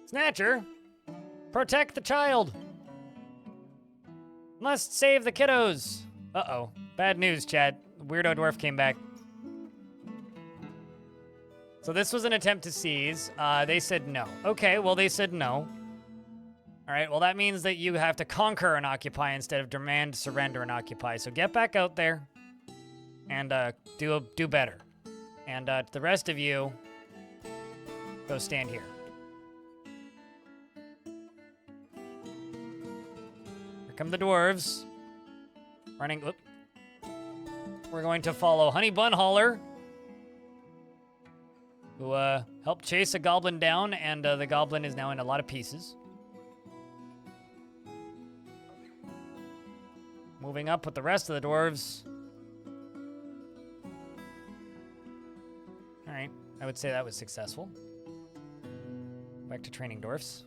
Snatcher, protect the child. Must save the kiddos. Uh-oh. Bad news, chat. Weirdo dwarf came back. So this was an attempt to seize. They said no. Okay, well, they said no. All right, well, that means that you have to conquer and occupy instead of demand, surrender, and occupy. So get back out there and do better. And the rest of you, go stand here. Here come the dwarves. Running. Whoop. We're going to follow Honey Bun Hauler, who helped chase a goblin down, and the goblin is now in a lot of pieces. Moving up with the rest of the dwarves. All right, I would say that was successful. Back to training dwarfs.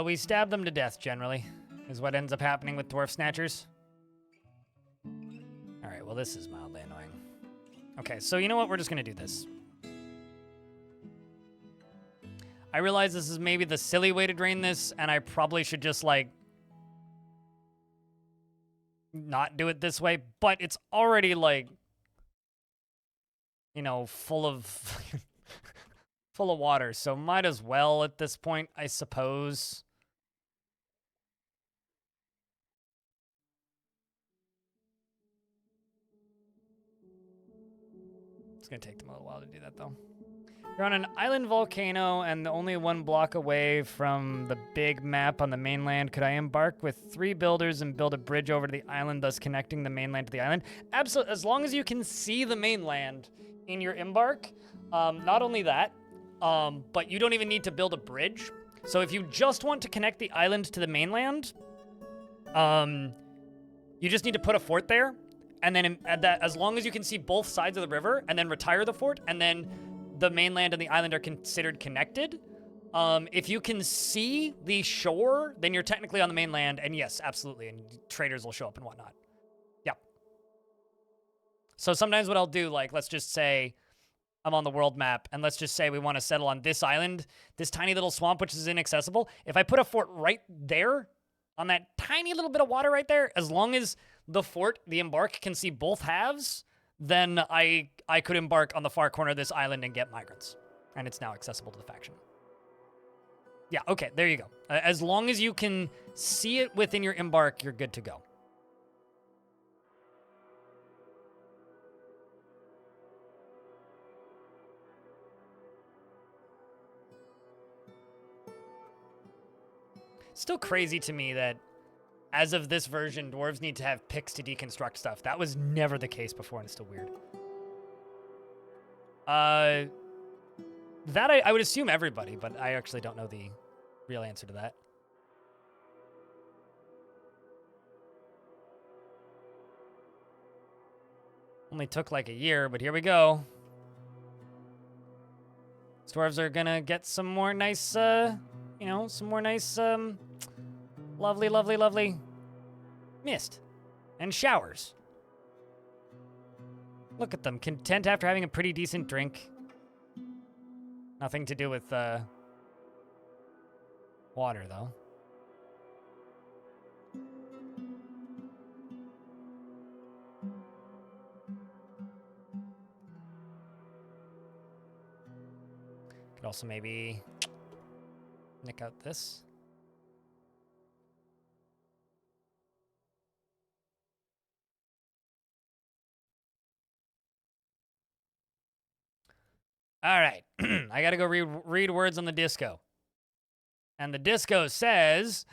We stab them to death, generally, is what ends up happening with dwarf snatchers. All right, well, this is mildly annoying. Okay, so you know what? We're just going to do this. I realize this is maybe the silly way to drain this, and I probably should just, like, not do it this way, but it's already, like, you know, full of full of water, so might as well at this point, I suppose. It's gonna take them a little while to do that, though. You're on an island volcano and only 1 block away from the big map on the mainland. Could I embark with 3 builders and build a bridge over to the island, thus connecting the mainland to the island? Absolutely, as long as you can see the mainland in your embark. Not only that, but you don't even need to build a bridge. So if you just want to connect the island to the mainland, you just need to put a fort there. And then as long as you can see both sides of the river, and then retire the fort, and then the mainland and the island are considered connected. If you can see the shore, then you're technically on the mainland, and yes, absolutely, and traders will show up and whatnot. Yep. So sometimes what I'll do, like, let's just say I'm on the world map, and let's just say we want to settle on this island, this tiny little swamp, which is inaccessible. If I put a fort right there, on that tiny little bit of water right there, as long as the fort, the embark, can see both halves, then I could embark on the far corner of this island and get migrants. And it's now accessible to the faction. Yeah, okay, there you go. As long as you can see it within your embark, you're good to go. Still crazy to me that as of this version, dwarves need to have picks to deconstruct stuff. That was never the case before, and it's still weird. That I would assume everybody, but I actually don't know the real answer to that. Only took like a year, but here we go. Dwarves are gonna get some more nice, you know, some more nice, lovely, lovely, lovely mist and showers. Look at them, content after having a pretty decent drink. Nothing to do with, water, though. Could also maybe nick out this. All right, I gotta go read words on the disco. And the disco says,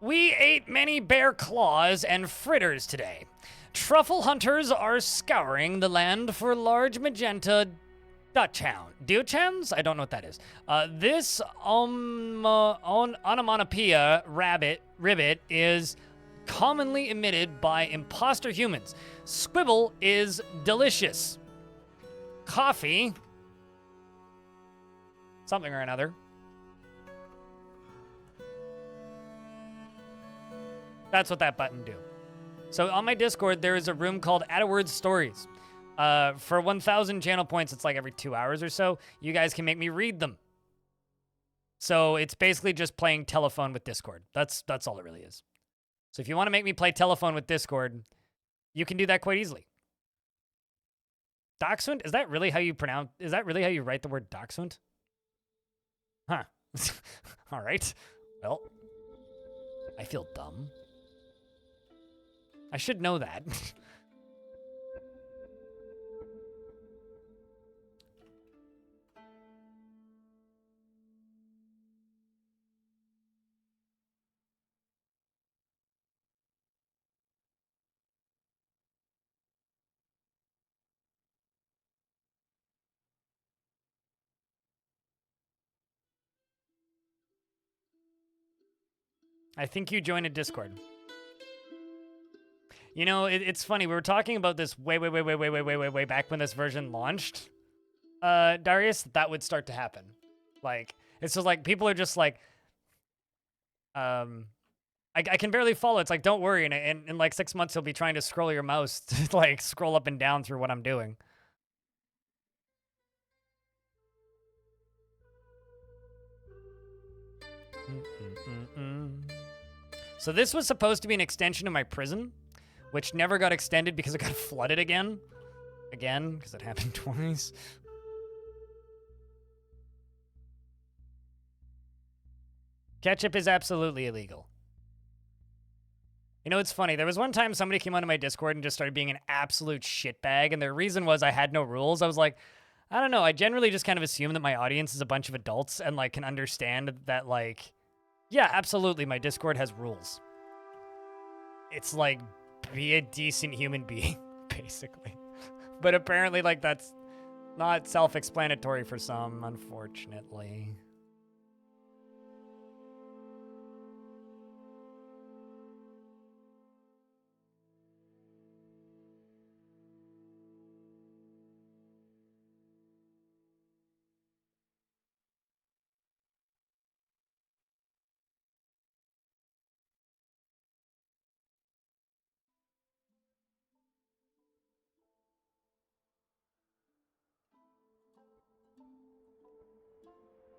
We ate many bear claws and fritters today. Truffle hunters are scouring the land for large magenta Dachshunds? I don't know what that is. This onomatopoeia ribbit is commonly emitted by imposter humans. Squibble is delicious. Coffee. Something or another. That's what that button do. So on my Discord, there is a room called AdWords Stories. For 1,000 channel points, it's like every 2 hours or so. You guys can make me read them. So it's basically just playing telephone with Discord. That's all it really is. So if you want to make me play telephone with Discord, you can do that quite easily. Dachshund? Is that really how you pronounce? Is that really how you write the word dachshund? Huh. All right. Well, I feel dumb. I should know that. I think you joined a Discord. You know, it's funny. We were talking about this way back when this version launched. Darius, that would start to happen. Like, it's just like, people are just like, I can barely follow. It's like, don't worry. And in like 6 months, you'll be trying to scroll your mouse to like scroll up and down through what I'm doing. So this was supposed to be an extension of my prison, which never got extended because it got flooded again. Again, because it happened twice. Ketchup is absolutely illegal. You know, it's funny. There was one time somebody came onto my Discord and just started being an absolute shitbag, and their reason was I had no rules. I was like, I don't know. I generally just kind of assume that my audience is a bunch of adults and, like, can understand that, like, yeah, absolutely, my Discord has rules. It's like, be a decent human being, basically. But apparently, like, that's not self-explanatory for some, unfortunately.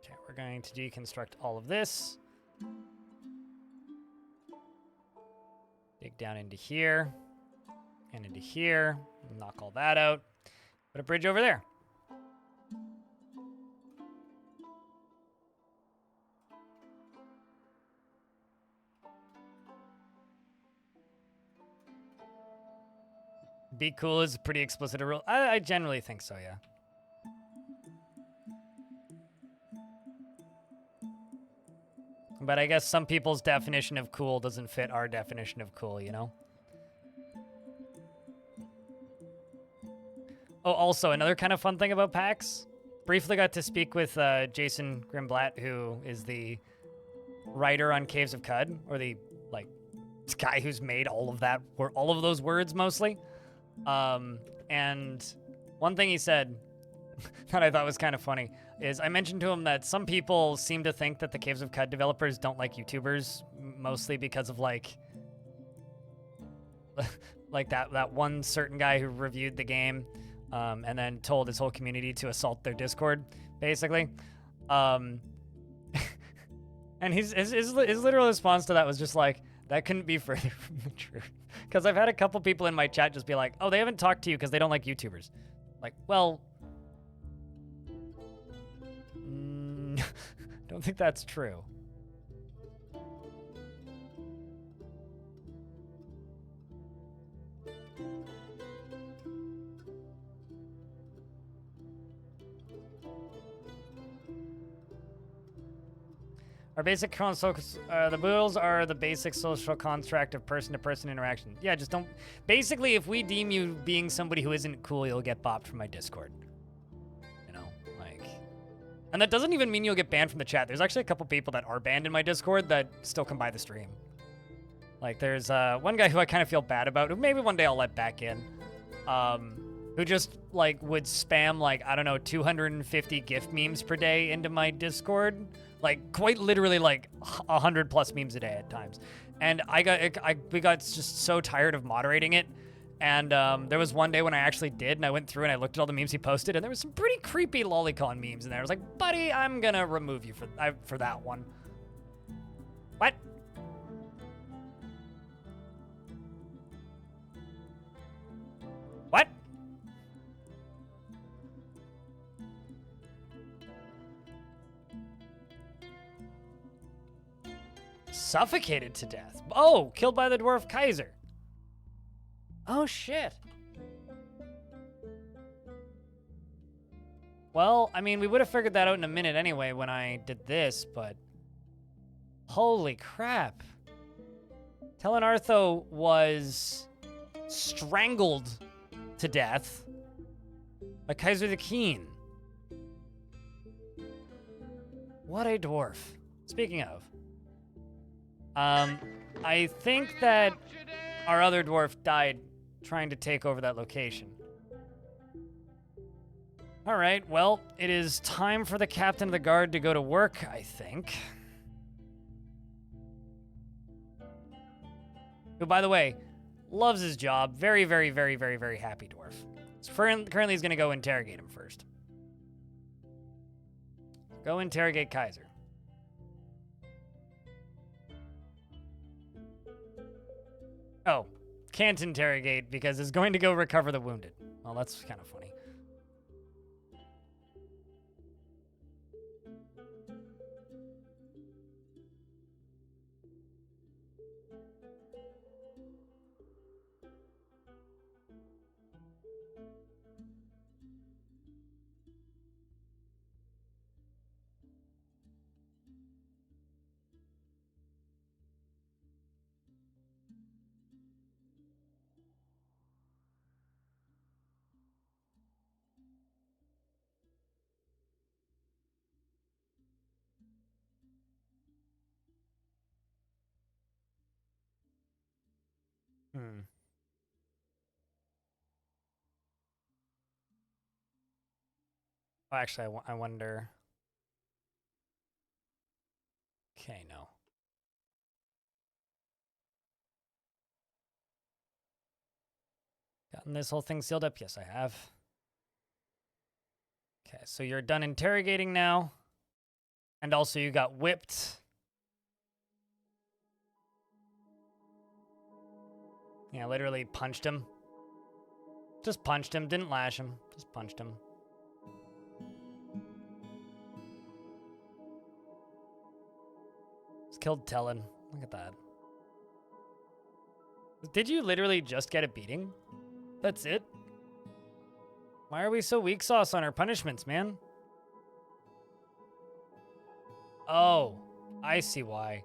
Okay, we're going to deconstruct all of this. Dig down into here and into here. Knock all that out. Put a bridge over there. Be cool is a pretty explicit a rule. I generally think so, yeah. But I guess some people's definition of cool doesn't fit our definition of cool, you know? Oh, also, another kind of fun thing about PAX. Briefly got to speak with Jason Grimblatt, who is the writer on Caves of Cud, or the, like, guy who's made all of that, or all of those words, mostly. And one thing he said that I thought was kind of funny is I mentioned to him that some people seem to think that the Caves of Cud developers don't like YouTubers, mostly because of, like that one certain guy who reviewed the game and then told his whole community to assault their Discord, basically. And his literal response to that was just like, that couldn't be further from the truth. Because I've had a couple people in my chat just be like, oh, they haven't talked to you because they don't like YouTubers. Like, well, don't think that's true. Our basic the rules are the basic social contract of person-to-person interaction. Yeah, just don't... Basically, if we deem you being somebody who isn't cool, you'll get bopped from my Discord. You know, like... And that doesn't even mean you'll get banned from the chat. There's actually a couple people that are banned in my Discord that still come by the stream. Like, there's one guy who I kind of feel bad about, who maybe one day I'll let back in, who just, like, would spam, like, I don't know, 250 GIF memes per day into my Discord. Like, quite literally, like, 100 plus memes a day at times. And we got just so tired of moderating it. And there was one day when I actually did, and I went through and I looked at all the memes he posted, and there was some pretty creepy lolicon memes in there. I was like, buddy, I'm gonna remove you for that one. What? What? Suffocated to death. Oh, killed by the Dwarf Kaiser. Oh, shit. Well, I mean, we would have figured that out in a minute anyway when I did this, but... Holy crap. Telenartho was strangled to death by Kaiser the Keen. What a dwarf. Speaking of, I think that our other dwarf died trying to take over that location. All right, well, it is time for the captain of the guard to go to work, I think. Who, by the way, loves his job. Very, very, very, very, very happy dwarf. So currently, he's going to go interrogate him first. Go interrogate Kaiser. Oh, can't interrogate because it's going to go recover the wounded. Well, that's kind of funny. Oh, actually, I wonder... Okay, no. Gotten this whole thing sealed up? Yes, I have. Okay, so you're done interrogating now. And also you got whipped. Yeah, literally punched him. Just punched him, didn't lash him. Just punched him. Just killed Tellen. Look at that. Did you literally just get a beating? That's it? Why are we so weak sauce on our punishments, man? Oh, I see why.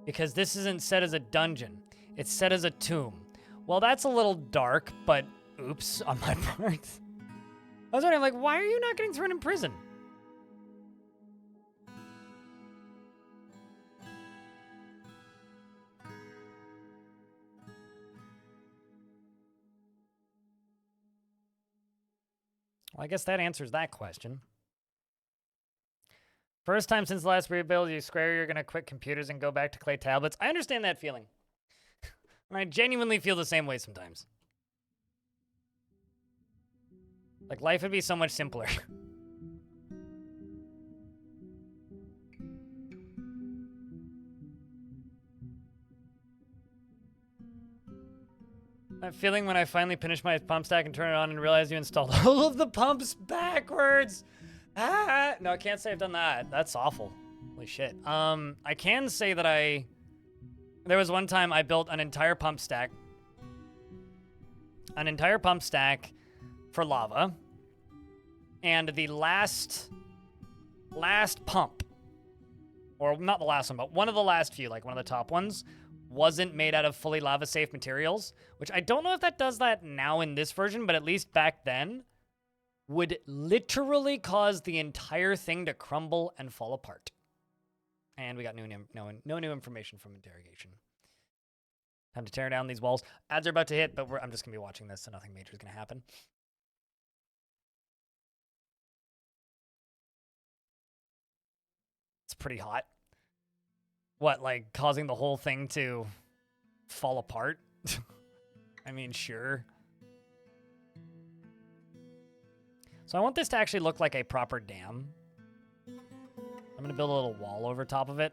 Because this isn't set as a dungeon. It's set as a tomb. Well, that's a little dark, but oops on my part. I was wondering, like, why are you not getting thrown in prison? Well, I guess that answers that question. First time since the last rebuild, you swear you're going to quit computers and go back to clay tablets. I understand that feeling. And I genuinely feel the same way sometimes. Like, life would be so much simpler. That feeling when I finally finish my pump stack and turn it on and realize you installed all of the pumps backwards. Ah, no, I can't say I've done that. That's awful. Holy shit. I can say that there was one time I built an entire pump stack. An entire pump stack for lava. And the last pump or not the last one, but one of the last few, like one of the top ones, wasn't made out of fully lava-safe materials, which I don't know if that does that now in this version, but at least back then, would literally cause the entire thing to crumble and fall apart. And we got no new information from interrogation. Time to tear down these walls. Ads are about to hit, but I'm just going to be watching this, so nothing major is going to happen. It's pretty hot. What, like causing the whole thing to fall apart? I mean, sure. So I want this to actually look like a proper dam. I'm going to build a little wall over top of it.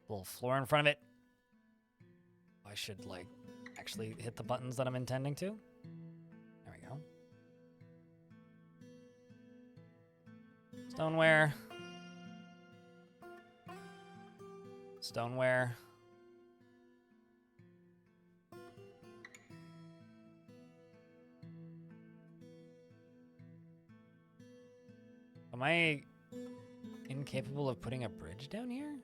A little floor in front of it. I should, like, actually hit the buttons that I'm intending to. There we go. Stoneware. Stoneware. Am I incapable of putting a bridge down here?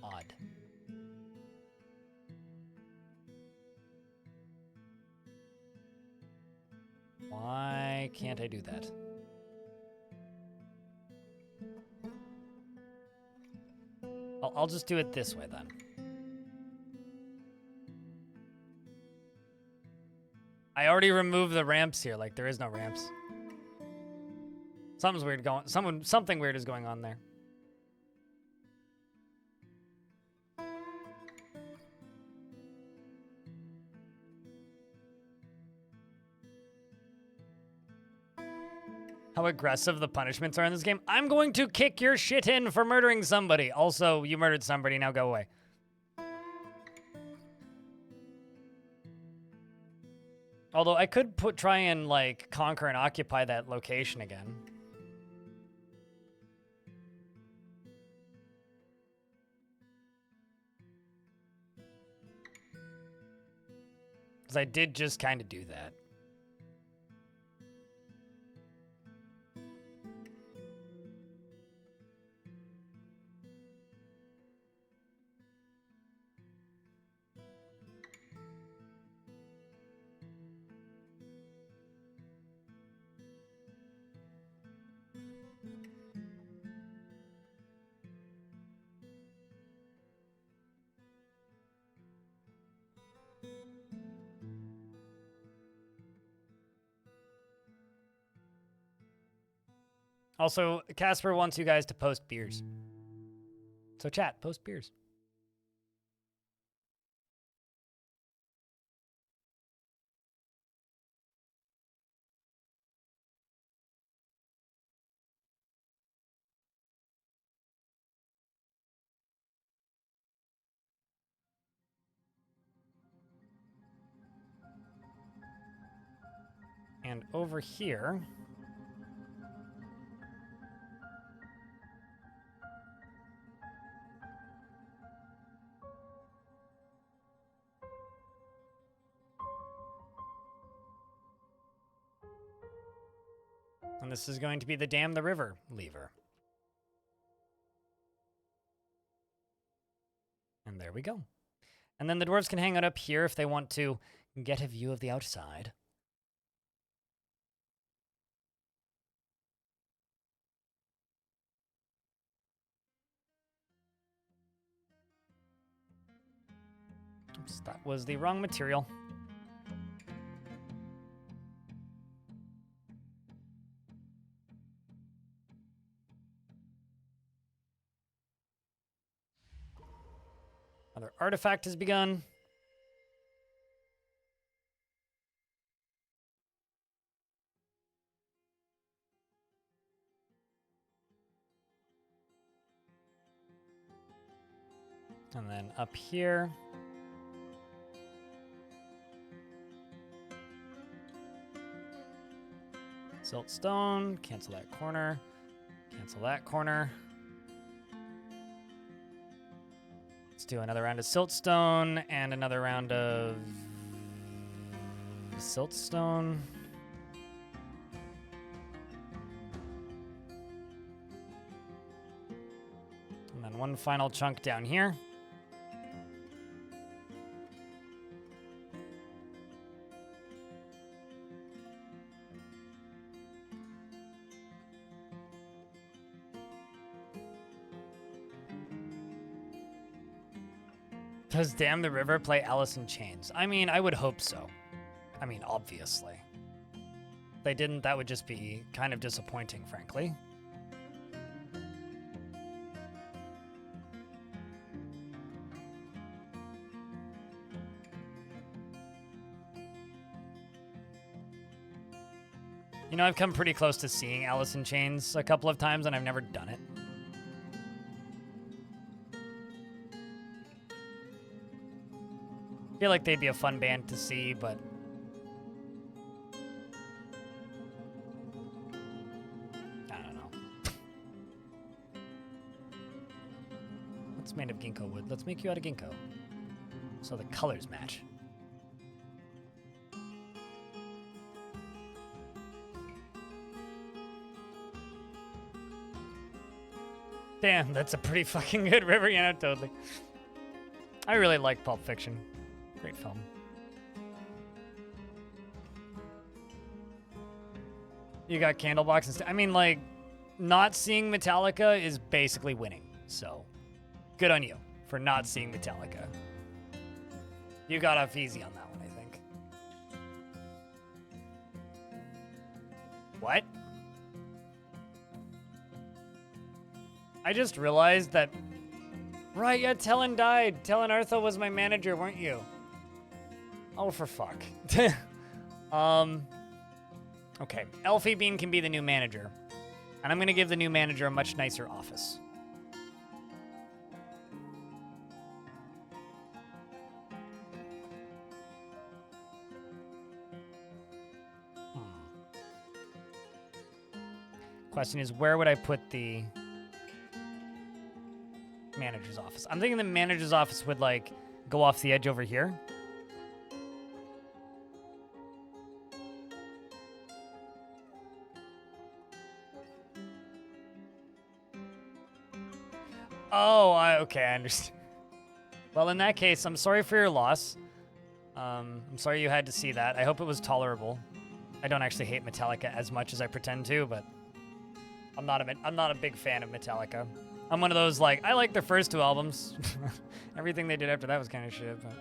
Odd. Why can't I do that? I'll just do it this way then. I already removed the ramps here. Like, there is no ramps. Something weird is going on there. How aggressive the punishments are in this game. I'm going to kick your shit in for murdering somebody. Also, you murdered somebody. Now go away. Although I could try and, like, conquer and occupy that location again. Because I did just kind of do that. Also, Casper wants you guys to post beers. So chat, post beers. And over here... And this is going to be the dam the river lever. And there we go. And then the dwarves can hang out up here if they want to get a view of the outside. Oops, that was the wrong material. Another artifact has begun. And then up here. Siltstone, cancel that corner. Cancel that corner. Let's do another round of siltstone and another round of siltstone. one final chunk down here. Does Damn the River play Alice in Chains? I mean, I would hope so. I mean, obviously. If they didn't, that would just be kind of disappointing, frankly. You know, I've come pretty close to seeing Alice in Chains a couple of times, and I've never done it. I feel like they'd be a fun band to see, but I don't know. What's made of ginkgo wood? Let's make you out of ginkgo. So the colors match. Damn, that's a pretty fucking good river, you know, totally. I really like Pulp Fiction. Great film. You got Candlebox and I mean, like, not seeing Metallica is basically winning. So, good on you for not seeing Metallica. You got off easy on that one, I think. What? I just realized that... Right, yeah, Tellen died. Tellen Artha was my manager, weren't you? Oh, for fuck. Okay. Elfie Bean can be the new manager. And I'm going to give the new manager a much nicer office. Question is, where would I put the manager's office? I'm thinking the manager's office would, like, go off the edge over here. Oh, okay, I understand. Well, in that case, I'm sorry for your loss. I'm sorry you had to see that. I hope it was tolerable. I don't actually hate Metallica as much as I pretend to, but I'm not a big fan of Metallica. I'm one of those, like, I like their first two albums. Everything they did after that was kind of shit, but...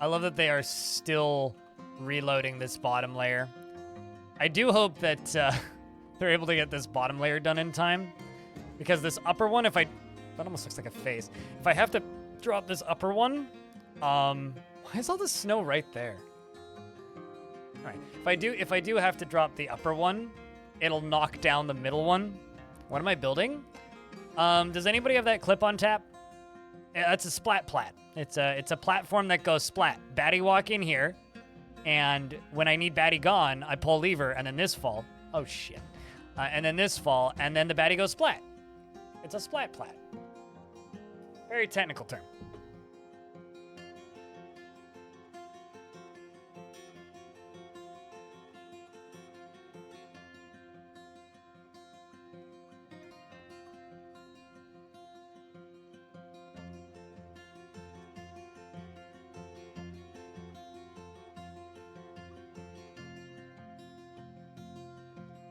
I love that they are still reloading this bottom layer. I do hope that they're able to get this bottom layer done in time, because this upper one, that almost looks like a face. If I have to drop this upper one, why is all the snow right there? All right, if I do have to drop the upper one, it'll knock down the middle one. What am I building? Does anybody have that clip on tap? Yeah, it's a splat plat. It's a platform that goes splat. Batty walk in here, and when I need Batty gone, I pull lever, and then this fall. Oh shit. And then this fall, and then the Batty goes splat. It's a splat plat. Very technical term.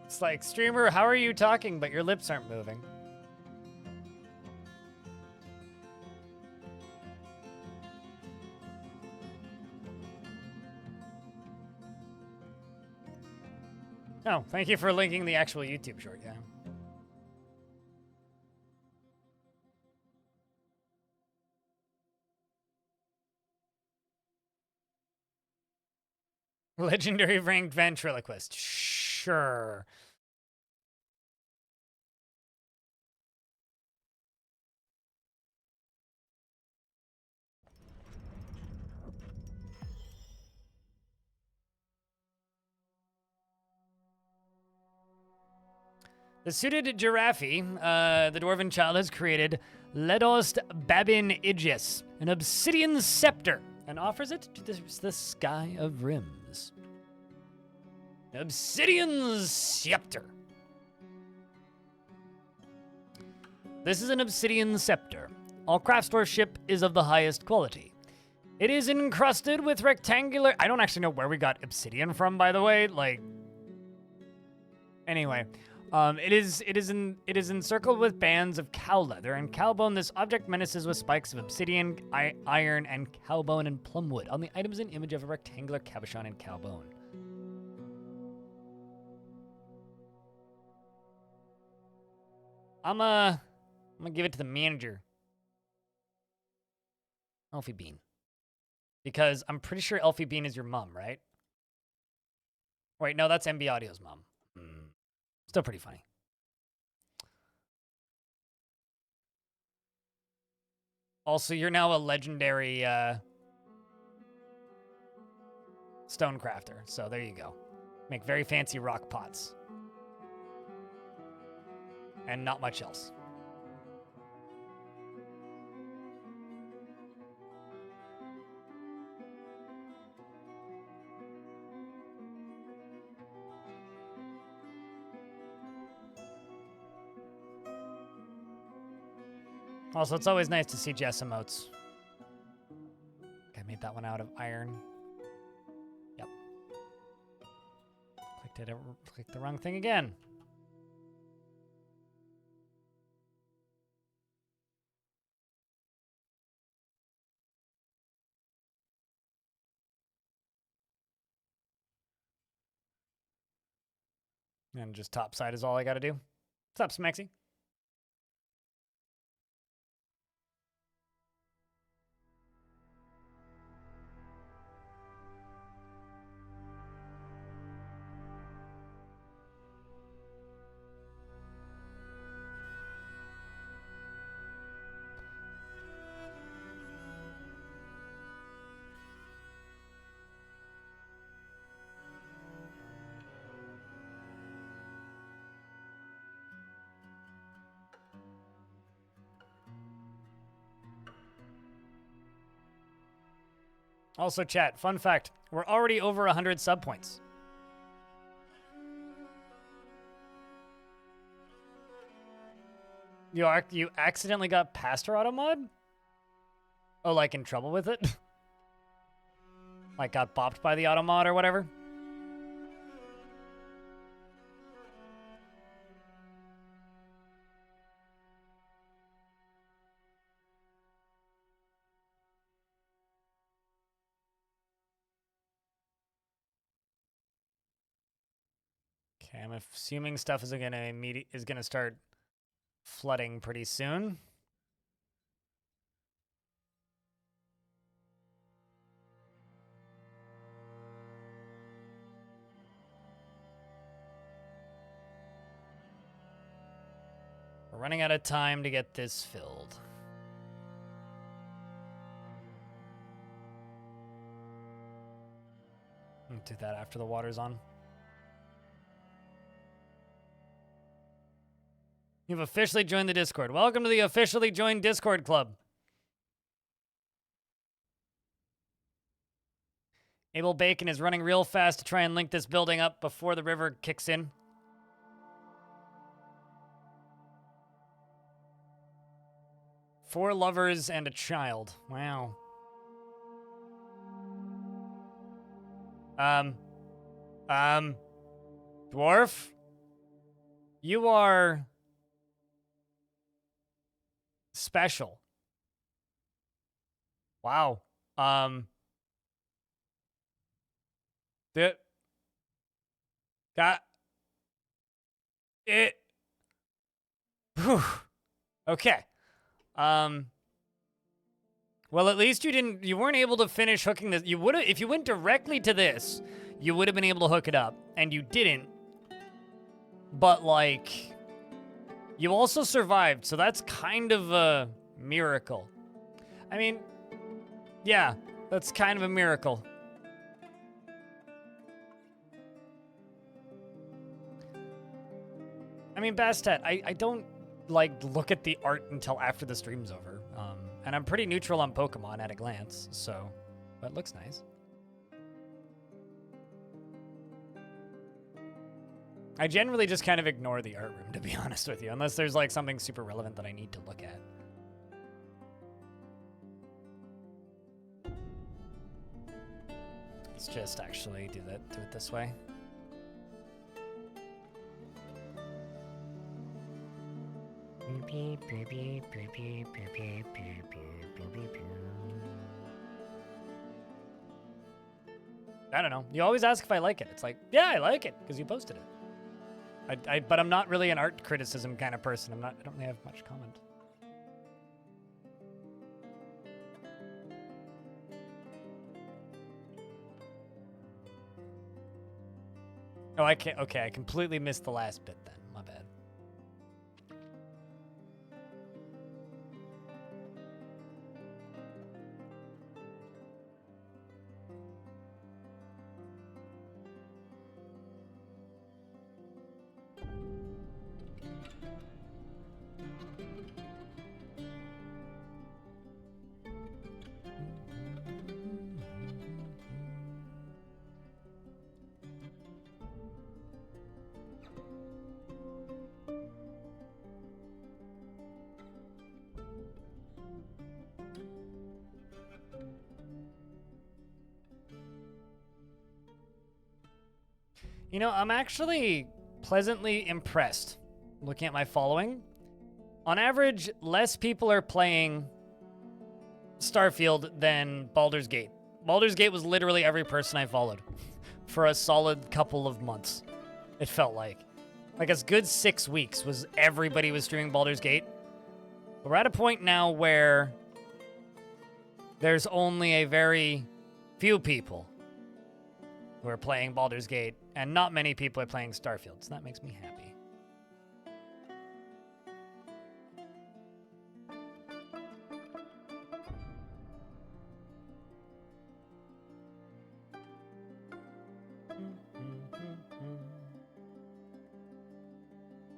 It's like, streamer, how are you talking, but your lips aren't moving? No, thank you for linking the actual YouTube short, yeah. Legendary ranked ventriloquist. Sure. The suited giraffe, the dwarven child has created Ledost Babin Idgis, an obsidian scepter, and offers it to the sky of rims. Obsidian scepter. This is an obsidian scepter. All craftsmanship is of the highest quality. It is encrusted with rectangular... I don't actually know where we got obsidian from, by the way. Like... Anyway. It is encircled with bands of cow leather and cowbone. This object menaces with spikes of obsidian, iron, and cowbone and plumwood. On the item is an image of a rectangular cabochon and cowbone. I'm gonna give it to the manager. Elfie Bean. Because I'm pretty sure Elfie Bean is your mom, right? Wait, no, that's MB Audio's mom. Still pretty funny. Also, you're now a legendary stone crafter, so there you go. Make very fancy rock pots. And not much else. Also, it's always nice to see Jess emotes. I made that one out of iron. Yep. Clicked the wrong thing again. And just top side is all I gotta do. What's up, Smexy? Also, chat, fun fact, we're already over 100 sub points. You accidentally got past her auto mod? Oh, like in trouble with it? Like got bopped by the auto mod or whatever? Okay, I'm assuming stuff is gonna start flooding pretty soon. We're running out of time to get this filled. I'll do that after the water's on. You've officially joined the Discord. Welcome to the officially joined Discord club. Abel Bacon is running real fast to try and link this building up before the river kicks in. Four lovers and a child. Wow. Dwarf? You are special. Wow. Got it. Whew. Okay. Well, at least you weren't able to finish hooking this. You would have, if you went directly to this, you would have been able to hook it up, and you didn't. But, like, you also survived, so that's kind of a miracle. I mean, yeah, that's kind of a miracle. I mean, Bastet, I don't, like, look at the art until after the stream's over. And I'm pretty neutral on Pokemon at a glance, so... But it looks nice. I generally just kind of ignore the art room, to be honest with you, unless there's, like, something super relevant that I need to look at. Let's just actually do it this way. I don't know. You always ask if I like it. It's like, yeah, I like it because you posted it. But I'm not really an art criticism kind of person. I don't really have much comment. Oh, I can't. Okay, I completely missed the last bit then. My bad. You know, I'm actually pleasantly impressed looking at my following. On average, less people are playing Starfield than Baldur's Gate. Baldur's Gate was literally every person I followed for a solid couple of months, it felt like. Like a good 6 weeks was everybody was streaming Baldur's Gate. But we're at a point now where there's only a very few people who are playing Baldur's Gate, and not many people are playing Starfield, so that makes me happy.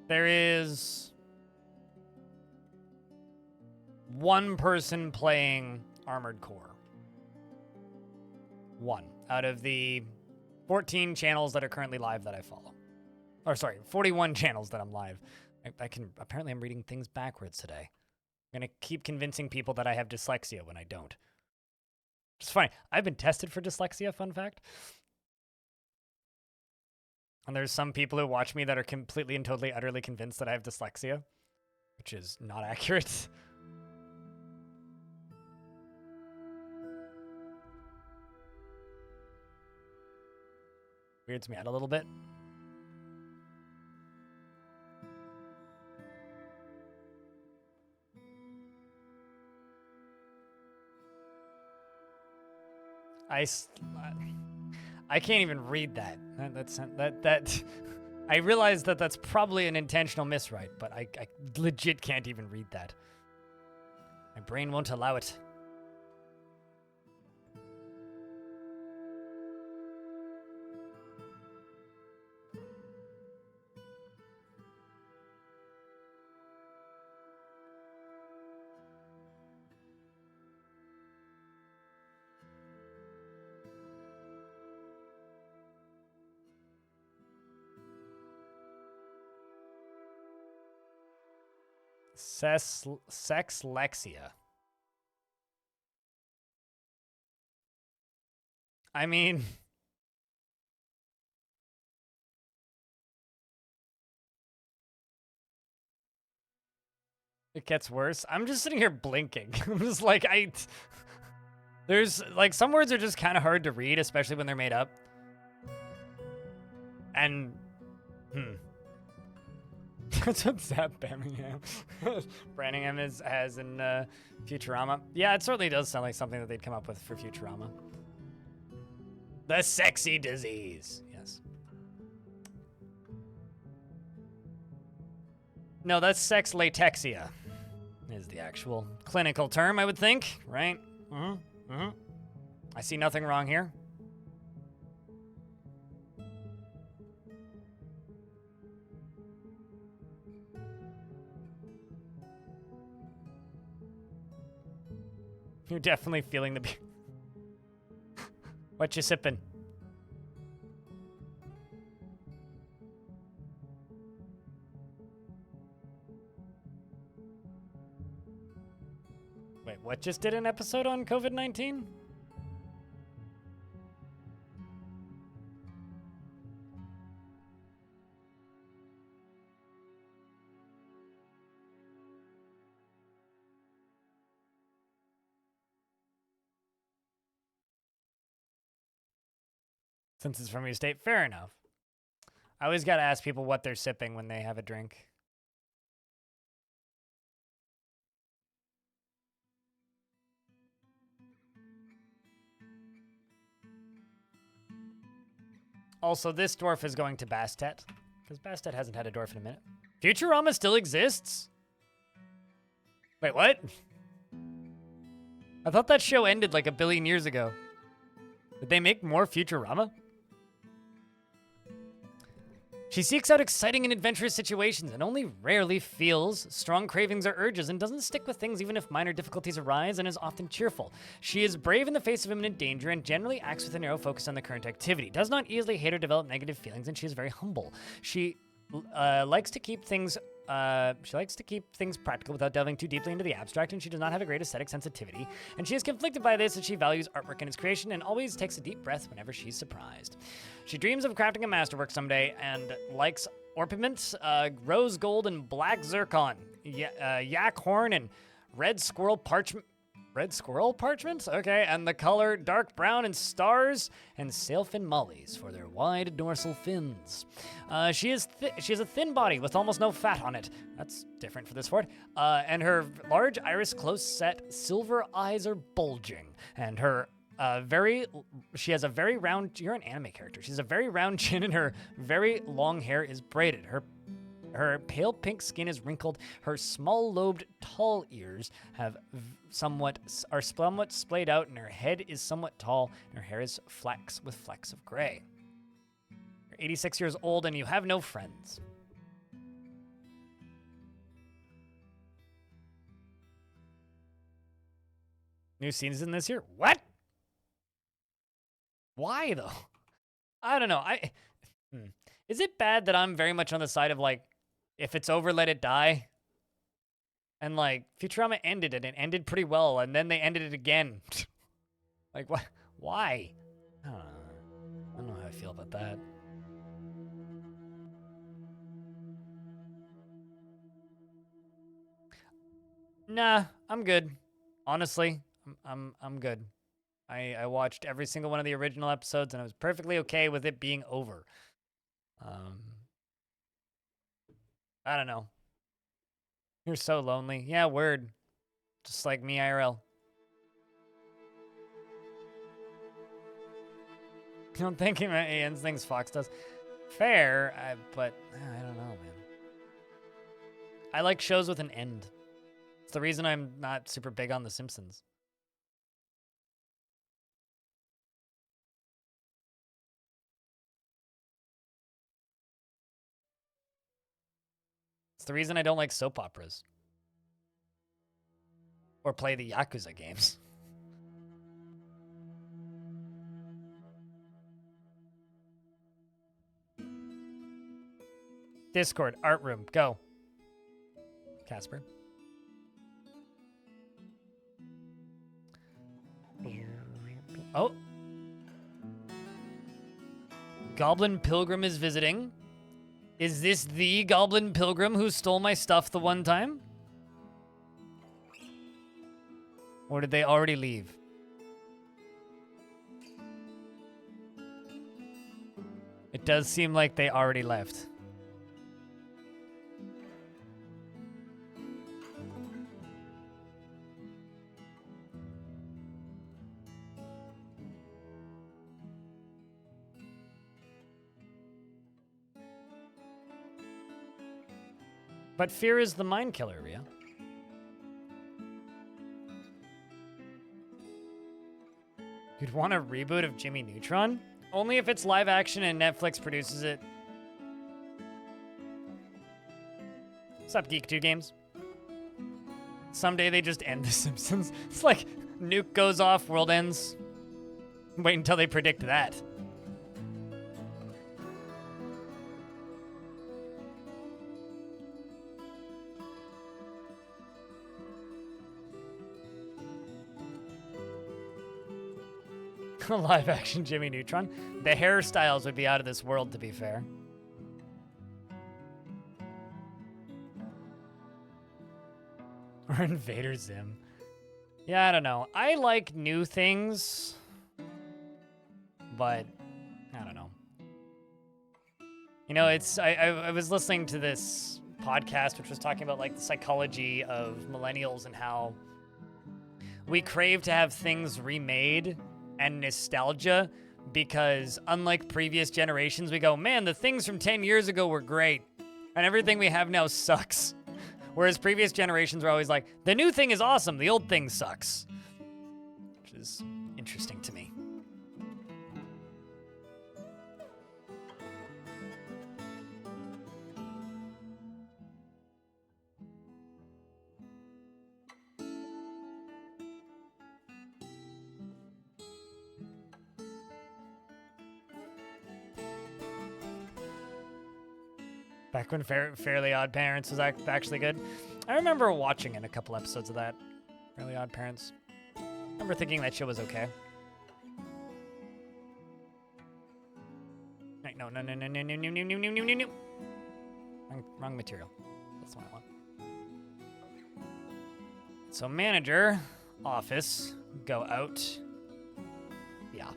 There is one person playing Armored Core. One out of the 14 channels that are currently live that I follow. Or sorry, 41 channels that I'm live. Apparently I'm reading things backwards today. I'm gonna keep convincing people that I have dyslexia when I don't. It's funny. I've been tested for dyslexia, fun fact. And there's some people who watch me that are completely and totally, utterly convinced that I have dyslexia, which is not accurate. Weirds me out a little bit. I can't even read that. That I realize that that's probably an intentional miswrite, but I legit can't even read that. My brain won't allow it. Sexlexia. I mean, it gets worse. I'm just sitting here blinking. I'm just like, there's like some words are just kind of hard to read, especially when they're made up. And, That's what Zap Birmingham. Branningham has in Futurama. Yeah, it certainly does sound like something that they'd come up with for Futurama. The sexy disease. Yes. No, that's sex latexia is the actual clinical term, I would think, right? I see nothing wrong here. You're definitely feeling the beer. What you sipping? Wait, what just did an episode on COVID-19? Since it's from your state, fair enough. I always gotta ask people what they're sipping when they have a drink. Also, this dwarf is going to Bastet, because Bastet hasn't had a dwarf in a minute. Futurama still exists? Wait, what? I thought that show ended like a billion years ago. Did they make more Futurama? She seeks out exciting and adventurous situations and only rarely feels strong cravings or urges and doesn't stick with things even if minor difficulties arise and is often cheerful. She is brave in the face of imminent danger and generally acts with a narrow focus on the current activity, does not easily hate or develop negative feelings, and she is very humble. She likes to keep things practical without delving too deeply into the abstract, and she does not have a great aesthetic sensitivity. And she is conflicted by this as she values artwork and its creation and always takes a deep breath whenever she's surprised. She dreams of crafting a masterwork someday and likes orpiment, rose gold and black zircon, yak horn and red squirrel parchment. Red squirrel parchment? Okay, and the color dark brown and stars and sailfin mollies for their wide dorsal fins. She has a thin body with almost no fat on it. That's different for this fort. And her large iris close set silver eyes are bulging. And her she has a very round, you're an anime character. She has a very round chin and her very long hair is braided. Her pale pink skin is wrinkled. Her small-lobed, tall ears are somewhat splayed out, and her head is somewhat tall, and her hair is flecks with flecks of gray. You're 86 years old, and you have no friends. New season this year? What? Why, though? I don't know. Is it bad that I'm very much on the side of, like, if it's over, let it die? And, like, Futurama ended it. It ended pretty well, and then they ended it again. Like, what? Why? I don't know how I feel about that. Nah, I'm good. Honestly, I'm good. I watched every single one of the original episodes, and I was perfectly okay with it being over. I don't know. You're so lonely. Yeah, word. Just like me, IRL. I don't think Ian's things Fox does. Fair, but I don't know, man. I like shows with an end. It's the reason I'm not super big on The Simpsons. It's the reason I don't like soap operas. Or play the Yakuza games. Discord, art room, go. Casper. Oh. Goblin Pilgrim is visiting. Is this the Goblin Pilgrim who stole my stuff the one time? Or did they already leave? It does seem like they already left. But fear is the mind killer, Rhea. You'd want a reboot of Jimmy Neutron? Only if it's live action and Netflix produces it. What's up, Geek 2 Games? Someday they just end The Simpsons. It's like, Nuke goes off, world ends. Wait until they predict that. Live action Jimmy Neutron. The hairstyles would be out of this world, to be fair. Or Invader Zim. Yeah, I don't know. I like new things, but I don't know. You know, it's I was listening to this podcast which was talking about like the psychology of millennials and how we crave to have things remade and nostalgia because unlike previous generations, we go, man, the things from 10 years ago were great and everything we have now sucks. Whereas previous generations were always like, the new thing is awesome, the old thing sucks. Which is interesting to me. Back when Fairly Odd Parents was actually good. I remember watching a couple episodes of that. Fairly Odd Parents. I remember thinking that show was okay. Right, no. Wrong material. That's the one I want. So manager, office, go out. Yeah.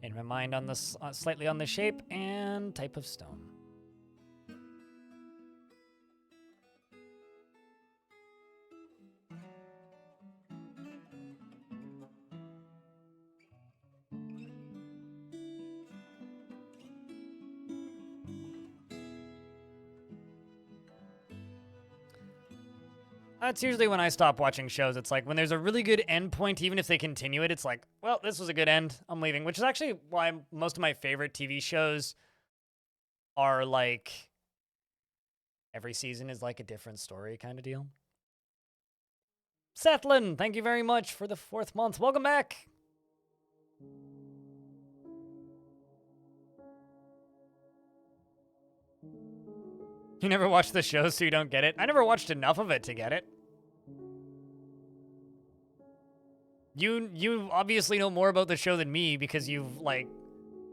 Change my mind on this slightly on the shape and type of stone. That's usually when I stop watching shows. It's like when there's a really good end point, even if they continue it, it's like, well, this was a good end. I'm leaving, which is actually why most of my favorite TV shows are like every season is like a different story kind of deal. Sethlin, thank you very much for the 4th month. Welcome back. You never watched the show, so you don't get it? I never watched enough of it to get it. You obviously know more about the show than me because you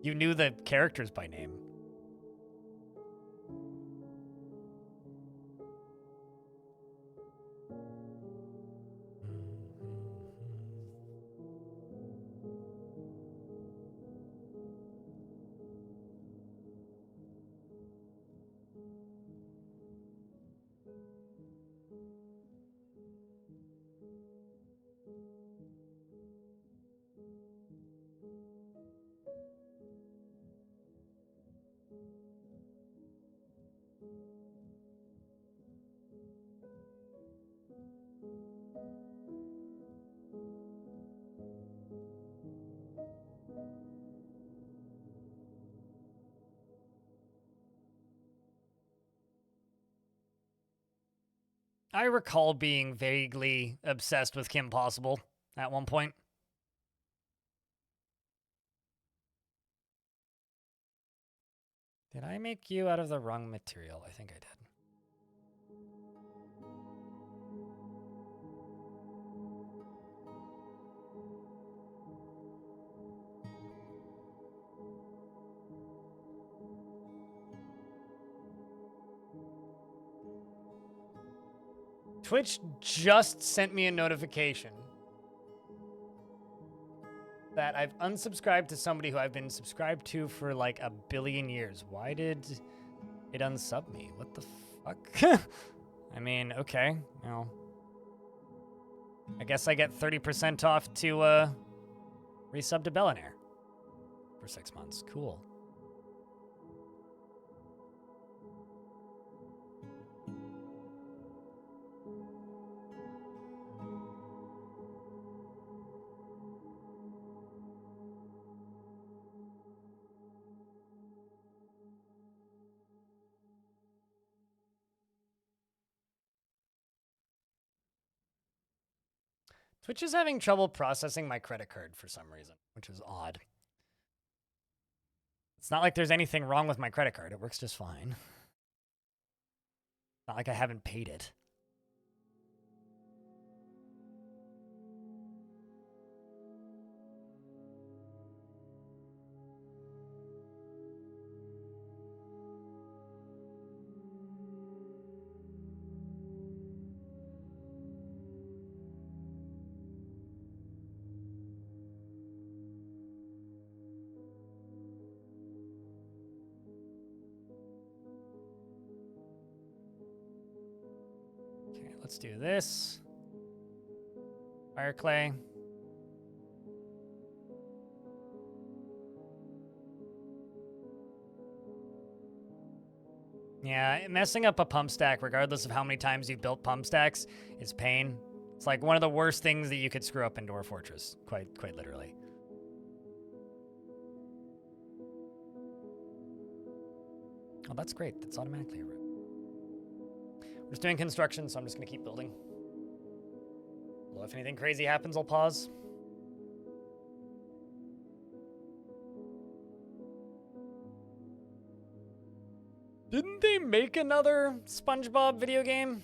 knew the characters by name. I recall being vaguely obsessed with Kim Possible at one point. Did I make you out of the wrong material? I think I did. Twitch just sent me a notification that I've unsubscribed to somebody who I've been subscribed to for like a billion years. Why did it unsub me? What the fuck? I mean, okay. Well, I guess I get 30% off to resub to Bellinair for 6 months. Cool. Twitch is having trouble processing my credit card for some reason, which is odd. It's not like there's anything wrong with my credit card. It works just fine. Not like I haven't paid it. Let's do this. Fire clay. Yeah, messing up a pump stack, regardless of how many times you've built pump stacks, is pain. It's like one of the worst things that you could screw up in Dwarf Fortress, quite literally. Oh, that's great. That's automatically a route. We're just doing construction, so I'm just going to keep building. Although if anything crazy happens, I'll pause. Didn't they make another SpongeBob video game?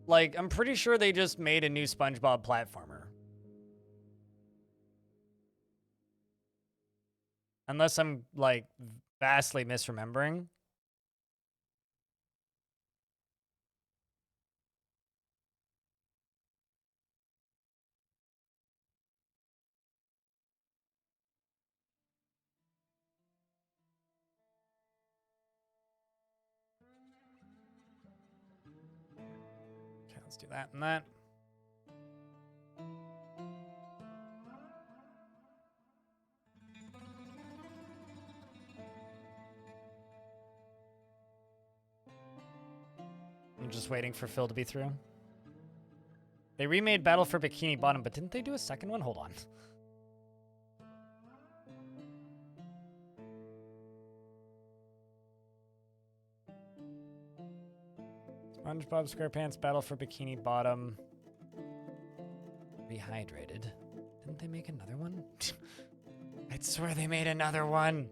Like, I'm pretty sure they just made a new SpongeBob platformer. Unless I'm, like, vastly misremembering. Okay, let's do that and that. I'm just waiting for Phil to be through. They remade Battle for Bikini Bottom, but didn't they do a second one? Hold on. SpongeBob SquarePants Battle for Bikini Bottom. Rehydrated. Didn't they make another one? I swear they made another one.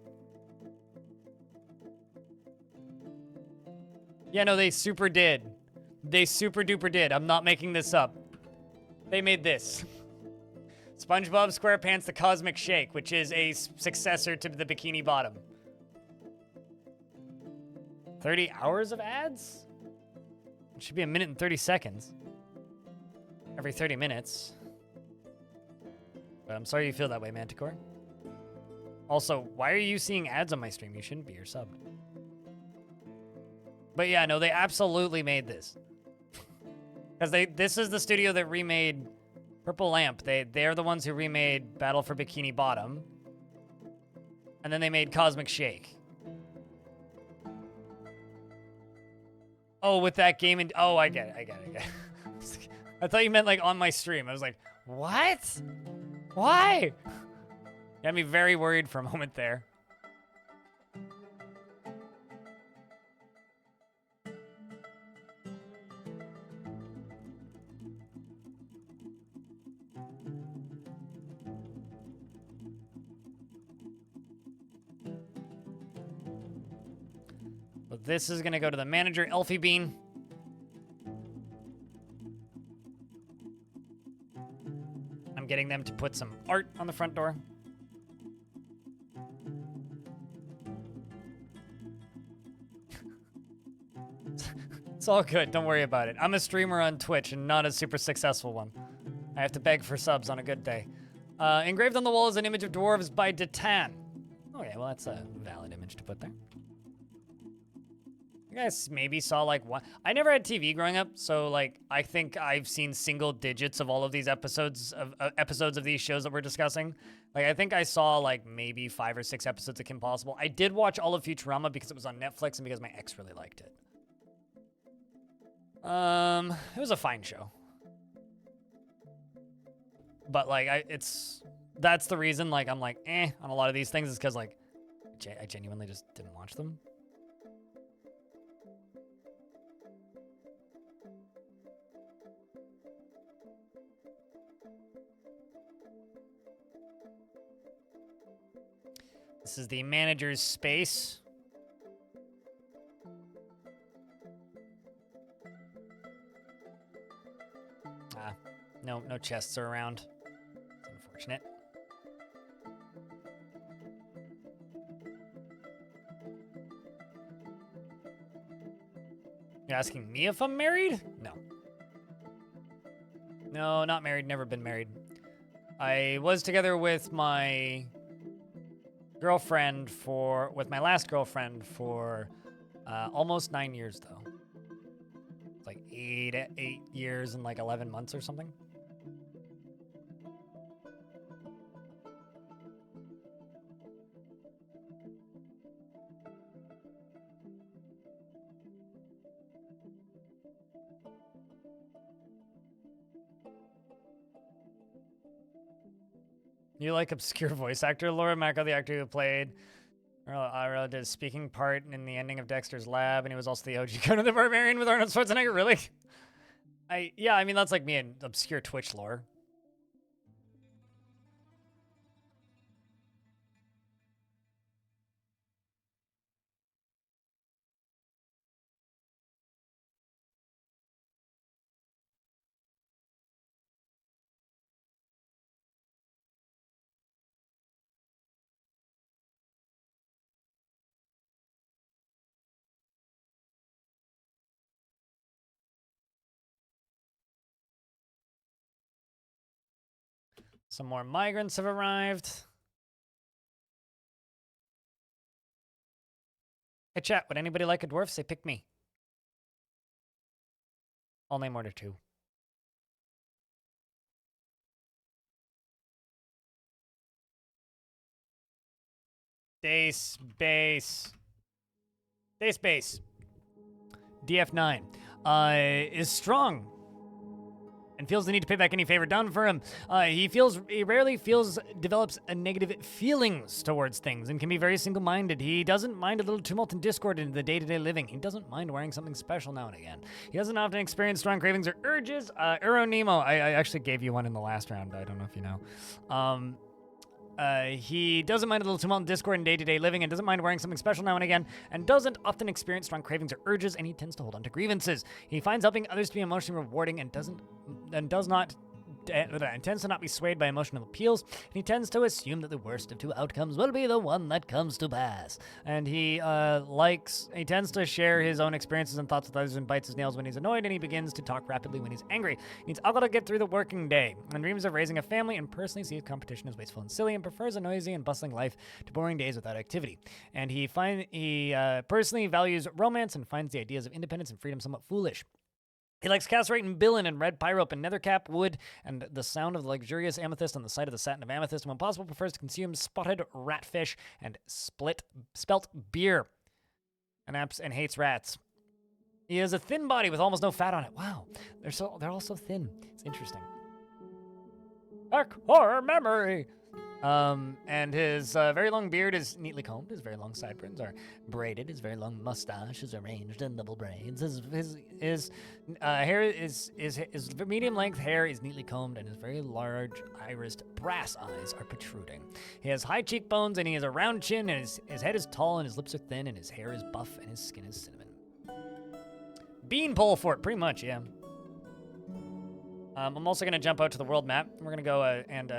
Yeah, no, they super did. They super duper did. I'm not making this up. They made this. SpongeBob SquarePants The Cosmic Shake, which is a successor to the Bikini Bottom. 30 hours of ads? It should be 1 minute and 30 seconds. Every 30 minutes. But I'm sorry you feel that way, Manticore. Also, why are you seeing ads on my stream? You shouldn't be, you're subbed. But yeah, no, they absolutely made this. Because this is the studio that remade Purple Lamp. They're the ones who remade Battle for Bikini Bottom. And then they made Cosmic Shake. Oh, with that game and oh, I get it. I thought you meant like on my stream. I was like, what? Why? Got me very worried for a moment there. But this is gonna go to the manager, Elfie Bean. I'm getting them to put some art on the front door. It's all good, don't worry about it. I'm a streamer on Twitch and not a super successful one. I have to beg for subs on a good day. Engraved on the wall is an image of dwarves by Detan. Okay, well that's a valid image to put there. You guys maybe saw like one. I never had TV growing up, so like I think I've seen single digits of all of these episodes of these shows that we're discussing. Like I think I saw like maybe 5 or 6 episodes of Kim Possible. I did watch all of Futurama because it was on Netflix and because my ex really liked it. It was a fine show. But like that's the reason like I'm like on a lot of these things is because like I genuinely just didn't watch them. This is the manager's space. No chests are around. It's unfortunate. You're asking me if I'm married? No. No, not married, never been married. I was together with my girlfriend with my last girlfriend for almost 9 years, though. It's like 8 years and like 11 months or something. You like obscure voice actor? Laura Macco, the actor who played Ira, did a speaking part in the ending of Dexter's Lab, and he was also the OG Conan the Barbarian with Arnold Schwarzenegger. Really? Yeah, I mean, that's like me in obscure Twitch lore. Some more migrants have arrived. Hey, chat, would anybody like a dwarf? Say, pick me. I'll name order 2. Dace base. DF9 is strong and feels the need to pay back any favor done for him. He rarely develops a negative feelings towards things and can be very single-minded. He doesn't mind a little tumult and discord in the day-to-day living. He doesn't mind wearing something special now and again. He doesn't often experience strong cravings or urges. Nemo, I actually gave you one in the last round. I don't know if you know. He doesn't mind a little tumult and discord in day-to-day living and doesn't mind wearing something special now and again and doesn't often experience strong cravings or urges, and he tends to hold on to grievances. He finds helping others to be emotionally rewarding and tends to not be swayed by emotional appeals, and he tends to assume that the worst of 2 outcomes will be the one that comes to pass. And he tends to share his own experiences and thoughts with others and bites his nails when he's annoyed, and he begins to talk rapidly when he's angry. He needs alcohol to get through the working day and dreams of raising a family, and personally sees competition as wasteful and silly and prefers a noisy and bustling life to boring days without activity. And he personally values romance and finds the ideas of independence and freedom somewhat foolish. He likes castrating billin and red pyrope and nethercap wood and the sound of the luxurious amethyst on the site of the satin of amethyst, and when possible prefers to consume spotted ratfish and spelt beer and hates rats. He has a thin body with almost no fat on it. Wow, they're all so thin. It's interesting. Dark horror memory. And his very long beard is neatly combed. His very long sideburns are braided. His very long mustache is arranged in double braids. His hair his medium length hair is neatly combed, and his very large irised brass eyes are protruding. He has high cheekbones, and he has a round chin, and his head is tall, and his lips are thin, and his hair is buff, and his skin is cinnamon. Beanpole fort, pretty much, yeah. I'm also going to jump out to the world map. We're going to go and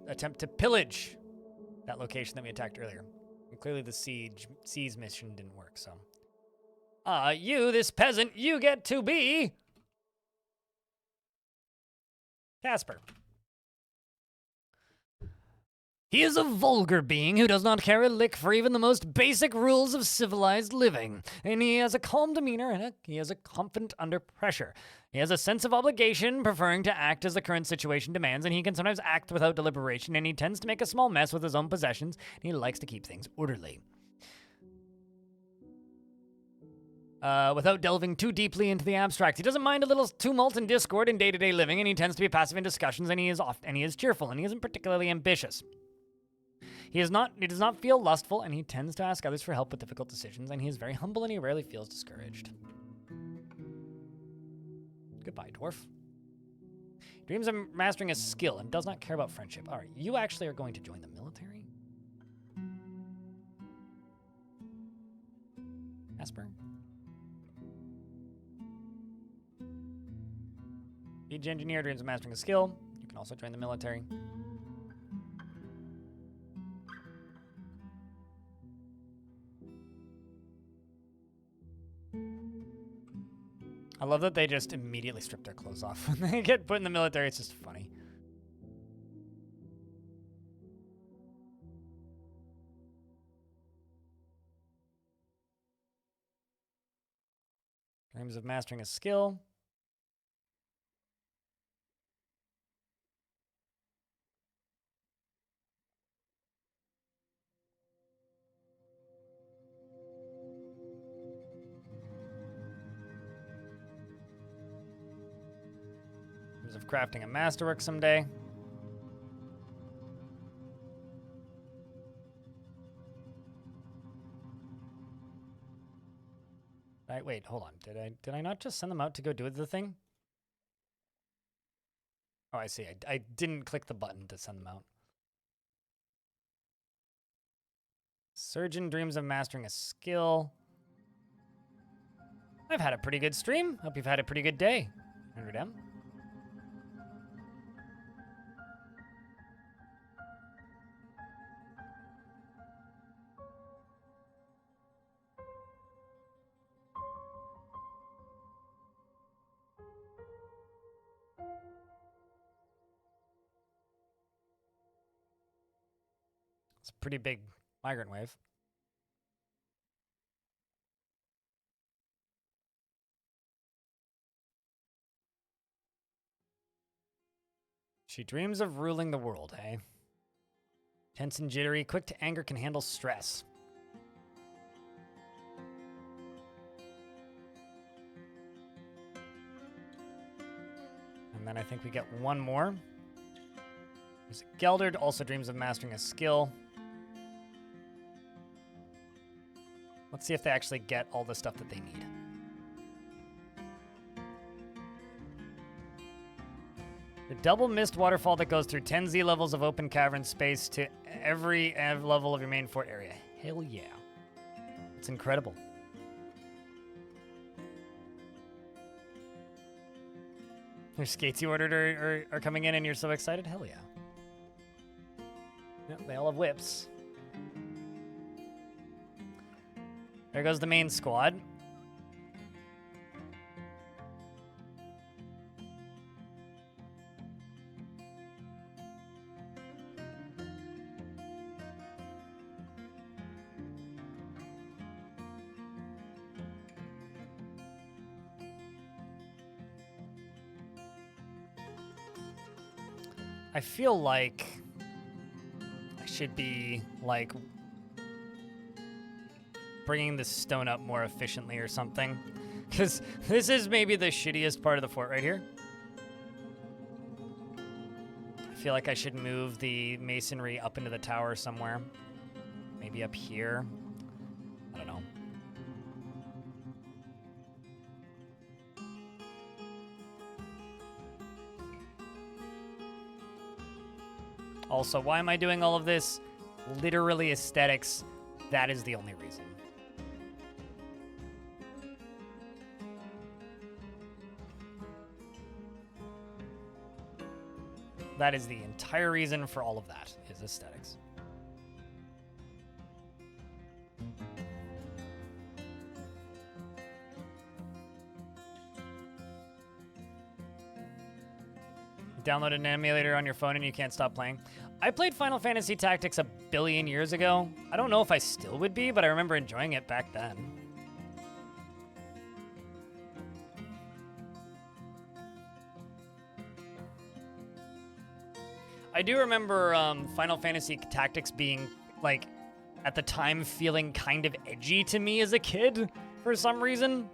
attempt to pillage that location that we attacked earlier. And clearly the siege mission didn't work, so. You, this peasant, you get to be Casper. He is a vulgar being who does not care a lick for even the most basic rules of civilized living. And he has a calm demeanor and he is confident under pressure. He has a sense of obligation, preferring to act as the current situation demands, and he can sometimes act without deliberation, and he tends to make a small mess with his own possessions, and he likes to keep things orderly. Without delving too deeply into the abstract, he doesn't mind a little tumult and discord in day-to-day living, and he tends to be passive in discussions, and he is cheerful, and he isn't particularly ambitious. He does not feel lustful, and he tends to ask others for help with difficult decisions, and he is very humble, and he rarely feels discouraged. Goodbye, dwarf. Dreams of mastering a skill and does not care about friendship. All right, you actually are going to join the military? Asper. Siege engineer, dreams of mastering a skill. You can also join the military. I love that they just immediately strip their clothes off when they get put in the military. It's just funny. Dreams of mastering a skill. Dreams of crafting a masterwork someday. Right, wait, hold on. Did I not just send them out to go do the thing? Oh, I see. I didn't click the button to send them out. Surgeon dreams of mastering a skill. I've had a pretty good stream. Hope you've had a pretty good day. 100M. It's a pretty big migrant wave. She dreams of ruling the world, hey? Tense and jittery, quick to anger, can handle stress. And then I think we get one more. There's a Gelderd, also dreams of mastering a skill. Let's see if they actually get all the stuff that they need. The double mist waterfall that goes through 10 Z levels of open cavern space to every level of your main fort area. Hell yeah. It's incredible. Your skates you ordered are coming in and you're so excited? Hell yeah. Yep, they all have whips. There goes the main squad. I feel like I should be, like, bringing the stone up more efficiently or something. Because this is maybe the shittiest part of the fort right here. I feel like I should move the masonry up into the tower somewhere. Maybe up here. I don't know. Also, why am I doing all of this? Literally aesthetics. That is the only reason. That is the entire reason for all of that, is aesthetics. Download an emulator on your phone and you can't stop playing. I played Final Fantasy Tactics a billion years ago. I don't know if I still would be, but I remember enjoying it back then. I do remember Final Fantasy Tactics being, like, at the time feeling kind of edgy to me as a kid for some reason.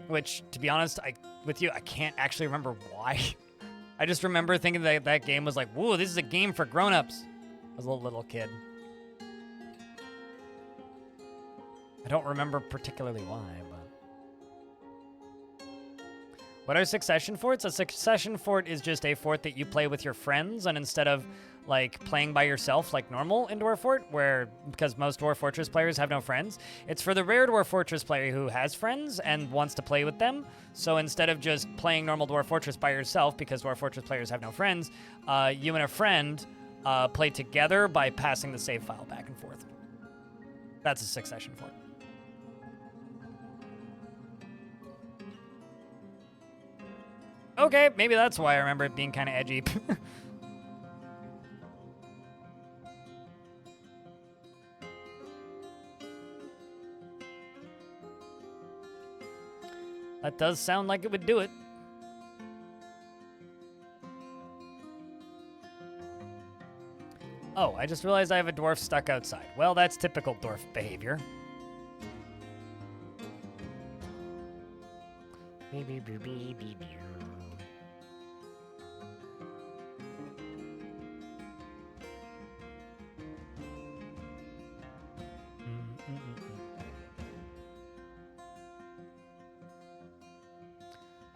Which, to be honest, with you, I can't actually remember why. I just remember thinking that that game was like, whoa, this is a game for grown-ups. I was a little kid. I don't remember particularly why, but... What are succession forts? A succession fort is just a fort that you play with your friends, and instead of like playing by yourself like normal in Dwarf Fort, where because most Dwarf Fortress players have no friends. It's for the rare Dwarf Fortress player who has friends and wants to play with them. So instead of just playing normal Dwarf Fortress by yourself, because Dwarf Fortress players have no friends, you and a friend play together by passing the save file back and forth. That's a 6-session fort. Okay, maybe that's why I remember it being kind of edgy. That does sound like it would do it. Oh, I just realized I have a dwarf stuck outside. Well, that's typical dwarf behavior.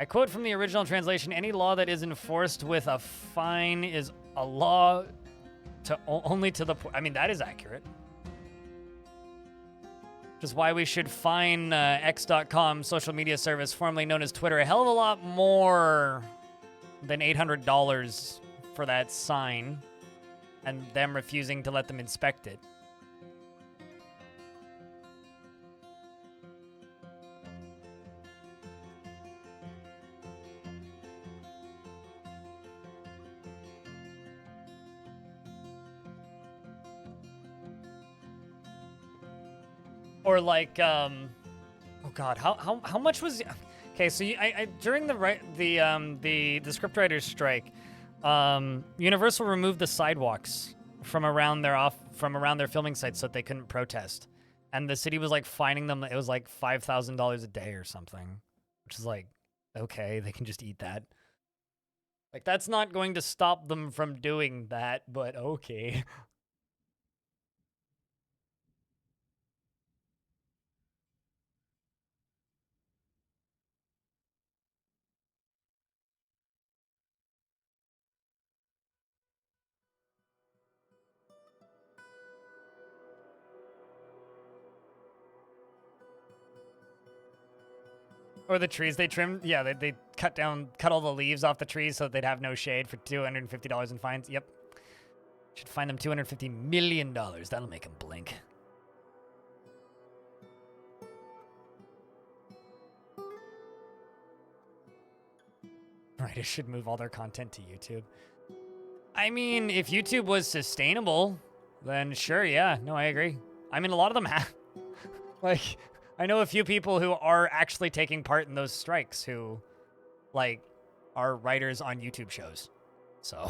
I quote from the original translation, any law that is enforced with a fine is a law to only to the poor. I mean, that is accurate. Which is why we should fine X.com, social media service formerly known as Twitter, a hell of a lot more than $800 for that sign and them refusing to let them inspect it. Or like, oh god, how much was? Okay, so during the scriptwriters strike, Universal removed the sidewalks from around their filming sites so that they couldn't protest, and the city was like fining them. It was like $5,000 a day or something, which is like, okay, they can just eat that. Like that's not going to stop them from doing that, but okay. Or the trees they trimmed. Yeah, they cut all the leaves off the trees so that they'd have no shade for $250 in fines. Yep. Should fine them $250 million. That'll make them blink. Writers should move all their content to YouTube. I mean, if YouTube was sustainable, then sure, yeah. No, I agree. I mean, a lot of them have. Like, I know a few people who are actually taking part in those strikes who, like, are writers on YouTube shows. So.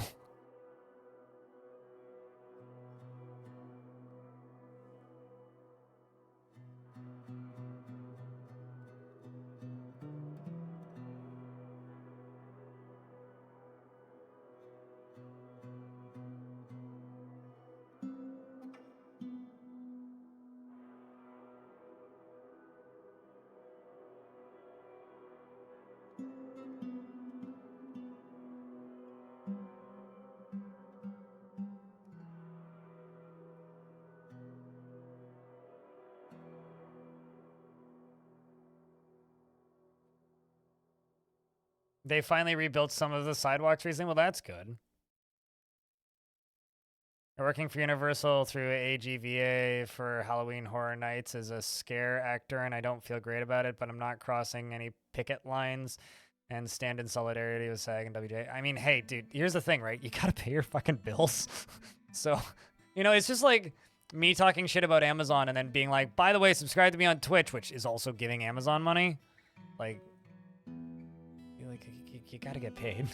They finally rebuilt some of the sidewalks recently. Well, that's good. Working for Universal through AGVA for Halloween Horror Nights as a scare actor, and I don't feel great about it, but I'm not crossing any picket lines and stand in solidarity with SAG and WJ. I mean, hey, dude, here's the thing, right? You gotta pay your fucking bills. So, you know, it's just like me talking shit about Amazon and then being like, by the way, subscribe to me on Twitch, which is also giving Amazon money. Like, you gotta get paid.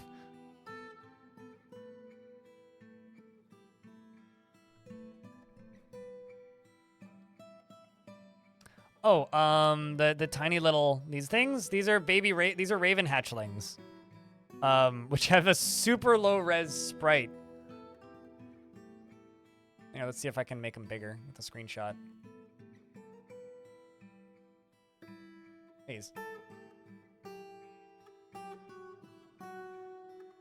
Oh, the tiny little these are these are raven hatchlings, which have a super low res sprite. Yeah, let's see if I can make them bigger with a screenshot. Please.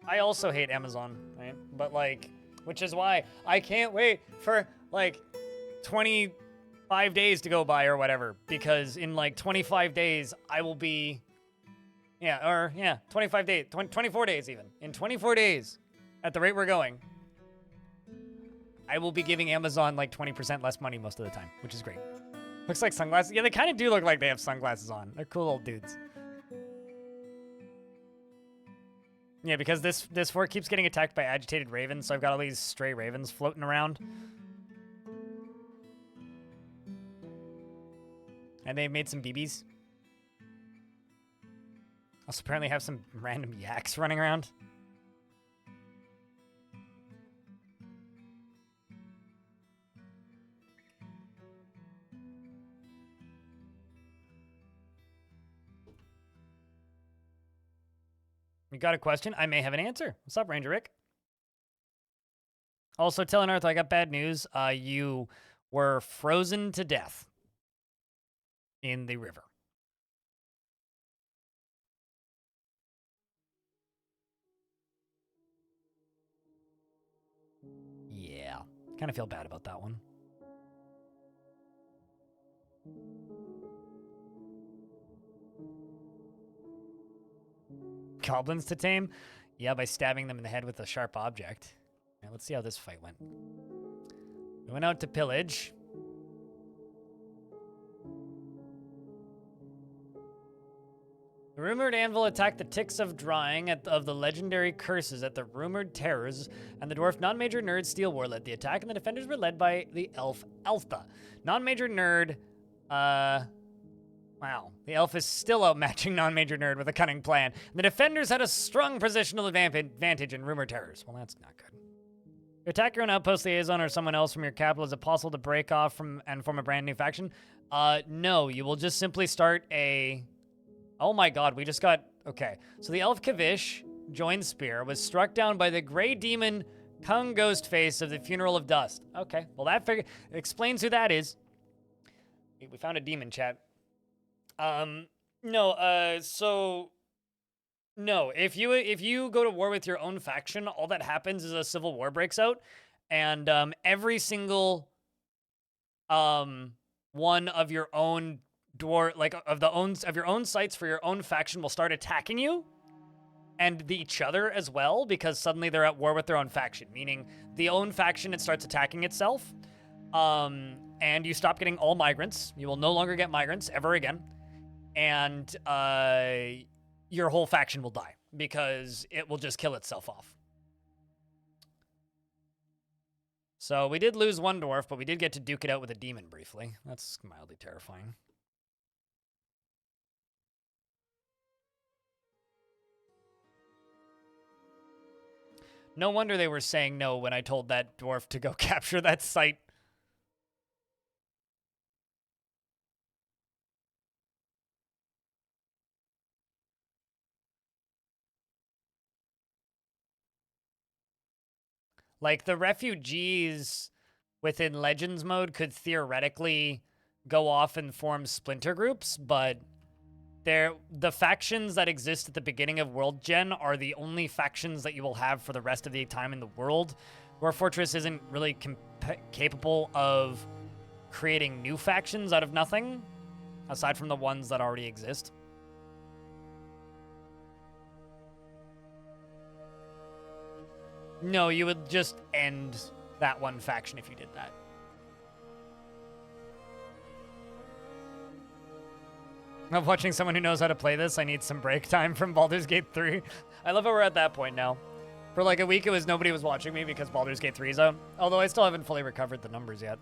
I also hate Amazon, right? But like, which is why I can't wait for like 25 days to go by or whatever, because in like 25 days I will be 25 days, 24 days even. In 24 days, at the rate we're going, I will be giving Amazon like 20% less money most of the time, which is great. Looks like sunglasses. Yeah, they kind of do look like they have sunglasses on. They're cool old dudes. Yeah, because this fort keeps getting attacked by agitated ravens, so I've got all these stray ravens floating around. And they made some BBs. Also apparently have some random yaks running around. You got a question? I may have an answer. What's up, Ranger Rick? Also, telling Arthur, I got bad news. You were frozen to death in the river. Yeah, kind of feel bad about that one. Goblins to tame? Yeah, by stabbing them in the head with a sharp object. Now, let's see how this fight went. We went out to pillage. The rumored anvil attacked the ticks of drawing of the legendary curses at the rumored terrors, and the dwarf non-major nerd Steel War led the attack, and the defenders were led by the elf Elftha. Non-major nerd, wow. The elf is still outmatching non-major nerd with a cunning plan. And the defenders had a strong positional advantage in rumored terrors. Well, that's not good. You attack your own outpost liaison or someone else from your capital, is it possible to break off from and form a brand new faction? No, you will just simply start a... Oh my god, we just got... Okay, so the elf Kavish, joined Spear, was struck down by the gray demon Kung Ghostface of the Funeral of Dust. Okay, well that explains who that is. We found a demon, chat. So... No, if you go to war with your own faction, all that happens is a civil war breaks out, and every single one of your own of your own sites for your own faction will start attacking you and each other as well, because suddenly they're at war with their own faction, meaning the own faction, it starts attacking itself. And you stop getting all migrants. You will no longer get migrants ever again. And your whole faction will die because it will just kill itself off. So we did lose one dwarf, but we did get to duke it out with a demon briefly. That's mildly terrifying. No wonder they were saying no when I told that dwarf to go capture that site. Like, the refugees within Legends mode could theoretically go off and form splinter groups, but the factions that exist at the beginning of World Gen are the only factions that you will have for the rest of the time in the world. Dwarf Fortress isn't really capable of creating new factions out of nothing, aside from the ones that already exist. No, you would just end that one faction if you did that. I'm watching someone who knows how to play this. I need some break time from Baldur's Gate 3. I love how we're at that point now. For like a week, nobody was watching me because Baldur's Gate 3 is out. Although I still haven't fully recovered the numbers yet.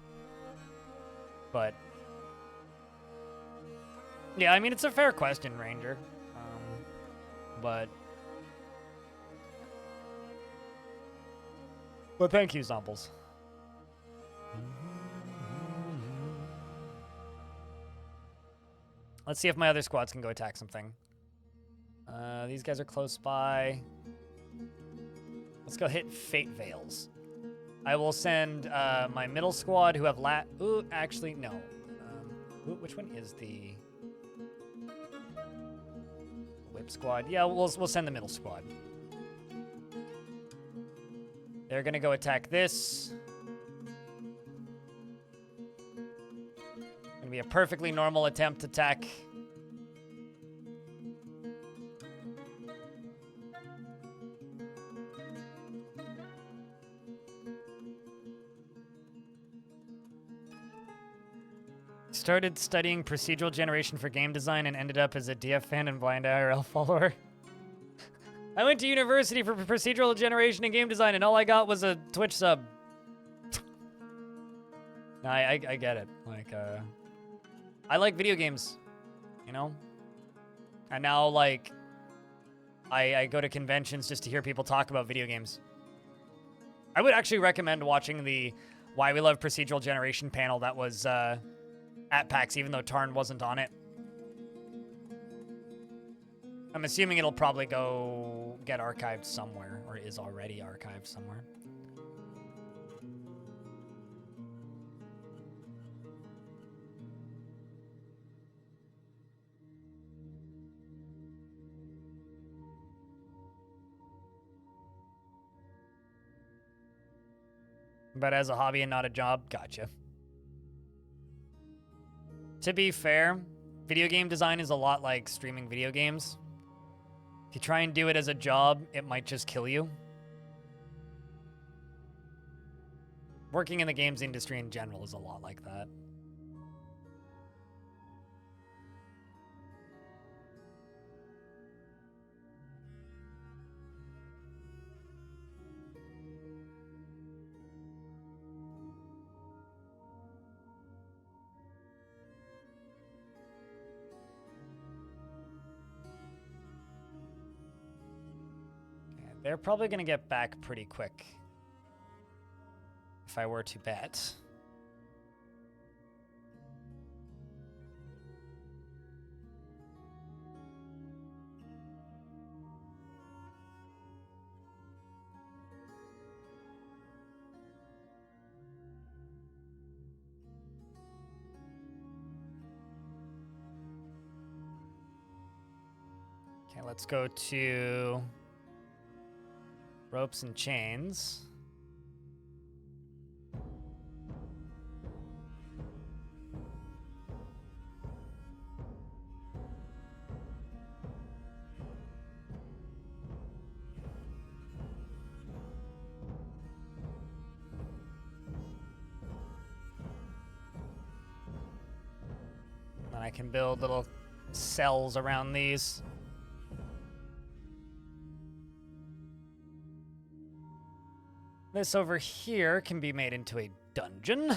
But yeah, I mean, it's a fair question, Ranger. But thank you, Zombles. Let's see if my other squads can go attack something. These guys are close by. Let's go hit Fate Veils. I will send my middle squad who have Ooh, actually, no. Which one is the Whip squad? Yeah, we'll send the middle squad. They're gonna go attack this. Gonna be a perfectly normal attempt attack. Started studying procedural generation for game design and ended up as a DF fan and blind IRL follower. I went to university for procedural generation and game design, and all I got was a Twitch sub. No, I get it. Like, I like video games, you know? And now, like, I go to conventions just to hear people talk about video games. I would actually recommend watching the Why We Love Procedural Generation panel that was at PAX, even though Tarn wasn't on it. I'm assuming it'll probably go get archived somewhere, or is already archived somewhere. But as a hobby and not a job, gotcha. To be fair, video game design is a lot like streaming video games. If you try and do it as a job, it might just kill you. Working in the games industry in general is a lot like that. They're probably going to get back pretty quick, if I were to bet. Okay, let's go to ropes and chains. And I can build little cells around these. This over here can be made into a dungeon.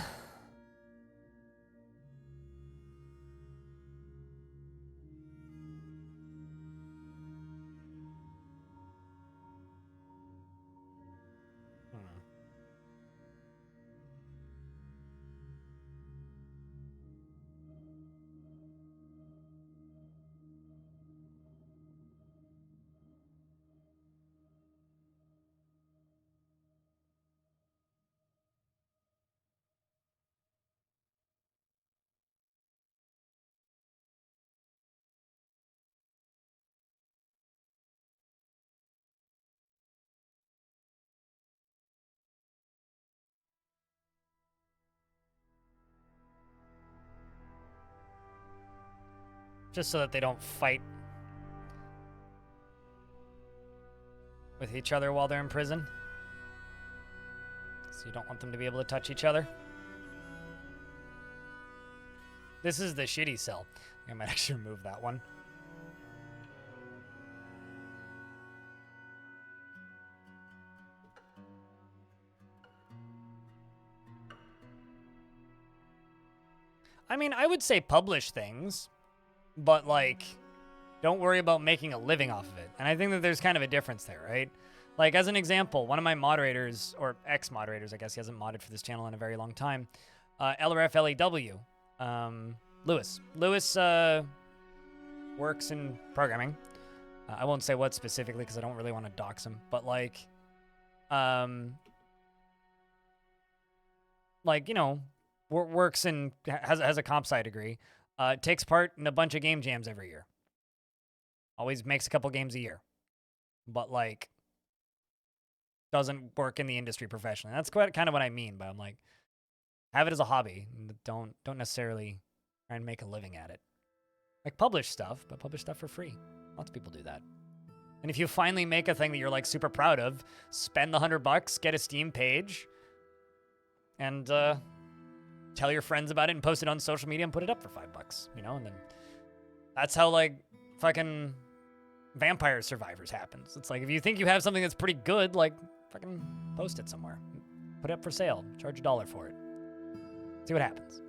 Just so that they don't fight with each other while they're in prison. So you don't want them to be able to touch each other. This is the shitty cell. I might actually remove that one. I mean, I would say publish things, but, like, don't worry about making a living off of it. And I think that there's kind of a difference there, right? Like, as an example, one of my moderators, or ex-moderators, I guess he hasn't modded for this channel in a very long time, LRFLEW, Lewis. Lewis works in programming. I won't say what specifically because I don't really want to dox him, but, like, you know, works in, has a comp sci degree. Takes part in a bunch of game jams every year. Always makes a couple games a year. But, like, doesn't work in the industry professionally. That's quite kind of what I mean, but I'm like, have it as a hobby. Don't necessarily try and make a living at it. Like publish stuff, but publish stuff for free. Lots of people do that. And if you finally make a thing that you're like super proud of, spend the $100, get a Steam page, and tell your friends about it and post it on social media and put it up for $5, you know? And then that's how like fucking Vampire Survivors happens. It's like if you think you have something that's pretty good, like fucking post it somewhere. Put it up for sale. Charge $1 for it. See what happens.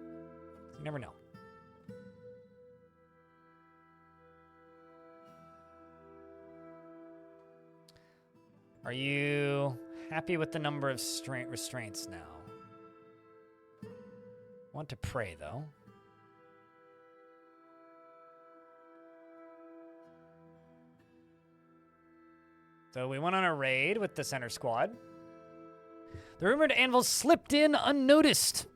You never know. Are you happy with the number of restraints now? Want to pray, though. So we went on a raid with the center squad. The rumored anvil slipped in unnoticed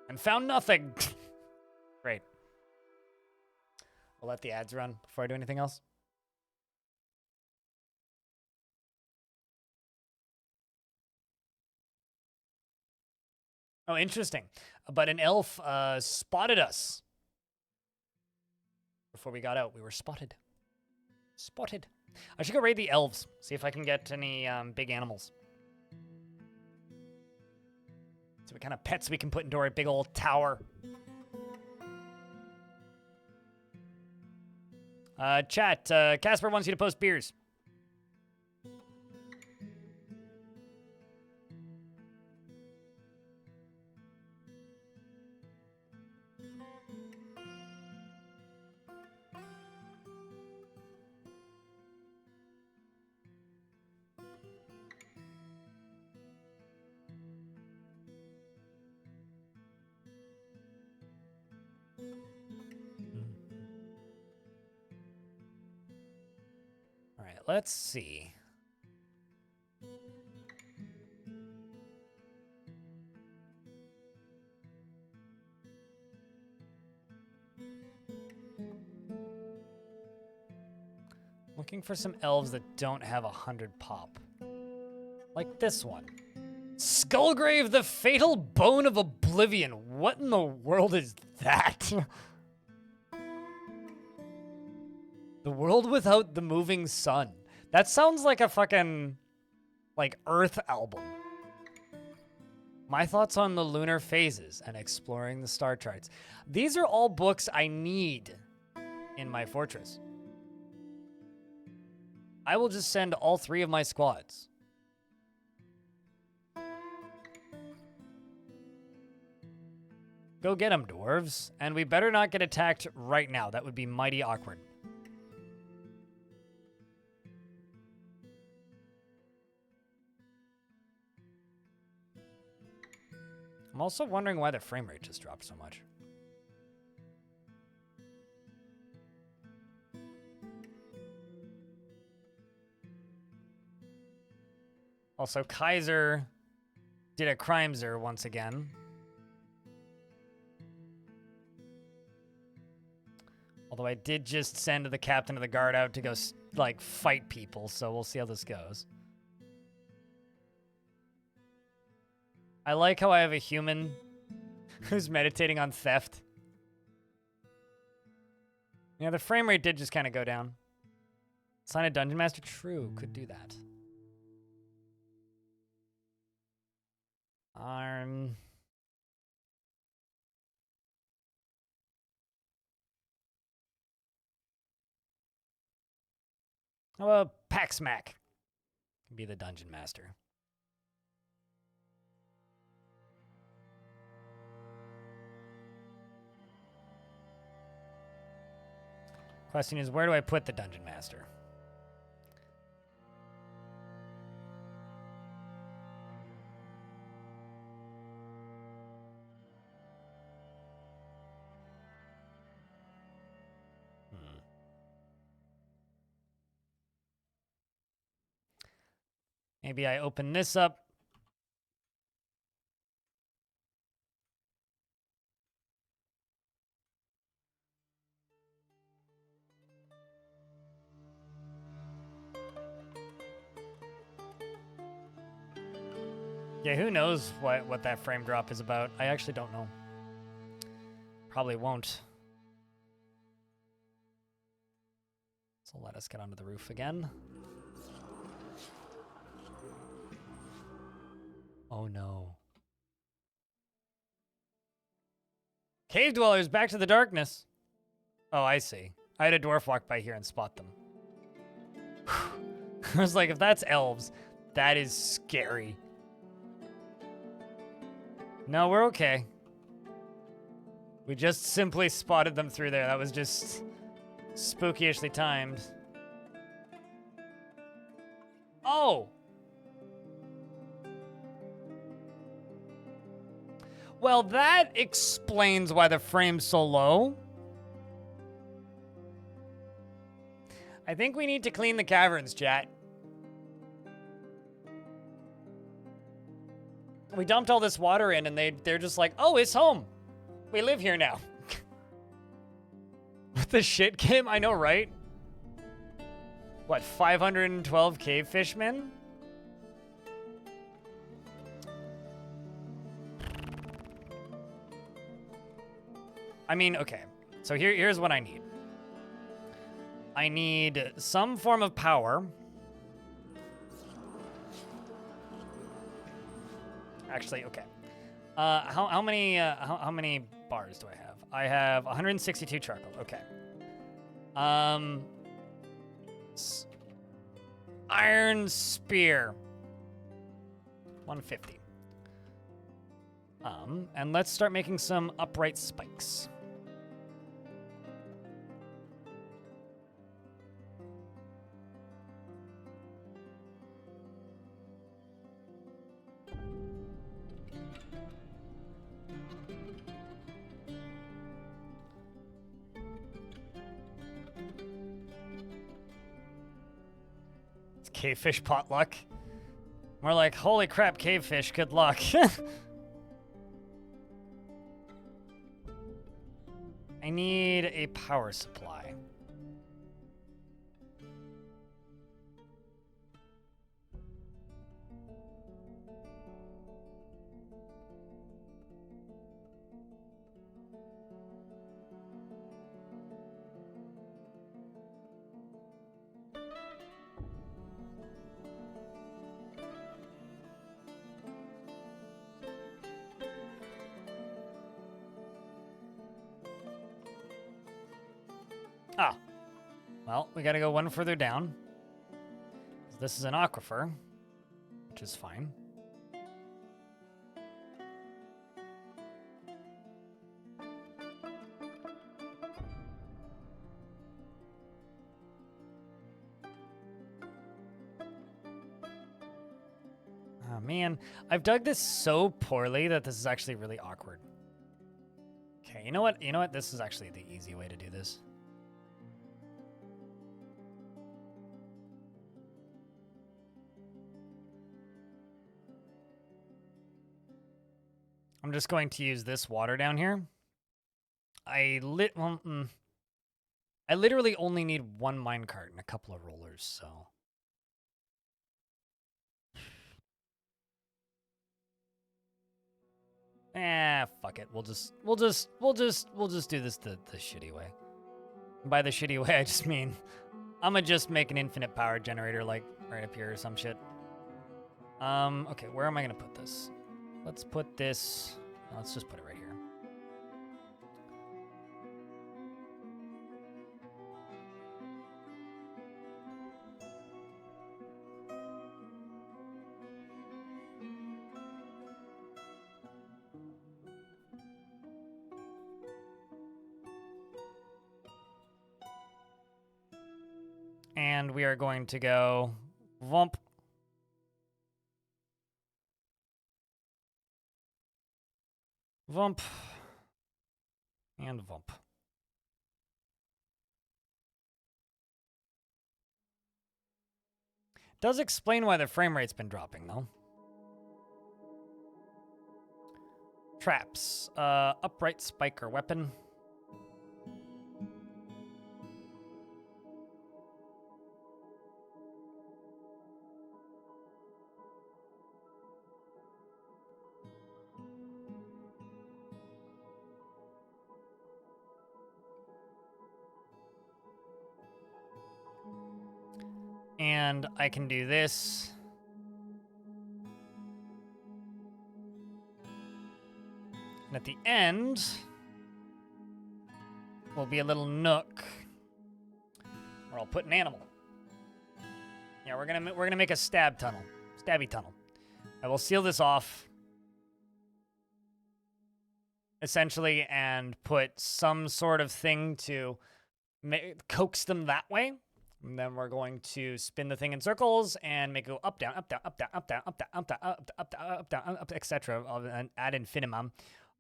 and found nothing. Great. We'll let the ads run before I do anything else. Oh, interesting. But an elf spotted us. Before we got out, we were spotted. Spotted. I should go raid the elves, see if I can get any big animals. See what kind of pets we can put into our big old tower. Chat, Casper wants you to post beers. All right, let's see. Looking for some elves that don't have 100 pop. Like this one. Skullgrave, the fatal bone of oblivion. What in the world is that? The world without the moving sun. That sounds like a fucking, like, Earth album. My thoughts on the lunar phases and exploring the star charts. These are all books I need in my fortress. I will just send all 3 of my squads. Go get them, dwarves. And we better not get attacked right now. That would be mighty awkward. I'm also wondering why the frame rate just dropped so much. Also, Kaiser did a crimeser once again. Although I did just send the captain of the guard out to go, like, fight people, so we'll see how this goes. I like how I have a human who's meditating on theft. Yeah, the frame rate did just kind of go down. Sign a dungeon master? True, could do that. How about Paxmac? Be the dungeon master. Question is, where do I put the dungeon master? Maybe I open this up. Yeah, who knows what that frame drop is about? I actually don't know. Probably won't. So let us get onto the roof again. Oh no. Cave dwellers, back to the darkness. Oh, I see. I had a dwarf walk by here and spot them. I was like, if that's elves, that is scary. No, we're okay. We just simply spotted them through there. That was just spookishly timed. Oh! Well, that explains why the frame's so low. I think we need to clean the caverns, chat. We dumped all this water in and they're just like, oh, it's home. We live here now. What the shit game? I know, right? What, 512 cave fishmen? I mean, okay. So here's what I need. I need some form of power. Actually, okay. How many bars do I have? I have 162 charcoal. Okay. Iron spear. 150. And let's start making some upright spikes. Cavefish potluck. More like, holy crap, cavefish, good luck. I need a power supply. Ah, well, we gotta go one further down. This is an aquifer, which is fine. Oh man, I've dug this so poorly that this is actually really awkward. Okay, you know what? You know what? This is actually the easy way to do this. I'm just going to use this water down here. I literally only need one minecart and a couple of rollers, so. Fuck it. We'll just do this the shitty way. And by the shitty way, I just mean I'ma just make an infinite power generator like right up here or some shit. Okay, where am I gonna put this? Let's put this, let's just put it right here. And we are going to go vump. Vump. And vump. Does explain why the frame rate's been dropping, though. Traps. Upright spike or weapon. And I can do this. And at the end will be a little nook where I'll put an animal. Yeah, we're gonna make a stabby tunnel. I will seal this off essentially and put some sort of thing to coax them that way. And then we're going to spin the thing in circles and make it go up, down, up, down, up, down, up, down, up, down, up, down, up, down, up, down, up, etc. Ad infinitum,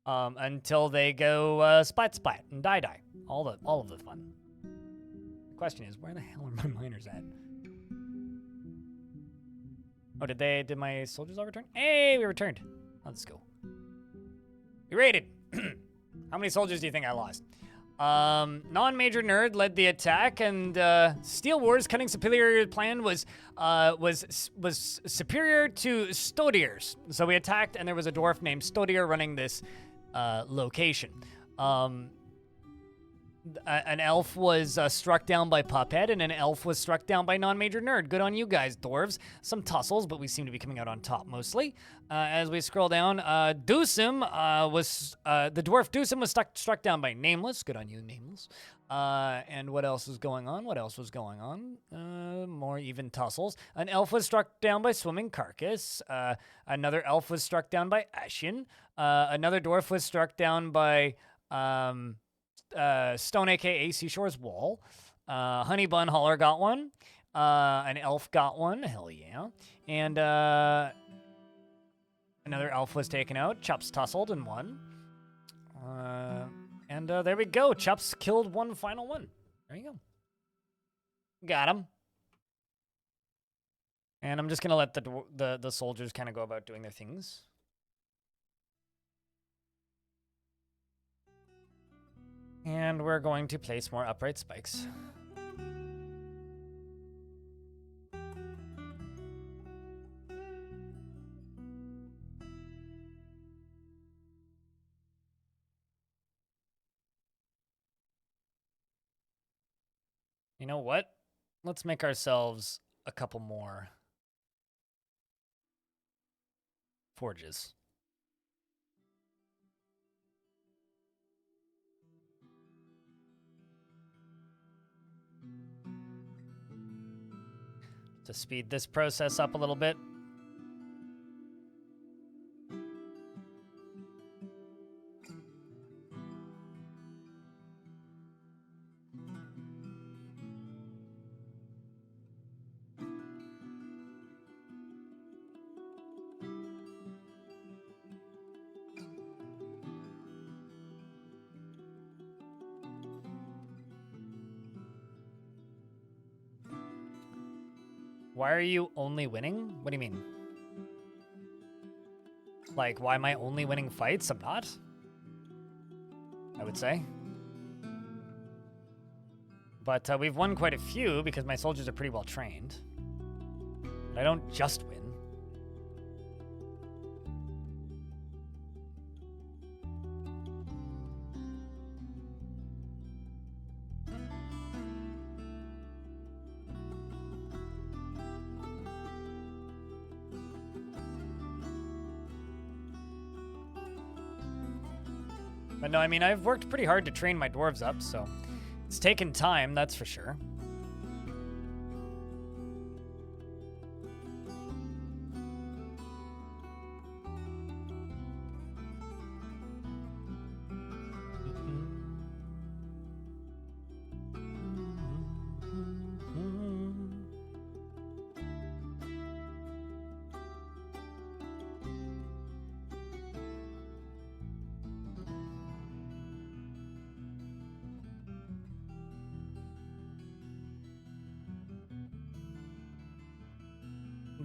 until they go splat, splat, and die, die. All of the fun. The question is, where the hell are my miners at? Oh, did my soldiers all return? Hey, we returned. Let's go. We raided. How many soldiers do you think I lost? Non-major nerd led the attack, and Steel Wars' cunning superior plan was superior to Stodier's. So we attacked, and there was a dwarf named Stodier running this location. An elf was struck down by Puppet, and an elf was struck down by non-major nerd. Good on you guys, dwarves. Some tussles, but we seem to be coming out on top mostly. As we scroll down, the dwarf Dusum was struck down by Nameless. Good on you, Nameless. And what else is going on? More even tussles. An elf was struck down by Swimming Carcass. Another elf was struck down by Ashen. Another dwarf was struck down by Stone, aka Seashore's Wall. Honey Bun Holler got one. An elf got one. Hell yeah. And another elf was taken out. Chups tussled and won. And there we go. Chups killed one final one. There you go. Got him. And I'm just gonna let the soldiers kind of go about doing their things. And we're going to place more upright spikes. You know what? Let's make ourselves a couple more forges. To speed this process up a little bit. Why are you only winning? What do you mean? Like, why am I only winning fights? I'm not. I would say. But we've won quite a few because my soldiers are pretty well trained. But I don't just win. But no, I mean, I've worked pretty hard to train my dwarves up, so it's taken time, that's for sure.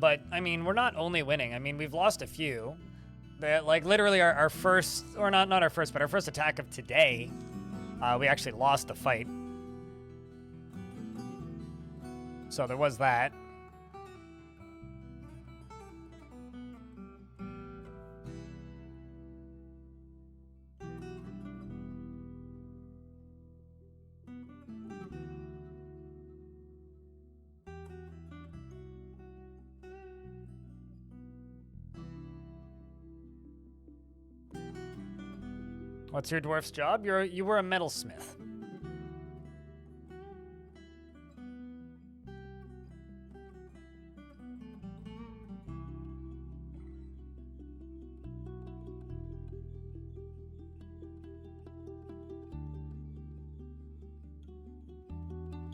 But, I mean, we're not only winning. I mean, we've lost a few. Like, literally our first, or not our first, but our first attack of today, we actually lost the fight. So there was that. What's your dwarf's job? You were a metalsmith.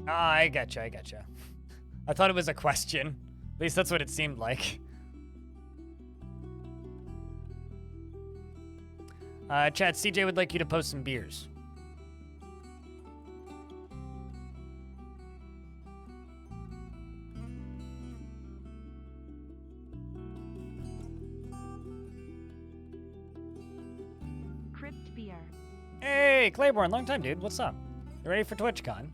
Ah, I gotcha, I gotcha. I thought it was a question. At least that's what it seemed like. Chat, CJ would like you to post some beers. Crypt beer. Hey, Claiborne, long time, dude. What's up? You ready for TwitchCon?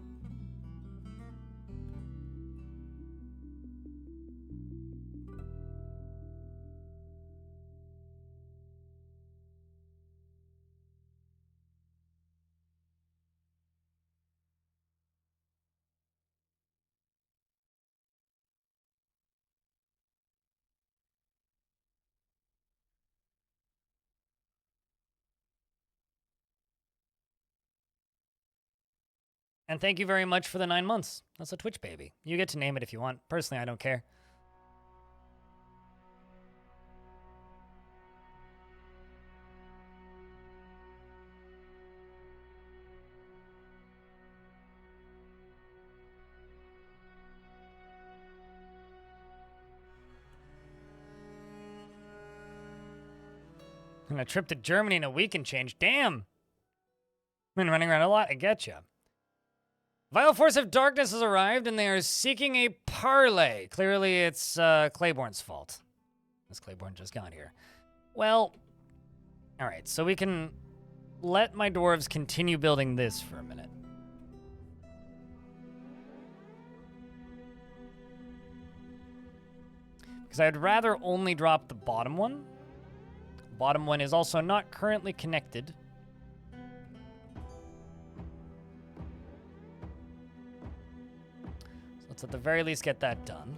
And thank you very much for the 9 months. That's a Twitch baby. You get to name it if you want. Personally, I don't care. And a trip to Germany in a week and change. Damn. Been running around a lot. I getcha. Vile Force of Darkness has arrived, and they are seeking a parley. Clearly, it's Claiborne's fault. This Claiborne just got here. Well, all right, so we can let my dwarves continue building this for a minute. Because I'd rather only drop the bottom one. Bottom one is also not currently connected. So let's at the very least get that done.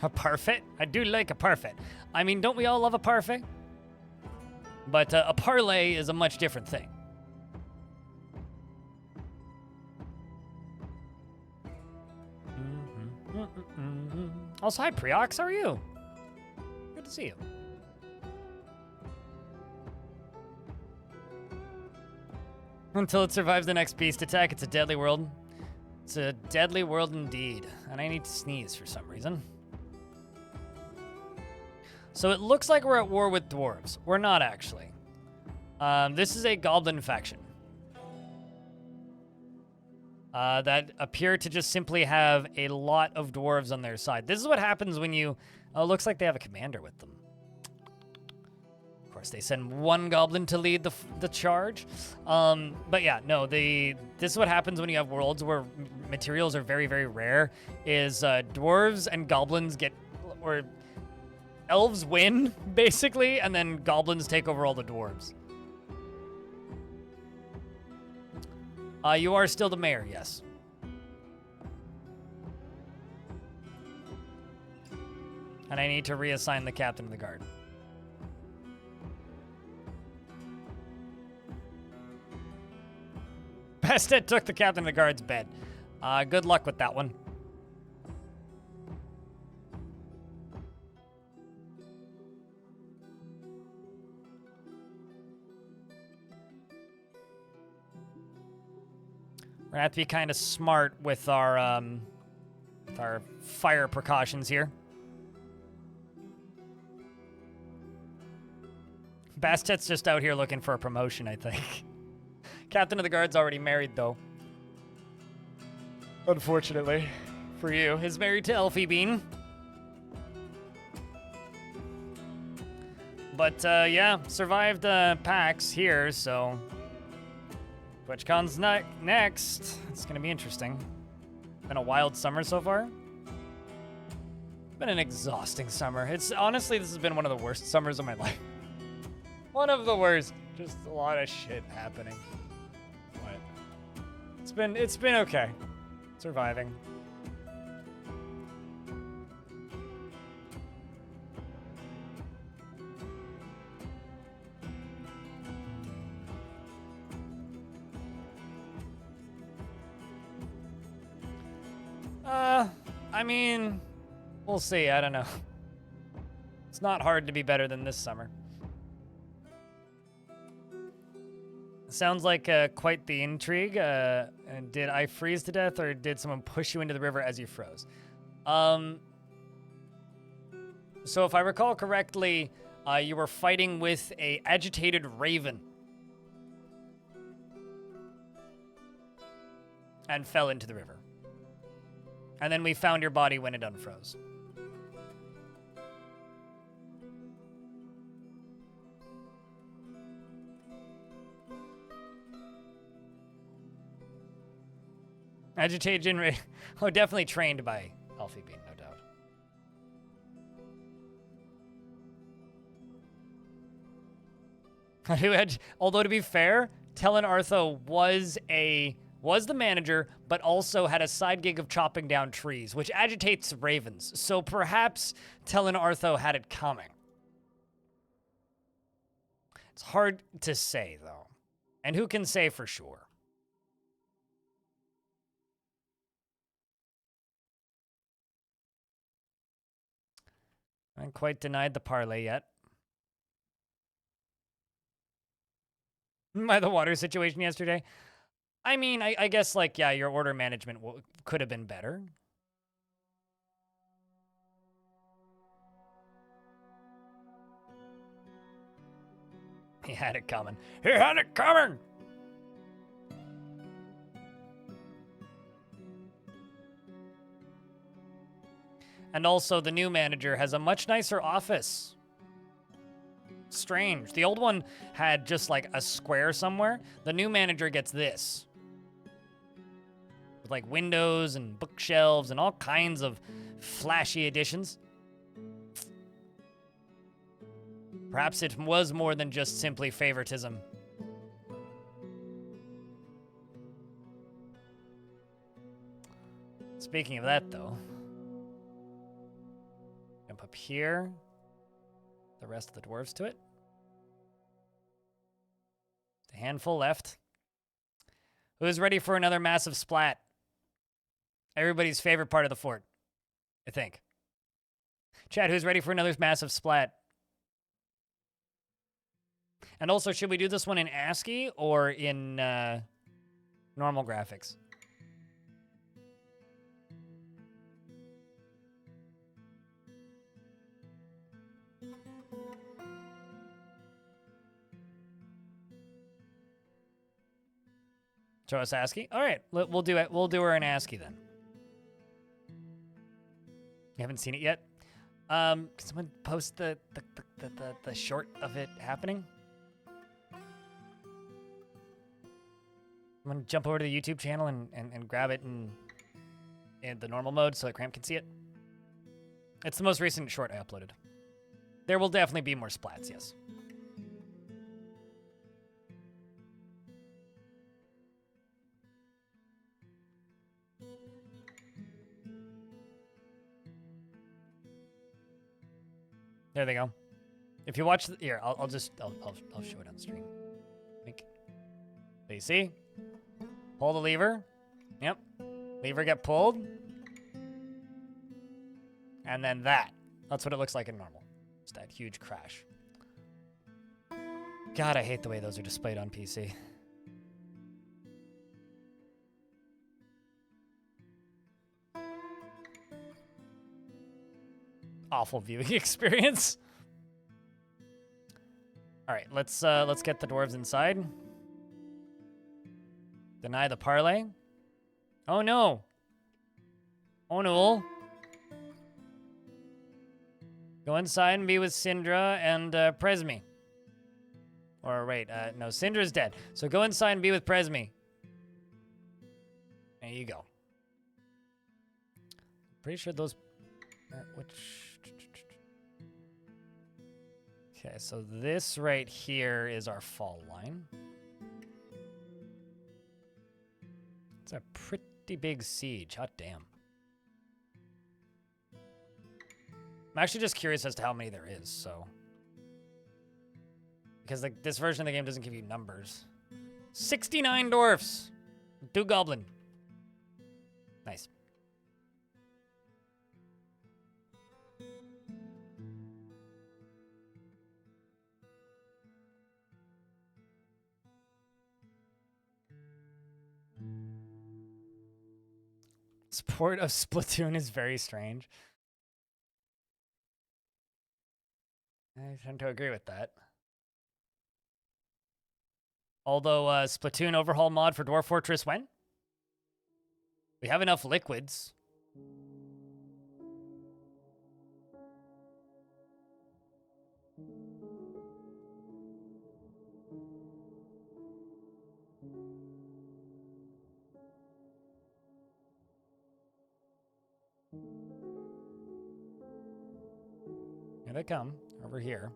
A parfait? I do like a parfait. I mean, don't we all love a parfait? But a parlay is a much different thing. Also, hi, Preox. How are you? Good to see you. Until it survives the next beast attack, it's a deadly world. It's a deadly world indeed. And I need to sneeze for some reason. So it looks like we're at war with dwarves. We're not, actually. This is a goblin faction. That appear to just simply have a lot of dwarves on their side. This is what happens when you... Oh, looks like they have a commander with them. Of course, they send one goblin to lead the charge. But yeah, no, this is what happens when you have worlds where materials are very, very rare, is dwarves and goblins get... Or elves win, basically, and then goblins take over all the dwarves. You are still the mayor, yes. And I need to reassign the captain of the guard. Bastet took the captain of the guard's bed. Good luck with that one. We're gonna have to be kind of smart with our fire precautions here. Bastet's just out here looking for a promotion, I think. Captain of the Guard's already married, though. Unfortunately, for you. Is married to Elfie Bean. But, yeah, survived PAX here, so... TwitchCon's next. It's gonna be interesting. Been a wild summer so far. Been an exhausting summer. It's honestly, this has been one of the worst summers of my life. One of the worst. Just a lot of shit happening. But it's been okay. Surviving. I mean, we'll see. I don't know. It's not hard to be better than this summer. Sounds like quite the intrigue. And did I freeze to death, or did someone push you into the river as you froze? So if I recall correctly, you were fighting with a agitated raven. And fell into the river. And then we found your body when it unfroze. Agitation, oh, definitely trained by Alfie Bean, no doubt. Although to be fair, Tellen Artho was the manager, but also had a side gig of chopping down trees, which agitates ravens. So perhaps Tellen Artho had it coming. It's hard to say, though. And who can say for sure? I haven't quite denied the parlay yet. By the water situation yesterday. I mean, I guess, like, yeah, your order management could have been better. He had it coming. He had it coming! And also, the new manager has a much nicer office. Strange. The old one had just, like, a square somewhere. The new manager gets this. With, like, windows and bookshelves and all kinds of flashy additions. Perhaps it was more than just simply favoritism. Speaking of that, though. Jump up here. The rest of the dwarves to it. Just a handful left. Who's ready for another massive splat? Everybody's favorite part of the fort, I think. Chat, who's ready for another massive splat? And also, should we do this one in ASCII or in normal graphics? Show us ASCII? All right, we'll do it. We'll do her in ASCII then. You haven't seen it yet? Can someone post the short of it happening? I'm gonna jump over to the YouTube channel and grab it in the normal mode so that Cramp can see it. It's the most recent short I uploaded. There will definitely be more splats, yes. There they go. If you watch here, I'll show it on stream. Think. So you see? Pull the lever. Yep. Lever get pulled. And then that. That's what it looks like in normal. Just that huge crash. God, I hate the way those are displayed on PC. Awful viewing experience. All right, let's get the dwarves inside. Deny the parlay. Oh no. Oh no. Go inside and be with Syndra and Presme. Or wait, no, Syndra's dead. So go inside and be with Presme. There you go. Pretty sure those... which... Okay, so this right here is our fall line. It's a pretty big siege. Hot damn. I'm actually just curious as to how many there is, so... Because like this version of the game doesn't give you numbers. 69 dwarfs! 2 goblin. Nice. Support of Splatoon is very strange. I tend to agree with that. Although, Splatoon overhaul mod for Dwarf Fortress when? We have enough liquids. Here they come, over here.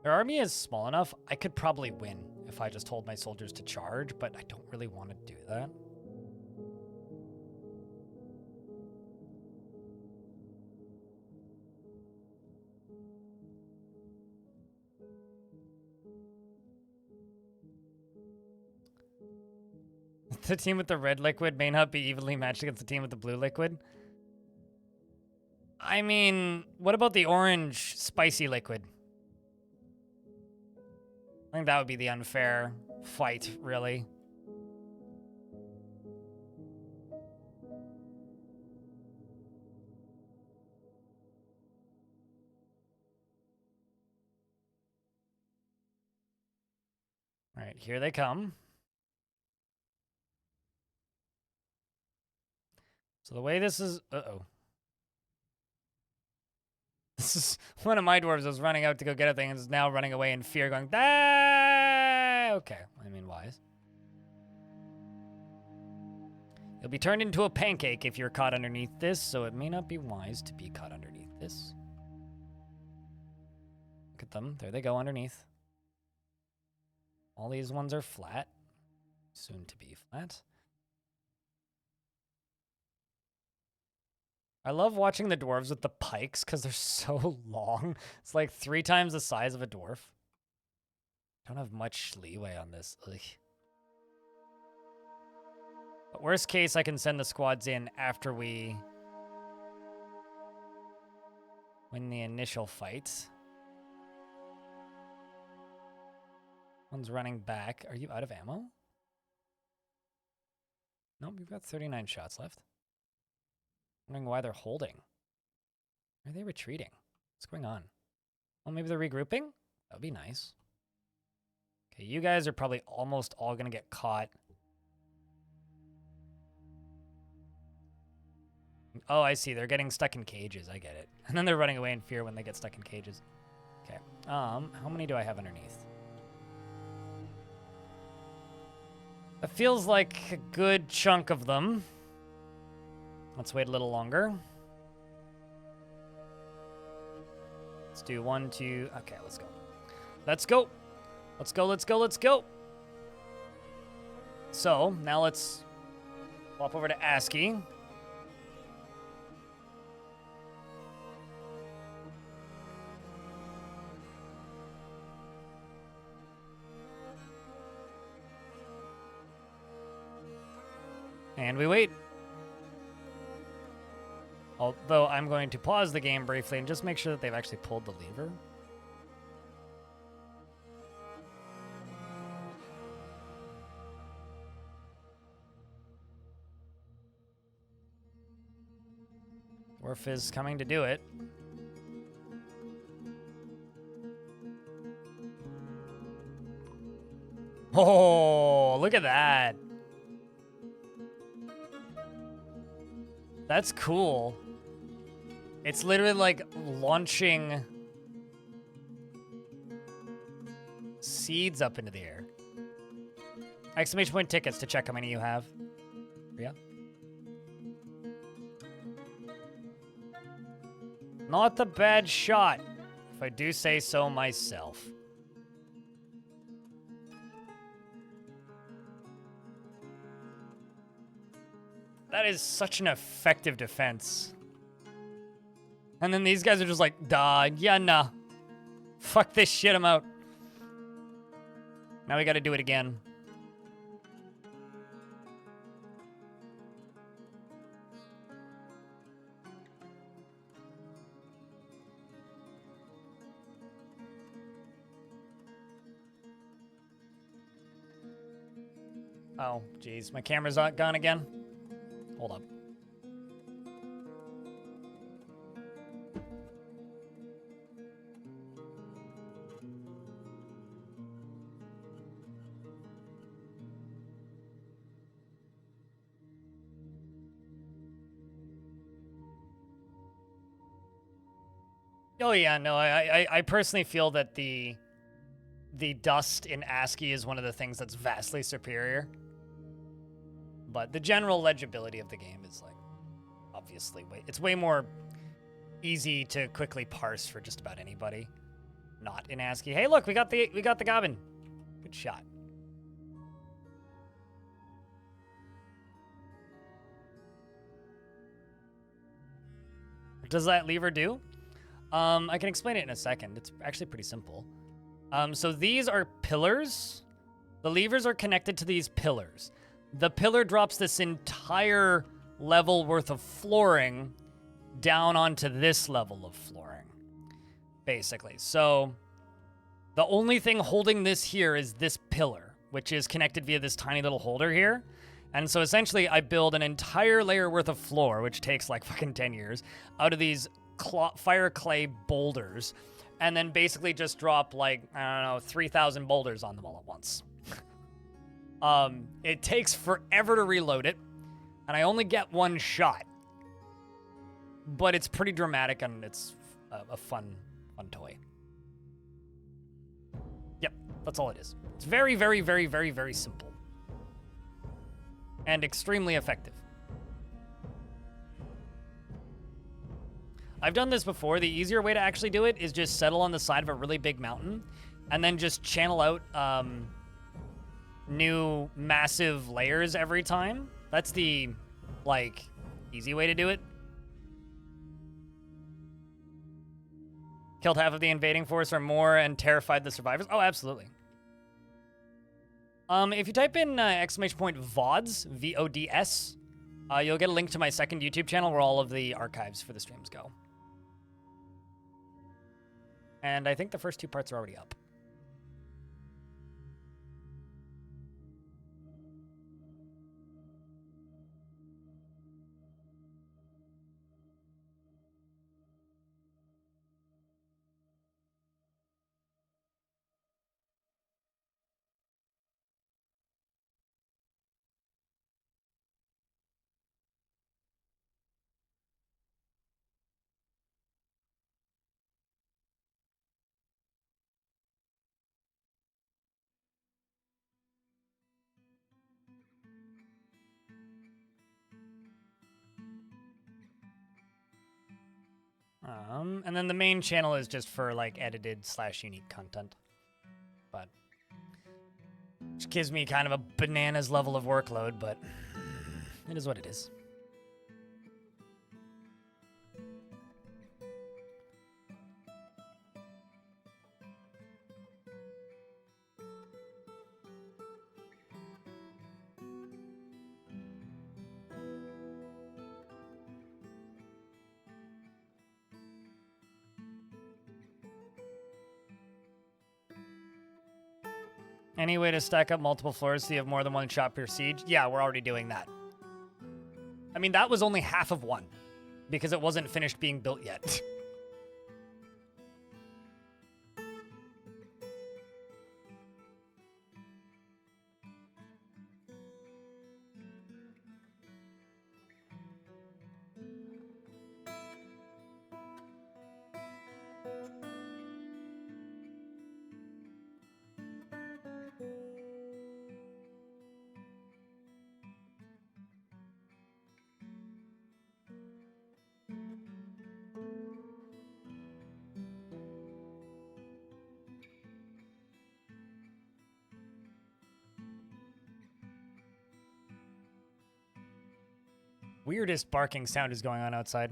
Their army is small enough, I could probably win if I just told my soldiers to charge, but I don't really want to do that. The team with the red liquid may not be evenly matched against the team with the blue liquid. I mean, what about the orange spicy liquid? I think that would be the unfair fight, really. All right, here they come. So the way this is... Uh-oh. This is one of my dwarves was running out to go get a thing and is now running away in fear going, ah! Okay, I mean, wise. You'll be turned into a pancake if you're caught underneath this, so it may not be wise to be caught underneath this. Look at them. There they go underneath. All these ones are flat. Soon to be flat. I love watching the dwarves with the pikes because they're so long. It's like 3 times the size of a dwarf. Don't have much leeway on this. Ugh. But worst case, I can send the squads in after we win the initial fight. One's running back. Are you out of ammo? Nope, we've got 39 shots left. Wondering why they're holding. Why are they retreating? What's going on? Well, maybe they're regrouping? That would be nice. Okay, you guys are probably almost all going to get caught. Oh, I see. They're getting stuck in cages. I get it. And then they're running away in fear when they get stuck in cages. Okay. How many do I have underneath? That feels like a good chunk of them. Let's wait a little longer. Let's do 1, 2. Okay, let's go. Let's go. Let's go, let's go, let's go. So, now let's swap over to ASCII. And we wait. Although I'm going to pause the game briefly and just make sure that they've actually pulled the lever. Dwarf is coming to do it. Oh, look at that. That's cool. It's literally like launching seeds up into the air. Exclamation point tickets to check how many you have. Yeah. Not a bad shot, if I do say so myself. That is such an effective defense. And then these guys are just like, duh, yeah, nah. Fuck this shit, I'm out. Now we gotta do it again. Oh, geez. My camera's not gone again. Hold up. Oh yeah, no, I personally feel that the dust in ASCII is one of the things that's vastly superior. But the general legibility of the game is like obviously it's way more easy to quickly parse for just about anybody. Not in ASCII. Hey, look, we got the goblin. Good shot. What does that lever do? I can explain it in a second. It's actually pretty simple. So these are pillars. The levers are connected to these pillars. The pillar drops this entire level worth of flooring down onto this level of flooring, basically. So the only thing holding this here is this pillar, which is connected via this tiny little holder here. And so essentially I build an entire layer worth of floor, which takes like fucking 10 years, out of these fire clay boulders, and then basically just drop like, I don't know, 3,000 boulders on them all at once. It takes forever to reload it, and I only get one shot. But it's pretty dramatic, and it's a fun toy. Yep, that's all it is. It's very, very, very, very, very simple. And extremely effective. I've done this before. The easier way to actually do it is just settle on the side of a really big mountain and then just channel out new massive layers every time. That's the, like, easy way to do it. Killed half of the invading force or more and terrified the survivors. Oh, absolutely. If you type in exclamation point VODs, V-O-D-S, you'll get a link to my second YouTube channel where all of the archives for the streams go. And I think the first two parts are already up. And then the main channel is just for like edited / unique content. But which gives me kind of a bananas level of workload, but it is what it is. Any way to stack up multiple floors so you have more than one shot per siege? Yeah, we're already doing that. I mean, that was only half of one because it wasn't finished being built yet. Weirdest barking sound is going on outside.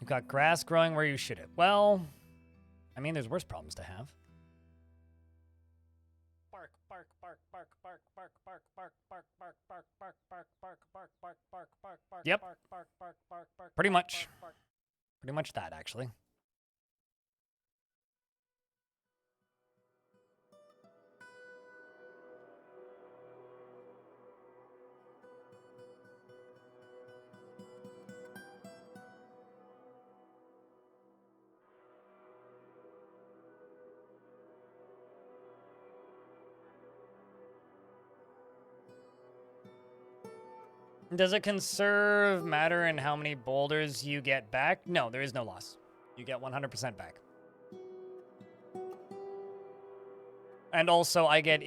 You've got grass growing where you should it. Well, I mean, there's worse problems to have. Bark, bark, bark, bark, bark, bark, bark, bark, bark, bark, bark, bark, bark, bark, bark, bark, bark, bark, bark. Yep. Pretty much. Pretty much that, actually. Does it conserve matter in how many boulders you get back? No, there is no loss. You get 100% back. And also, I get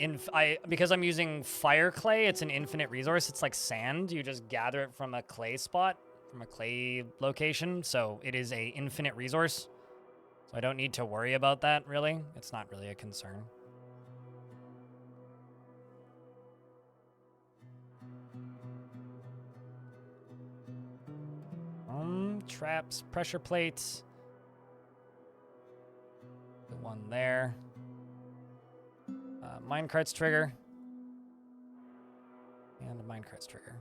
because I'm using fire clay. It's an infinite resource. It's like sand. You just gather it from a clay spot, from a clay location. So it is a infinite resource. So I don't need to worry about that really. It's not really a concern. Traps, pressure plates. The one there. Minecart's trigger. And a minecart's trigger.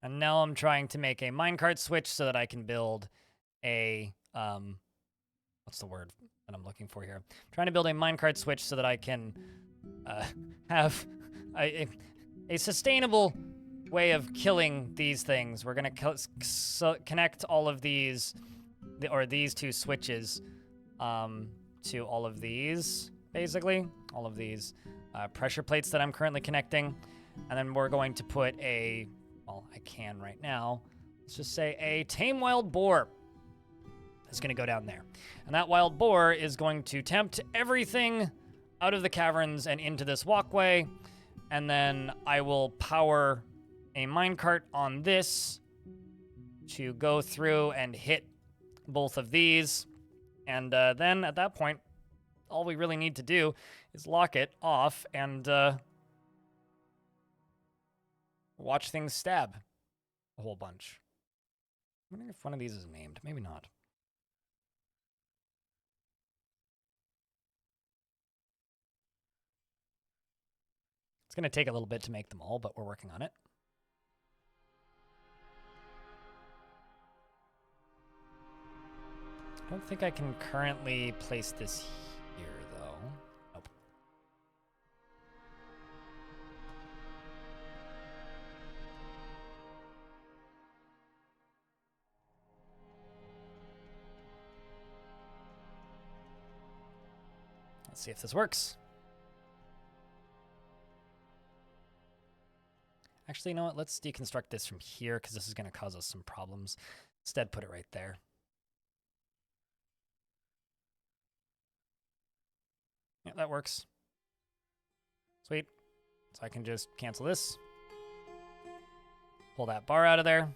And now I'm trying to make a minecart switch so that I can build a, what's the word that I'm looking for here? I'm trying to build a minecart switch so that I can have a sustainable way of killing these things. We're going to connect all of these, or these two switches to all of these, basically. All of these pressure plates that I'm currently connecting. And then we're going to put a... Well, I can right now. Let's just say a tame wild boar is going to go down there. And that wild boar is going to tempt everything out of the caverns and into this walkway. And then I will power a minecart on this to go through and hit both of these. And then at that point, all we really need to do is lock it off and... watch things stab a whole bunch. I wonder if one of these is named. Maybe not. It's going to take a little bit to make them all, but we're working on it. I don't think I can currently place this here, though. Nope. Let's see if this works. Actually, you know what? Let's deconstruct this from here because this is going to cause us some problems. Instead, put it right there. Yeah, that works. Sweet. So I can just cancel this. Pull that bar out of there.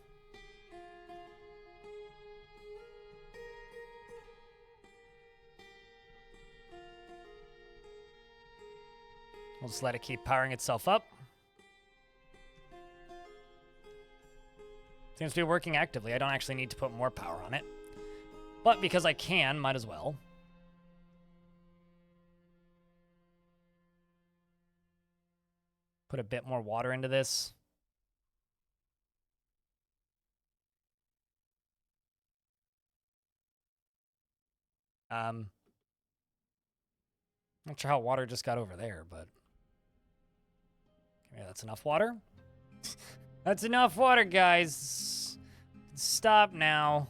We'll just let it keep powering itself up. Seems to be working actively. I don't actually need to put more power on it. But because I can, might as well. Put a bit more water into this. Not sure how water just got over there, but... Okay, that's enough water. That's enough water, guys. Stop now.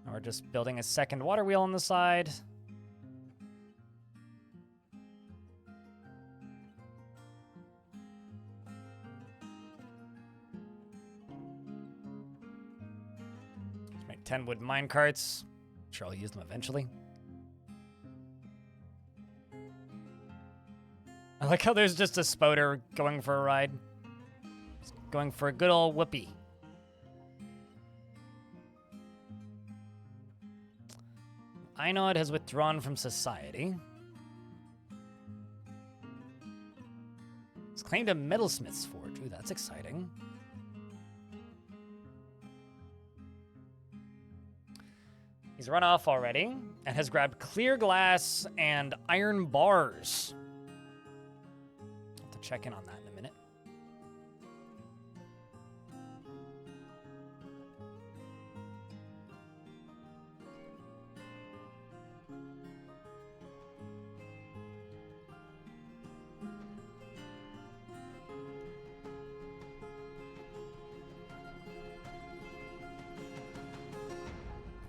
Now we're just building a second water wheel on the side. Let's make 10 wood mine carts. Sure, I'll use them eventually. I like how there's just a spoder going for a ride. Just going for a good old whoopee. Einod has withdrawn from society. He's claimed a metalsmith's forge. Ooh, that's exciting. He's run off already and has grabbed clear glass and iron bars. I'll check in on that in a minute.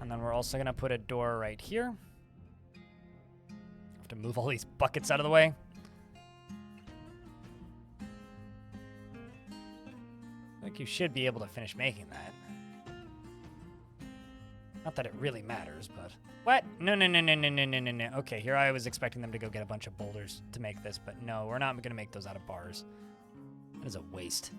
And then we're also going to put a door right here. Have to move all these buckets out of the way. I think you should be able to finish making that. Not that it really matters, but... What? No. Okay, here I was expecting them to go get a bunch of boulders to make this, but no, we're not going to make those out of bars. That is a waste.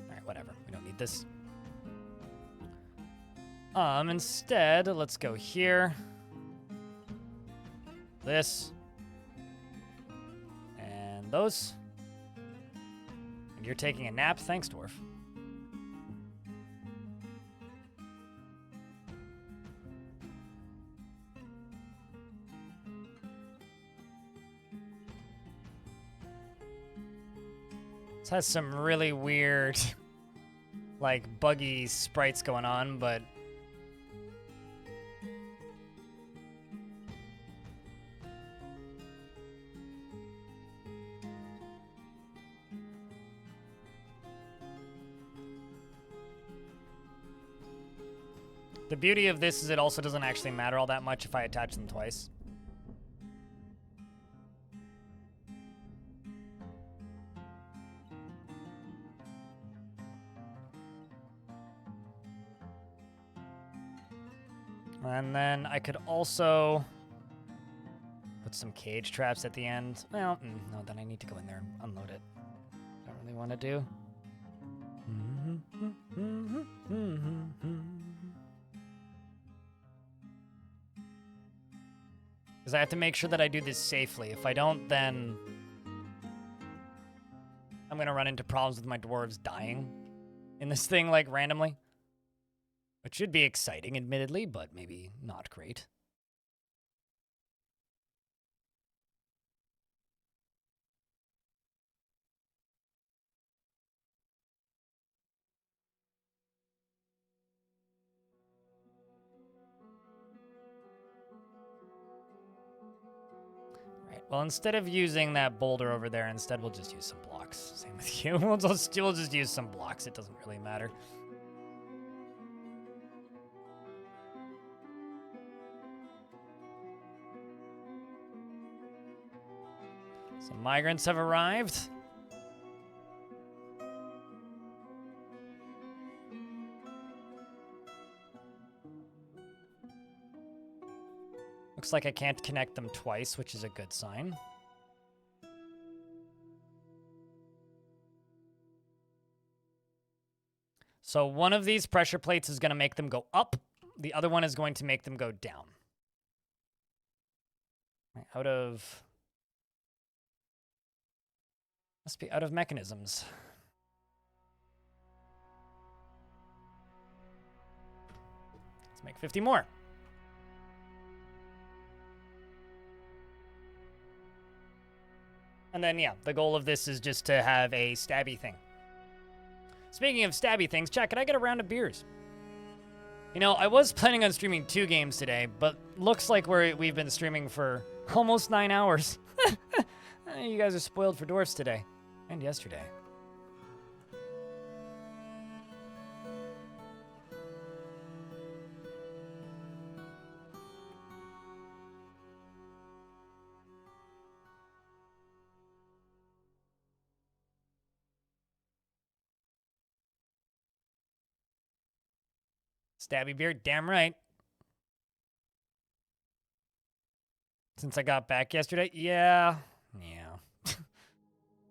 Alright, whatever. We don't need this. Instead, let's go here. This. And those. And you're taking a nap. Thanks, Dwarf. This has some really weird, like, buggy sprites going on, but... The beauty of this is it also doesn't actually matter all that much if I attach them twice. And then I could also put some cage traps at the end. Well, no, then I need to go in there and unload it. Don't really want to do. Because I have to make sure that I do this safely. If I don't, then I'm going to run into problems with my dwarves dying in this thing, like, randomly. Which should be exciting, admittedly, but maybe not great. Right. Well, instead of using that boulder over there, instead we'll just use some blocks. Same with you. We'll just use some blocks. It doesn't really matter. Some migrants have arrived. Looks like I can't connect them twice, which is a good sign. So one of these pressure plates is going to make them go up. The other one is going to make them go down. Out of... Must be out of mechanisms. Let's make 50 more. And then, yeah, the goal of this is just to have a stabby thing. Speaking of stabby things, chat, can I get a round of beers? You know, I was planning on streaming 2 games today, but looks like we've been streaming for almost 9 hours. You guys are spoiled for dwarfs today. And yesterday. Stabby beer, damn right. Since I got back yesterday, yeah.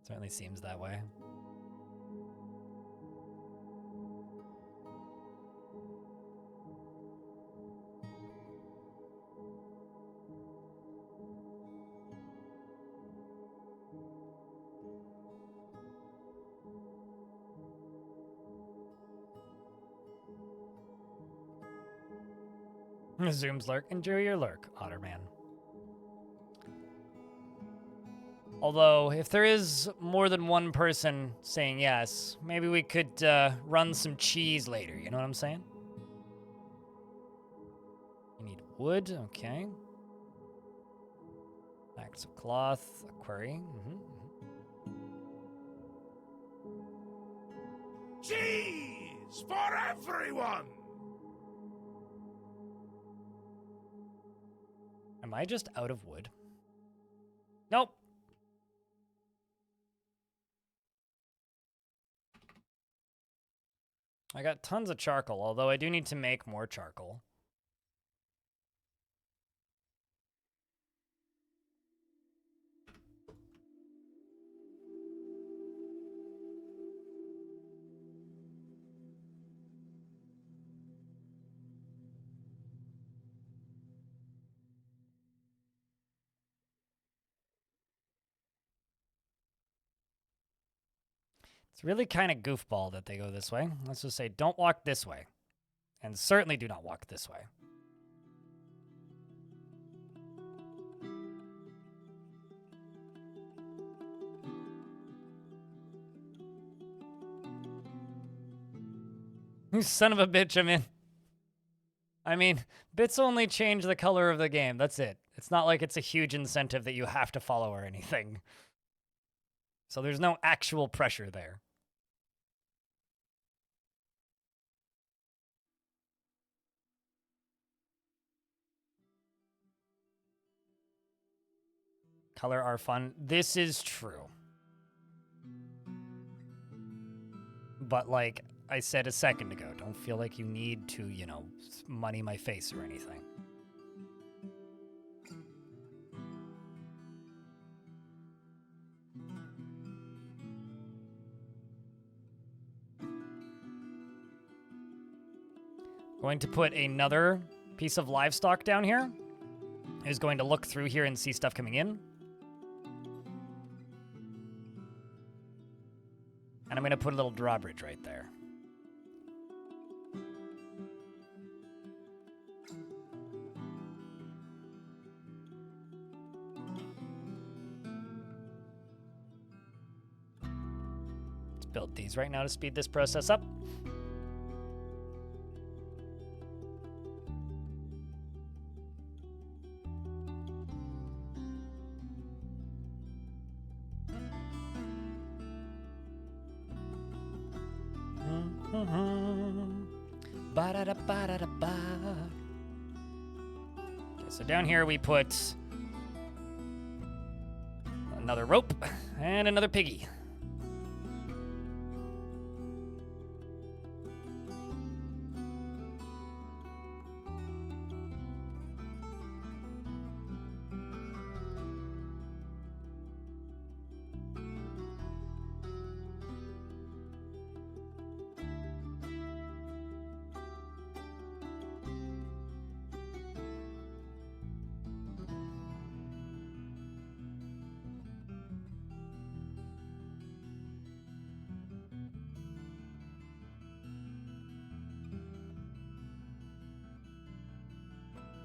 Certainly seems that way. Resumes lurk. Enjoy your lurk, Otterman. Although, if there is more than one person saying yes, maybe we could run some cheese later. You know what I'm saying? You need wood. Okay. Bags of cloth. A query. Cheese for everyone! Am I just out of wood? Nope. I got tons of charcoal, although I do need to make more charcoal. It's really kind of goofball that they go this way. Let's just say, don't walk this way. And certainly do not walk this way. You son of a bitch, I'm in. I mean, bits only change the color of the game. That's it. It's not like it's a huge incentive that you have to follow or anything. So there's no actual pressure there. Color are fun. This is true. But like I said a second ago, don't feel like you need to, you know, money my face or anything. Going to put another piece of livestock down here. Is going to look through here and see stuff coming in. And I'm going to put a little drawbridge right there. Let's build these right now to speed this process up. Ba-da-da-ba-da-da-ba. Okay, so down here we put another rope and another piggy.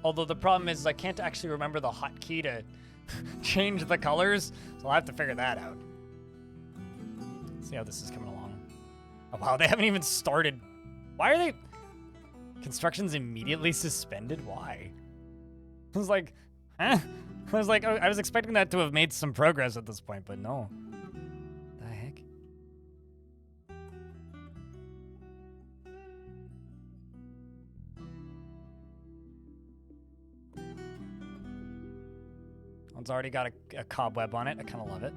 Although the problem is I can't actually remember the hotkey to change the colors, so I'll have to figure that out. See how this is coming along. Oh wow, they haven't even started. Why are they... Construction's immediately suspended? Why? I was like, huh? I was like, oh, I was expecting that to have made some progress at this point, but no. The heck? One's already got a cobweb on it. I kind of love it.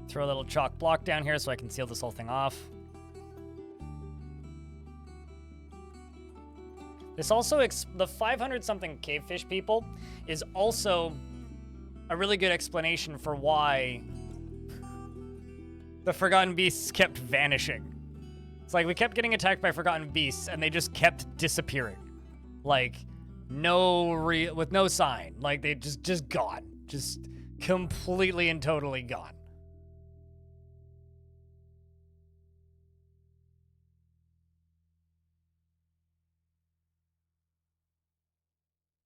Throw a little chalk block down here so I can seal this whole thing off. This also, the 500-something cavefish people is also a really good explanation for why The Forgotten Beasts kept vanishing. It's like we kept getting attacked by Forgotten Beasts, and they just kept disappearing. Like, with no sign. Like, they just gone. Just completely and totally gone.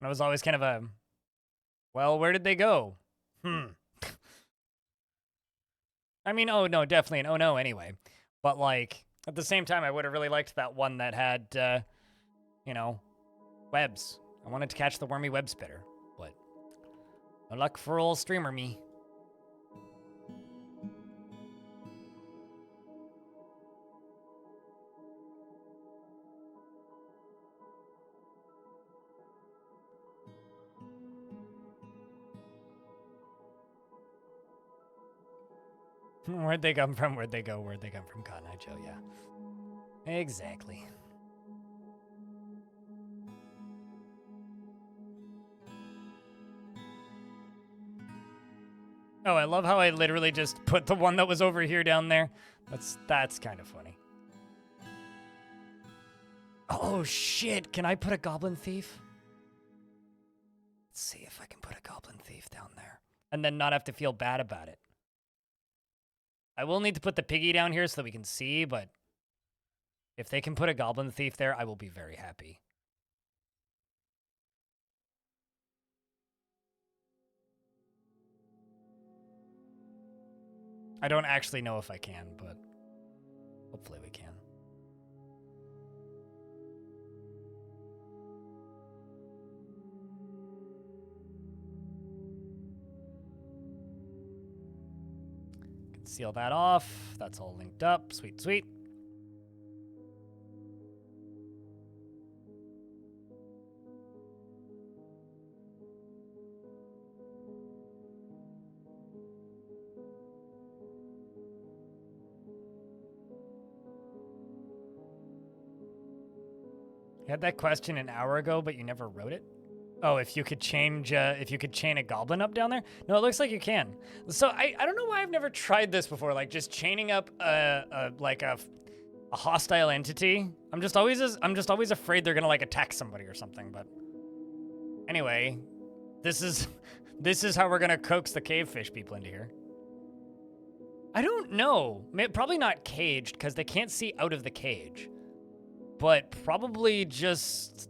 And it was always kind of a, well, where did they go? I mean, oh no, definitely an oh no anyway. But like, at the same time, I would have really liked that one that had, you know, webs. I wanted to catch the wormy web spitter, but no luck for old streamer me. Where'd they come from? Where'd they go? Where'd they come from? Cotton Eye Joe, yeah. Exactly. Oh, I love how I literally just put the one that was over here down there. That's kind of funny. Oh shit, can I put a Goblin Thief? Let's see if I can put a Goblin Thief down there. And then not have to feel bad about it. I will need to put the piggy down here so that we can see, but if they can put a Goblin Thief there, I will be very happy. I don't actually know if I can, but hopefully we can. Seal that off. That's all linked up. Sweet, sweet. You had that question an hour ago, but you never wrote it? Oh, if you could chain a goblin up down there? No, it looks like you can. So I don't know why I've never tried this before, like just chaining up a hostile entity. I'm just always afraid they're gonna like attack somebody or something, but anyway, this is how we're gonna coax the cavefish people into here. I don't know. Probably not caged, because they can't see out of the cage. But probably just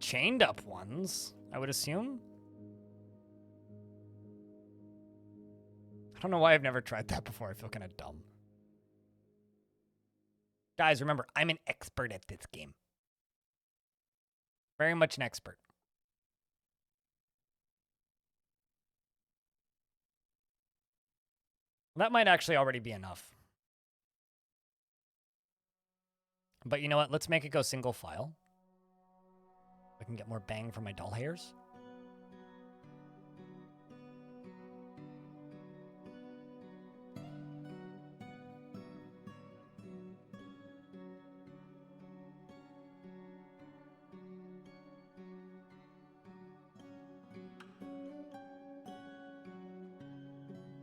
chained up ones, I would assume. I don't know why I've never tried that before. I feel kind of dumb. Guys, remember, I'm an expert at this game. Very much an expert. That might actually already be enough. But you know what? Let's make it go single file. I can get more bang for my doll hairs.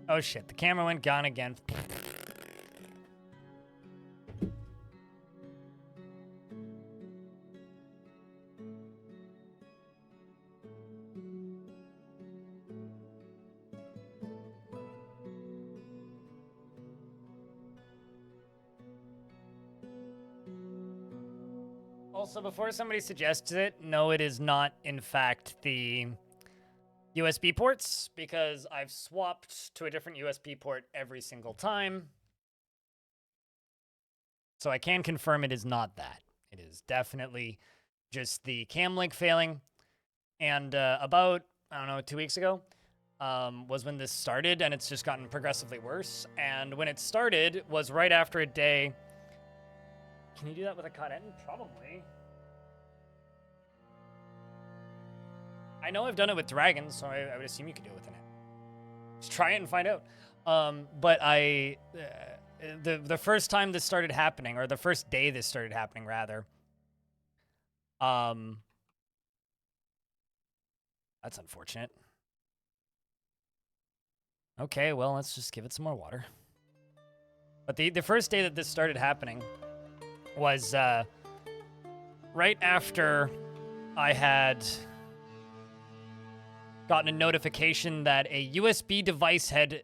Oh shit, the camera went gone again. Also, before somebody suggests it, no, it is not, in fact, the USB ports, because I've swapped to a different USB port every single time. So I can confirm it is not that. It is definitely just the cam link failing. And about, I don't know, 2 weeks ago was when this started, and it's just gotten progressively worse. And when it started was right after a day. Can you do that with a cut end? Probably. I know I've done it with dragons, so I would assume you could do it with an end. Just try it and find out. But the first time this started happening, or the first day this started happening, rather, that's unfortunate. Okay, well, let's just give it some more water. But the first day that this started happening was right after I had gotten a notification that a USB device had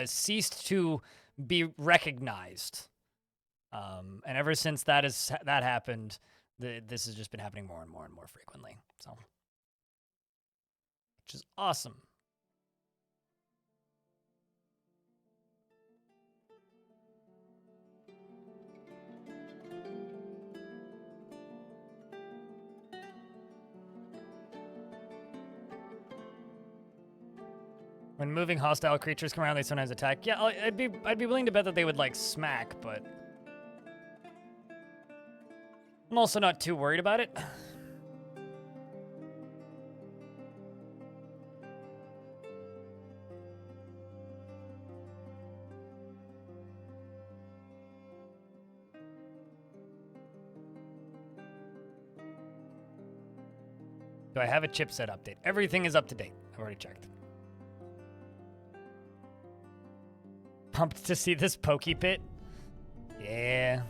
ceased to be recognized. And ever since that happened, this has just been happening more and more and more frequently. So, which is awesome. When moving hostile creatures come around, they sometimes attack. Yeah, I'd be willing to bet that they would like smack, but I'm also not too worried about it. Do I have a chipset update? Everything is up to date. I've already checked. Pumped to see this Pokey Pit. Yeah.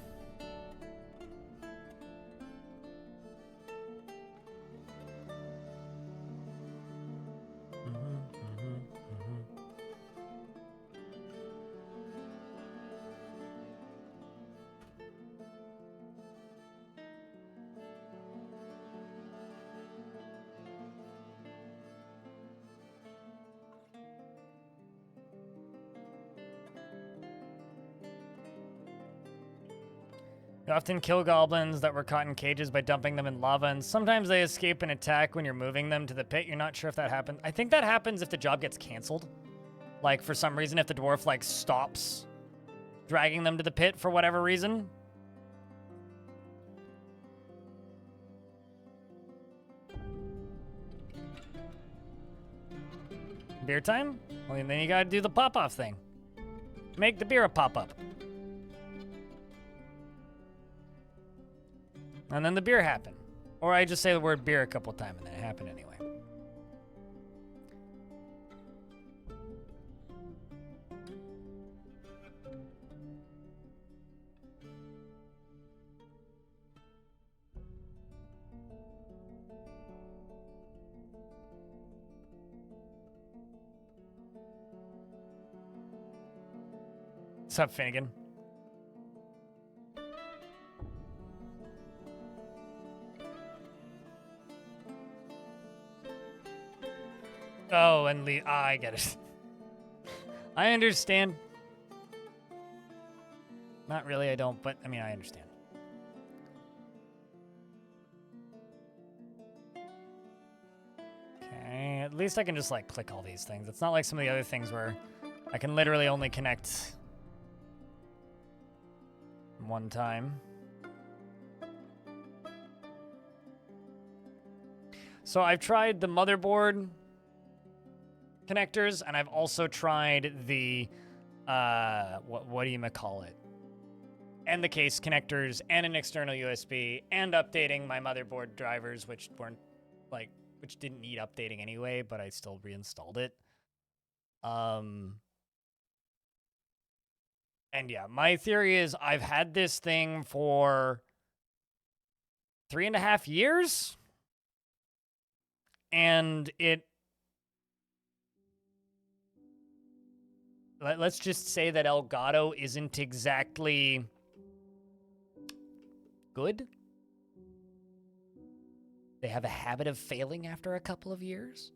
You often kill goblins that were caught in cages by dumping them in lava, and sometimes they escape an attack when you're moving them to the pit. You're not sure if that happens. I think that happens if the job gets canceled. Like, for some reason, if the dwarf, like, stops dragging them to the pit for whatever reason. Beer time? Well, then you gotta do the pop-off thing. Make the beer a pop-up. And then the beer happened. Or I just say the word beer a couple times and then it happened anyway. What's up, Finnegan? Oh, and I get it. I understand. Not really, I don't, but I mean, I understand. Okay, at least I can just like click all these things. It's not like some of the other things where I can literally only connect one time. So I've tried the motherboard connectors, and I've also tried the, what do you call it? And the case connectors, and an external USB, and updating my motherboard drivers, which weren't, like, which didn't need updating anyway, but I still reinstalled it. And yeah, my theory is I've had this thing for 3.5 years, and let's just say that Elgato isn't exactly good. They have a habit of failing after a couple of years.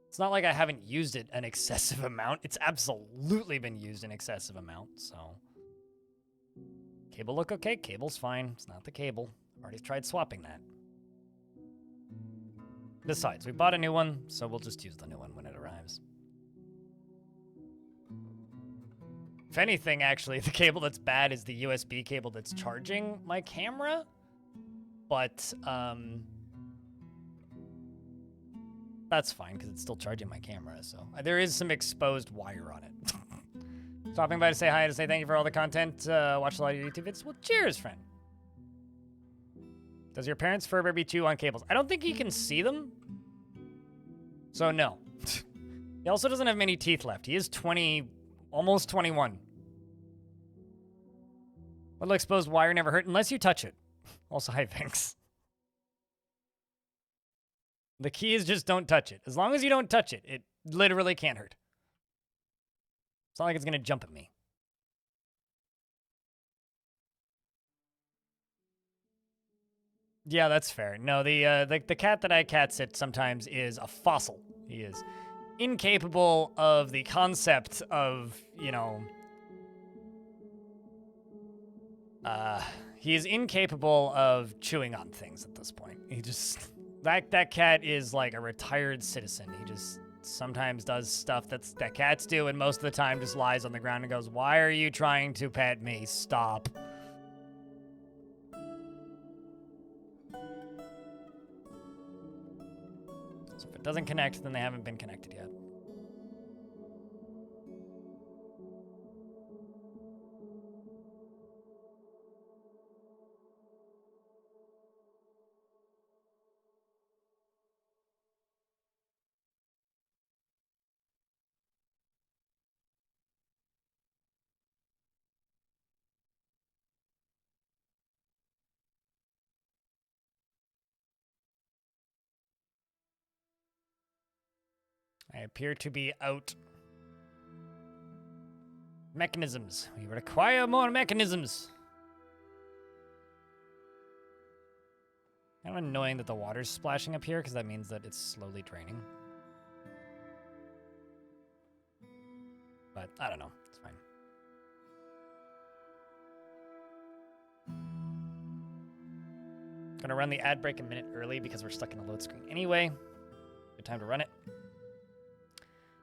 It's not like I haven't used it an excessive amount. It's absolutely been used an excessive amount, so. Cable look okay? Cable's fine. It's not the cable. I've already tried swapping that. Besides, we bought a new one, so we'll just use the new one when it arrives. If anything, actually, the cable that's bad is the USB cable that's charging my camera. But, that's fine, because it's still charging my camera, so. There is some exposed wire on it. Stopping by to say hi, to say thank you for all the content. Watch a lot of your YouTube videos. Well, cheers, friend. Does your parents' Furby chew on cables? I don't think he can see them. So, no. He also doesn't have many teeth left. He is 20, almost 21. Little exposed wire never hurt unless you touch it. Also, hi, thanks. The key is just don't touch it. As long as you don't touch it, it literally can't hurt. It's not like it's going to jump at me. Yeah, that's fair. No, the cat that I cat sit sometimes is a fossil. He is incapable of the concept of, you know... he is incapable of chewing on things at this point. He just... That cat is like a retired citizen. He just sometimes does stuff that cats do, and most of the time just lies on the ground and goes, "Why are you trying to pet me? Stop." So if it doesn't connect, then they haven't been connected yet. I appear to be out. Mechanisms. We require more mechanisms. Kind of annoying that the water's splashing up here because that means that it's slowly draining. But I don't know. It's fine. Gonna run the ad break a minute early because we're stuck in a load screen anyway. Good time to run it.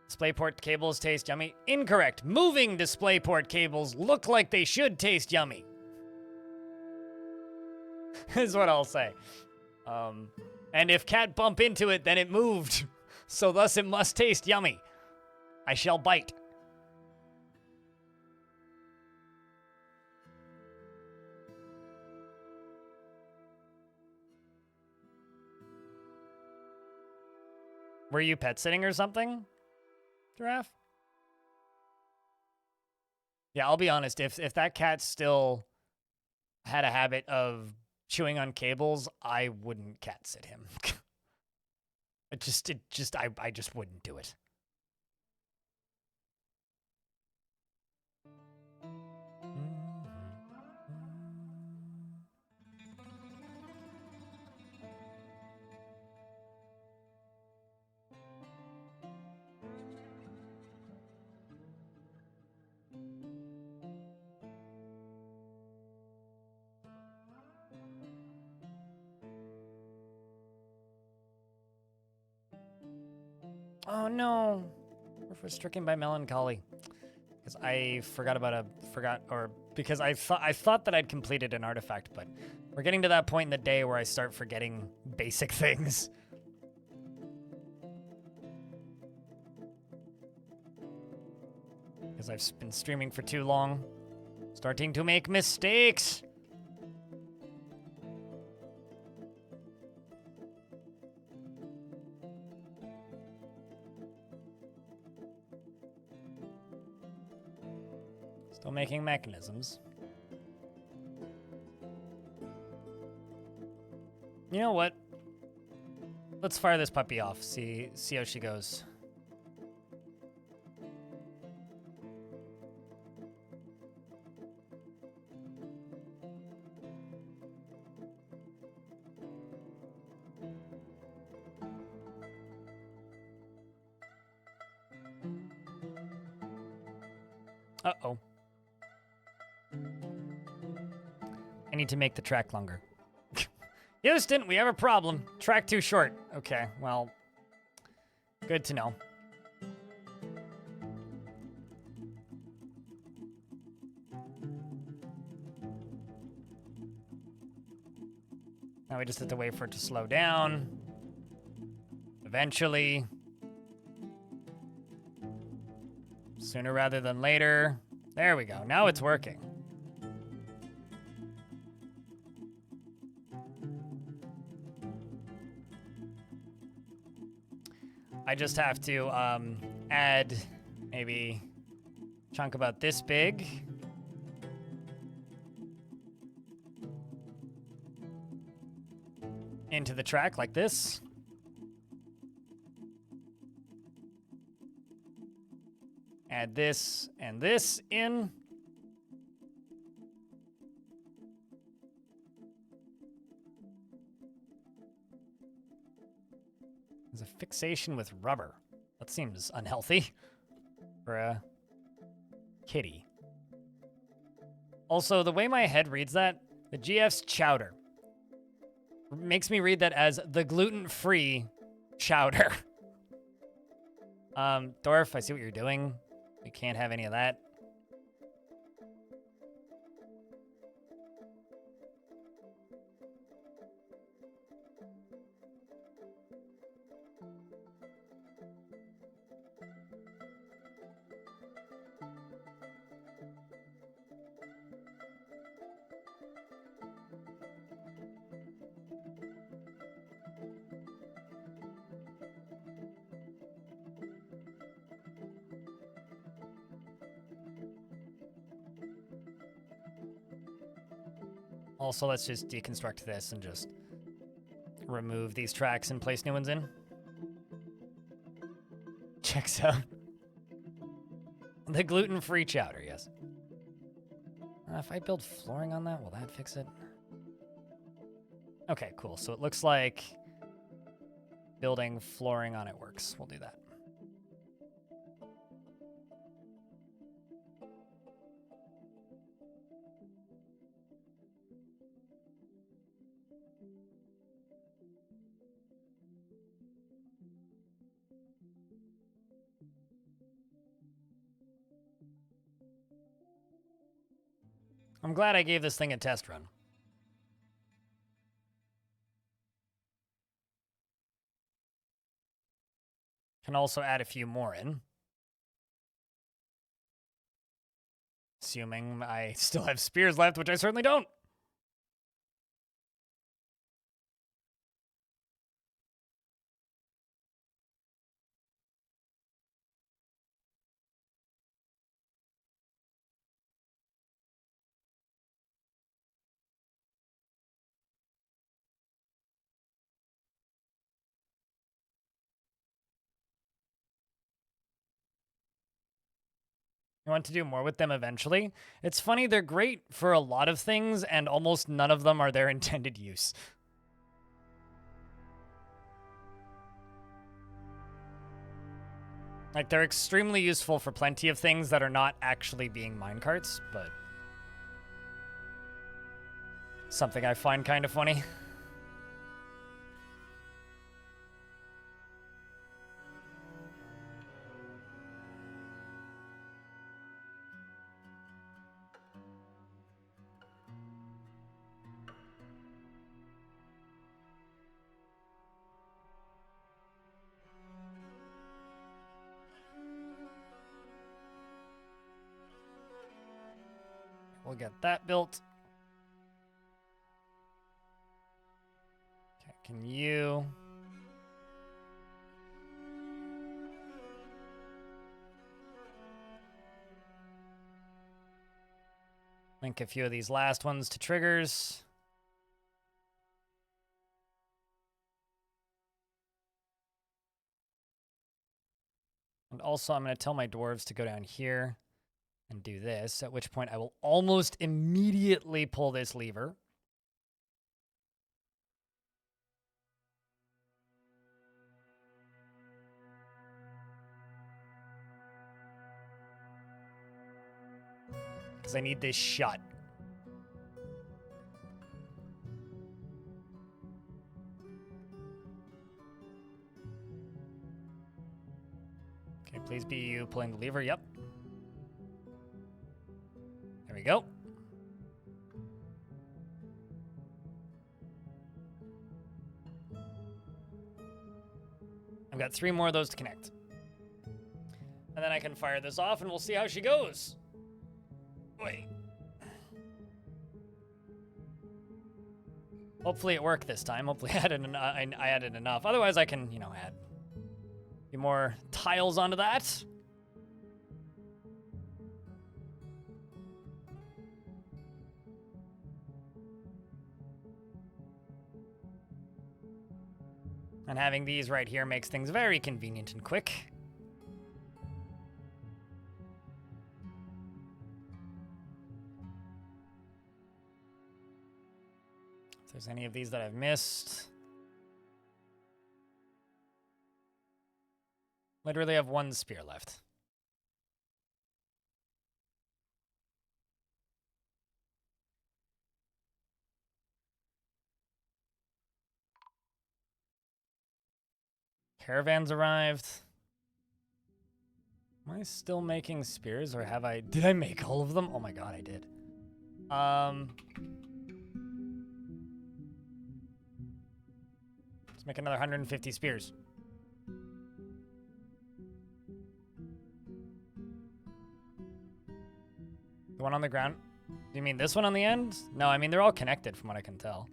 DisplayPort cables taste yummy. Incorrect. Moving DisplayPort cables look like they should taste yummy. Is what I'll say. And if cat bump into it, then it moved. So thus it must taste yummy. I shall bite. Were you pet sitting or something? Giraffe? Yeah, I'll be honest. If that cat still had a habit of chewing on cables, I wouldn't cat sit him. I just wouldn't do it. Oh no, we're stricken by melancholy. Because I because I thought that I'd completed an artifact, but we're getting to that point in the day where I start forgetting basic things. Because I've been streaming for too long. Starting to make mistakes. Still making mechanisms. You know what? Let's fire this puppy off. See how she goes. Uh-oh. I need to make the track longer. Houston, we have a problem. Track too short. Okay, well, good to know. Now we just have to wait for it to slow down. Eventually. Sooner rather than later. There we go. Now it's working. I just have to add maybe a chunk about this big. into the track like this. Add this and this in. There's a fixation with rubber. That seems unhealthy for a kitty. Also, the way my head reads that, the GF's chowder, makes me read that as the gluten-free chowder. Dwarf, I see what you're doing. We can't have any of that. Also, let's just deconstruct this and just remove these tracks and place new ones in. Checks out. The gluten-free chowder, yes. If I build flooring on that, will that fix it? Okay, cool. So it looks like building flooring on it works. We'll do that. I'm glad I gave this thing a test run. Can also add a few more in. Assuming I still have spears left, which I certainly don't. I want to do more with them eventually. It's funny, they're great for a lot of things, and almost none of them are their intended use. Like, they're extremely useful for plenty of things that are not actually being minecarts, but something I find kind of funny. We'll get that built. Okay, can you... link a few of these last ones to triggers. And also, I'm going to tell my dwarves to go down here and do this, at which point I will almost immediately pull this lever. Because I need this shut. Okay, please be you pulling the lever. Yep. There we go. I've got 3 more of those to connect. And then I can fire this off and we'll see how she goes. Wait. Hopefully it worked this time. Hopefully I added enough. Otherwise I can, add a few more tiles onto that. And having these right here makes things very convenient and quick. If there's any of these that I've missed. Literally have one spear left. Caravans arrived. Am I still making spears, or have I... Did I make all of them? Oh my god, I did. Let's make another 150 spears. The one on the ground? Do you mean this one on the end? No, I mean they're all connected from what I can tell.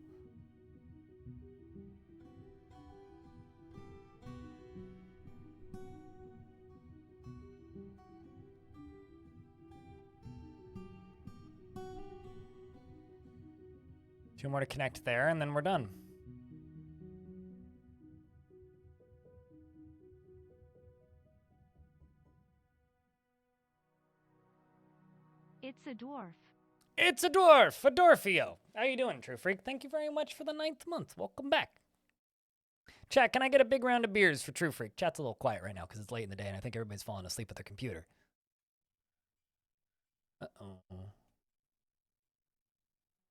Two more to connect there, and then we're done. It's a dwarf. It's a dwarf, a dwarfio. How you doing, True Freak? Thank you very much for the 9th month. Welcome back. Chat, can I get a big round of beers for True Freak? Chat's a little quiet right now because it's late in the day, and I think everybody's falling asleep at their computer. Uh-oh.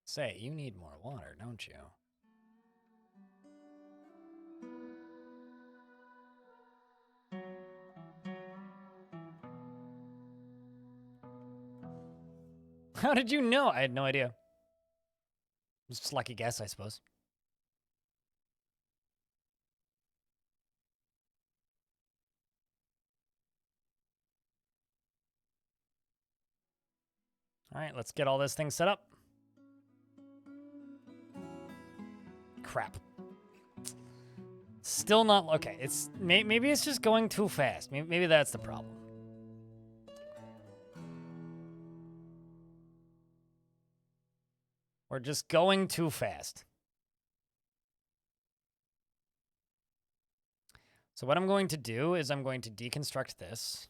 Say, you need more water, don't you? How did you know? I had no idea. It was just a lucky guess, I suppose. All right, let's get all this thing set up. Crap. Still not... Okay, it's maybe it's just going too fast. Maybe that's the problem. We're just going too fast. So what I'm going to do is I'm going to deconstruct this.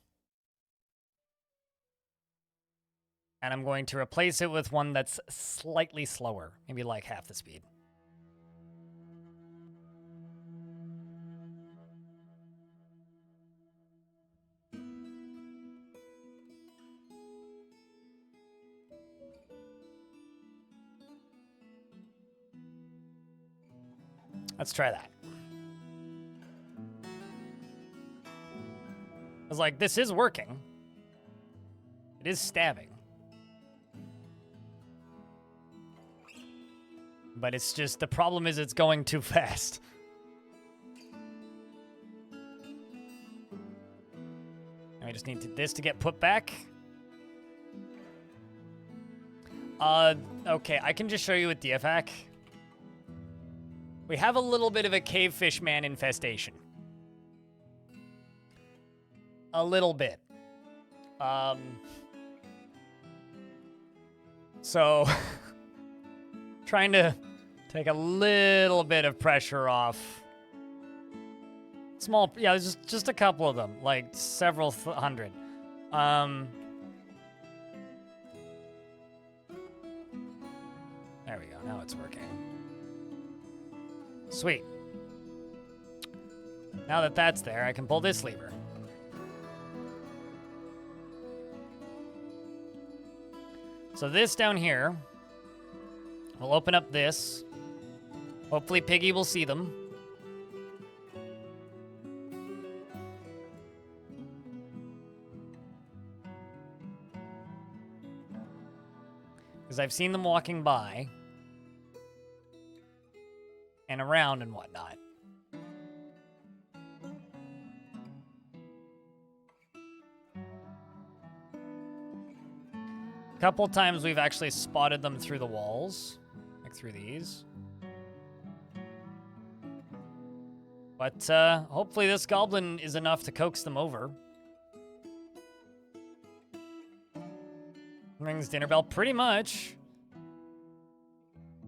And I'm going to replace it with one that's slightly slower. Maybe like half the speed. Let's try that. I was like, this is working. It is stabbing. But it's just, the problem is it's going too fast. And I just need this to get put back. Okay, I can just show you with DFAC. We have a little bit of a cavefish man infestation. A little bit. So, trying to take a little bit of pressure off. Small, yeah, just a couple of them, like several hundred. There we go, now it's working. Sweet. Now that that's there, I can pull this lever. So this down here, we'll open up this. Hopefully Piggy will see them. Because I've seen them walking by. And around and whatnot. A couple times we've actually spotted them through the walls, like through these. But hopefully this goblin is enough to coax them over. Rings dinner bell, pretty much.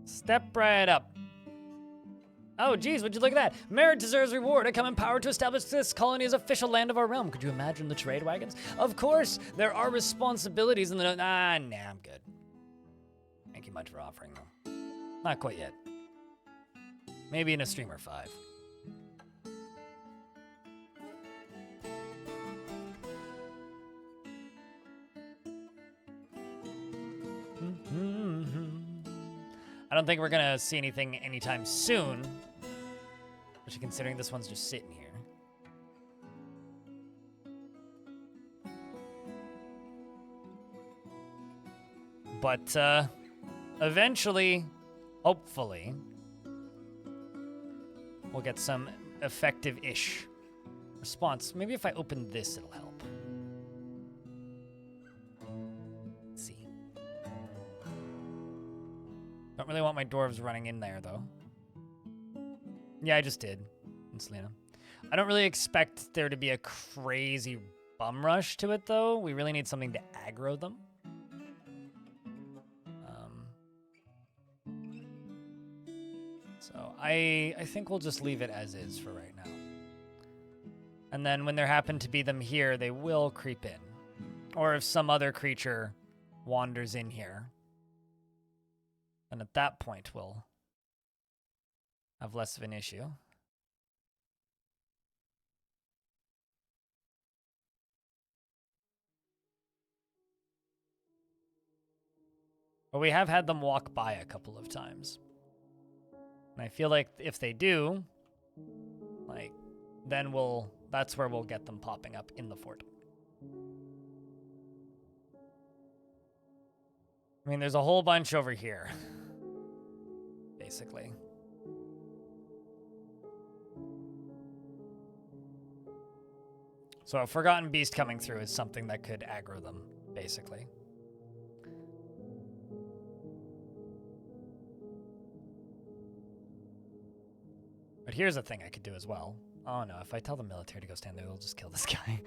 Step right up. Oh, geez, would you look at that? Merit deserves reward. I come empowered to establish this colony as official land of our realm. Could you imagine the trade wagons? Of course, there are responsibilities in the... Nah, I'm good. Thank you much for offering, though. Not quite yet. Maybe in a stream or 5. I don't think we're gonna see anything anytime soon, especially considering this one's just sitting here. But eventually, hopefully, we'll get some effective-ish response. Maybe if I open this, it'll help. Let's see. Don't really want my dwarves running in there, though. Yeah, I just did. And Selena. I don't really expect there to be a crazy bum rush to it, though. We really need something to aggro them. So I think we'll just leave it as is for right now. And then when there happen to be them here, they will creep in. Or if some other creature wanders in here, then at that point we'll have less of an issue. But we have had them walk by a couple of times. And I feel like if they do, like, then that's where we'll get them popping up in the fort. I mean, there's a whole bunch over here, basically. So a Forgotten Beast coming through is something that could aggro them, basically. But here's a thing I could do as well. Oh no, if I tell the military to go stand there, they'll just kill this guy.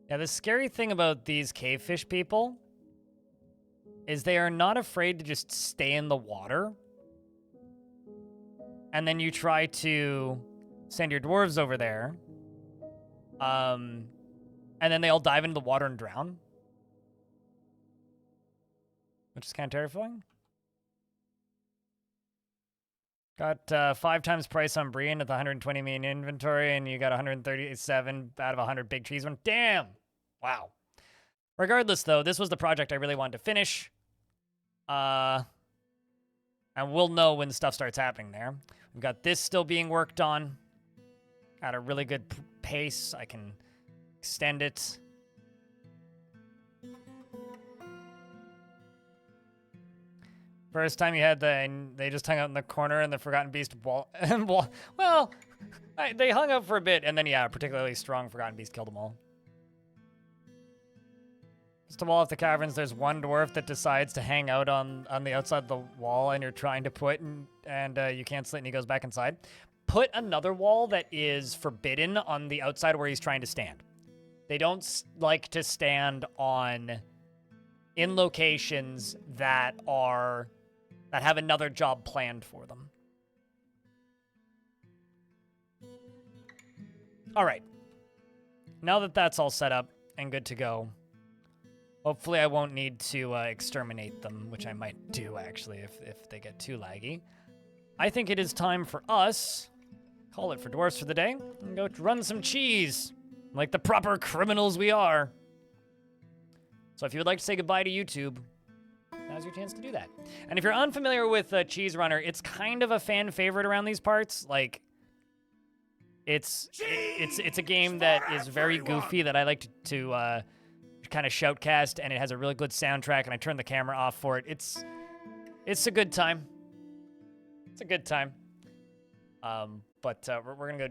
Yeah, the scary thing about these cavefish people is they are not afraid to just stay in the water. And then you try to send your dwarves over there. And then they all dive into the water and drown. Which is kind of terrifying. Got 5 times price on Brian at the 120 million inventory, and you got 137 out of 100 big trees. Damn! Wow. Regardless, though, this was the project I really wanted to finish. And we'll know when stuff starts happening there. We've got this still being worked on at a really good pace. I can extend it. First time you had they just hung out in the corner and the Forgotten Beast wall. Well, they hung out for a bit, and then, yeah, a particularly strong Forgotten Beast killed them all. Just to wall off the caverns, there's one dwarf that decides to hang out on the outside of the wall, and you're trying to put, and you cancel it, and he goes back inside. Put another wall that is forbidden on the outside where he's trying to stand. They don't like to stand in locations that have another job planned for them. All right. Now that that's all set up and good to go, hopefully I won't need to exterminate them, which I might do, actually, if they get too laggy. I think it is time for us, call it for dwarves for the day, and go run some cheese, like the proper criminals we are. So if you would like to say goodbye to YouTube, now's your chance to do that. And if you're unfamiliar with Cheese Runner, it's kind of a fan favorite around these parts. Like, it's a game that is very goofy that I like to kind of shoutcast, and it has a really good soundtrack, and I turn the camera off for it. It's a good time. It's a good time. But we're gonna go